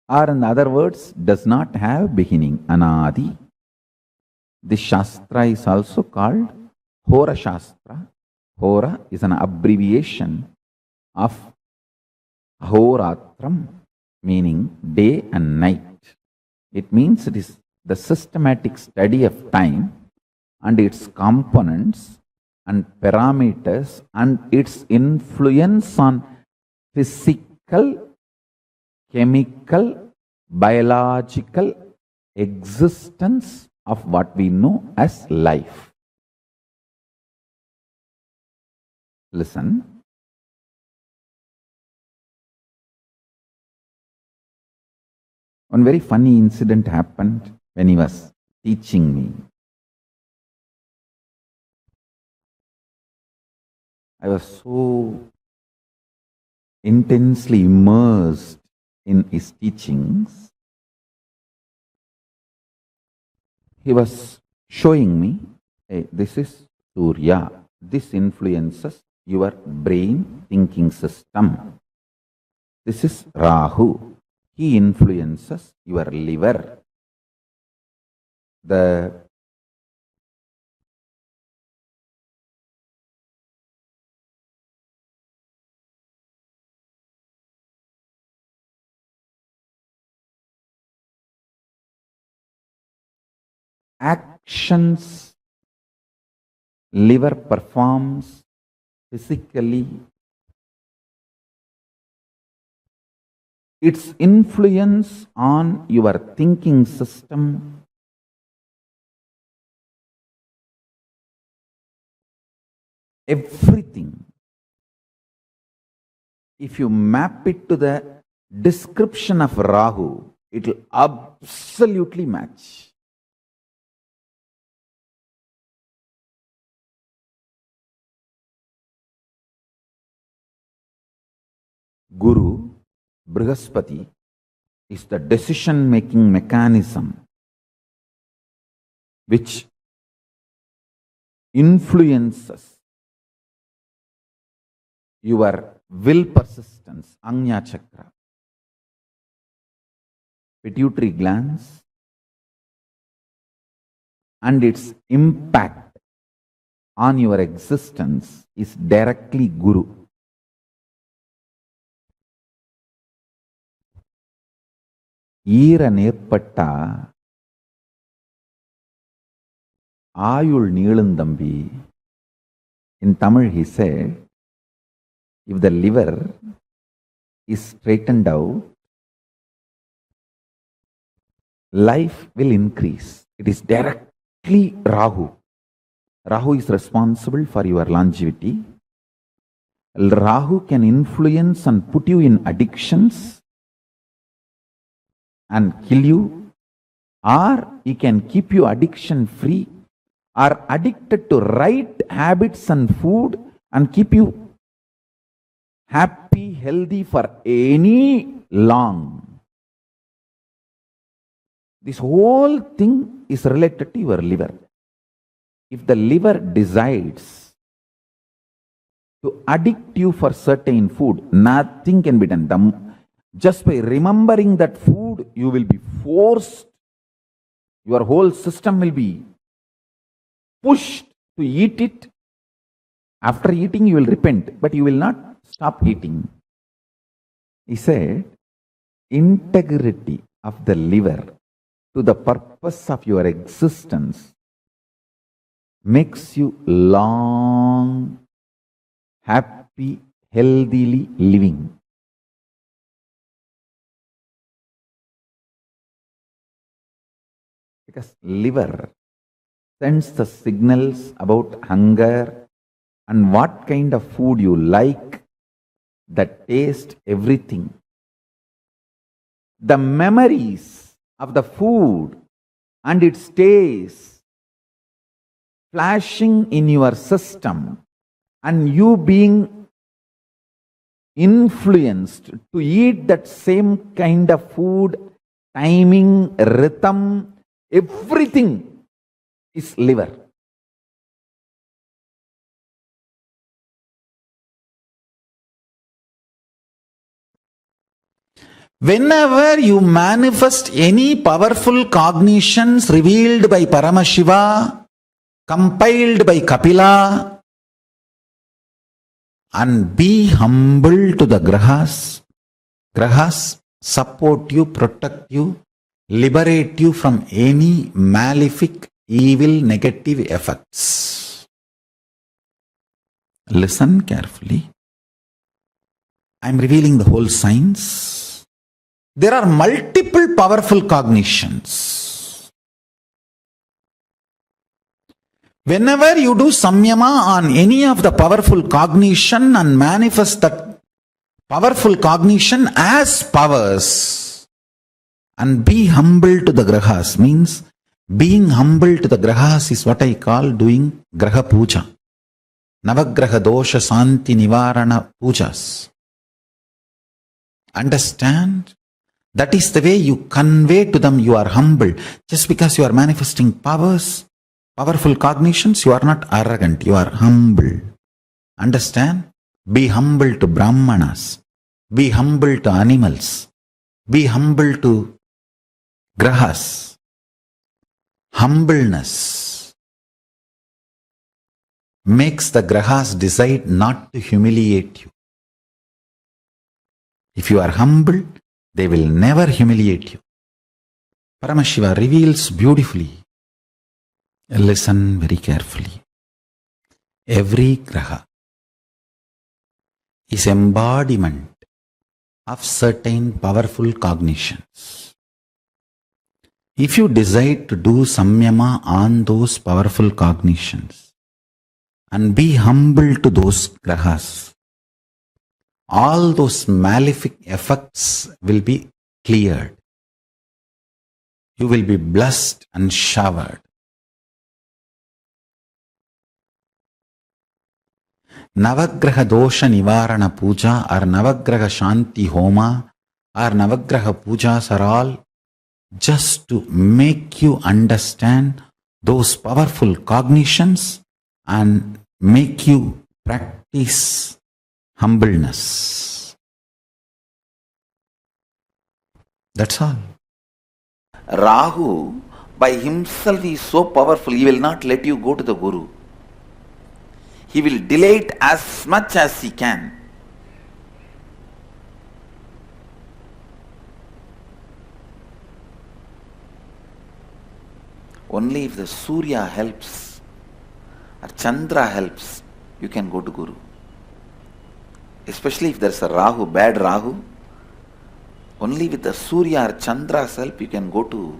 or in other words, does not have beginning, anadi. This Shastra is also called Hora Shastra. Hora is an abbreviation of Ahoratram, meaning day and night. It means it is the systematic study of time and its components and parameters and its influence on physical, chemical, biological existence of what we know as life. Listen. One very funny incident happened when he was teaching me. I was so intensely immersed in his teachings. He was showing me, hey, this is Surya. This influences your brain thinking system. This is Rahu. He influences your liver. The actions liver performs physically, its influence on your thinking system, everything, if you map it to the description of Rahu, it will absolutely match. Guru, Brihaspati, is the decision-making mechanism which influences your will persistence, Agnya Chakra. Pituitary glands and its impact on your existence is directly Guru. ஈர நேர்பட்டா ஆயுள் நீளுந்தம்பி. In Tamil he said, if the liver is straightened out, life will increase. It is directly Rahu. Rahu is responsible for your longevity. Rahu can influence and put you in addictions and kill you, or he can keep you addiction free or addicted to right habits and food and keep you happy, healthy for any long. This whole thing is related to your liver. If the liver decides to addict you for certain food, nothing can be done. Just by remembering that food, you will be forced, your whole system will be pushed to eat it. After eating, you will repent, but you will not stop eating. He said, integrity of the liver to the purpose of your existence makes you long, happy, healthily living. Because liver sends the signals about hunger and what kind of food you like, the taste, everything. The memories of the food and it stays flashing in your system, and you being influenced to eat that same kind of food, timing, rhythm, everything is liver. Whenever you manifest any powerful cognitions revealed by Paramashiva, compiled by Kapila, and be humble to the grahas. Grahas support you, protect you, liberate you from any malefic, evil, negative effects. Listen carefully. I am revealing the whole science. There are multiple powerful cognitions. Whenever you do samyama on any of the powerful cognition and manifest that powerful cognition as powers, and be humble to the grahas, means being humble to the grahas is what I call doing graha puja. Navagraha dosha santi nivarana pujas. Understand? That is the way you convey to them you are humble. Just because you are manifesting powers, powerful cognitions, you are not arrogant, you are humble. Understand? Be humble to Brahmanas. Be humble to animals. Be humble to grahas. Humbleness makes the grahas decide not to humiliate you. If you are humble, they will never humiliate you. Paramashiva reveals beautifully. Listen very carefully. Every graha is embodiment of certain powerful cognitions. If you decide to do samyama on those powerful cognitions and be humble to those grahas, all those malefic effects will be cleared. You will be blessed and showered. Navagraha dosha nivarana puja or Navagraha shanti homa or Navagraha pujas are all just to make you understand those powerful cognitions and make you practice humbleness. That's all. Rahu by himself is so powerful, he will not let you go to the Guru. He will delay it as much as he can. Only if the Surya helps or Chandra helps, you can go to Guru. Especially if there is a Rahu, bad Rahu, only with the Surya or Chandra's help you can go to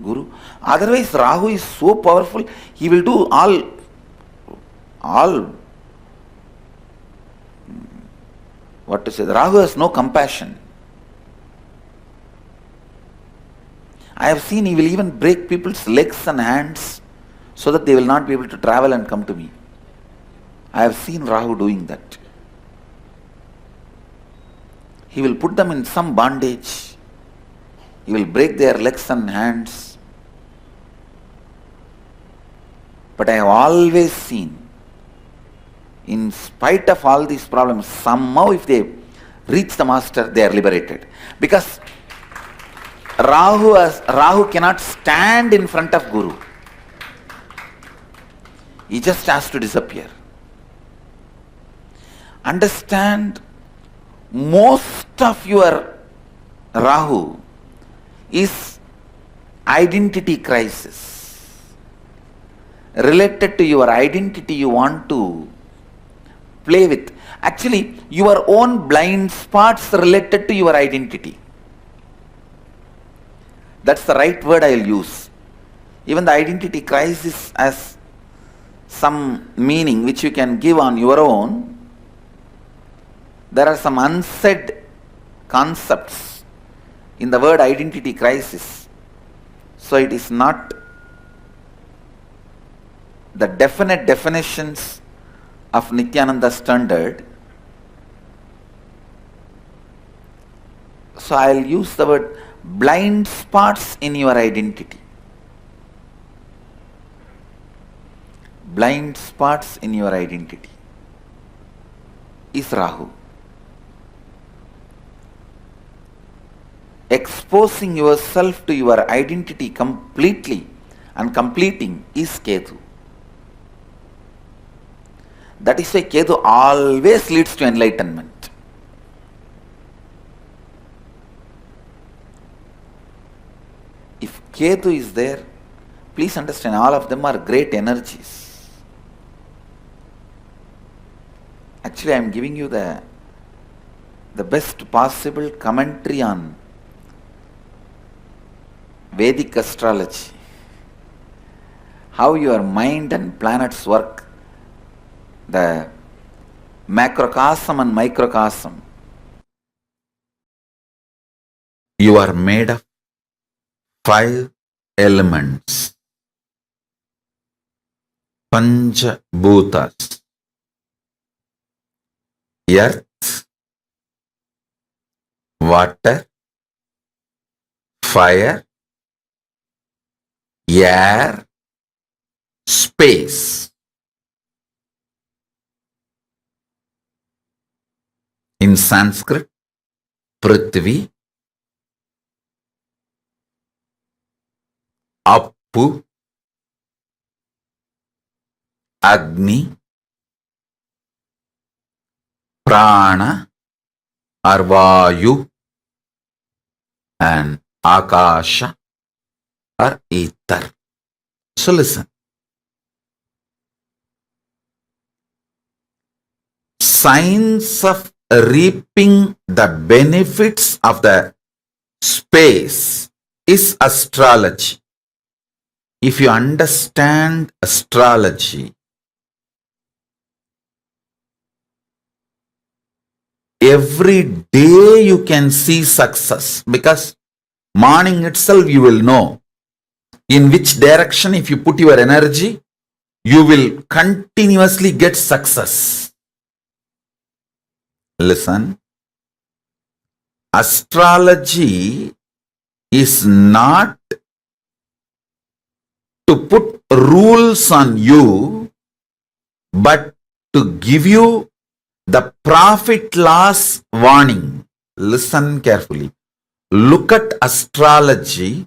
Guru. Otherwise Rahu is so powerful, he will do all what to say, Rahu has no compassion. I have seen he will even break people's legs and hands so that they will not be able to travel and come to me. I have seen Rahu doing that. He will put them in some bondage. He will break their legs and hands. But I have always seen, in spite of all these problems, somehow if they reach the master, they are liberated. Because Rahu cannot stand in front of Guru. He just has to disappear. Understand, most of your Rahu is identity crisis. Related to your identity you want to play with. Actually, your own blind spots related to your identity. That's the right word I will use. Even the identity crisis has some meaning which you can give on your own. There are some unsaid concepts in the word identity crisis. So it is not the definite definitions of Nityananda standard. So I'll use the word blind spots in your identity. Blind spots in your identity is Rahu. Exposing yourself to your identity completely and completing is Ketu. That is why Ketu always leads to enlightenment. If Ketu is there, please understand, all of them are great energies. Actually, I am giving you the best possible commentary on Vedic astrology. How your mind and planets work. The macrocosm and microcosm. You are made of 5 elements. Pancha Bhutas. Earth, water, fire, air, space. In Sanskrit, Prithvi, Appu, Agni, Prana or Vayu, and Akasha or ether. So listen. Science of reaping the benefits of the space is astrology. If you understand astrology, every day you can see success, because morning itself you will know in which direction if you put your energy, you will continuously get success. Listen, astrology is not to put rules on you, but to give you the profit loss warning. Listen carefully. Look at astrology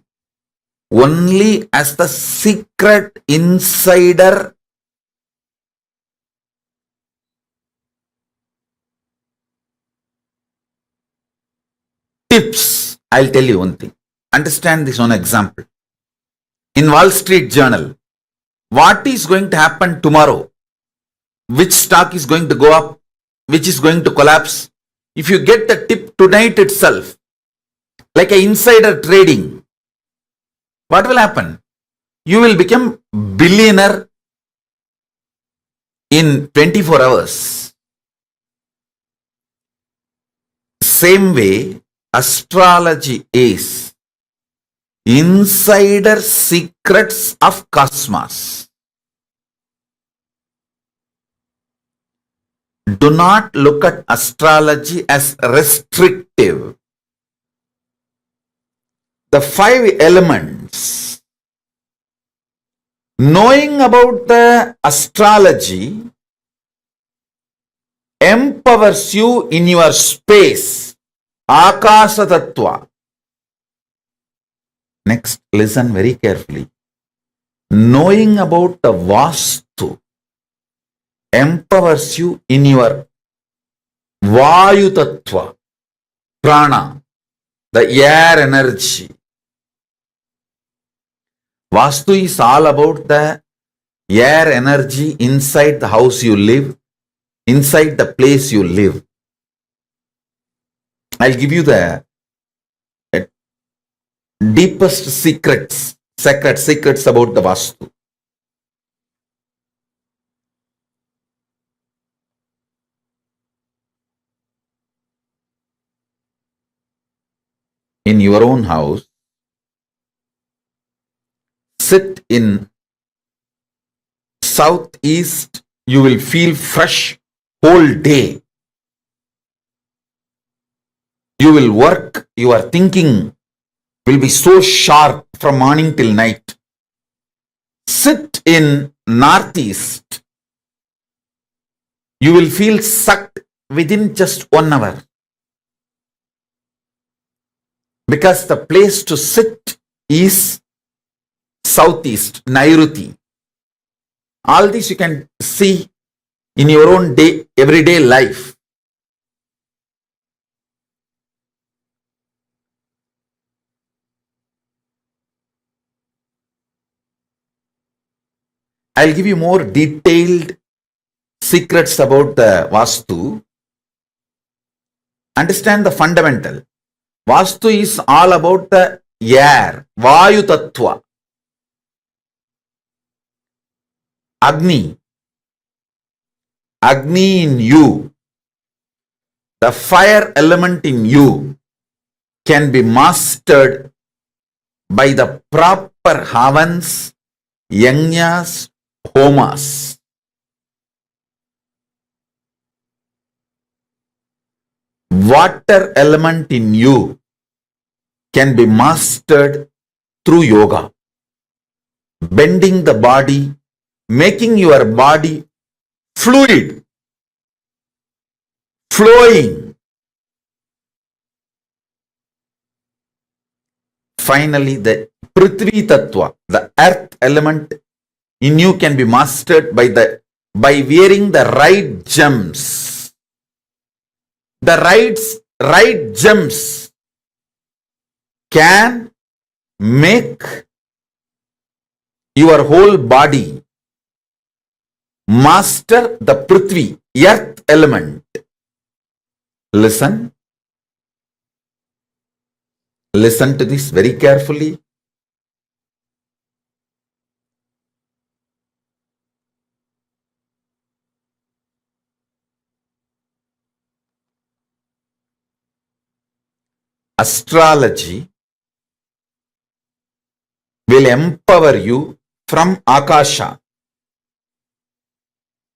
only as the secret insider tips. I'll tell you one thing. Understand this one example. In Wall Street Journal, what is going to happen tomorrow? Which stock is going to go up? Which is going to collapse? If you get the tip tonight itself, like an insider trading, what will happen? You will become billionaire in 24 hours. Same way, astrology is insider secrets of cosmos. Do not look at astrology as restrictive. The 5 elements, knowing about the astrology empowers you in your space. Akasa Tattva. Next, listen very carefully. Knowing about the Vastu empowers you in your Vayu Tattva, Prana, the air energy. Vastu is all about the air energy inside the house you live, inside the place you live. I'll give you the deepest secrets about the Vastu. In your own house, in southeast, you will feel fresh whole day. You will work, your thinking will be so sharp from morning till night. Sit in northeast, you will feel sucked within just 1 hour. Because the place to sit is southeast, Nairuti. All this you can see in your own day, everyday life. I'll give you more detailed secrets about the Vastu. Understand the fundamental. Vastu is all about the air, Vayu Tattva, Agni. Agni in you, the fire element in you can be mastered by the proper havans, yajnas, homas. Water element in you can be mastered through yoga, bending the body, making your body fluid, flowing. Finally, the Prithvi Tattva, the earth element in you can be mastered by wearing the right gems. The right gems can make your whole body master the Prithvi, earth element. Listen to this very carefully. Astrology will empower you from Akasha.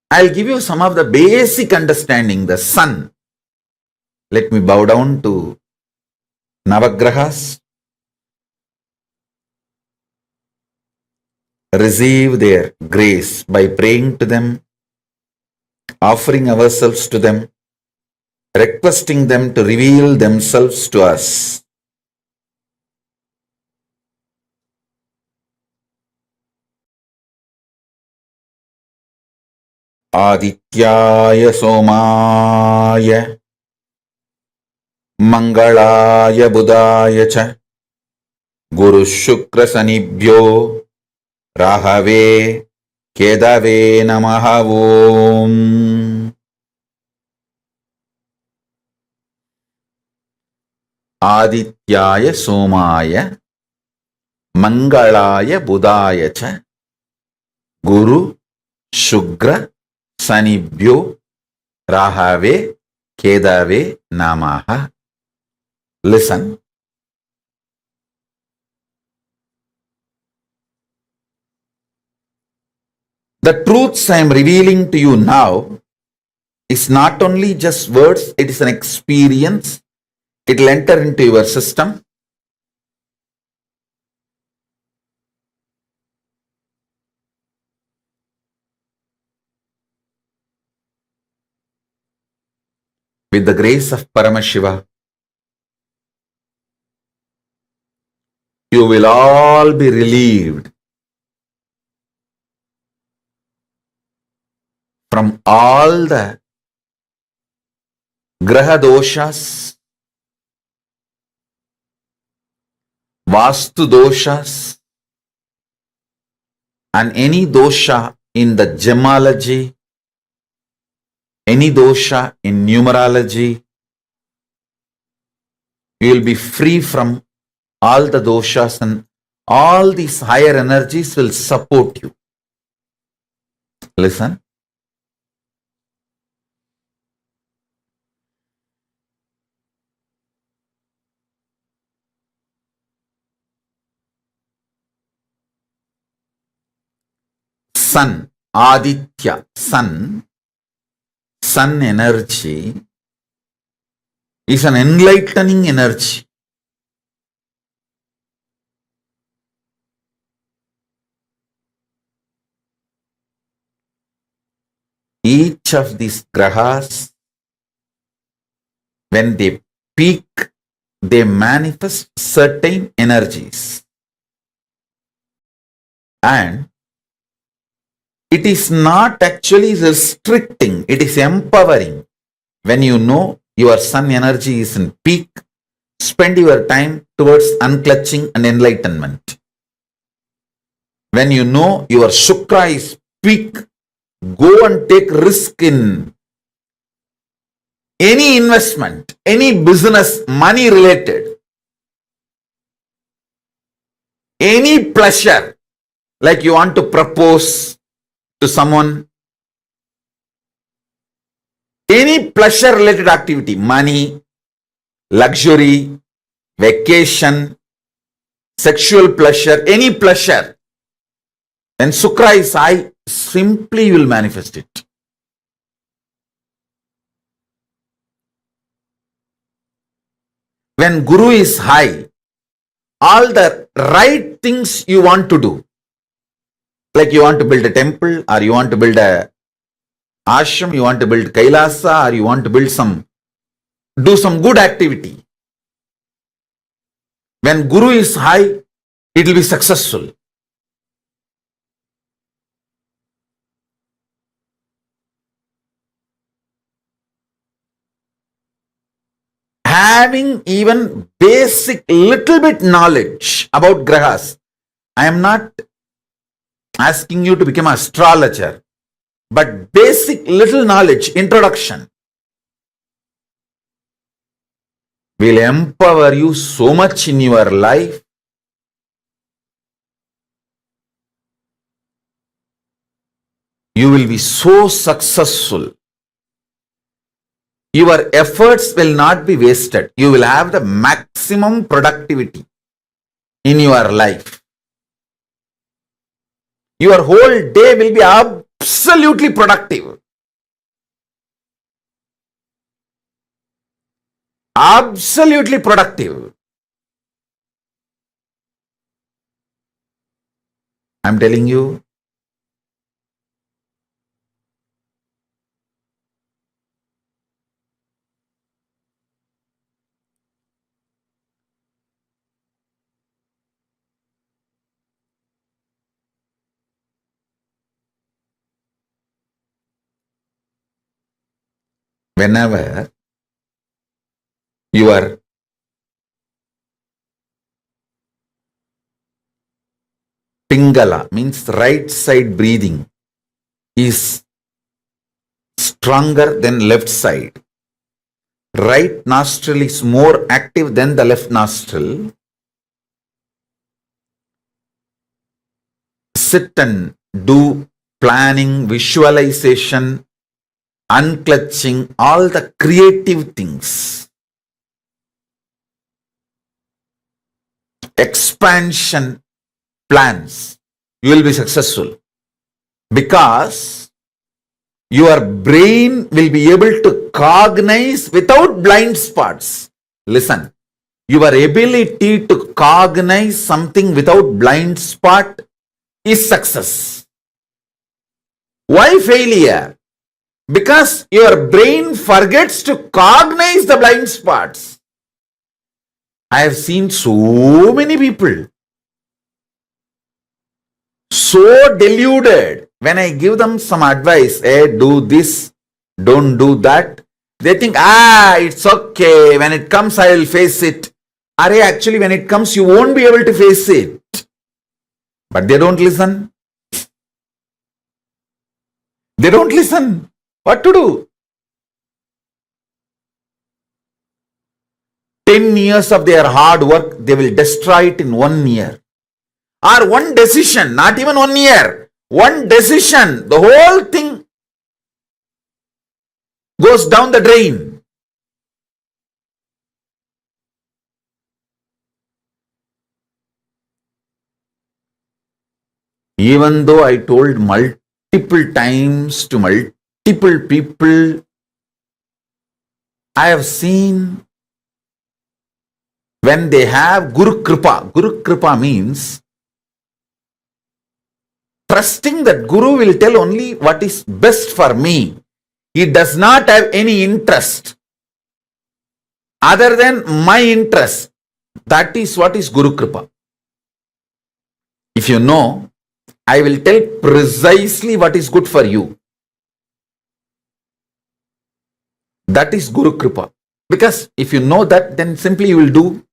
I'll give you some of the basic understanding. The sun. Let me bow down to Navagrahas. Receive their grace by praying to them, offering ourselves to them, requesting them to reveal themselves to us. Adityaya Somaya Mangalaya Budaya Cha Guru Shukra Sanibhyo Rahave Kedave Namaha Om. Adityaya Somaya Mangalaya Budaya Cha Guru Shukra Sanibhyo Rahave Kedave Namaha. Listen. The truths I am revealing to you now is not only just words, it is an experience. It will enter into your system. With the grace of Paramashiva, you will all be relieved from all the graha doshas, vastu doshas, and any dosha in the gemology, any dosha in numerology. You will be free from all the doshas, and all these higher energies will support you. Listen. sun, Aditya, sun energy is an enlightening energy. Each of these grahas, when they peak, they manifest certain energies. And it is not actually restricting, it is empowering. When you know your sun energy is in peak, spend your time towards unclutching and enlightenment. When you know your Shukra is peak, go and take risk in any investment, any business, money related, any pleasure, like you want to propose to someone, any pleasure related activity, money, luxury, vacation, sexual pleasure, any pleasure. When Shukra is high, simply you will manifest it. When Guru is high, all the right things you want to do, like you want to build a temple, or you want to build a ashram, you want to build Kailasa, or you want to build do some good activity. When Guru is high, it will be successful. Having even basic little bit knowledge about grahas. I am not asking you to become an astrologer, but basic little knowledge, introduction, will empower you so much in your life. You will be so successful. Your efforts will not be wasted. You will have the maximum productivity in your life. Your whole day will be absolutely productive. Absolutely productive. I'm telling you. Whenever your Pingala, means right side breathing, is stronger than left side. Right nostril is more active than the left nostril. Sit and do planning, visualization, unclutching, all the creative things. Expansion plans. You will be successful because your brain will be able to cognize without blind spots. Listen, your ability to cognize something without blind spot is success. Why failure? Because your brain forgets to cognize the blind spots. I have seen so many people so deluded. When I give them some advice, hey, do this, don't do that, they think, it's okay. When it comes, I will face it. Actually, when it comes, you won't be able to face it. But they don't listen. They don't listen. What to do? 10 years of their hard work, they will destroy it in 1 year. Or one decision, not even 1 year. One decision, the whole thing goes down the drain. Even though I told multiple multiple times to multiple people. I have seen when they have Guru Kripa. Guru Kripa means trusting that Guru will tell only what is best for me. He does not have any interest other than my interest. That is what is Guru Kripa. If you know, I will tell precisely what is good for you. That is Guru Kripa. Because if you know that, then simply you will do.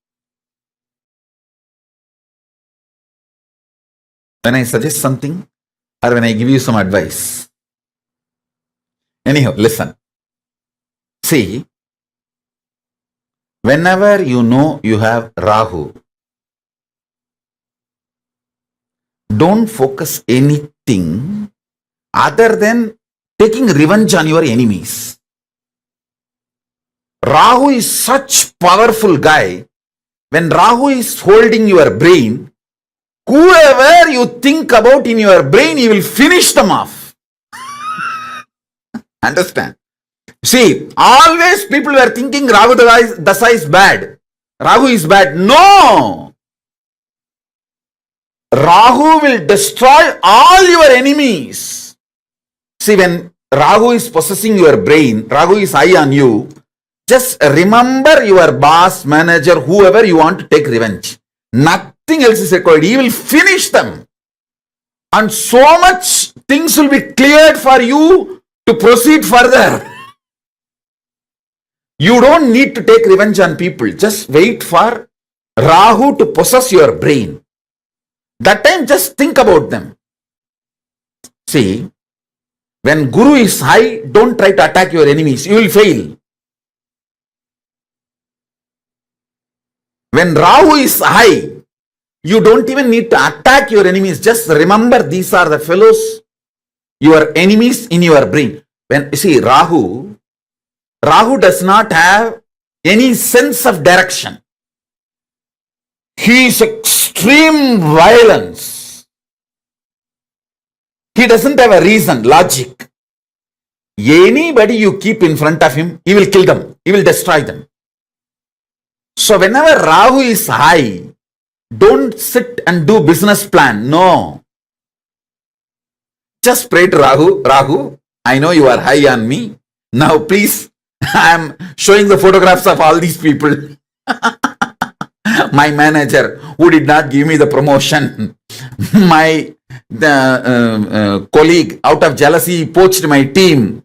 When I suggest something or when I give you some advice. Anyhow, listen. See, whenever you know you have Rahu, don't focus anything other than taking revenge on your enemies. Rahu is such powerful guy. When Rahu is holding your brain, whoever you think about in your brain, he will finish them off. Understand? See, always people were thinking Rahu Dasa is bad. Rahu is bad. No! Rahu will destroy all your enemies. See, when Rahu is possessing your brain, Rahu is high on you, just remember your boss, manager, whoever you want to take revenge. Nothing else is required. He will finish them. And so much things will be cleared for you to proceed further. You don't need to take revenge on people. Just wait for Rahu to possess your brain. That time just think about them. See, when Guru is high, don't try to attack your enemies. You will fail. When Rahu is high, you don't even need to attack your enemies. Just remember these are the fellows, your enemies in your brain. When you see Rahu does not have any sense of direction. He is extreme violence. He doesn't have a reason, logic. Anybody you keep in front of him, he will kill them. He will destroy them. So whenever Rahu is high, don't sit and do business plan. No. Just pray to Rahu. Rahu, I know you are high on me. Now please, I am showing the photographs of all these people. My manager who did not give me the promotion. My colleague out of jealousy poached my team.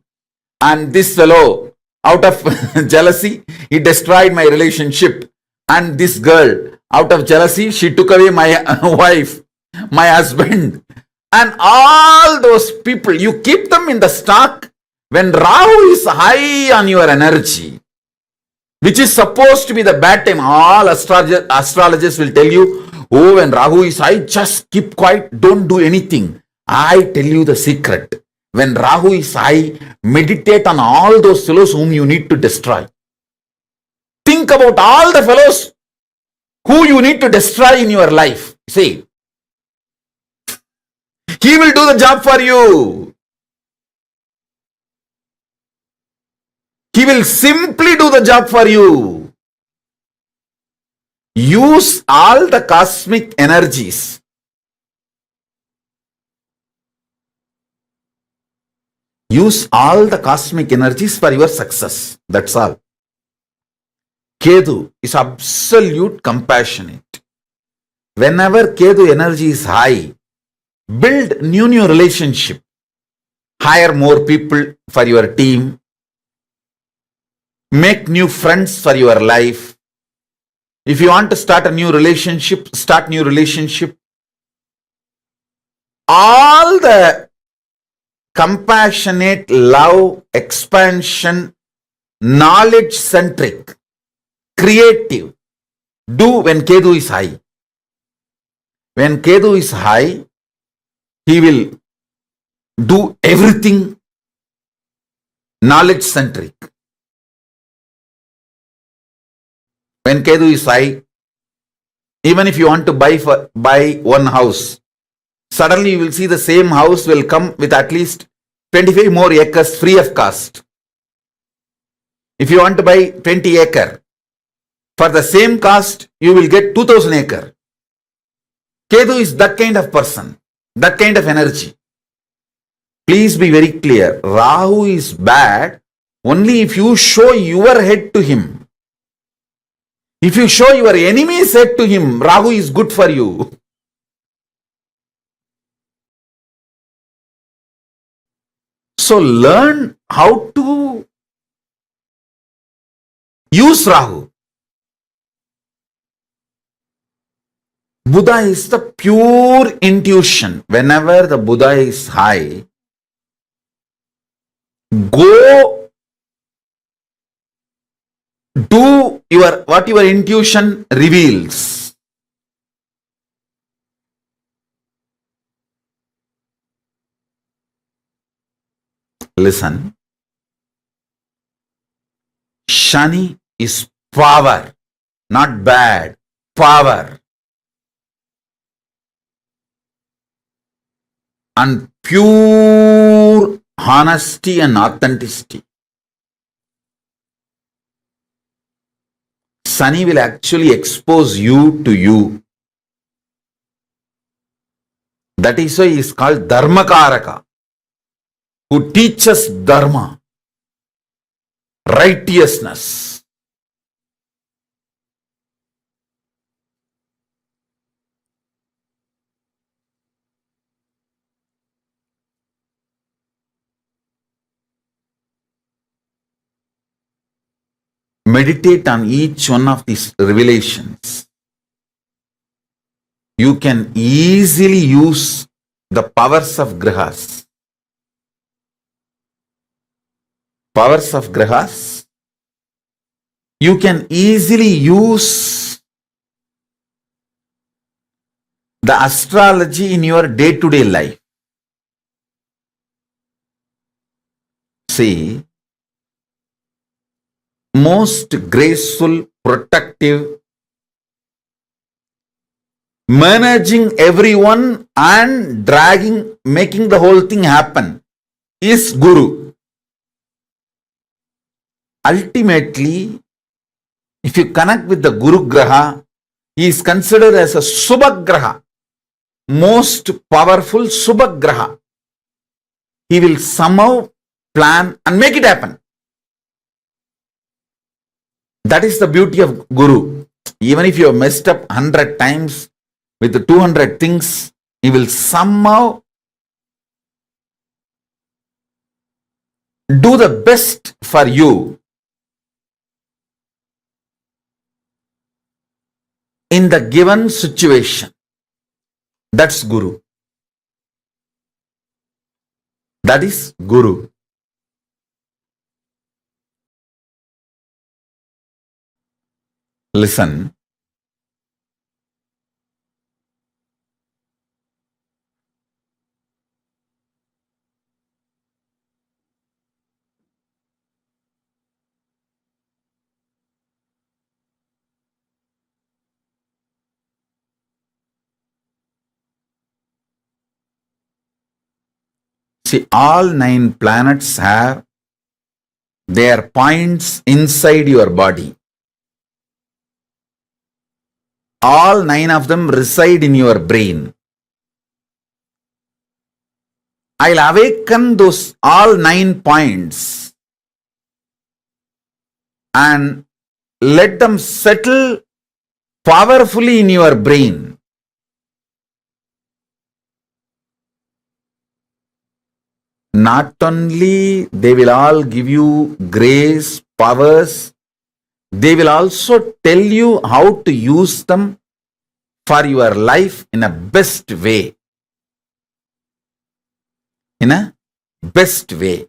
And this fellow out of jealousy, he destroyed my relationship. And this girl, out of jealousy, she took away my wife, my husband. And all those people, you keep them in the stock when Rahu is high on your energy, which is supposed to be the bad time. All astrologers will tell you, oh, when Rahu is high, just keep quiet, don't do anything. I tell you the secret. When Rahu is high, meditate on all those fellows whom you need to destroy. Think about all the fellows who you need to destroy in your life. See, he will do the job for you. He will simply do the job for you. Use all the cosmic energies. Use all the cosmic energies for your success. That's all. Ketu is absolute compassionate. Whenever Ketu energy is high, build new relationship. Hire more people for your team. Make new friends for your life. If you want to start a new relationship, start new relationship. All the compassionate, love, expansion, knowledge-centric, creative, do when Ketu is high. When Ketu is high, he will do everything knowledge-centric. When Ketu is high, even if you want to buy one house, Suddenly you will see the same house will come with at least 25 more acres free of cost. If you want to buy 20 acre, for the same cost, you will get 2000 acre. Ketu is that kind of person, that kind of energy. Please be very clear. Rahu is bad only if you show your head to him. If you show your enemy's head to him, Rahu is good for you. So learn how to use Rahu. Buddha is the pure intuition. Whenever the Buddha is high, go do what your intuition reveals. Listen. Shani is power, not bad. Power. And pure honesty and authenticity. Sunny will actually expose you to you. That is why he is called Dharmakaraka, who teaches Dharma, righteousness. Meditate on each one of these revelations. You can easily use the powers of grihas. Powers of grihas. You can easily use the astrology in your day-to-day life. See, most graceful, protective, managing everyone and making the whole thing happen is Guru. Ultimately, if you connect with the Guru Graha, he is considered as a Subhagraha, most powerful Subhagraha. He will somehow plan and make it happen. That is the beauty of Guru. Even if you have messed up 100 times with the 200 things, he will somehow do the best for you in the given situation. That's Guru. That is Guru. Listen. See, all 9 planets have their points inside your body. All 9 of them reside in your brain. I'll awaken those all 9 points and let them settle powerfully in your brain. Not only they will all give you grace, powers, they will also tell you how to use them for your life in a best way. In a best way.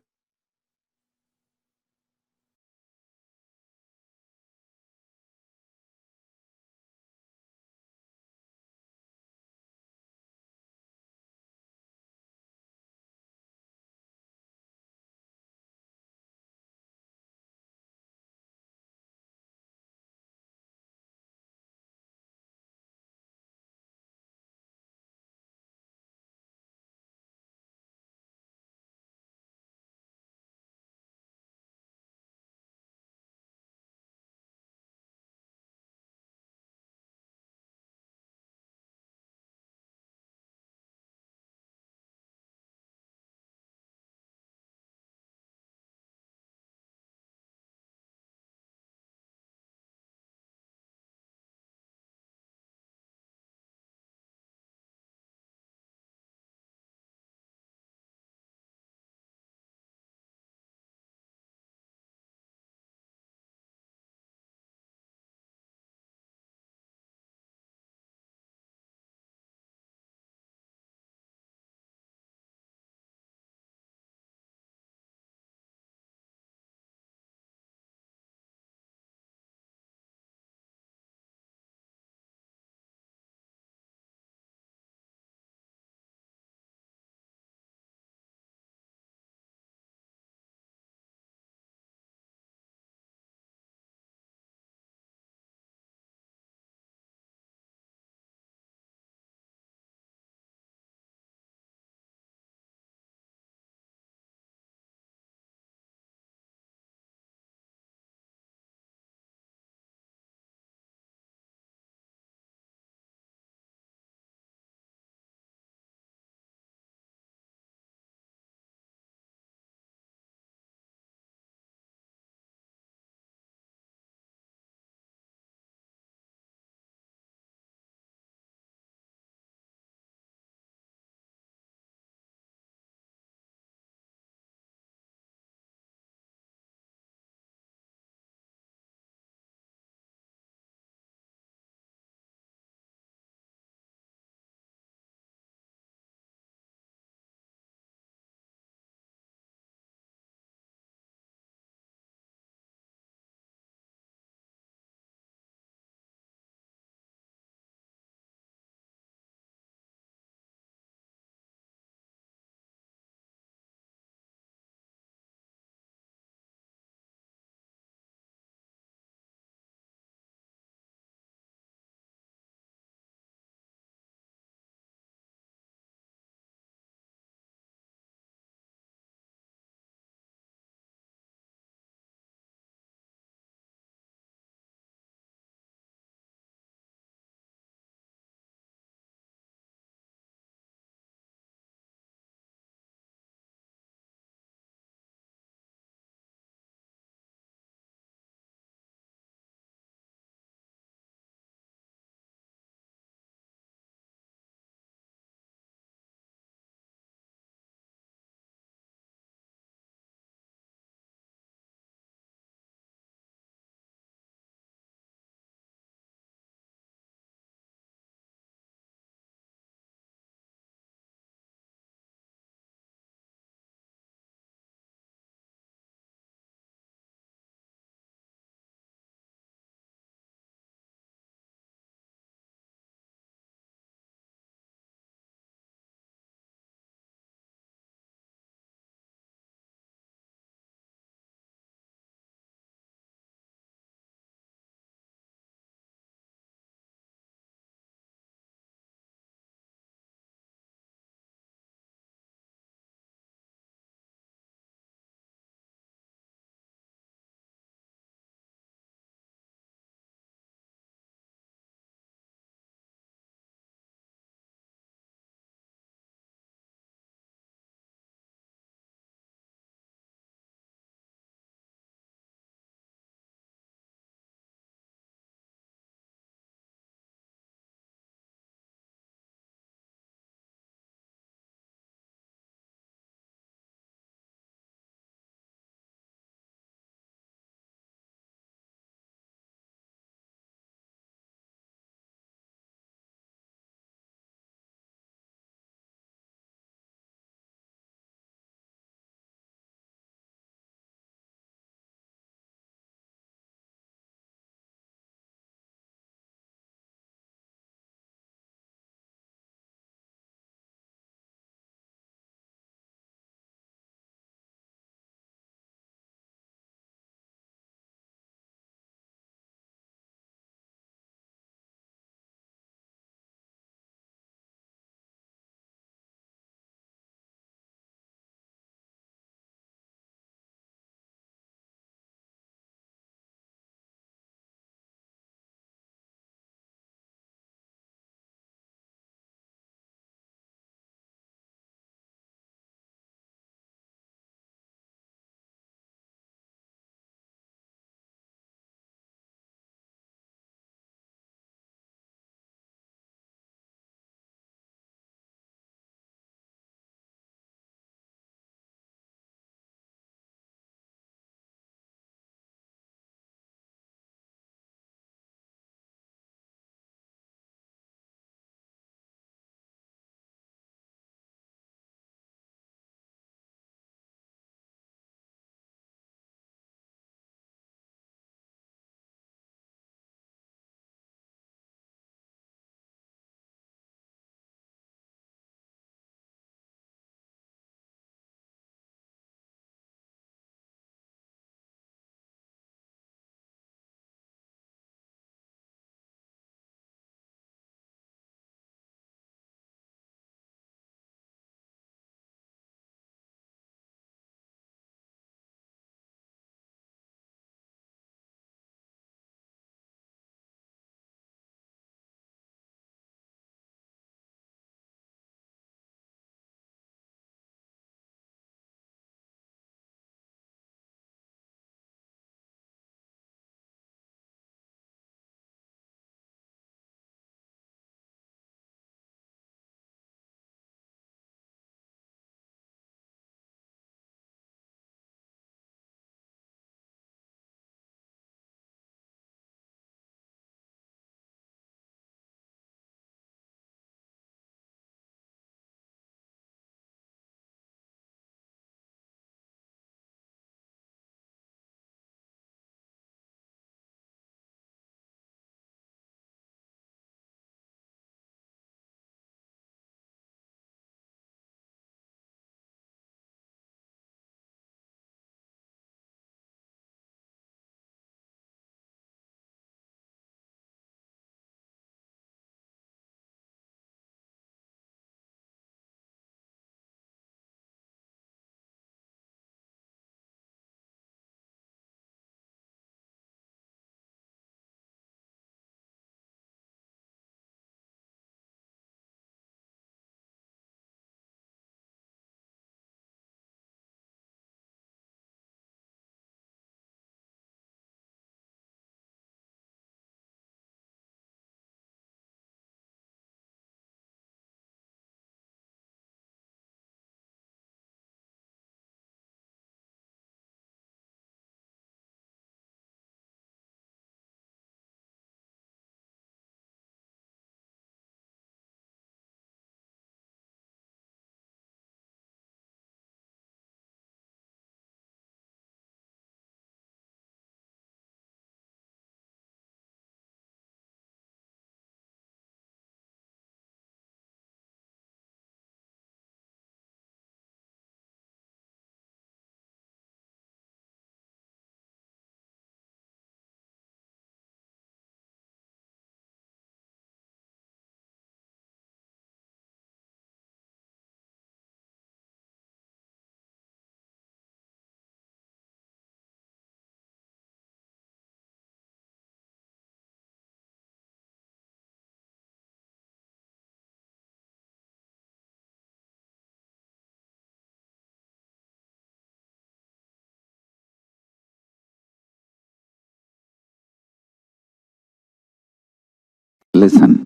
Listen.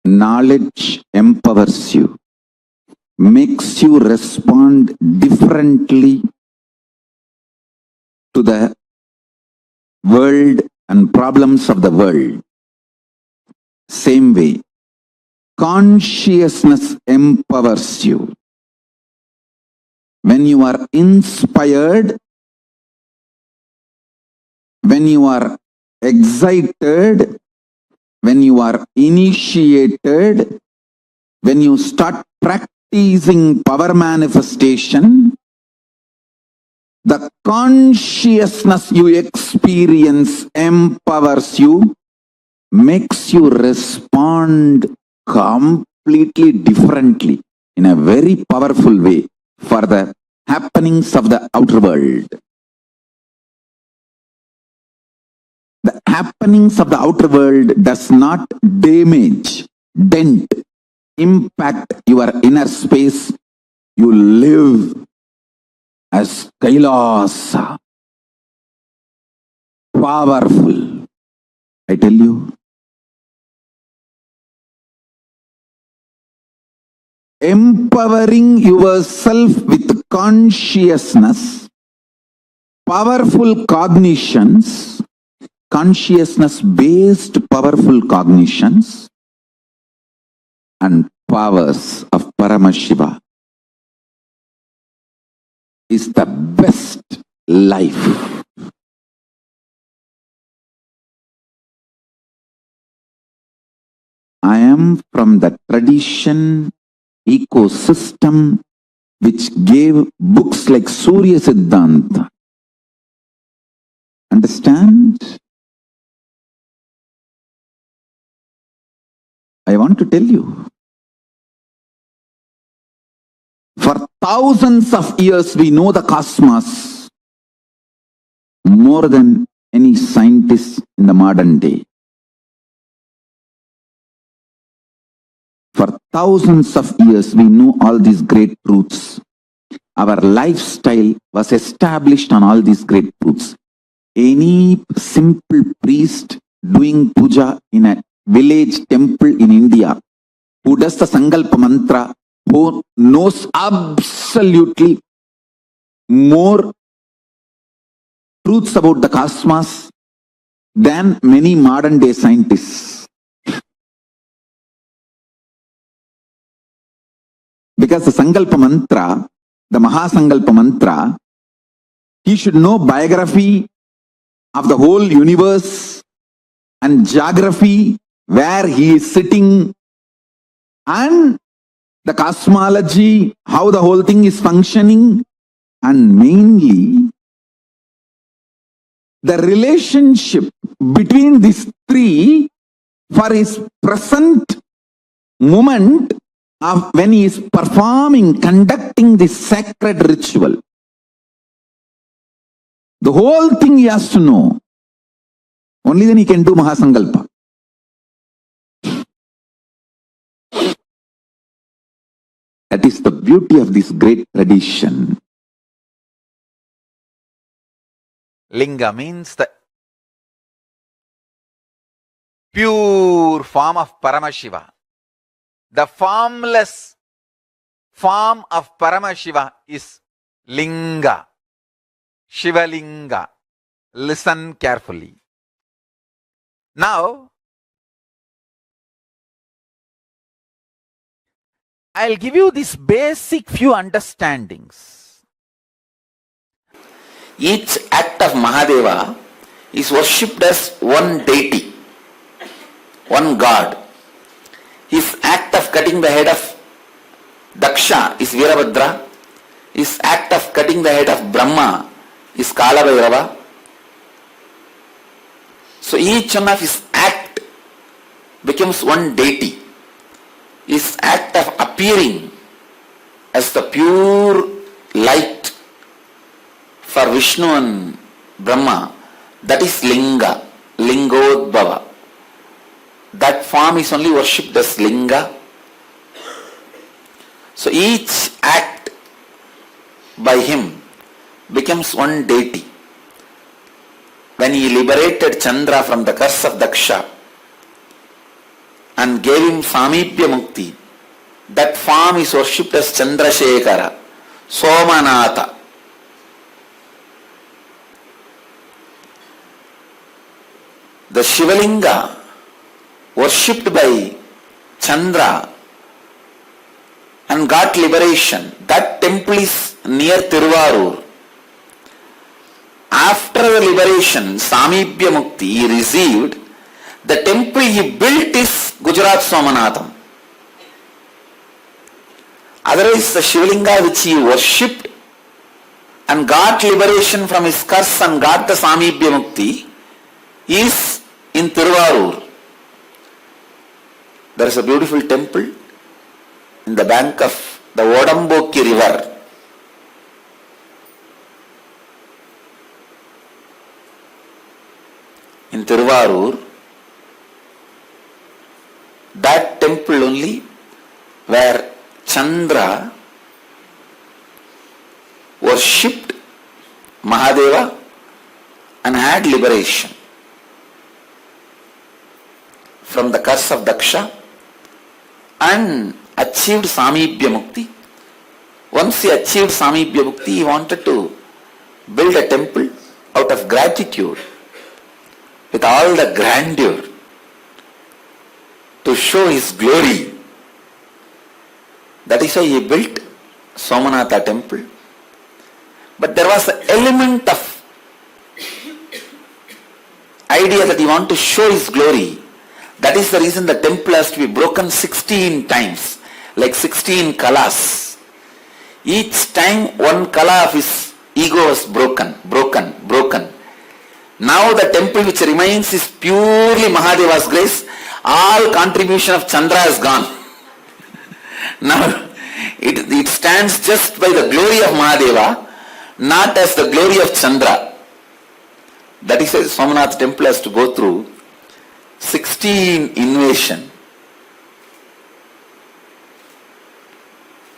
Knowledge empowers you, makes you respond differently to the world and problems of the world. Same way, consciousness empowers you. When you are inspired, when you are excited, when you are initiated, when you start practicing power manifestation, the consciousness you experience empowers you, makes you respond completely differently in a very powerful way for the happenings of the outer world. The happenings of the outer world does not damage, dent, impact your inner space. You live as Kailasa. Powerful. I tell you. Empowering yourself with consciousness, powerful cognitions, consciousness-based powerful cognitions, and powers of Paramashiva is the best life. I am from the tradition, ecosystem which gave books like Surya Siddhanta. Understand? I want to tell you. For thousands of years we know the cosmos more than any scientist in the modern day. For thousands of years we know all these great truths. Our lifestyle was established on all these great truths. Any simple priest doing puja in a village temple in India, who does the Sankalpa mantra, who knows absolutely more truths about the cosmos than many modern day scientists. Because the Sankalpa mantra, the Mahasankalpa mantra, he should know biography of the whole universe and geography, where he is sitting, and the cosmology, how the whole thing is functioning, and mainly the relationship between these three for his present moment of when he is performing, conducting this sacred ritual. The whole thing he has to know. Only then he can do Mahasankalpa. That is the beauty of this great tradition. Linga means the pure form of Paramashiva. The formless form of Paramashiva is Linga, Shivalinga. Listen carefully. Now, I'll give you this basic few understandings. Each act of Mahadeva is worshipped as one deity, one god. His act of cutting the head of Daksha is Virabhadra. His act of cutting the head of Brahma is Kalabhairava. So each one of his act becomes one deity. His act of appearing as the pure light for Vishnu and Brahma, that is Linga, Lingodbhava. That form is only worshipped as Linga. So each act by him becomes one deity. when he liberated Chandra from the curse of Daksha and gave him Samipya Mukti, that form is worshipped as Chandrasekhara, Somanatha. The Shivalinga worshipped by Chandra and got liberation. That temple is near Tiruvarur. After the liberation, Samipya Mukti he received, the temple he built is Gujarat Somanatham. Otherwise, the Shivalinga which he worshipped and got liberation from his curse and got the Samipya Mukti is in Tiruvarur. There is a beautiful temple in the bank of the Odamboki river. In Tiruvarur, that temple only where Chandra worshipped Mahadeva and had liberation from the curse of Daksha and achieved Samipya Mukti. Once he achieved Samipya Mukti, he wanted to build a temple out of gratitude with all the grandeur to show his glory. That is why he built Somanatha temple. But there was an element of idea that he wanted to show his glory. That is the reason the temple has to be broken 16 times, like 16 kalas. Each time one kala of his ego was broken. Now the temple which remains is purely Mahadeva's grace. All contribution of Chandra is gone. Now it stands just by the glory of Mahadeva, not as the glory of Chandra. That is why Somanath temple has to go through 16 invasion.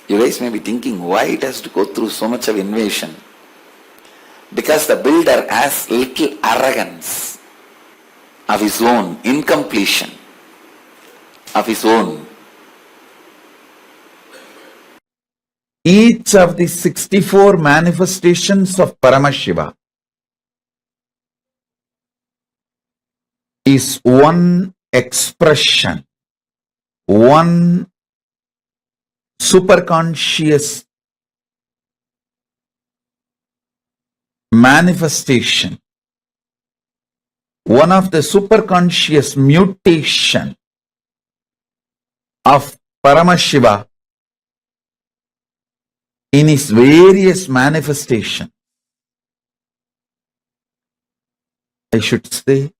You guys may be thinking why it has to go through so much of invasion. Because the builder has little arrogance of his own, incompletion of his own. Each of the 64 manifestations of Paramashiva is one expression, one superconscious manifestation, one of the superconscious mutation of Paramashiva in his various manifestations. I should say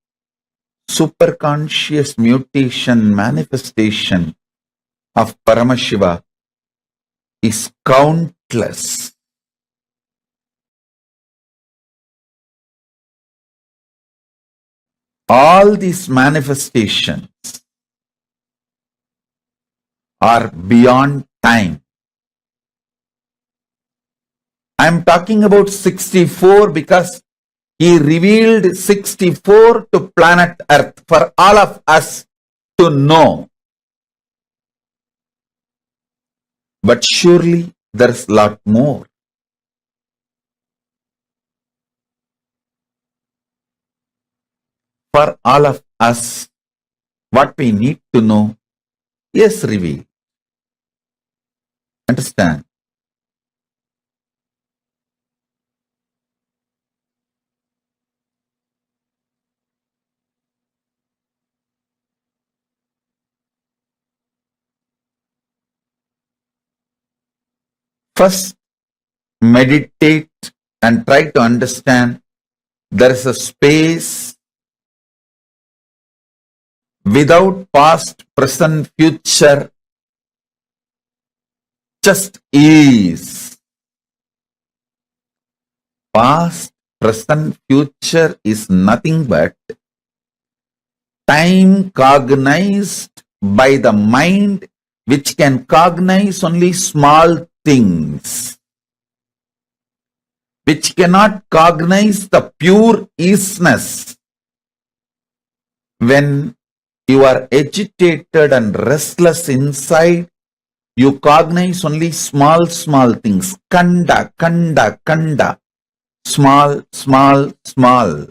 superconscious mutation manifestation of Paramashiva is countless. All these manifestations are beyond time. I am talking about 64 because he revealed 64 to planet Earth for all of us to know. But surely there is a lot more. For all of us, what we need to know is revealed. Understand? First, meditate and try to understand there is a space without past, present, future, just is. Past, present, future is nothing but time cognized by the mind, which can cognize only small things. which cannot cognize the pure isness. When you are agitated and restless inside, you cognize only small things. Kanda, kanda, kanda. Small, small, small.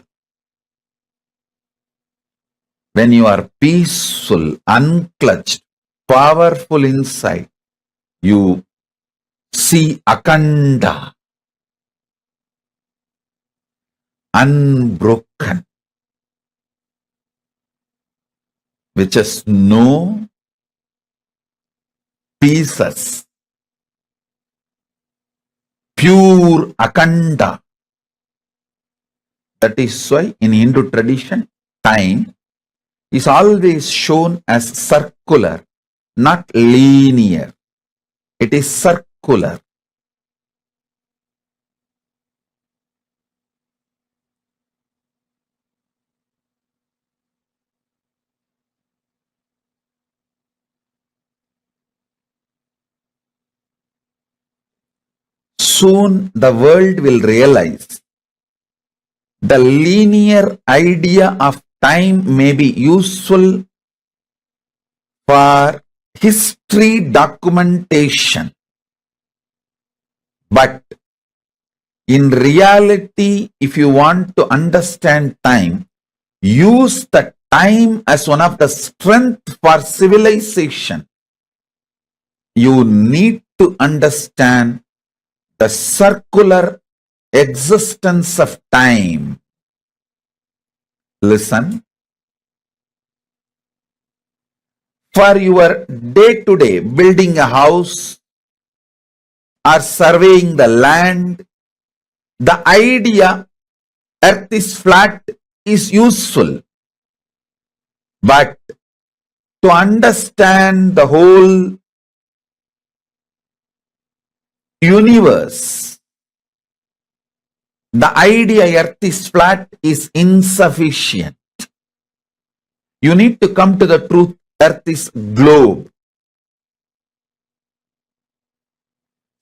When you are peaceful, unclutched, powerful inside, you see akanda, unbroken, which is no pieces, pure akanda. That is why in Hindu tradition, time is always shown as circular, not linear. It is circular. Soon the world will realize the linear idea of time may be useful for history documentation, but in reality, if you want to understand time, use the time as one of the strength for civilization. You need to understand the circular existence of time. Listen. For your day-to-day building a house or surveying the land, the idea earth is flat is useful. But to understand the whole universe, the idea earth is flat is insufficient. You need to come to the truth earth is globe.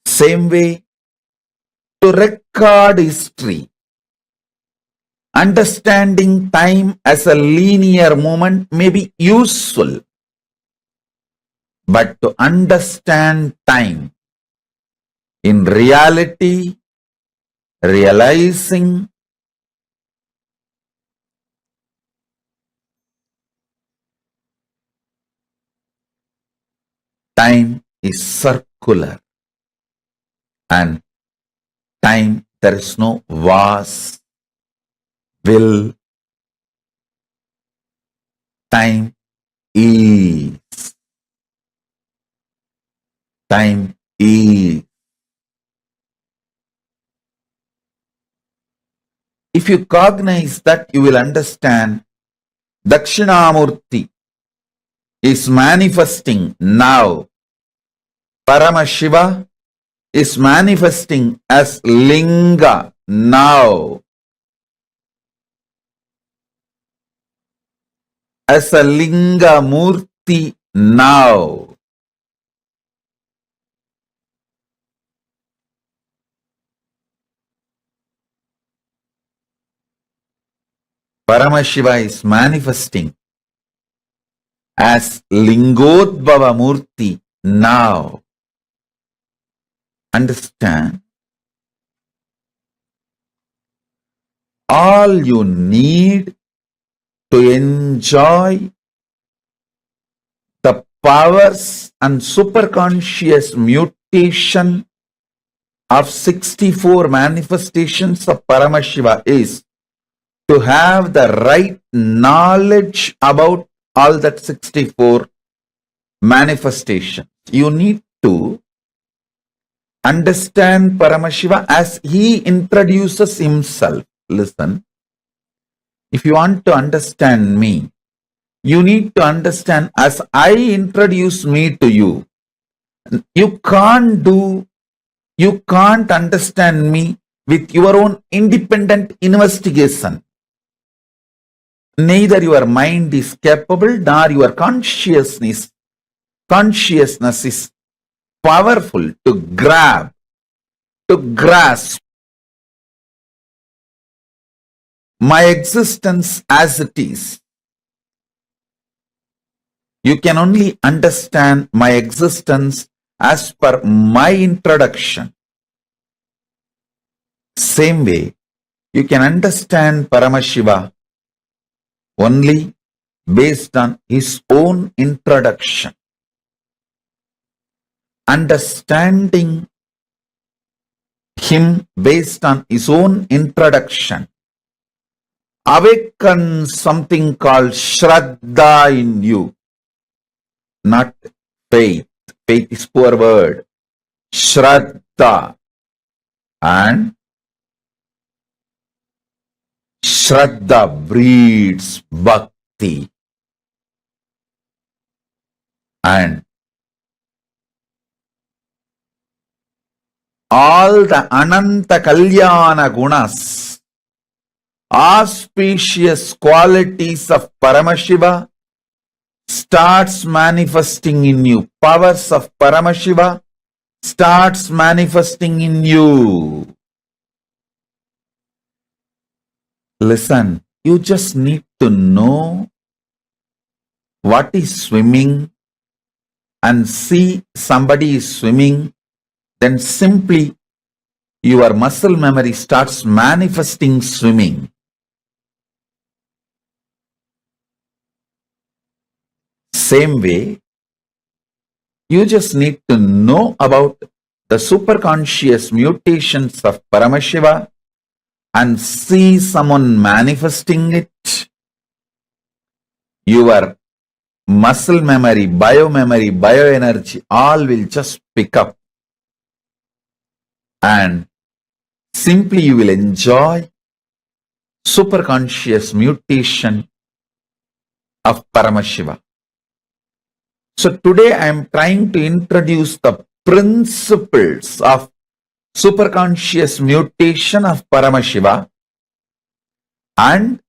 Same way, to record history, understanding time as a linear movement may be useful. But to understand time in reality, realizing time is circular, and time there is no was, will. Time is. Time is. If you cognize that, you will understand Dakshinamurti is manifesting now. Paramashiva is manifesting as Linga now. As a Linga Murti now. Paramashiva is manifesting as Lingodbhava Murti now. Understand? All you need to enjoy the powers and superconscious mutation of 64 manifestations of Paramashiva is to have the right knowledge about all that 64 manifestations. You need to understand Paramashiva as he introduces himself. Listen, if you want to understand me, you need to understand as I introduce me to you. You can't understand me with your own independent investigation. Neither your mind is capable nor your consciousness is powerful to grasp my existence as it is. You can only understand my existence as per my introduction. Same way, you can understand Paramashiva only based on his own introduction. Understanding him based on his own introduction awakens something called Shraddha in you, not faith. Faith is poor word. Shraddha. And Shraddha breeds bhakti. And all the Ananta Kalyana Gunas, auspicious qualities of Paramashiva starts manifesting in you. Powers of Paramashiva starts manifesting in you. Listen, you just need to know what is swimming and see somebody is swimming, then simply your muscle memory starts manifesting swimming. Same way, you just need to know about the superconscious mutations of Paramashiva and see someone manifesting it. Your muscle memory, bioenergy, all will just pick up. And simply you will enjoy superconscious mutation of Paramashiva. So today I am trying to introduce the principles of superconscious mutation of Paramashiva and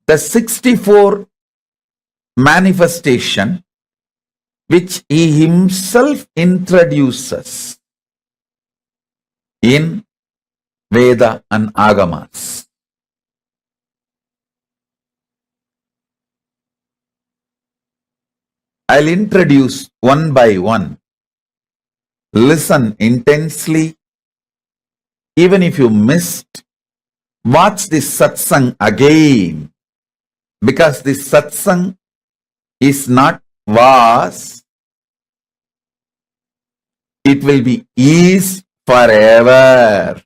the 64 manifestation which he himself introduces in Veda and Agamas. I'll introduce one by one. Listen intensely. Even if you missed, watch this satsang again, because this satsang is not was, it will be is forever.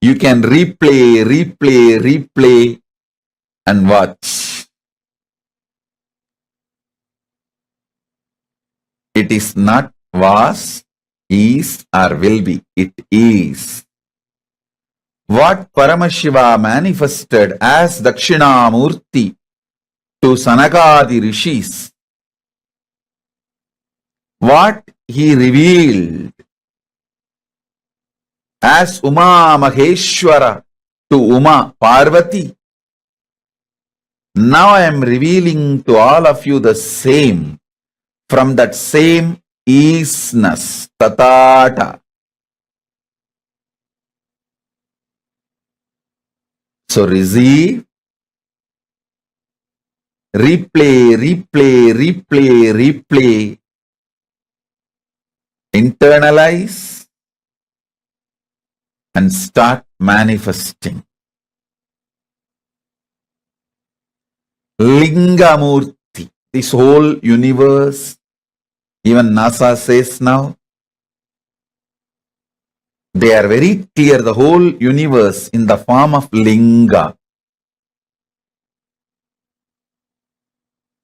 You can replay and watch. It is not was, is or will be. It is. What Paramashiva manifested as Dakshinamurti to Sanakadi Rishis, what he revealed as Uma Maheshwara to Uma Parvati, now I am revealing to all of you the same, from that same isness, tatata. So receive, replay, internalize, and start manifesting. Lingamurti, this whole universe, even NASA says now, they are very clear, the whole universe in the form of linga.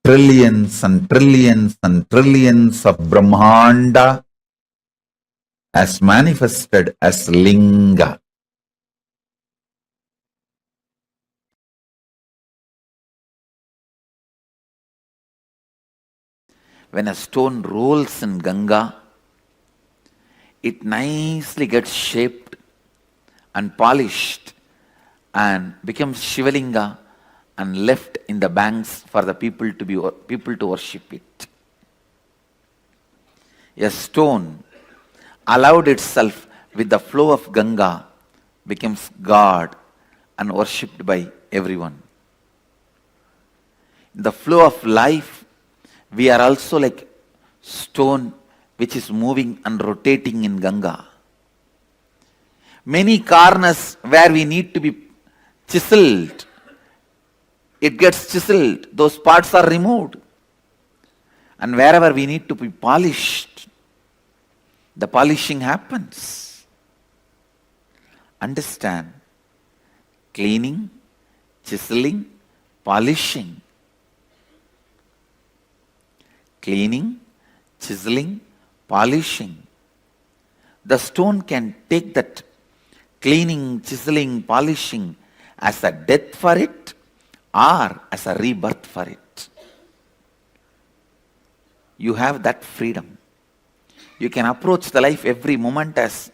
Trillions and trillions and trillions of Brahmanda as manifested as linga. When a stone rolls in Ganga, it nicely gets shaped and polished and becomes Shivalinga and left in the banks for the people to worship it. A stone allowed itself with the flow of Ganga becomes God and worshipped by everyone. In the flow of life, we are also like stone which is moving and rotating in Ganga. Many Karanas where we need to be chiseled, it gets chiseled, those parts are removed. And wherever we need to be polished, the polishing happens. Understand? Cleaning, chiseling, polishing. Cleaning, chiseling, polishing. The stone can take that cleaning, chiseling, polishing as a death for it or as a rebirth for it. You have that freedom. You can approach the life every moment as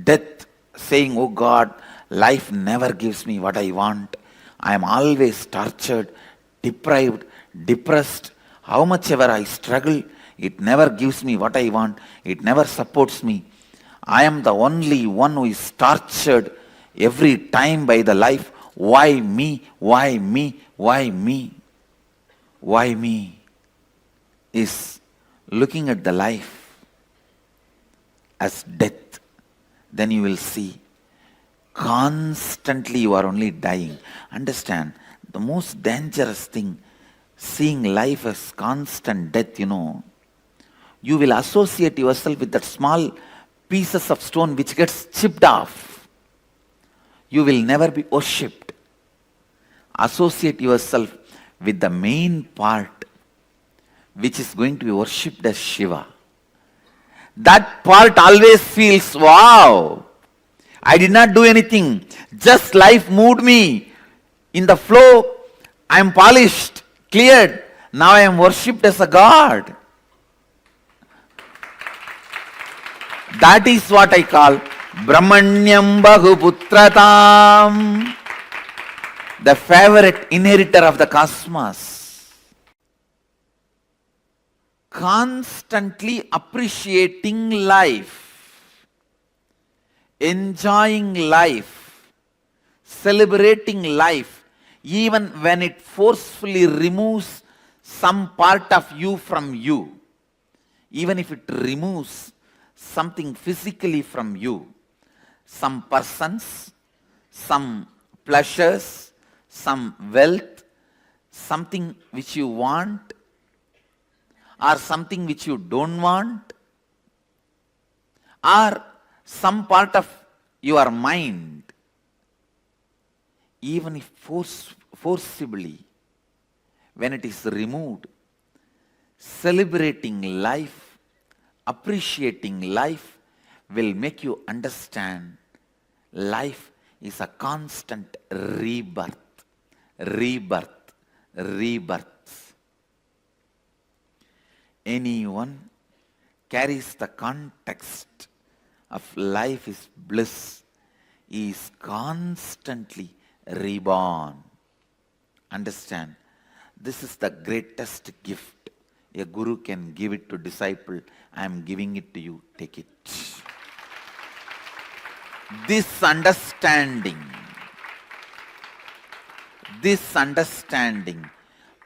death, saying, oh God, life never gives me what I want. I am always tortured, deprived, depressed. How much ever I struggle, it never gives me what I want. It never supports me. I am the only one who is tortured every time by the life. Why me? Why me? Why me? Why me? Is looking at the life as death. Then you will see constantly you are only dying. Understand, the most dangerous thing, seeing life as constant death, you will associate yourself with that small pieces of stone which gets chipped off. You will never be worshipped. Associate yourself with the main part which is going to be worshipped as Shiva. That part always feels, wow, I did not do anything. Just life moved me. In the flow, I am polished, cleared. Now I am worshipped as a God. That is what I call Brahmanyam Bahuputratam, the favorite inheritor of the cosmos. Constantly appreciating life, enjoying life, celebrating life, even when it forcefully removes some part of you from you, even if it removes something physically from you, some persons, some pleasures, some wealth, something which you want, or something which you don't want, or some part of your mind, even if forcibly, when it is removed, celebrating life, appreciating life will make you understand life is a constant rebirth, rebirth, rebirth. Anyone carries the context of life is bliss, is constantly reborn. Understand, this is the greatest gift a guru can give it to disciple. I am giving it to you, take it. This understanding,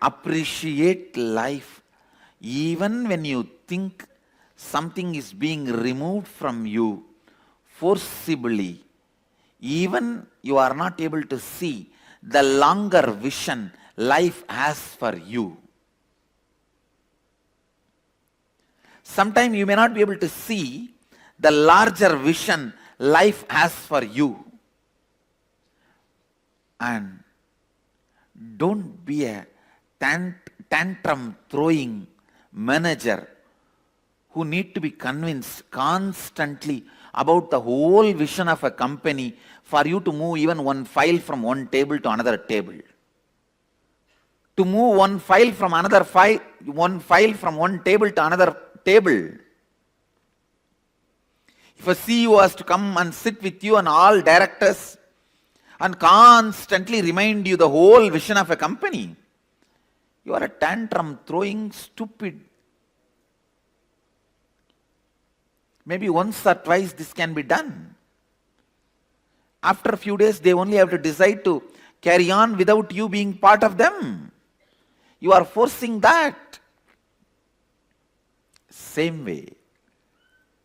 appreciate life even when you think something is being removed from you forcibly, even you are not able to see the longer vision life has for you. Sometimes you may not be able to see the larger vision life has for you. And don't be a tantrum throwing manager who need to be convinced constantly about the whole vision of a company for you to move even one file from one table to another table. To move one file from another file, one file from one table to another table. If a CEO has to come and sit with you and all directors and constantly remind you the whole vision of a company, you are a tantrum throwing stupid. Maybe once or twice this can be done. After a few days, they only have to decide to carry on without you being part of them. You are forcing that. Same way,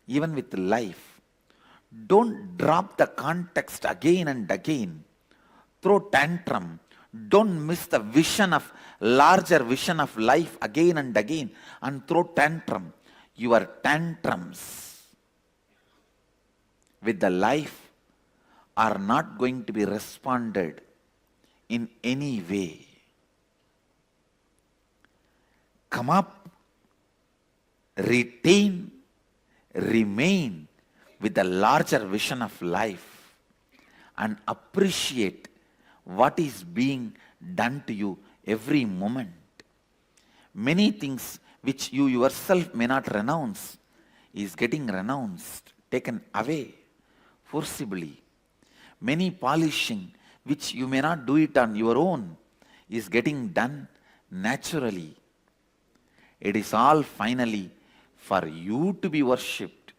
even with life, don't drop the context again and again. Throw tantrum. Don't miss the larger vision of life again and again and throw tantrum. Your tantrums with the life are not going to be responded in any way. Come up, retain, remain with the larger vision of life and appreciate what is being done to you every moment. Many things which you yourself may not renounce is getting renounced, taken away forcibly. Many polishing which you may not do it on your own is getting done naturally. It is all finally for you to be worshipped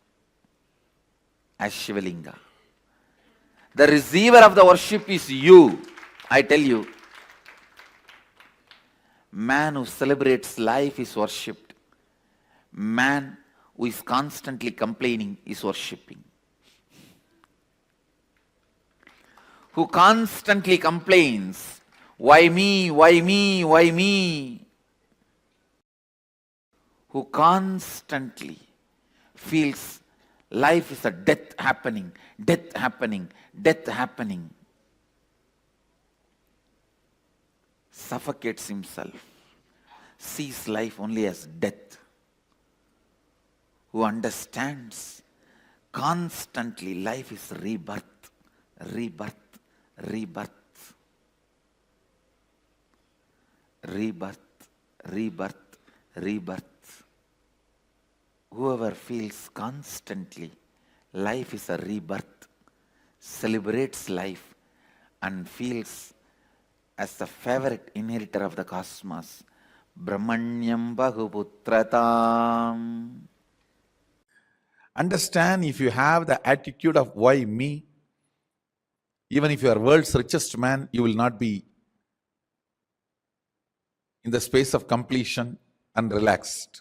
as Shivalinga. The receiver of the worship is you. I tell you, man who celebrates life is worshipped. Man who is constantly complaining is worshipping. Who constantly complains, why me, why me, why me? Who constantly feels life is a death happening, death happening, death happening, suffocates himself, sees life only as death, who understands constantly life is rebirth, rebirth, rebirth, rebirth, rebirth, rebirth. Whoever feels constantly life is a rebirth, celebrates life and feels as the favorite inheritor of the cosmos, Brahmanyam Bahuputratam. Understand, if you have the attitude of why me, even if you are world's richest man, you will not be in the space of completion and relaxed.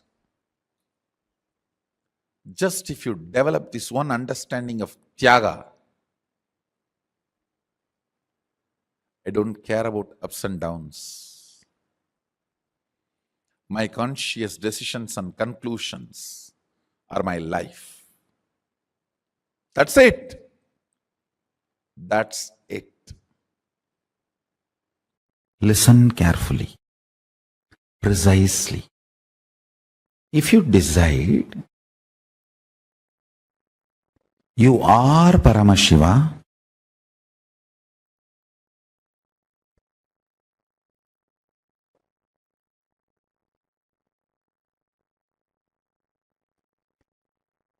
Just if you develop this one understanding of Tyaga, I don't care about ups and downs. My conscious decisions and conclusions are my life. That's it. That's it. Listen carefully, precisely. If you decide you are Paramashiva,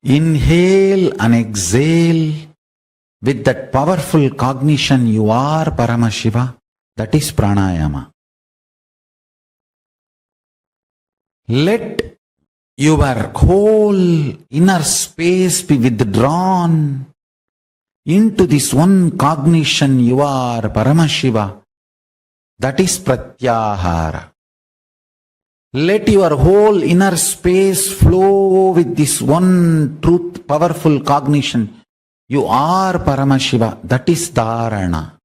inhale and exhale with that powerful cognition you are Paramashiva. That is Pranayama. Let your whole inner space be withdrawn into this one cognition you are Paramashiva. That is Pratyahara. Let your whole inner space flow with this one truth, powerful cognition. You are Paramashiva. That is Dharana.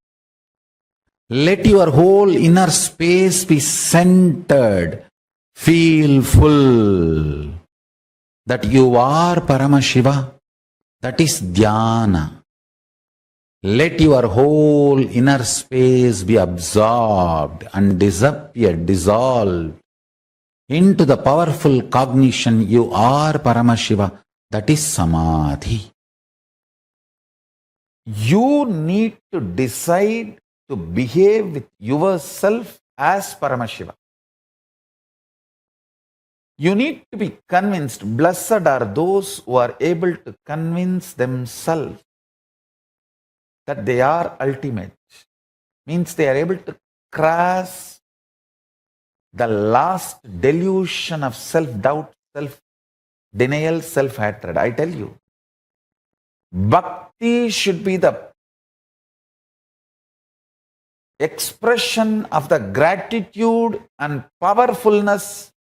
Let your whole inner space be centered. Feel full. That you are Paramashiva. That is Dhyana. Let your whole inner space be absorbed and disappear, dissolved into the powerful cognition you are Paramashiva. That is Samadhi. You need to decide to behave with yourself as Paramashiva. You need to be convinced. Blessed are those who are able to convince themselves that they are ultimate. Means they are able to grasp the last delusion of self-doubt, self-denial, self-hatred. I tell you, bhakti should be the expression of the gratitude and powerfulness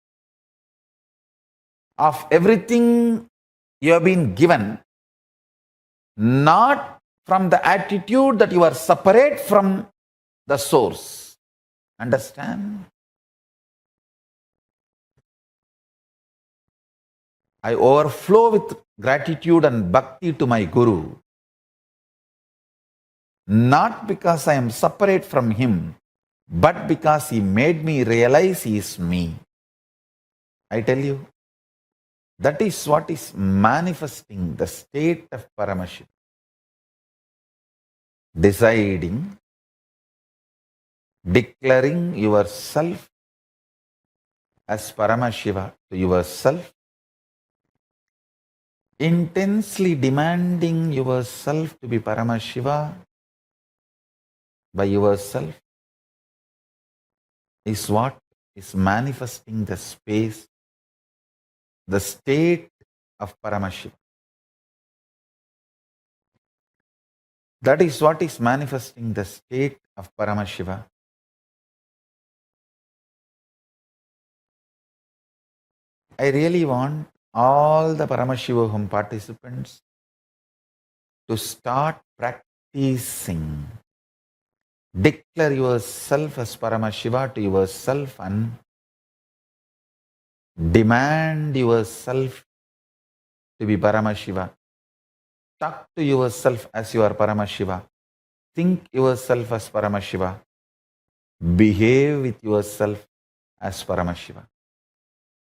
of everything you have been given, not from the attitude that you are separate from the source. Understand? I overflow with gratitude and bhakti to my Guru, not because I am separate from him, but because he made me realize he is me. I tell you, that is what is manifesting the state of Paramashiva. Deciding, declaring yourself as Paramashiva to yourself, intensely demanding yourself to be Paramashiva by yourself is what is manifesting the space, the state of Paramashiva. That is what is manifesting the state of Paramashiva. I really want all the Paramashivoham participants to start practicing. Declare yourself as Paramashiva to yourself and demand yourself to be Paramashiva. Talk to yourself as you are Paramashiva. Think yourself as Paramashiva. Behave with yourself as Paramashiva.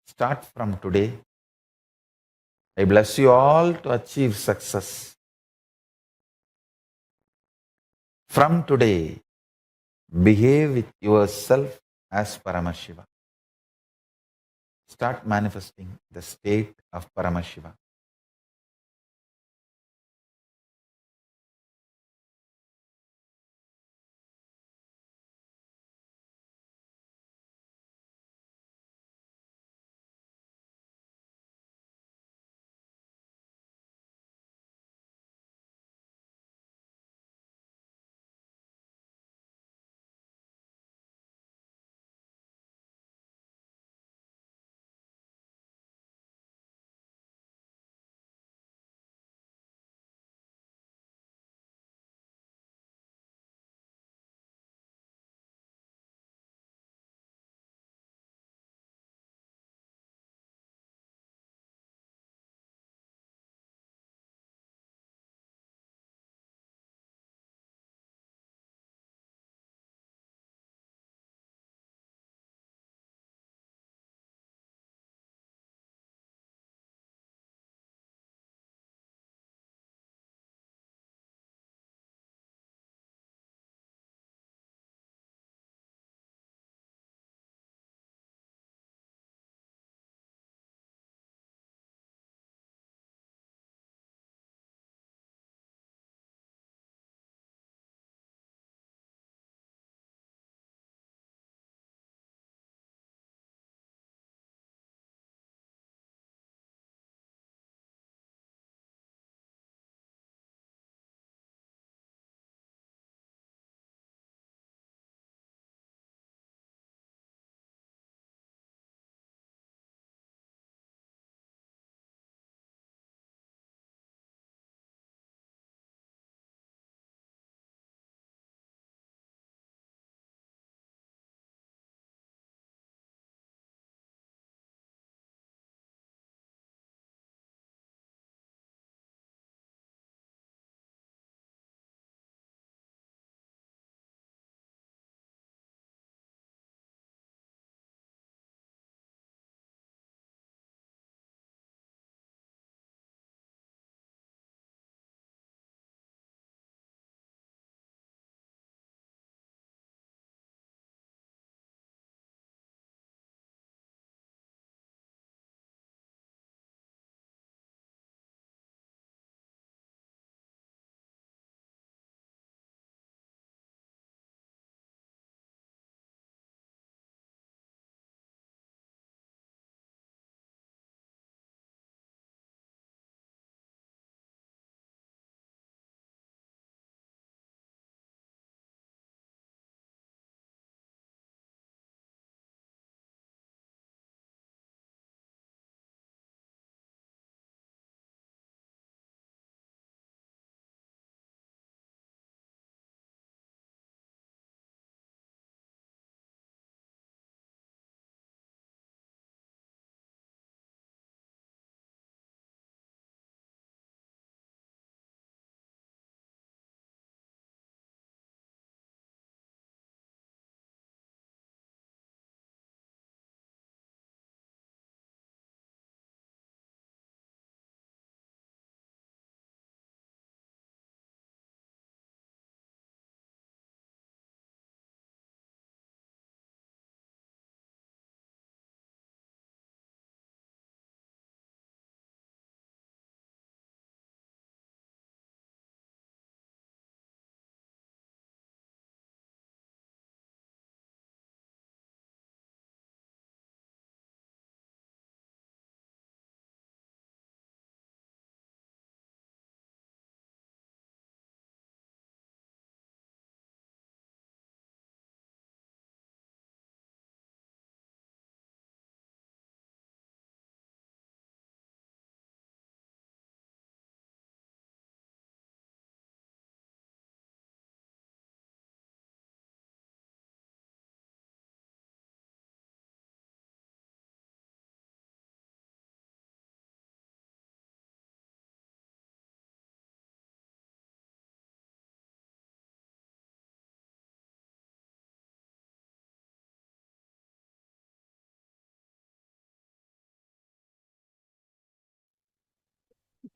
Start from today. I bless you all to achieve success. From today, behave with yourself as Paramashiva. Start manifesting the state of Paramashiva.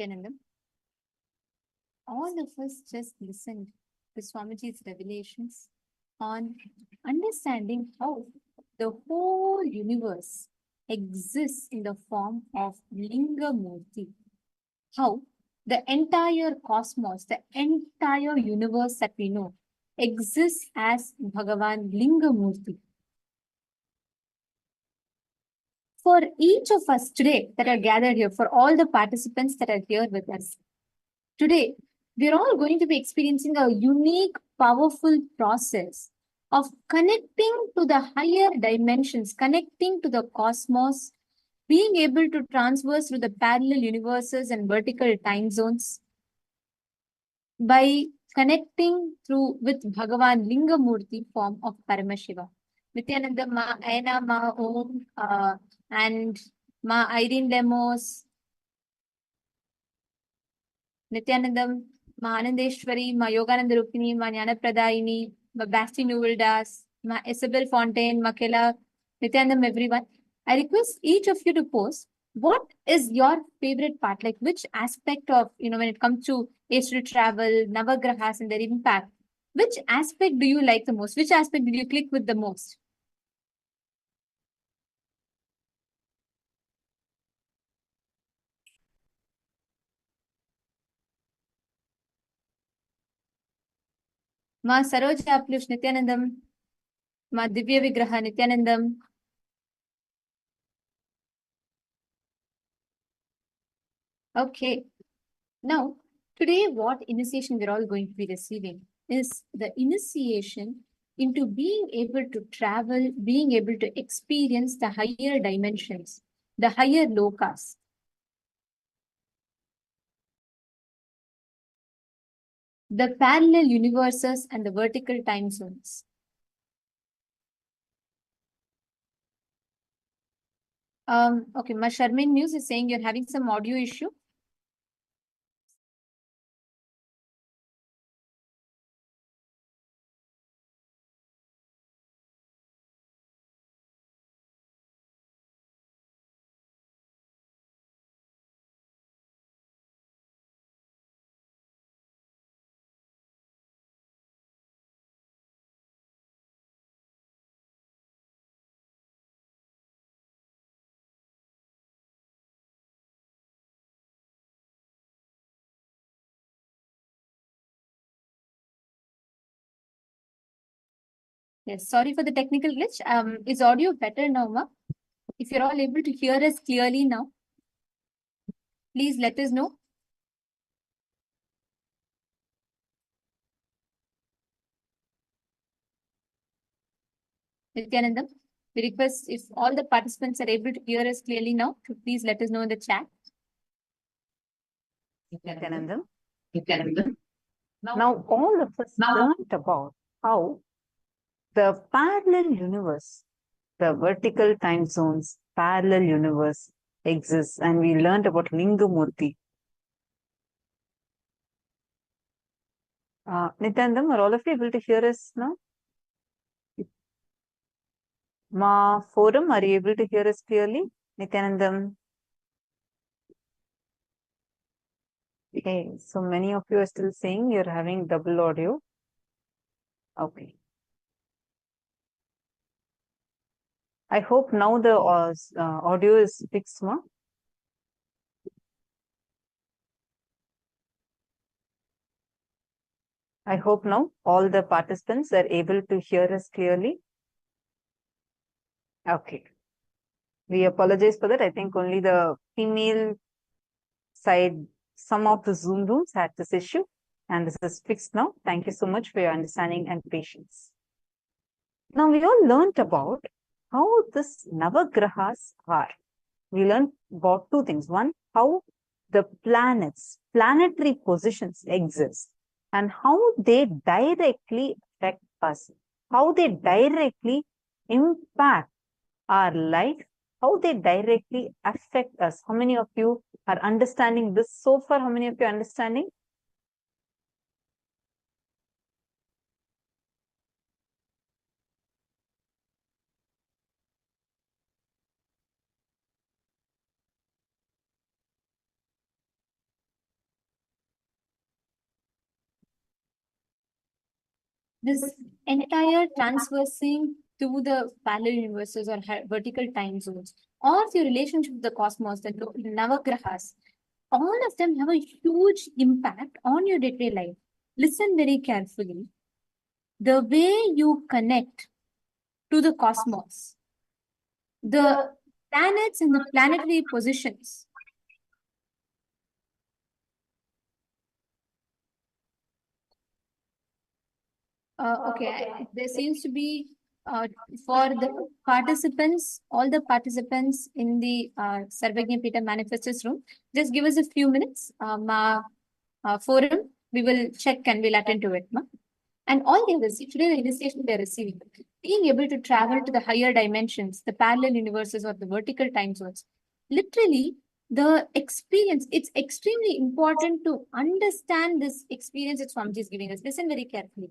Nityanandam, all of us just listened to Swamiji's revelations on understanding how the whole universe exists in the form of Linga Murti. How the entire cosmos, the entire universe that we know, exists as Bhagavan Linga Murti. For each of us today that are gathered here, for all the participants that are here with us, today, we're all going to be experiencing a unique, powerful process of connecting to the higher dimensions, connecting to the cosmos, being able to transverse through the parallel universes and vertical time zones by connecting through with Bhagavan Lingamurti form of Paramashiva. Nityananda Ma Aina Ma Om and Ma Irene Lemos, Nityanandam, Ma Anandeshwari, Ma Yogananda Rupini, Ma Jnana Pradayini, Ma Basti Nuvaldas, Ma Isabel Fontaine, Ma Kela, Nityanandam, everyone. I request each of you to post what is your favorite part, like which aspect of, when it comes to astral travel, Navagrahas and their impact, which aspect do you like the most? Which aspect did you click with the most? Ma Saroja Aplush Nityanandam, Ma Divya Vigraha Nityanandam. Okay. Now, today what initiation we're all going to be receiving is the initiation into being able to travel, being able to experience the higher dimensions, the higher lokas. The parallel universes and the vertical time zones. Okay, Ma Sharmin News is saying you're having some audio issue. Yes, sorry for the technical glitch. Is audio better now, Ma? If you're all able to hear us clearly now, please let us know. Nityanandam, we request if all the participants are able to hear us clearly now, to please let us know in the chat. Nityanandam. Now, all of us learned about how the parallel universe, the vertical time zones, parallel universe exists, and we learned about Lingamurti. Nityanandam, are all of you able to hear us now? Ma Forum, are you able to hear us clearly? Nityanandam. Okay, so many of you are still saying you're having double audio. Okay. I hope now the audio is fixed, ma. I hope now all the participants are able to hear us clearly. Okay. We apologize for that. I think only the female side, some of the Zoom rooms had this issue, and this is fixed now. Thank you so much for your understanding and patience. Now, we all learned about how this Navagrahas are. We learned about two things. One, how the planets, planetary positions exist, and how they directly affect us, how they directly impact our life, how they directly affect us. How many of you are understanding this so far? How many of you are understanding? this entire transversing to the parallel universes or vertical time zones, or your relationship with the cosmos, the Navagrahas, all of them have a huge impact on your day-to-day life. Listen very carefully. The way you connect to the cosmos, the planets and the planetary positions, there seems to be for the participants, all the participants in the Sarvagnya Pita Manifestors room, just give us a few minutes. Forum, we will check and we'll attend to it. And all they receive, today the initiation they're receiving, being able to travel to the higher dimensions, the parallel universes or the vertical time zones, literally the experience, it's extremely important to understand this experience that Swamiji is giving us. Listen very carefully.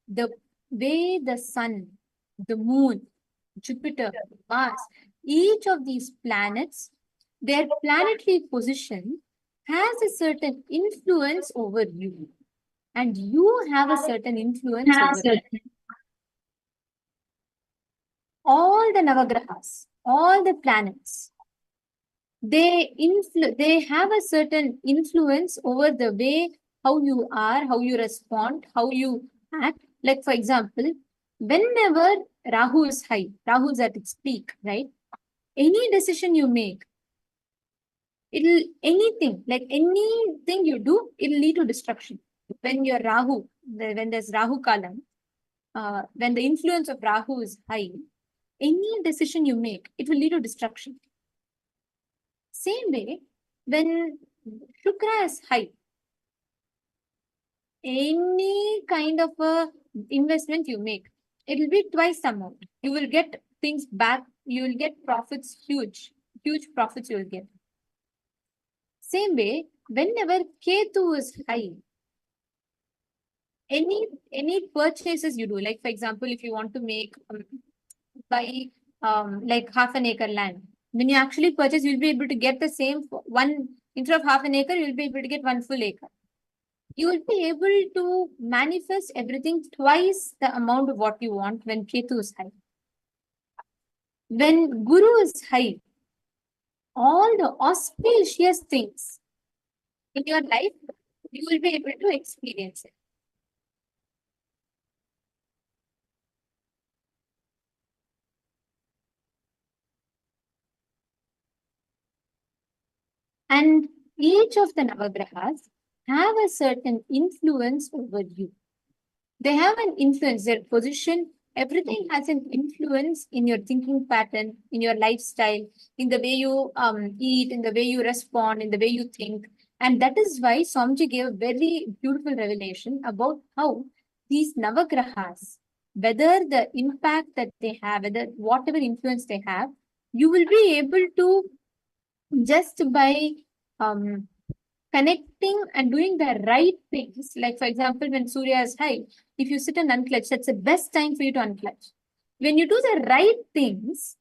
The way the sun, the moon, Jupiter, Mars, each of these planets, their planetary position has a certain influence over you. And you have a certain influence over them. All the Navagrahas, all the planets, they have a certain influence over the way how you are, how you respond, how you act. Like for example, whenever Rahu is high, Rahu is at its peak, right? Any decision you make, anything you do, it'll lead to destruction. When you're Rahu, when there's Rahu Kalam, when the influence of Rahu is high, any decision you make, it will lead to destruction. Same way, when Shukra is high, any kind of a investment you make, it will be twice the amount. You will get things back. You will get profits, huge profits you will get. Same way, whenever Ketu is high, any purchases you do, like for example, if you want to make buy like half an acre land, when you actually purchase, you'll be able to get the same one, instead of half an acre, you'll be able to get 1 full acre. You will be able to manifest everything twice the amount of what you want when Ketu is high. When Guru is high, all the auspicious things in your life, you will be able to experience it. And each of the Navagrahas have a certain influence over you. They have an influence, their position, everything has an influence in your thinking pattern, in your lifestyle, in the way you eat, in the way you respond, in the way you think. And that is why Swamiji gave a very beautiful revelation about how these Navagrahas, whether the impact that they have, whether whatever influence they have, you will be able to, just by connecting and doing the right things. Like for example, when Surya is high, if you sit and unclutch, that's the best time for you to unclutch. When you do the right things,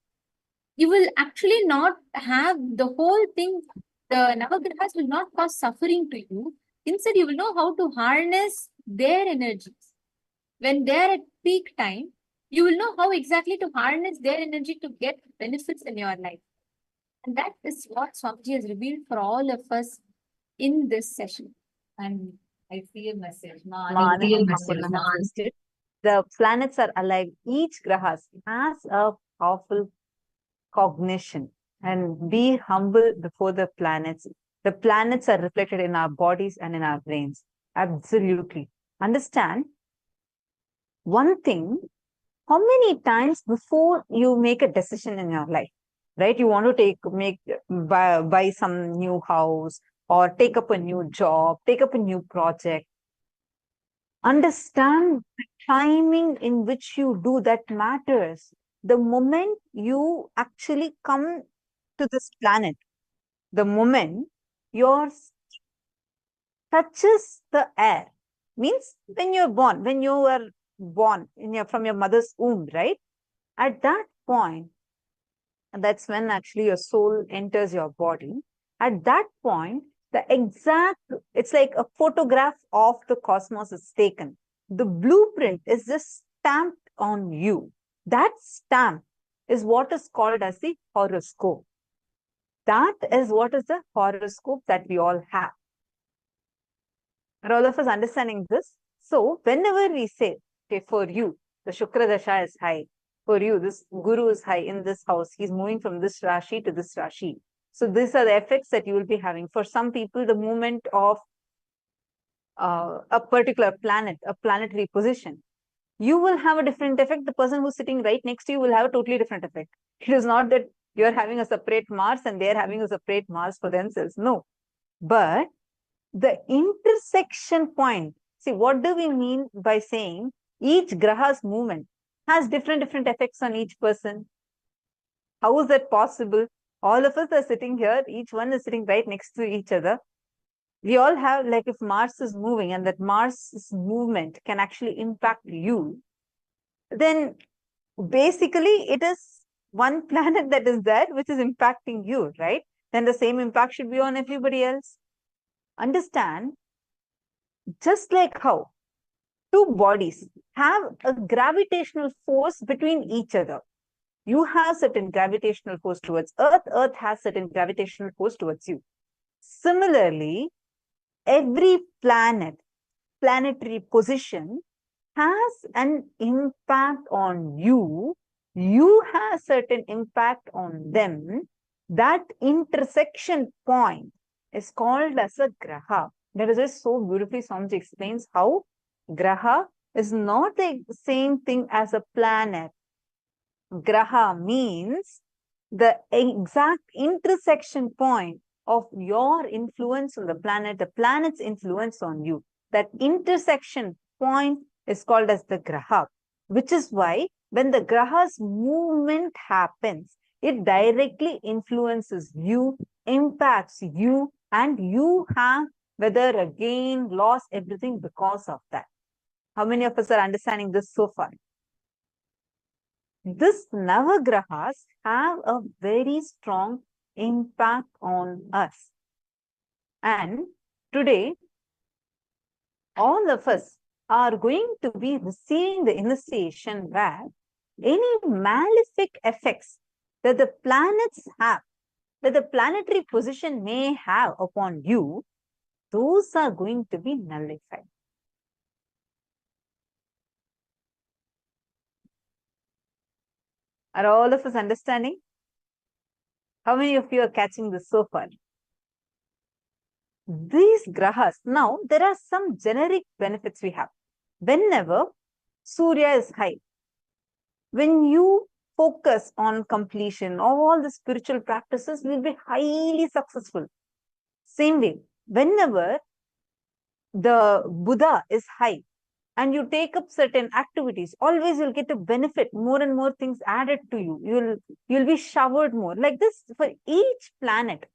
you will actually not have the whole thing, the Navagrahas will not cause suffering to you. Instead, you will know how to harness their energies. When they're at peak time, you will know how exactly to harness their energy to get benefits in your life. And that is what Swamiji has revealed for all of us in this session. And I see a message. The planets are alive. Each grahas has a powerful cognition, and be humble before the planets. The planets are reflected in our bodies and in our brains. Absolutely. Understand one thing, how many times before you make a decision in your life, right? You want to buy some new house or take up a new job, take up a new project. Understand the timing in which you do that matters. The moment you actually come to this planet, the moment your skin touches the air, means when you were born from your mother's womb, right? At that point, that's when actually your soul enters your body. At that point, it's like a photograph of the cosmos is taken. The blueprint is just stamped on you. That stamp is what is called as the horoscope. That is what is the horoscope that we all have. Are all of us understanding this? So whenever we say, okay, for you, the Shukra Dasha is high. For you, this Guru is high in this house. He's moving from this Rashi to this Rashi. So these are the effects that you will be having. For some people, the movement of a particular planet, a planetary position, you will have a different effect. The person who's sitting right next to you will have a totally different effect. It is not that you're having a separate Mars and they're having a separate Mars for themselves. No. But the intersection point, see, what do we mean by saying each graha's movement has different effects on each person? How is that possible? All of us are sitting here, each one is sitting right next to each other. We all have, like, if Mars is moving and that Mars's movement can actually impact you, then basically it is one planet that is there which is impacting you, right? Then the same impact should be on everybody else. Understand, just like how two bodies have a gravitational force between each other. You have certain gravitational force towards Earth, Earth has certain gravitational force towards you. Similarly, every planetary position has an impact on you. You have certain impact on them. That intersection point is called as a graha. That is just so beautifully Swamiji explains how graha is not the same thing as a planet. Graha means the exact intersection point of your influence on the planet's influence on you. That intersection point is called as the graha, which is why when the graha's movement happens, it directly influences you, impacts you, and you have whether a gain, loss, everything because of that. How many of us are understanding this so far? This Navagrahas have a very strong impact on us. And today, all of us are going to be receiving the initiation where any malefic effects that the planets have, that the planetary position may have upon you, those are going to be nullified. Are all of us understanding? How many of you are catching this so far? These grahas, now there are some generic benefits we have. Whenever Surya is high, when you focus on completion, all the spiritual practices will be highly successful. Same way, whenever the Buddha is high and you take up certain activities, always you'll get a benefit, more and more things added to you. You'll be showered more. Like this for each planet.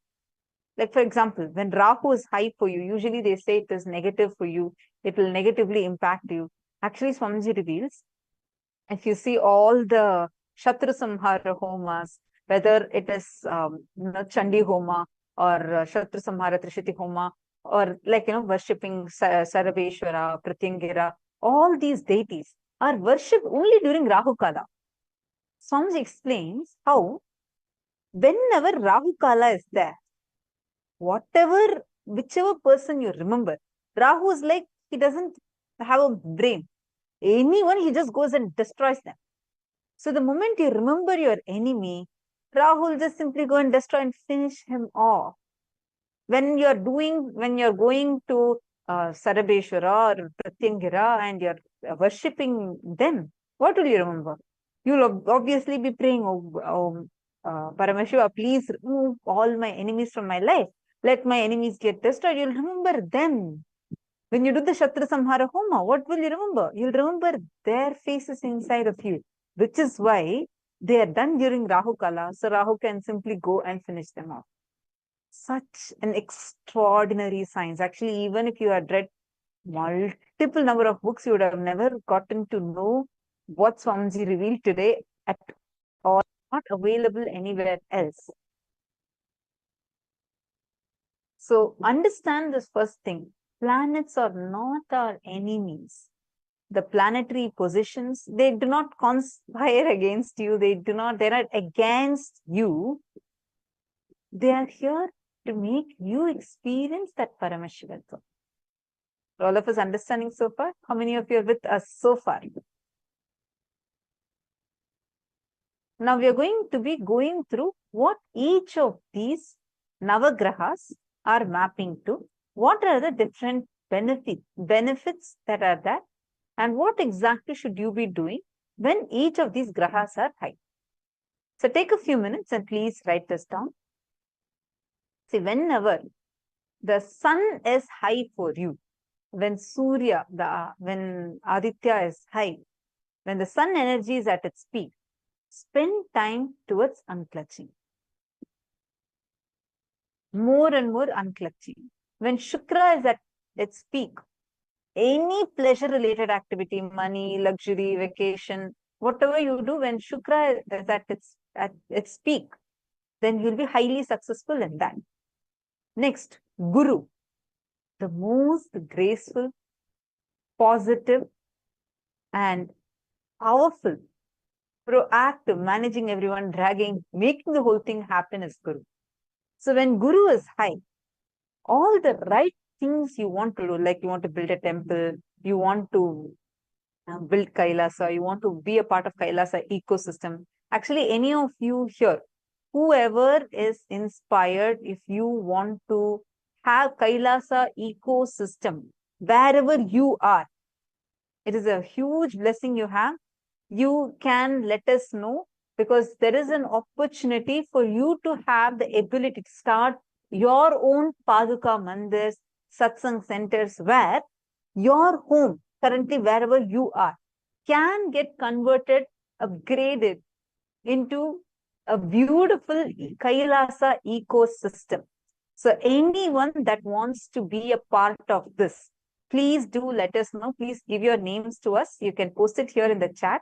Like, for example, when Rahu is high for you, usually they say it is negative for you. It will negatively impact you. Actually, Swamiji reveals, if you see all the Shatru Samhara homas, whether it is Chandi Homa or Shatru Samhara Trishiti Homa, or like, worshipping Sarabeshwara, Pratyangira, all these deities are worshipped only during Rahu Kala. Swamiji explains how whenever Rahu Kala is there, whichever person you remember, Rahu is like, he doesn't have a brain. Anyone, he just goes and destroys them. So the moment you remember your enemy, Rahu will just simply go and destroy and finish him off. When you're going to Sarabeshwara or Pratyangira and you're worshipping them, what will you remember? You'll obviously be praying, Paramashiva, please remove all my enemies from my life. Let my enemies get destroyed. You'll remember them. When you do the Shatru Samhara Homa, what will you remember? You'll remember their faces inside of you, which is why they are done during Rahu Kala. So Rahu can simply go and finish them off. Such an extraordinary science. Actually, even if you had read multiple number of books, you would have never gotten to know what Swamiji revealed today at all, not available anywhere else. So understand this first thing. Planets are not our enemies. the planetary positions, they do not conspire against you. They're not against you. They are here to make you experience that Paramashivoham. All of us understanding so far? How many of you are with us so far? Now we are going to be going through what each of these Navagrahas are mapping to. What are the different benefits that are there? And what exactly should you be doing when each of these grahas are high? So take a few minutes and please write this down. See, whenever the sun is high for you, when Surya, when Aditya is high, when the sun energy is at its peak, spend time towards unclutching. More and more unclutching. When Shukra is at its peak, any pleasure-related activity, money, luxury, vacation, whatever you do, when Shukra is at its peak, then you'll be highly successful in that. Next, Guru, the most graceful, positive, and powerful, proactive, managing everyone, dragging, making the whole thing happen is Guru. So when Guru is high, all the right things you want to do, like you want to build a temple, you want to build Kailasa, you want to be a part of Kailasa ecosystem. Actually, any of you here, whoever is inspired, if you want to have Kailasa ecosystem, wherever you are, it is a huge blessing you have. You can let us know, because there is an opportunity for you to have the ability to start your own Paduka Mandirs, satsang centers, where your home, currently wherever you are, can get converted, upgraded into a beautiful Kailasa ecosystem. So anyone that wants to be a part of this, please do let us know. Please give your names to us. You can post it here in the chat,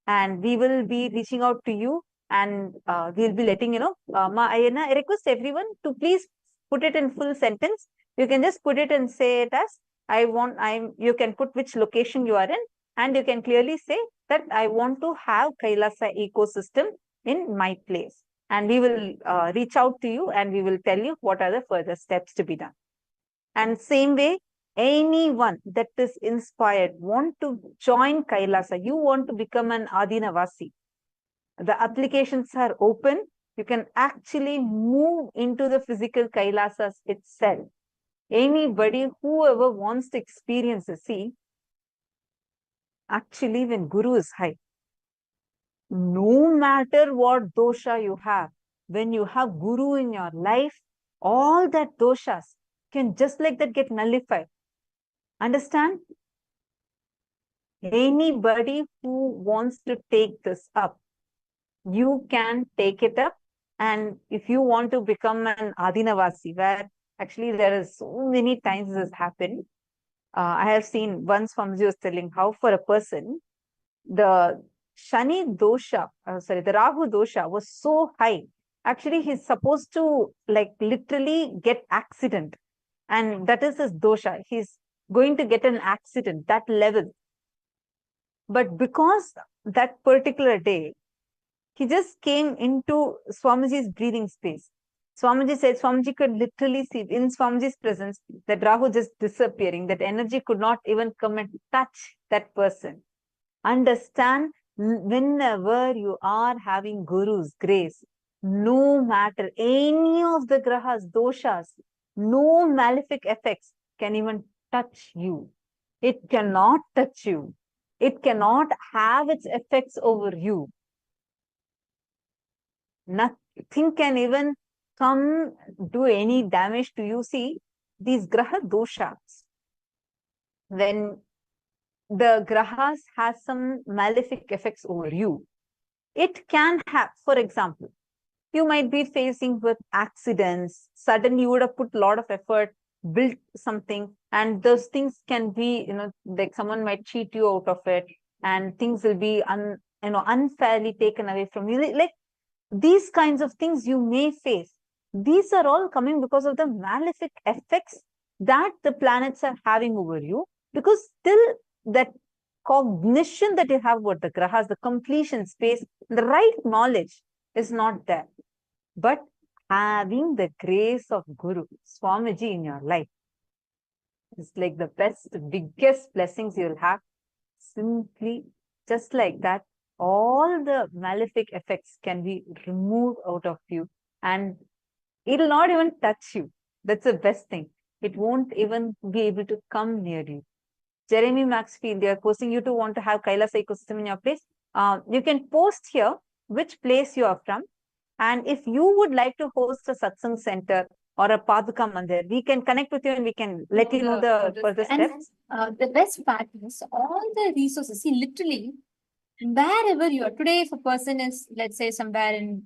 and we will be reaching out to you, and we'll be letting you know. I request everyone to please put it in full sentence. You can just put it and say it as, you can put which location you are in, and you can clearly say that I want to have Kailasa ecosystem in my place. And we will reach out to you, and we will tell you what are the further steps to be done. And same way, anyone that is inspired, want to join Kailasa, you want to become an Adinavasi, the applications are open. You can actually move into the physical Kailasas itself. Anybody, whoever wants to experience the sea, actually when Guru is high, no matter what dosha you have, when you have Guru in your life, all that doshas can just like that get nullified. Understand? Anybody who wants to take this up, you can take it up. And if you want to become an Adinavasi, where actually there is so many times this has happened. I have seen once Swamiji was telling how for a person, the Shani dosha, the Rahu dosha was so high. Actually, he's supposed to like literally get accident. And that is his dosha. He's going to get an accident, that level. But because that particular day, he just came into Swamiji's breathing space. Swamiji said Swamiji could literally see in Swamiji's presence that Rahu just disappearing, that energy could not even come and touch that person. Understand, whenever you are having Guru's grace, no matter any of the grahas, doshas, no malefic effects can even touch you. It cannot touch you. It cannot have its effects over you. Nothing can even come do any damage to you. See, these graha doshas, when the grahas has some malefic effects over you, it can have, for example, you might be facing with accidents. Suddenly you would have put a lot of effort, built something, and those things can be, like someone might cheat you out of it, and things will be unfairly taken away from you. Like these kinds of things you may face. These are all coming because of the malefic effects that the planets are having over you, because still that cognition that you have about the grahas, the completion space, the right knowledge is not there. But having the grace of Guru, Swamiji in your life is like the best, biggest blessings you'll have. Simply, just like that, all the malefic effects can be removed out of you and it'll not even touch you. That's the best thing. It won't even be able to come near you. Jeremy Maxfield, they are posting, you too want to have Kailas ecosystem in your place. You can post here which place you are from. And if you would like to host a satsang center or a Paduka Mandir, we can connect with you and we can let you know the further steps. The best part is all the resources. See, literally, wherever you are today, if a person is, let's say, somewhere in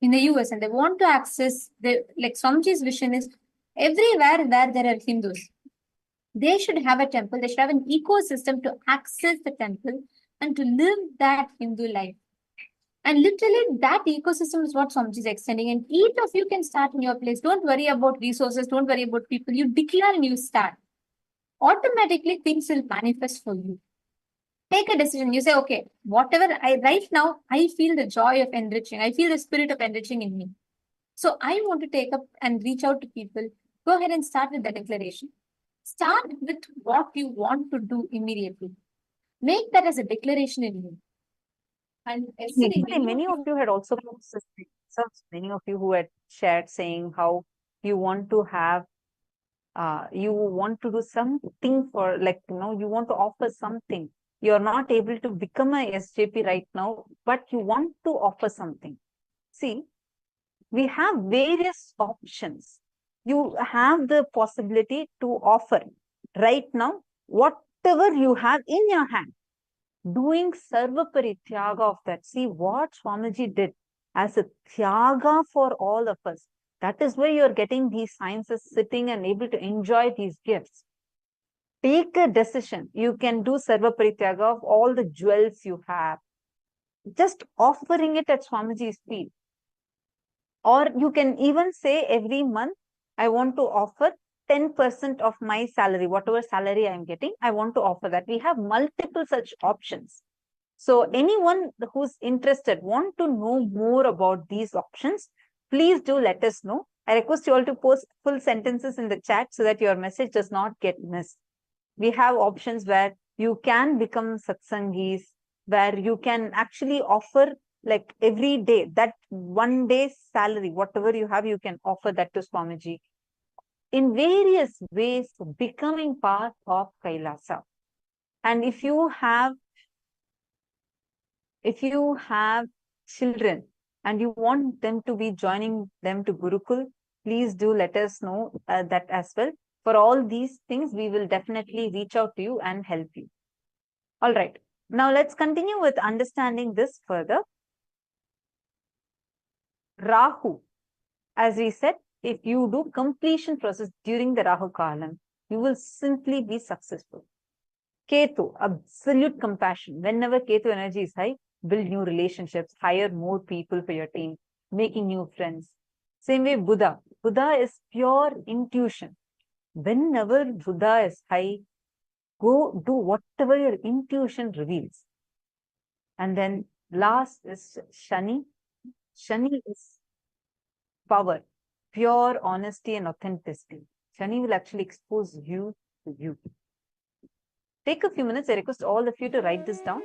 the US and they want to access the, like Swamiji's vision is everywhere where there are Hindus, they should have a temple. They should have an ecosystem to access the temple and to live that Hindu life. And literally, that ecosystem is what Swamiji is extending. And each of you can start in your place. Don't worry about resources. Don't worry about people. You declare and you start. Automatically, things will manifest for you. Take a decision. You say, okay, whatever right now, I feel the joy of enriching. I feel the spirit of enriching in me. So I want to take up and reach out to people. Go ahead and start with the declaration. Start with what you want to do immediately. Make that as a declaration in you. And yesterday, Many of you had also posted themselves, many of you who had shared saying how you want to have, you want to do something for, like, you want to offer something. You're not able to become a SJP right now, but you want to offer something. See, we have various options. You have the possibility to offer right now whatever you have in your hand. Doing sarva parityaga of that. See what Swamiji did as a tyaga for all of us. That is why you're getting these sciences sitting and able to enjoy these gifts. Take a decision. You can do sarva parityaga of all the jewels you have. Just offering it at Swamiji's feet. Or you can even say every month, I want to offer 10% of my salary, whatever salary I'm getting, I want to offer that. We have multiple such options. So anyone who's interested, want to know more about these options, please do let us know. I request you all to post full sentences in the chat so that your message does not get missed. We have options where you can become satsangis, where you can actually offer like every day, that one day's salary, whatever you have, you can offer that to Swamiji. In various ways, becoming part of Kailasa. And if you have children and you want them to be joining them to Gurukul, please do let us know that as well. For all these things, we will definitely reach out to you and help you. All right. Now let's continue with understanding this further. Rahu, as we said, if you do completion process during the Rahu Kalam, you will simply be successful. Ketu, absolute compassion. Whenever Ketu energy is high, build new relationships, hire more people for your team, making new friends. Same way Buddha. Buddha is pure intuition. Whenever Buddha is high, go do whatever your intuition reveals. And then last is Shani. Shani is power, pure honesty and authenticity. Shani will actually expose you to you. Take a few minutes. I request all of you to write this down.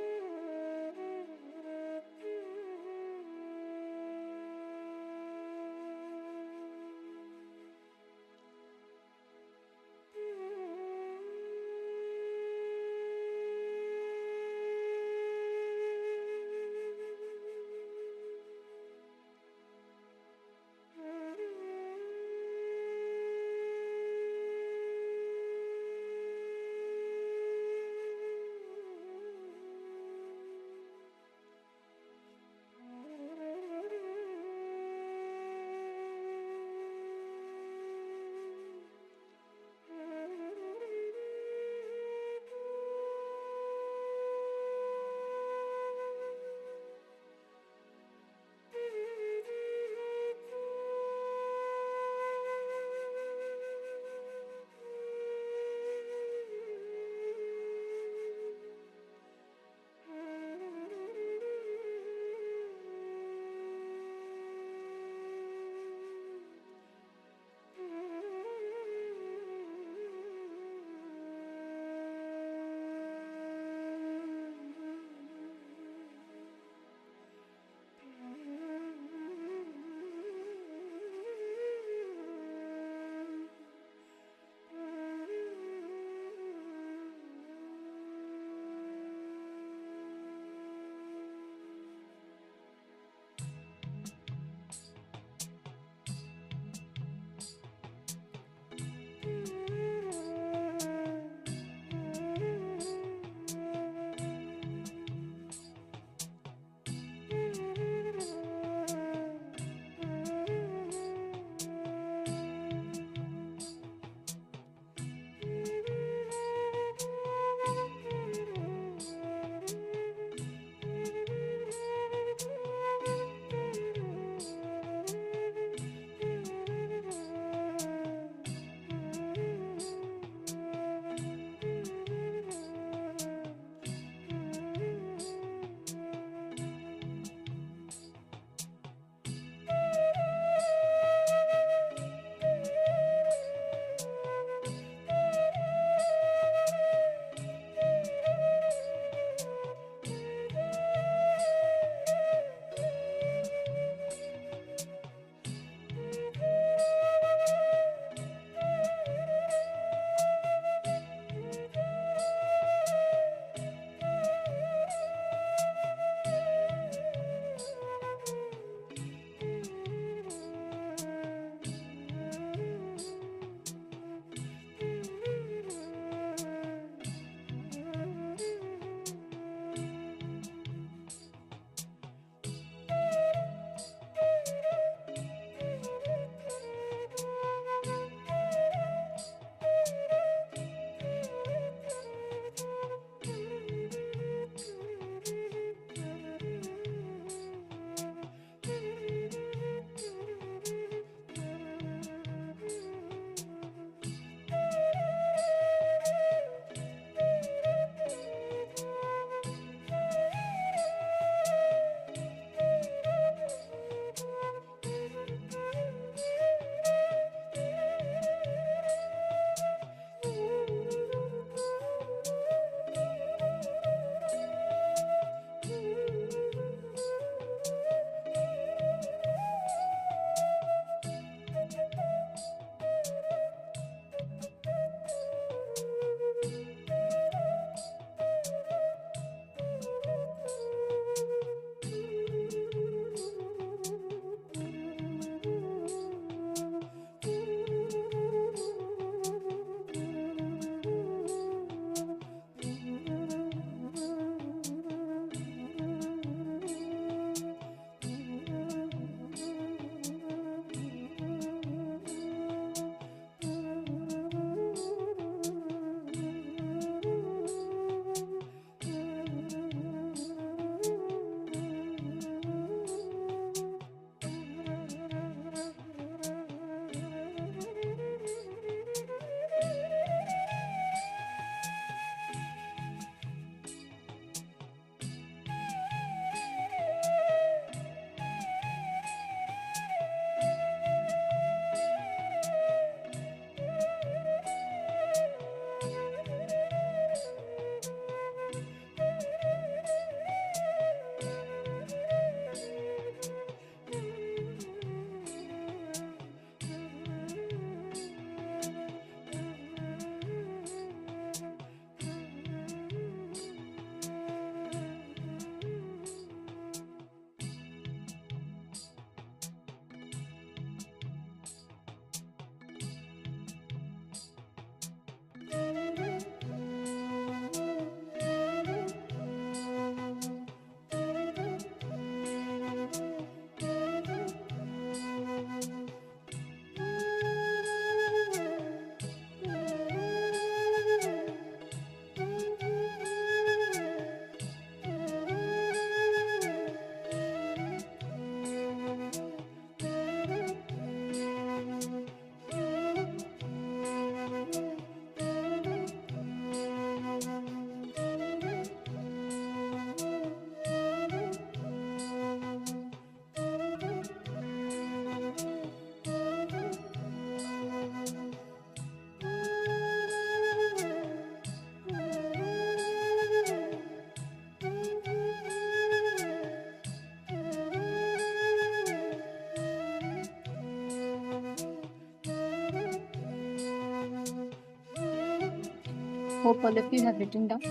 Hope all of you have written down.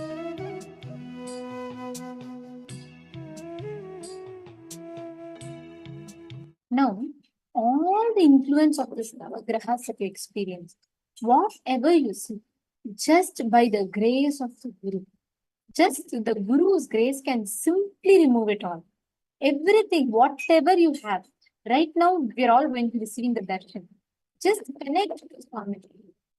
Now, all the influence of this Navagrahas that you experience, whatever you see, just by the grace of the Guru, just the Guru's grace can simply remove it all. Everything, whatever you have. Right now, we are all going to be receiving the darshan. Just connect to Swami.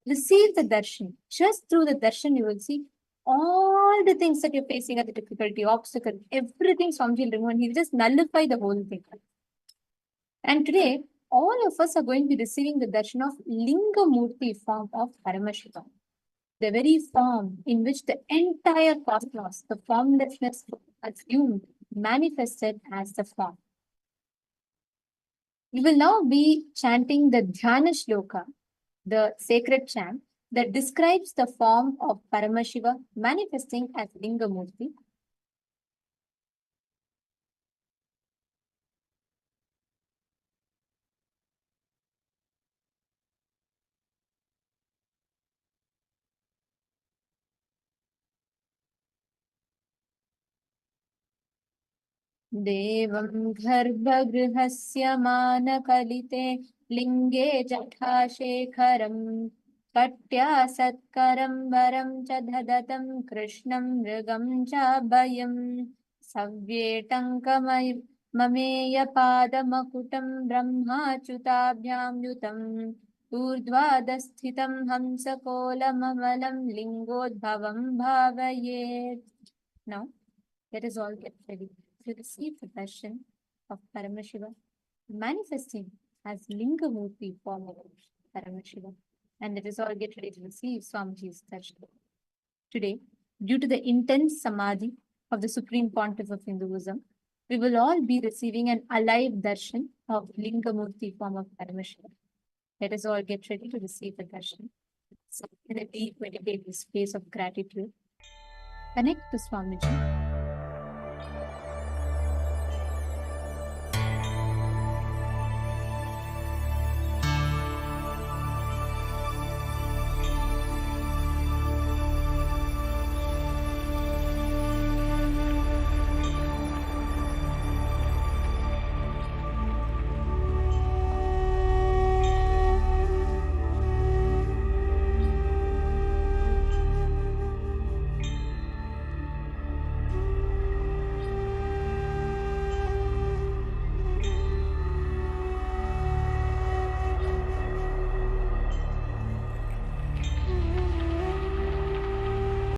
Receive the darshan. Just through the darshan, you will see all the things that you're facing as a difficulty, obstacle, everything Swami will remove, and he'll just nullify the whole thing. And today, all of us are going to be receiving the darshan of Linga Murti form of Paramashivoham, the very form in which the entire cosmos, the formlessness assumed, manifested as the form. We will now be chanting the Dhyana Shloka, the sacred chant that describes the form of Paramashiva manifesting as Linga Murti. देवं गर्भगृहस्य मानकलिते लिङ्गे जटाशेखरं कट्या सत्करं वरं च ददतं कृष्णं मृगं चाभयं ममेयपादमकुटं ब्रह्माच्युताभ्यां युतम् ऊर्ध्वाधस्थितं हंसकोलममलं लिङ्गोद्भवं भावयेत्. Now, let us all get ready to receive the darshan of Paramashiva manifesting as Linga Murti form of Paramashiva. And let us all get ready to receive Swamiji's darshan. Today, due to the intense samadhi of the Supreme Pontiff of Hinduism, we will all be receiving an alive darshan of Linga Murti form of Paramashiva. Let us all get ready to receive the darshan. So, in a deep meditative space of gratitude, connect to Swamiji